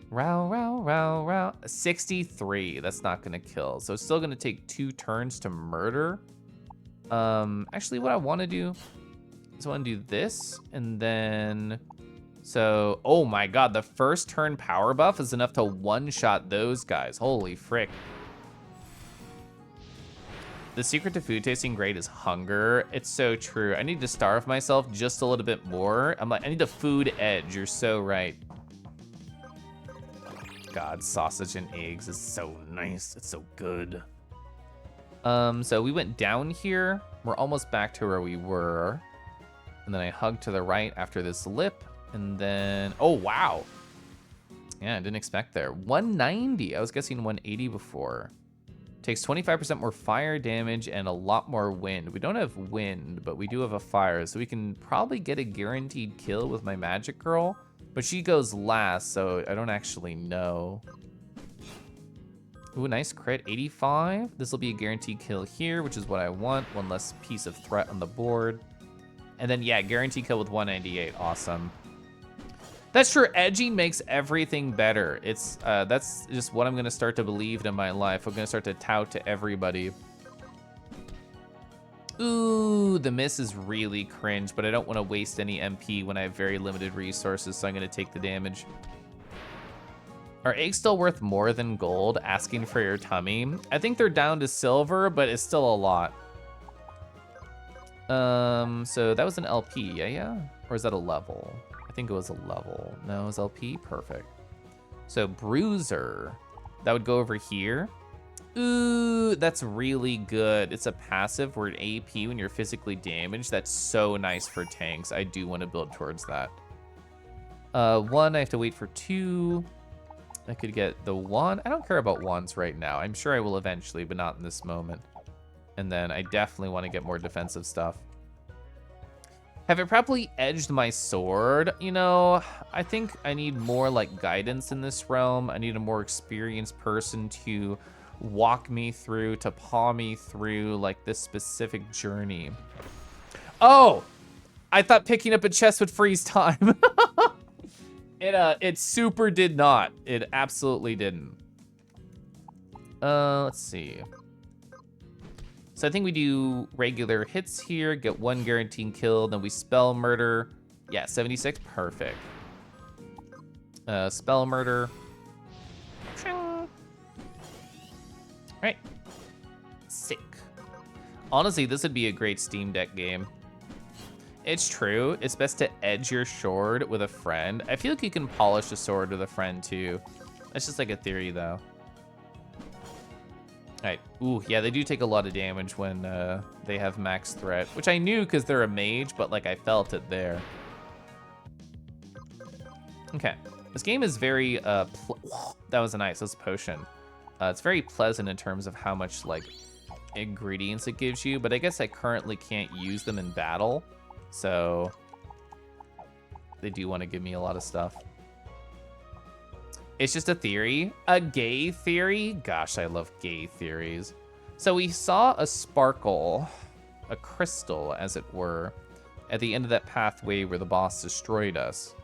Row, row, row, row. 63, that's not gonna kill. So it's still gonna take 2 turns to murder. Actually what I wanna do is I wanna do this and then, so, oh my God, the first turn power buff is enough to one-shot those guys. Holy frick. The secret to food tasting great is hunger. It's so true. I need to starve myself just a little bit more. I'm like, I need a food edge. You're so right. God, sausage and eggs is so nice. It's so good. So we went down here. We're almost back to where we were. And then I hugged to the right after this lip. And then, oh, wow. Yeah, I didn't expect there. 190. I was guessing 180 before. Takes 25% more fire damage and a lot more wind. We don't have wind, but we do have a fire. So we can probably get a guaranteed kill with my magic girl. But she goes last, so I don't actually know. Ooh, nice crit, 85. This will be a guaranteed kill here, which is what I want. One less piece of threat on the board. And then, yeah, guaranteed kill with 198, awesome. That's true, edging makes everything better. It's that's just what I'm gonna start to believe in my life. I'm gonna start to tout to everybody. Ooh, the miss is really cringe, but I don't want to waste any MP when I have very limited resources, so I'm going to take the damage. Are eggs still worth more than gold? Asking for your tummy. I think they're down to silver, but it's still a lot. So that was an LP, yeah? Or is that a level? I think it was a level. No, it was LP, perfect. So Bruiser, that would go over here. Ooh, that's really good. It's a passive where AP when you're physically damaged. That's so nice for tanks. I do want to build towards that. 1, I have to wait for 2. I could get the 1. I don't care about 1s right now. I'm sure I will eventually, but not in this moment. And then I definitely want to get more defensive stuff. Have I properly edged my sword? You know, I think I need more like guidance in this realm. I need a more experienced person to walk me through, to paw me through like this specific journey. Oh, I thought picking up a chest would freeze time. It super did not. It absolutely didn't. Let's see. So I think we do regular hits here, get 1 guaranteed kill, then we spell murder. Yeah, 76, perfect. Spell murder. Right. Sick. Honestly, this would be a great Steam Deck game. It's true. It's best to edge your sword with a friend. I feel like you can polish a sword with a friend too. That's just like a theory though. All right. Ooh, yeah, they do take a lot of damage when they have max threat, which I knew because they're a mage, but like I felt it there. Okay. This game is very, that was a nice, that's a potion. It's very pleasant in terms of how much like ingredients it gives you, but I guess I currently can't use them in battle. So they do want to give me a lot of stuff. It's just a theory, a gay theory. Gosh, I love gay theories. So we saw a sparkle, a crystal as it were, at the end of that pathway where the boss destroyed us.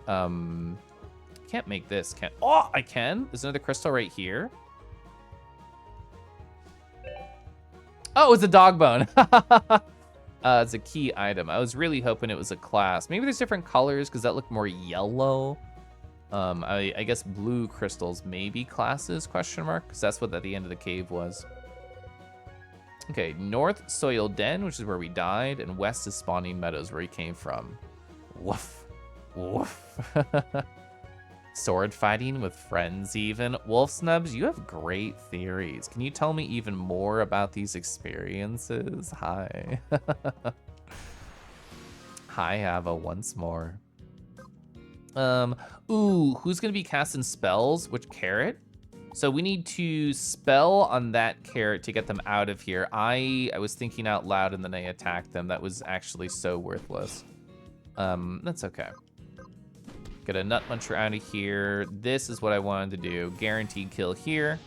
Can't make this, can? Oh, I can. There's another crystal right here. Oh, it's a dog bone. It's a key item. I was really hoping it was a class. Maybe there's different colors because that looked more yellow. I guess blue crystals may be classes, question mark, because that's what at the end of the cave was. Okay, north, soil den, which is where we died, and west is spawning meadows, where he came from. Woof. Woof. Sword fighting with friends even. Wolf Snubs, you have great theories. Can you tell me even more about these experiences? Hi. Hi, Ava, once more. Ooh, who's gonna be casting spells? Which carrot? So we need to spell on that carrot to get them out of here. I was thinking out loud and then I attacked them. That was actually so worthless. That's okay. Get a nut muncher out of here. This is what I wanted to do. Guaranteed kill here.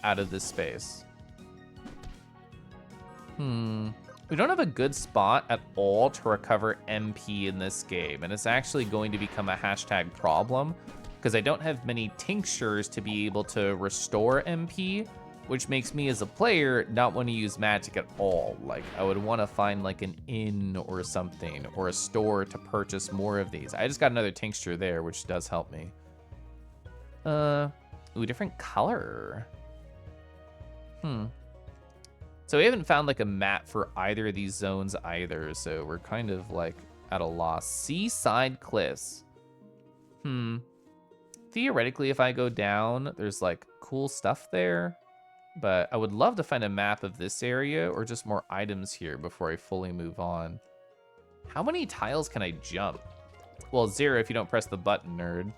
Out of this space. We don't have a good spot at all to recover MP in this game, and it's actually going to become a hashtag problem because I don't have many tinctures to be able to restore MP, which makes me as a player not want to use magic at all. Like, I would want to find like an inn or something, or a store to purchase more of these. I just got another tincture there, which does help me. Ooh, different color. So we haven't found like a map for either of these zones either, so we're kind of like at a loss. Seaside cliffs. Theoretically, if I go down, there's like cool stuff there, but I would love to find a map of this area or just more items here before I fully move on. How many tiles can I jump? Well, 0 if you don't press the button, nerd.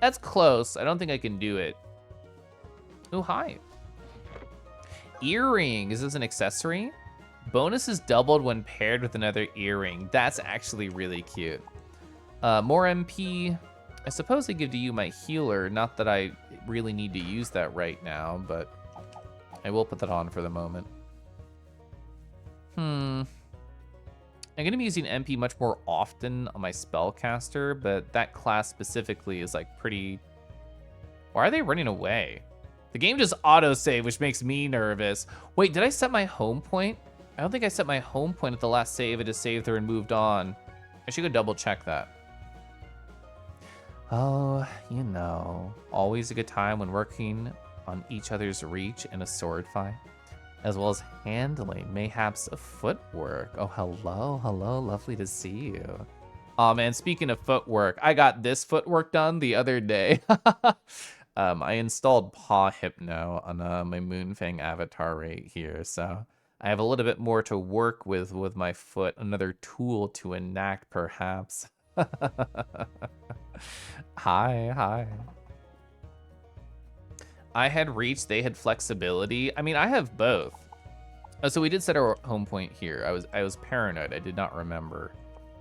That's close. I don't think I can do it. Oh, hi. Earring, is this an accessory? Bonus is doubled when paired with another earring. That's actually really cute. More MP. I suppose I give to you my healer. Not that I really need to use that right now, but I will put that on for the moment. I'm gonna be using MP much more often on my spellcaster, but that class specifically is like pretty... Why are they running away? The game just auto-save, which makes me nervous. Wait, did I set my home point? I don't think I set my home point at the last save. I just saved her and moved on. I should go double check that. Oh, you know, always a good time when working on each other's reach in a sword fight, as well as handling mayhaps of footwork. Oh, hello, lovely to see you. Oh man, speaking of footwork, I got this footwork done the other day. I installed Paw Hypno on my Moonfang avatar right here, so I have a little bit more to work with my foot, another tool to enact perhaps. Hi. I had reach, they had flexibility. I mean, I have both. Oh, so we did set our home point here. I was paranoid, I did not remember.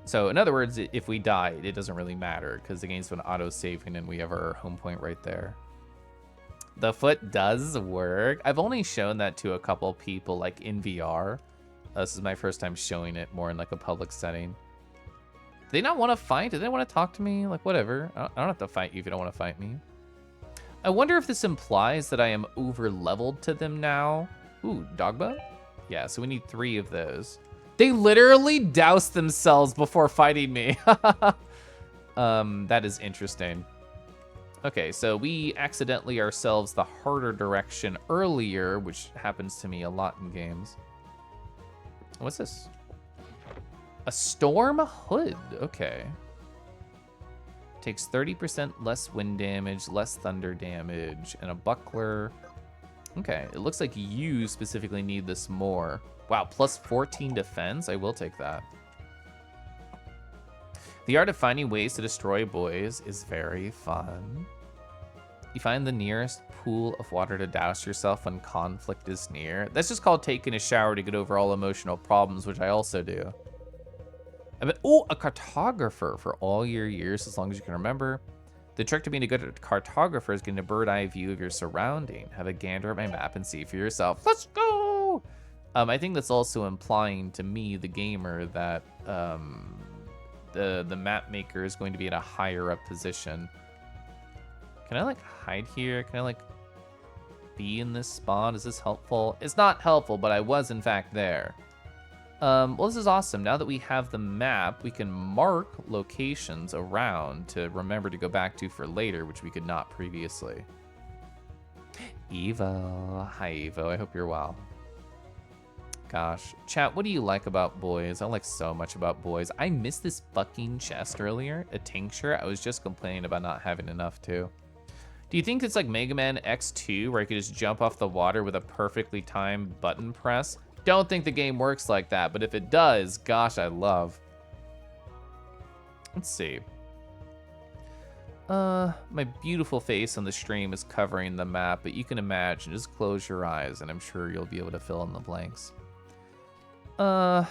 So in other words, if we died, it doesn't really matter because the game's been auto-saving and we have our home point right there. The foot does work. I've only shown that to a couple people like in VR. This is my first time showing it more in like a public setting. Do they not want to fight? Do they want to talk to me? Like whatever. I don't have to fight you if you don't want to fight me. I wonder if this implies that I am over leveled to them now. Ooh, dogba? Yeah, so we need 3 of those. They literally doused themselves before fighting me. That is interesting. Okay, so we accidentally ourselves the harder direction earlier, which happens to me a lot in games. What's this? A storm hood, okay. Takes 30% less wind damage, less thunder damage, and a buckler. Okay, it looks like you specifically need this more. Wow, plus 14 defense? I will take that. The art of finding ways to destroy boys is very fun. You find the nearest pool of water to douse yourself when conflict is near. That's just called taking a shower to get over all emotional problems, which I also do. I mean, oh, a cartographer for all your years, as long as you can remember. The trick to being a good cartographer is getting a bird eye view of your surrounding. Have a gander at my map and see for yourself. Let's go! I think that's also implying to me, the gamer, that the map maker is going to be at a higher up position. Can I like hide here? Can I like be in this spot? Is this helpful? It's not helpful, but I was in fact there. Well, this is awesome. Now that we have the map, we can mark locations around to remember to go back to for later, which we could not previously. Evo. Hi, Evo. I hope you're well. Gosh. Chat, what do you like about boys? I like so much about boys. I missed this fucking chest earlier, a tincture. I was just complaining about not having enough, too. Do you think it's like Mega Man X2, where I could just jump off the water with a perfectly timed button press? Don't think the game works like that, but if it does, gosh, I love. Let's see. My beautiful face on the stream is covering the map, but you can imagine, just close your eyes and I'm sure you'll be able to fill in the blanks. I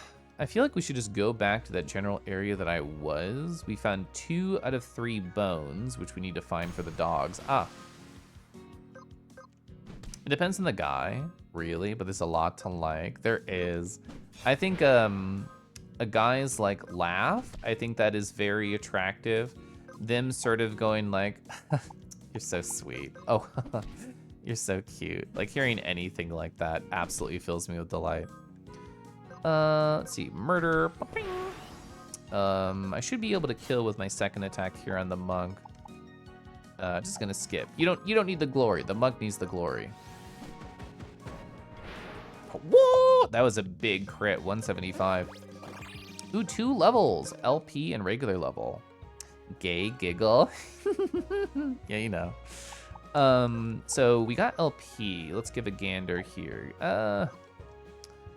feel like we should just go back to that general area that I was. We found 2 out of 3 bones, which we need to find for the dogs. Ah. It depends on the guy, really, but there's a lot to like. There is. I think a guy's like laugh, I think that is very attractive. Them sort of going like, you're so sweet. Oh, you're so cute. Like hearing anything like that absolutely fills me with delight. Let's see, murder. I should be able to kill with my second attack here on the monk. Just gonna skip. You don't need the glory. The monk needs the glory. Whoa! That was a big crit, 175. Ooh, 2 levels, LP and regular level. Gay giggle. Yeah, you know. So we got LP. Let's give a gander here.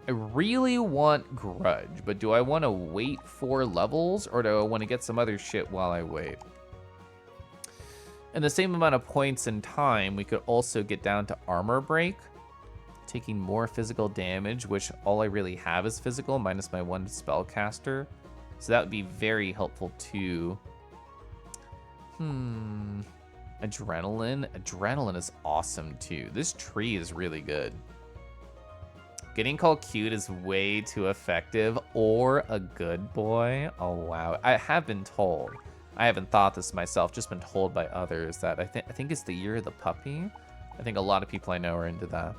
I really want Grudge, but do I want to wait 4 levels or do I want to get some other shit while I wait? And the same amount of points and time, we could also get down to Armor Break, taking more physical damage, which all I really have is physical, minus my 1 spellcaster. So that would be very helpful too. Adrenaline. Adrenaline is awesome too. This tree is really good. Getting called cute is way too effective, or a good boy. Oh wow, I have been told. I haven't thought this myself, just been told by others that I think it's the year of the puppy. I think a lot of people I know are into that.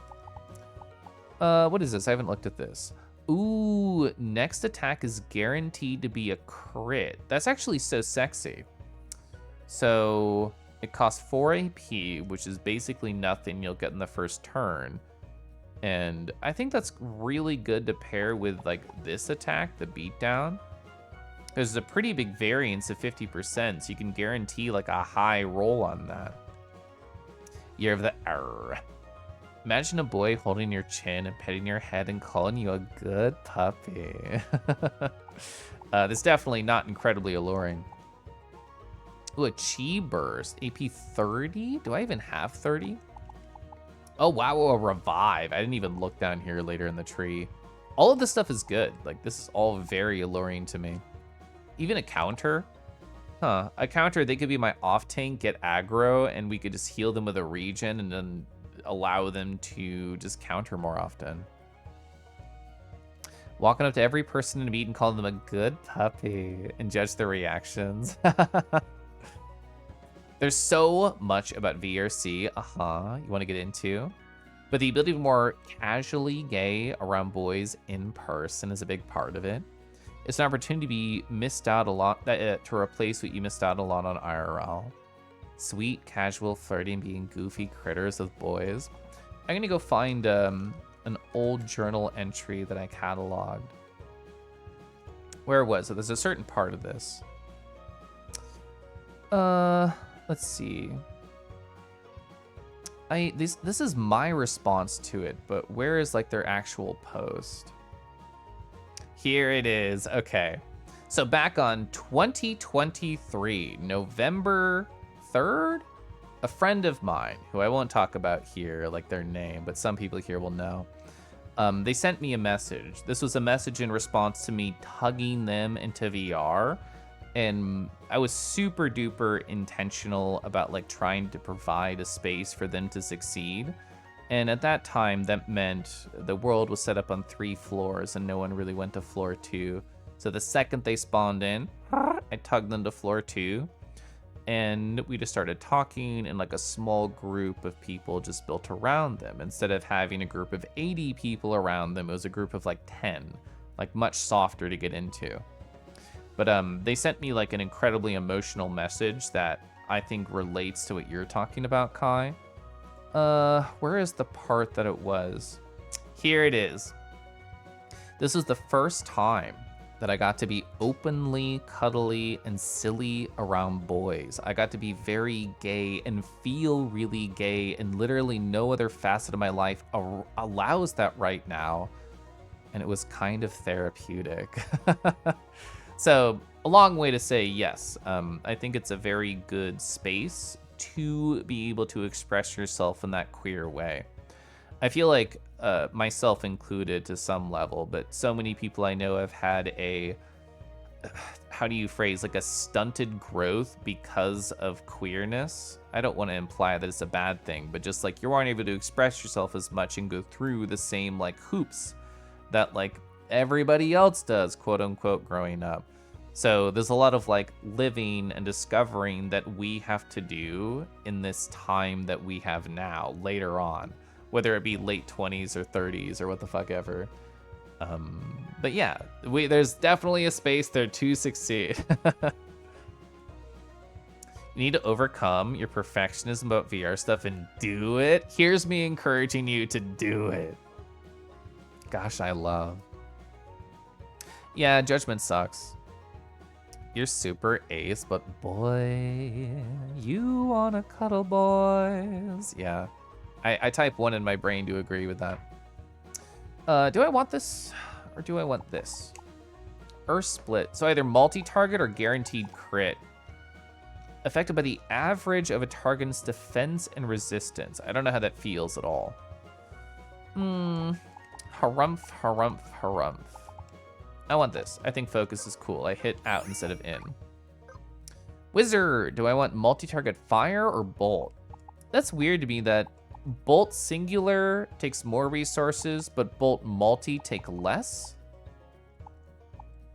What is this? I haven't looked at this. Ooh, next attack is guaranteed to be a crit. That's actually so sexy. So it costs 4 AP, which is basically nothing you'll get in the first turn. And I think that's really good to pair with like this attack, the beatdown. There's a pretty big variance of 50%, so you can guarantee like a high roll on that. Year of the Arr. Imagine a boy holding your chin and petting your head and calling you a good puppy. That's definitely not incredibly alluring. Ooh, a Chi Burst, AP 30? Do I even have 30? Oh wow, a revive. I didn't even look down here later in the tree. All of this stuff is good. Like this is all very alluring to me. Even a counter. Huh, a counter, they could be my off tank, get aggro, and we could just heal them with a regen and then allow them to just counter more often. Walking up to every person in a meet and calling them a good puppy and judge their reactions. There's so much about VRC, you want to get into. But the ability to be more casually gay around boys in person is a big part of it. It's an opportunity to be missed out a lot, to replace what you missed out a lot on IRL. Sweet, casual, flirting, being goofy critters with boys. I'm gonna go find an old journal entry that I cataloged. Where was it? There's a certain part of this. Let's see. This is my response to it, but where is like their actual post? Here it is. Okay. So back on 2023, November 3rd, a friend of mine, who I won't talk about here, like their name, but some people here will know. They sent me a message. This was a message in response to me tugging them into VR. And I was super duper intentional about like trying to provide a space for them to succeed. And at that time, that meant the world was set up on 3 floors and no one really went to floor 2. So the second they spawned in, I tugged them to floor 2. And we just started talking, and like a small group of people just built around them. Instead of having a group of 80 people around them, it was a group of like 10. like much softer to get into. But they sent me like an incredibly emotional message that I think relates to what you're talking about, Kai. Where is the part that it was? Here it is. This was the first time that I got to be openly cuddly and silly around boys. I got to be very gay and feel really gay, and literally no other facet of my life allows that right now. And it was kind of therapeutic. So a long way to say yes. I think it's a very good space to be able to express yourself in that queer way. I feel like myself included to some level, but so many people I know have had a, how do you phrase, like a stunted growth because of queerness. I don't want to imply that it's a bad thing, but just like you aren't able to express yourself as much and go through the same like hoops that like everybody else does, quote unquote, growing up. So there's a lot of like living and discovering that we have to do in this time that we have now later on, whether it be late 20s or 30s or what the fuck ever. But yeah, there's definitely a space there to succeed. You need to overcome your perfectionism about VR stuff and do it. Here's me encouraging you to do it. Gosh, I love. Yeah, Judgment sucks. You're super ace, but boy, you wanna cuddle boys. Yeah, I type 1 in my brain to agree with that. Do I want this or do I want this? Earth split, so either multi-target or guaranteed crit. Affected by the average of a target's defense and resistance. I don't know how that feels at all. Harumph, harumph, harumph. I want this. I think focus is cool. I hit out instead of in. Wizard, do I want multi-target fire or bolt? That's weird to me that bolt singular takes more resources, but bolt multi take less?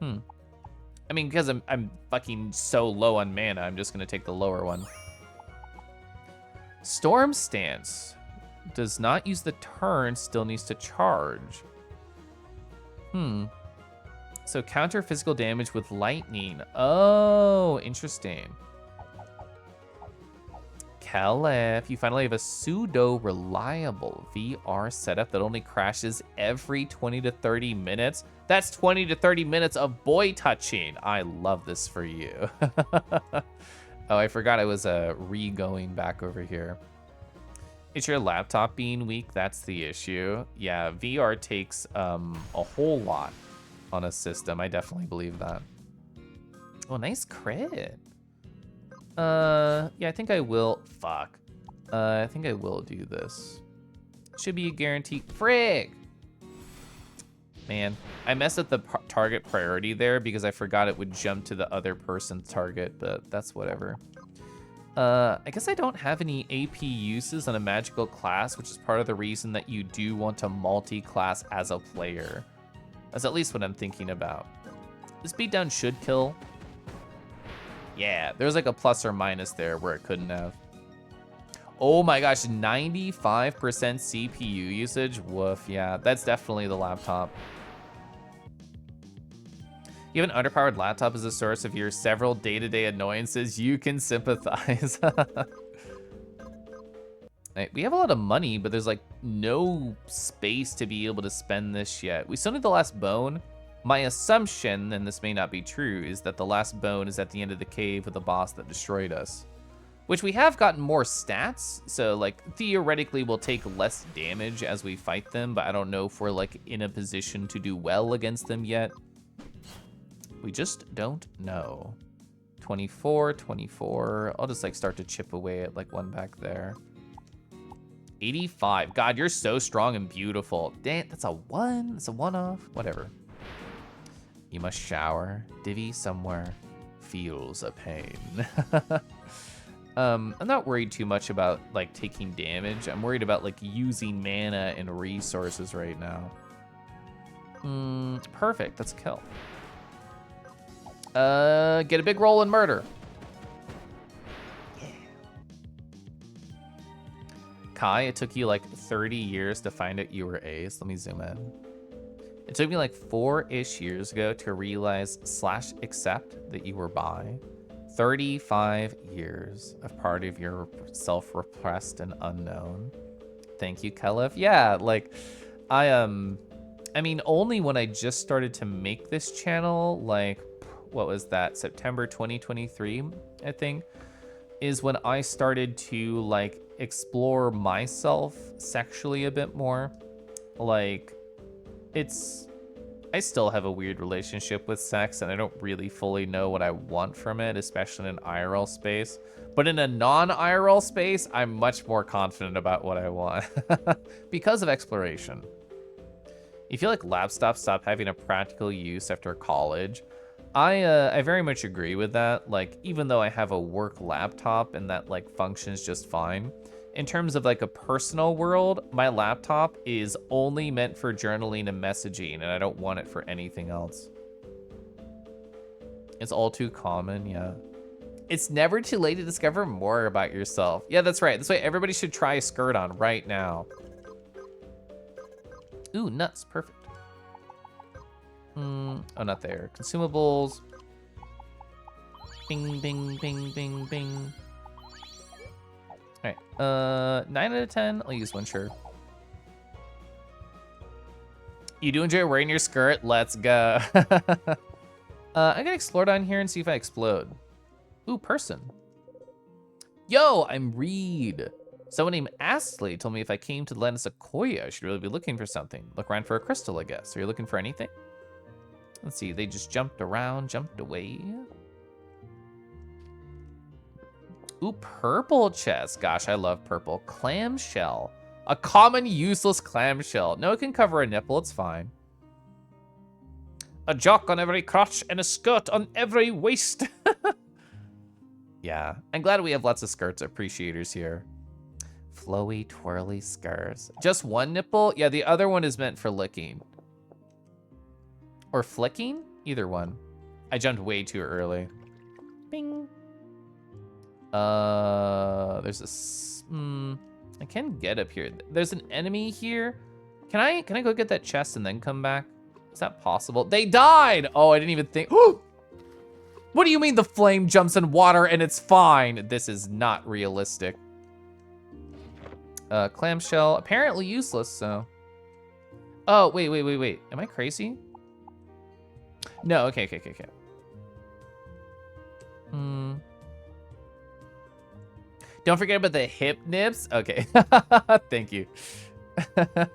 I mean, because I'm fucking so low on mana, I'm just gonna take the lower one. Storm Stance does not use the turn, still needs to charge. So counter physical damage with lightning. Oh, interesting. Caliph, you finally have a pseudo-reliable VR setup that only crashes every 20 to 30 minutes. That's 20 to 30 minutes of boy touching. I love this for you. Oh, I forgot I was re-going back over here. It's your laptop being weak, that's the issue. Yeah, VR takes a whole lot on a system. I definitely believe that. Oh, nice crit. Yeah, I think I will. Fuck. I think I will do this. Should be a guarantee. Frig! Man, I messed up the target priority there because I forgot it would jump to the other person's target, but that's whatever. I guess I don't have any AP uses on a magical class, which is part of the reason that you do want to multi-class as a player. That's at least what I'm thinking about. This beatdown should kill. Yeah, there's like a plus or minus there where it couldn't have. Oh my gosh, 95% CPU usage. Woof, yeah, that's definitely the laptop. You have an underpowered laptop as a source of your several day-to-day annoyances. You can sympathize. We have a lot of money, but there's like no space to be able to spend this yet. We still need the last bone. My assumption, and this may not be true, is that the last bone is at the end of the cave with the boss that destroyed us. Which we have gotten more stats, so like theoretically we'll take less damage as we fight them, but I don't know if we're like in a position to do well against them yet. We just don't know. 24, 24. I'll just like start to chip away at like one back there. 85. God, you're so strong and beautiful. Damn, that's a 1. That's a 1-off. Whatever. You must shower. Divvy somewhere feels a pain. I'm not worried too much about like taking damage. I'm worried about like using mana and resources right now. Perfect. Let's kill. Get a big roll and murder. Kai, it took you like 30 years to find out you were ace. Let me zoom in. It took me like 4-ish years ago to realize / accept that you were bi. 35 years of part of your self-repressed and unknown. Thank you, Kelif. Yeah, like, I mean, only when I just started to make this channel, like, what was that, September 2023, I think, is when I started to, like, explore myself sexually a bit more. Like, I still have a weird relationship with sex, and I don't really fully know what I want from it, especially in an IRL space. But in a non-IRL space, I'm much more confident about what I want because of exploration. You feel like laptops stopped having a practical use after college. I very much agree with that. Like, even though I have a work laptop and that like functions just fine, in terms of like a personal world, my laptop is only meant for journaling and messaging, and I don't want it for anything else. It's all too common, yeah. It's never too late to discover more about yourself. Yeah, that's right. That's why everybody should try a skirt on right now. Ooh, nuts, perfect. Oh, not there. Consumables. Bing, bing, bing, bing, bing. All right, 9 out of 10. I'll use one, sure. You do enjoy wearing your skirt? Let's go. I'm gonna explore down here and see if I explode. Ooh, person. Yo, I'm Reed. Someone named Astley told me if I came to the land of Sequoia, I should really be looking for something. Look around for a crystal, I guess. Are you looking for anything? Let's see, they just jumped around, jumped away. Ooh, purple chest. Gosh, I love purple. Clamshell. A common useless clamshell. No, it can cover a nipple, it's fine. A jock on every crotch and a skirt on every waist. Yeah, I'm glad we have lots of skirts appreciators here. Flowy, twirly skirts. Just one nipple? Yeah, the other one is meant for licking. Or flicking? Either one. I jumped way too early. Bing. There's a... I can get up here. There's an enemy here. Can I go get that chest and then come back? Is that possible? They died! Oh, I didn't even think... What do you mean the flame jumps in water and it's fine? This is not realistic. Clamshell, apparently useless, so... Oh, wait. Am I crazy? No, okay. Don't forget about the hip nips. Okay, thank you. Can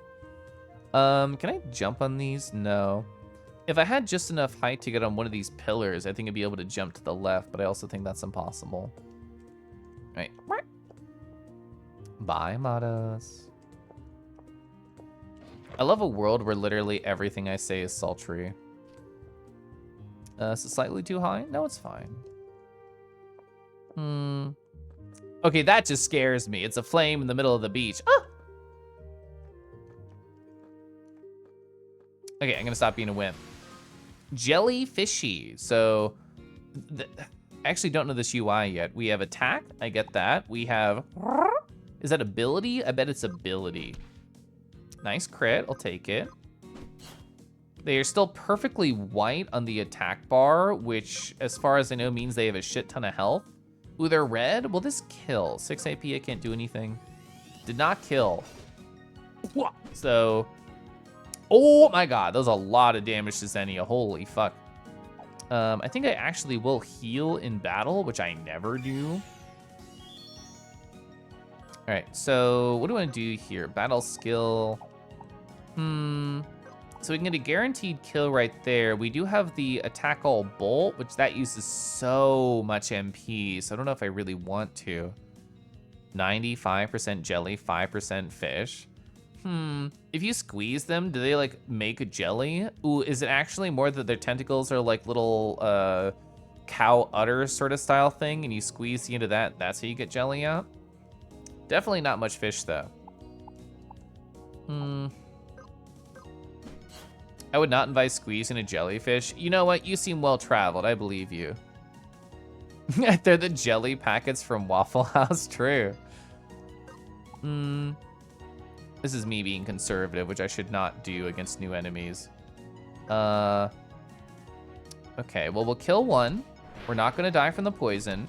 I jump on these? No. If I had just enough height to get on one of these pillars, I think I'd be able to jump to the left, but I also think that's impossible. All right. Bye, Mados. I love a world where literally everything I say is sultry. Is it slightly too high? No, it's fine. Okay, that just scares me. It's a flame in the middle of the beach. Ah! Okay, I'm gonna stop being a wimp. Jellyfishy. So, I actually don't know this UI yet. We have attack, I get that. We have, is that ability? I bet it's ability. Nice crit, I'll take it. They are still perfectly white on the attack bar, which, as far as I know, means they have a shit ton of health. Ooh, they're red? Will this kill? 6 AP, I can't do anything. Did not kill. So, oh my god, that was a lot of damage to Xenia, holy fuck. I think I actually will heal in battle, which I never do. All right, so what do I want to do here? Battle skill. So we can get a guaranteed kill right there. We do have the attack all bolt, which that uses so much MP, so I don't know if I really want to. 95% jelly, 5% fish. If you squeeze them, do they like make a jelly? Ooh, is it actually more that their tentacles are like little cow udder sort of style thing, and you squeeze into that, that's how you get jelly out? Definitely not much fish though. I would not advise squeezing a jellyfish. You know what? You seem well-traveled. I believe you. They're the jelly packets from Waffle House. True. This is me being conservative, which I should not do against new enemies. Okay, well, we'll kill one. We're not gonna die from the poison.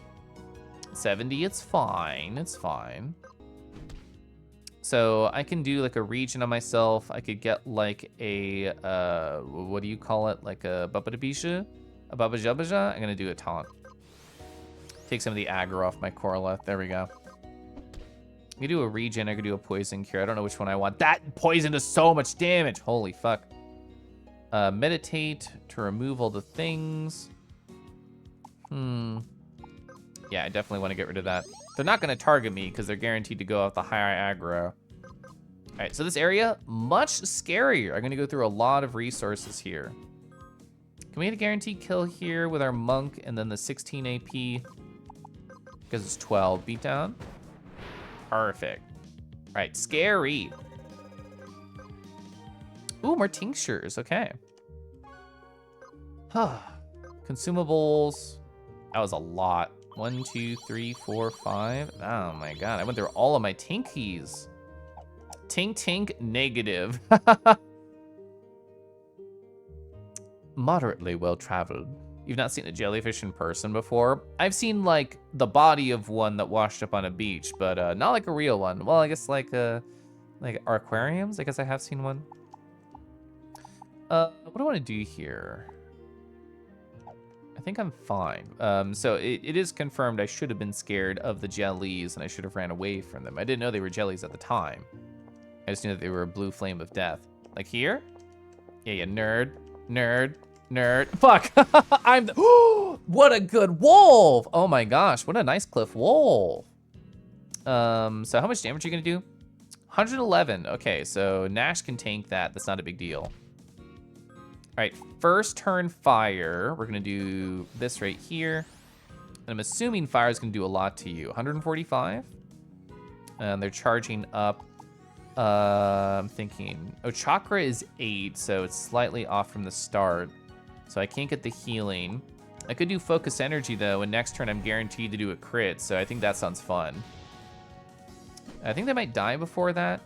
70, it's fine, it's fine. So I can do like a regen on myself. I could get like a, what do you call it? Like a babadabisha? A babajabaja? I'm gonna do a taunt. Take some of the aggro off my Koralith. There we go. I could do a regen, I could do a poison cure. I don't know which one I want. That poison does so much damage. Holy fuck. Meditate to remove all the things. Yeah, I definitely want to get rid of that. They're not going to target me because they're guaranteed to go off the higher aggro. All right, so this area, much scarier. I'm going to go through a lot of resources here. Can we get a guaranteed kill here with our monk and then the 16 AP? Because it's 12 beatdown. Perfect. All right, scary. Ooh, more tinctures, okay. Consumables. That was a lot. 1, 2, 3, 4, 5. Oh my god, I went through all of my tinkies. Tink, negative. Moderately well-traveled. You've not seen a jellyfish in person before? I've seen, like, the body of one that washed up on a beach, but not like a real one. Well, I guess like aquariums? I guess I have seen one. What do I want to do here? I think I'm fine. So it is confirmed I should have been scared of the jellies and I should have ran away from them. I didn't know they were jellies at the time. I just knew that they were a blue flame of death. Like here? Yeah, nerd. Fuck! I'm the, what a good wolf! Oh my gosh, what a nice cliff wolf. So how much damage are you gonna do? 111, okay, so Nash can tank that. That's not a big deal. All right, first turn fire. We're gonna do this right here. And I'm assuming fire is gonna do a lot to you. 145. And they're charging up. I'm thinking, oh, chakra is 8, so it's slightly off from the start. So I can't get the healing. I could do focus energy though, and next turn I'm guaranteed to do a crit, so I think that sounds fun. I think they might die before that.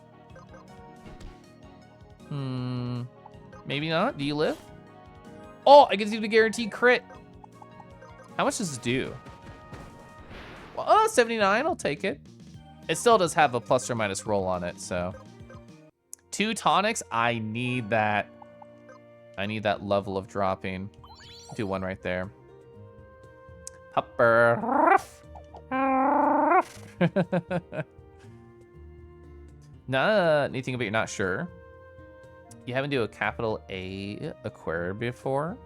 Maybe not. Do you live? Oh, I get to do the guaranteed crit. How much does this do? Well, oh, 79, I'll take it. It still does have a plus or minus roll on it, so. 2 tonics, I need that. I need that level of dropping. Do one right there. Hopper. Nah, anything about you're not sure? You haven't do a capital A aquarium before?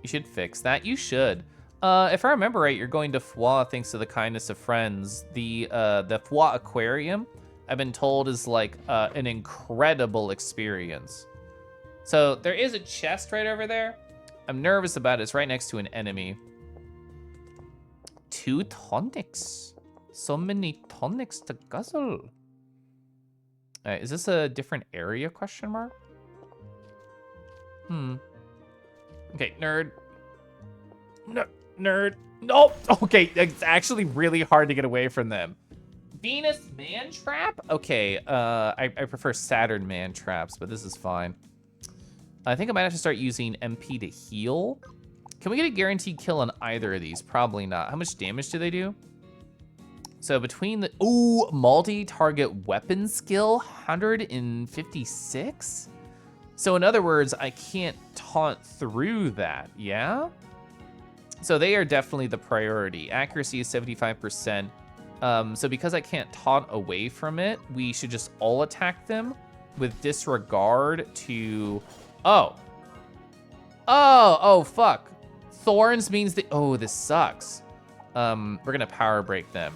You should fix that. You should. If I remember right, you're going to Foix thanks to the kindness of friends. The Foix Aquarium, I've been told, is like an incredible experience. So there is a chest right over there. I'm nervous about it. It's right next to an enemy. 2 tonics. So many tonics to guzzle. All right, is this a different area, question mark? Okay, nerd. No, nerd. Nope. Okay, it's actually really hard to get away from them. Venus man trap? Okay, I prefer Saturn man traps, but this is fine. I think I might have to start using MP to heal. Can we get a guaranteed kill on either of these? Probably not. How much damage do they do? So between the, ooh, multi-target weapon skill, 156? So in other words, I can't taunt through that, yeah? So they are definitely the priority. Accuracy is 75%. So because I can't taunt away from it, we should just all attack them with disregard to, oh, fuck. Thorns means that, oh, this sucks. We're gonna power break them.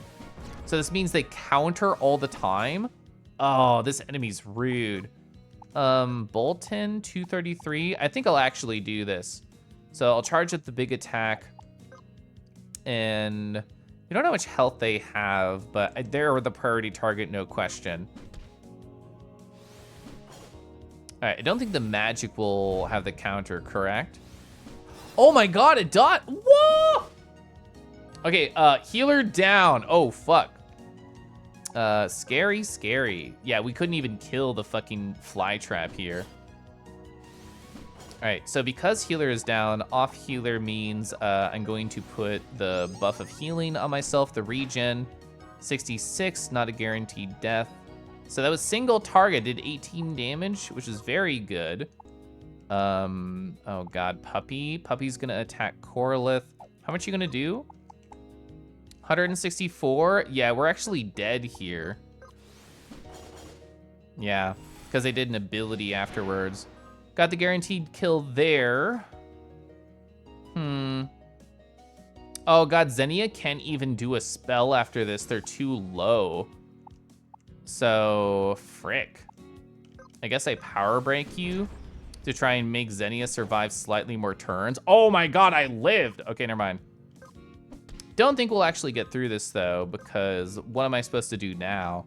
So this means they counter all the time. Oh, this enemy's rude. Bolton, 233. I think I'll actually do this. So I'll charge at the big attack. And we don't know how much health they have, but they're the priority target, no question. All right, I don't think the magic will have the counter, correct? Oh my god, it dot. Whoa! Okay, healer down. Oh, fuck. Scary. Yeah, we couldn't even kill the fucking fly trap here. All right, so because healer is down, off healer means I'm going to put the buff of healing on myself, the regen. 66, not a guaranteed death. So that was single target, did 18 damage, which is very good. Oh god, Puppy. Puppy's gonna attack Koralith. How much you gonna do? 164? Yeah, we're actually dead here. Yeah, because they did an ability afterwards. Got the guaranteed kill there. Oh god, Xenia can't even do a spell after this. They're too low. So, frick. I guess I power break you to try and make Xenia survive slightly more turns. Oh my god, I lived! Okay, never mind. Don't think we'll actually get through this though, because what am I supposed to do now?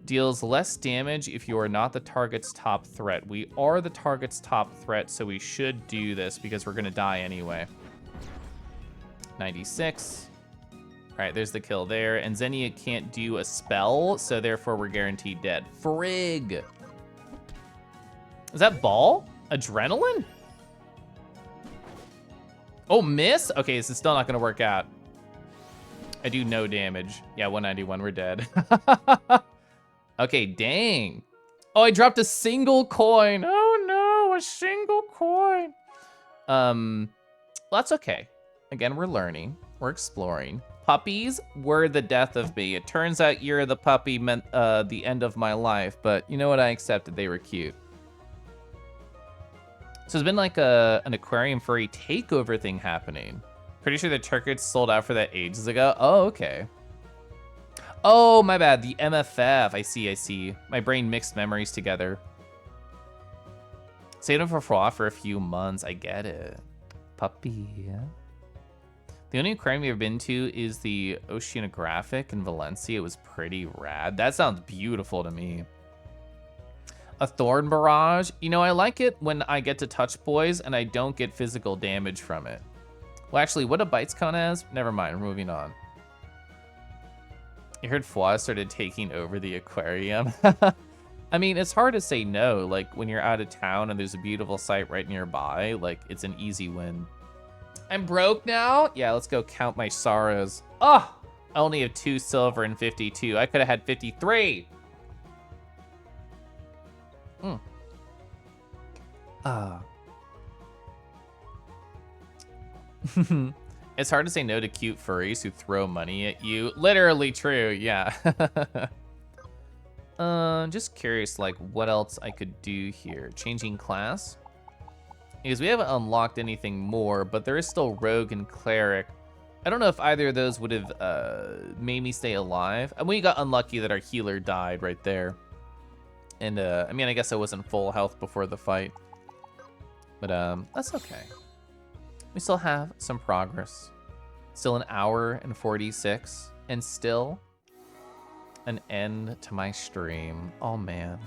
Deals less damage if you are not the target's top threat. We are the target's top threat, so we should do this because we're gonna die anyway. 96. All right, there's the kill there. And Xenia can't do a spell, so therefore we're guaranteed dead. Frig. Is that ball? Adrenaline? Oh, miss? Okay, this is still not gonna work out. I do no damage. Yeah, 191, we're dead. Okay, dang. Oh, I dropped a single coin. Oh no, a single coin. Well, that's okay. Again, we're learning, we're exploring. Puppies were the death of me. It turns out Year of the Puppy meant the end of my life, but you know what? I accepted, they were cute. So it's been like an aquarium furry takeover thing happening. Pretty sure the tickets sold out for that ages ago. Oh, okay. Oh, my bad, the MFF, I see. My brain mixed memories together. Saved them for fraud for a few months, I get it. Puppy, yeah. The only aquarium we've ever been to is the Oceanographic in Valencia. It was pretty rad. That sounds beautiful to me. A Thorn Barrage. You know, I like it when I get to touch boys and I don't get physical damage from it. Well, actually, what do bites count as? Never mind, we're moving on. You heard Vods started taking over the aquarium. I mean, it's hard to say no. Like, when you're out of town and there's a beautiful site right nearby, like, it's an easy win. I'm broke now? Yeah, let's go count my sorrows. Oh, I only have 2 silver and 52. I could have had 53. It's hard to say no to cute furries who throw money at you. Literally true, yeah. Just curious, like, what else I could do here. Changing class? Because we haven't unlocked anything more, but there is still Rogue and Cleric. I don't know if either of those would have made me stay alive. And we got unlucky that our healer died right there. And, I mean, I guess I wasn't full health before the fight. But, that's okay. We still have some progress. Still an hour and 46. And still an end to my stream. Oh, man.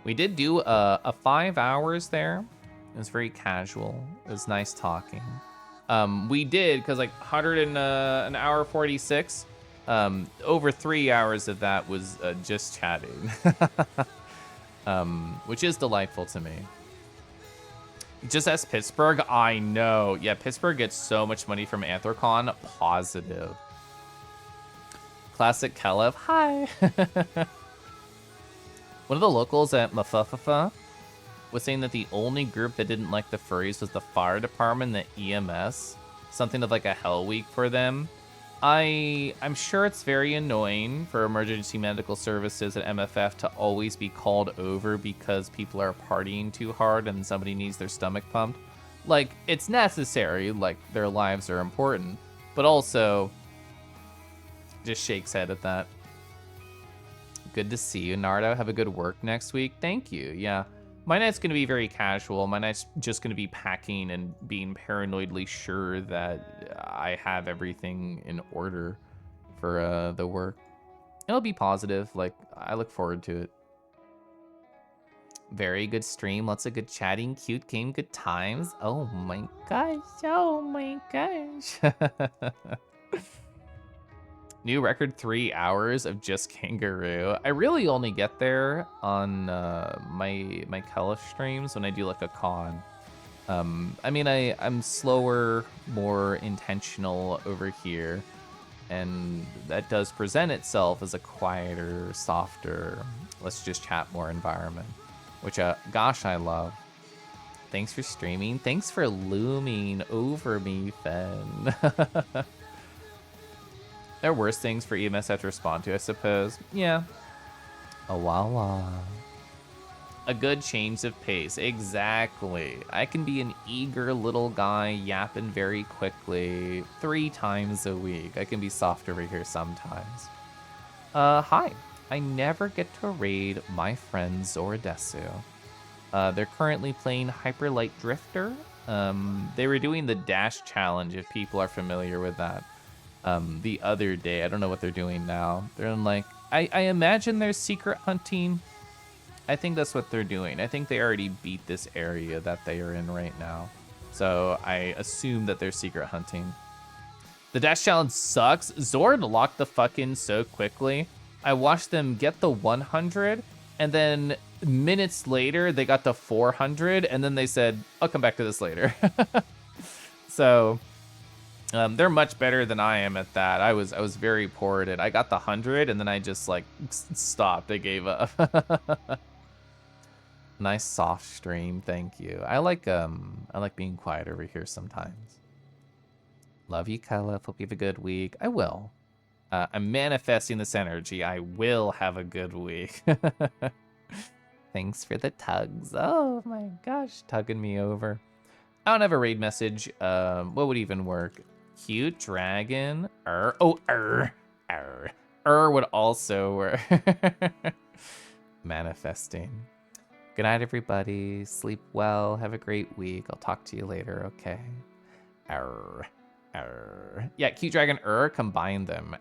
We did do a 5 hours there. It was very casual. It was nice talking. We did, because like 100 and an hour 46, over 3 hours of that was just chatting. Which is delightful to me. Just as Pittsburgh, I know. Yeah, Pittsburgh gets so much money from Anthrocon. Positive. Classic Kelev. Hi. One of the locals at Mafufafa was saying that the only group that didn't like the furries was the fire department, the EMS. Something of like a hell week for them. I'm sure it's very annoying for emergency medical services at MFF to always be called over because people are partying too hard and somebody needs their stomach pumped. Like, it's necessary, like, their lives are important, but also just shakes head at that. Good to see you, Nardo. Have a good work next week. Thank you. Yeah. My night's going to be very casual. My night's just going to be packing and being paranoidly sure that I have everything in order for the work. It'll be positive. Like, I look forward to it. Very good stream. Lots of good chatting. Cute game. Good times. Oh my gosh. Oh my gosh. New record 3 hours of just kangaroo. I really only get there on my Kelef streams when I do like a con. I mean, I'm slower, more intentional over here, and that does present itself as a quieter, softer, let's just chat more environment, which, gosh, I love. Thanks for streaming. Thanks for looming over me, Fen. There are worse things for EMS to have to respond to, I suppose. Yeah. A wah-wah. A good change of pace. Exactly. I can be an eager little guy yapping very quickly 3 times a week. I can be soft over here sometimes. Hi. I never get to raid my friend Zorodesu. They're currently playing Hyper Light Drifter. They were doing the Dash Challenge, if people are familiar with that. The other day. I don't know what they're doing now. They're in like, I imagine they're secret hunting. I think that's what they're doing. I think they already beat this area that they are in right now. So I assume that they're secret hunting. The Dash Challenge sucks. Zord locked the fuck in so quickly. I watched them get the 100, and then minutes later, they got the 400, and then they said, I'll come back to this later. So they're much better than I am at that. I was very poor at it. I got the 100, and then I just like stopped. I gave up. Nice soft stream, thank you. I like being quiet over here sometimes. Love you, Kyla. Hope you have a good week. I will. I'm manifesting this energy. I will have a good week. Thanks for the tugs. Oh my gosh, tugging me over. I don't have a raid message. What would even work? Cute dragon. Would also work. Manifesting. Good night, everybody. Sleep well. Have a great week. I'll talk to you later, okay? Yeah, cute dragon, combine them.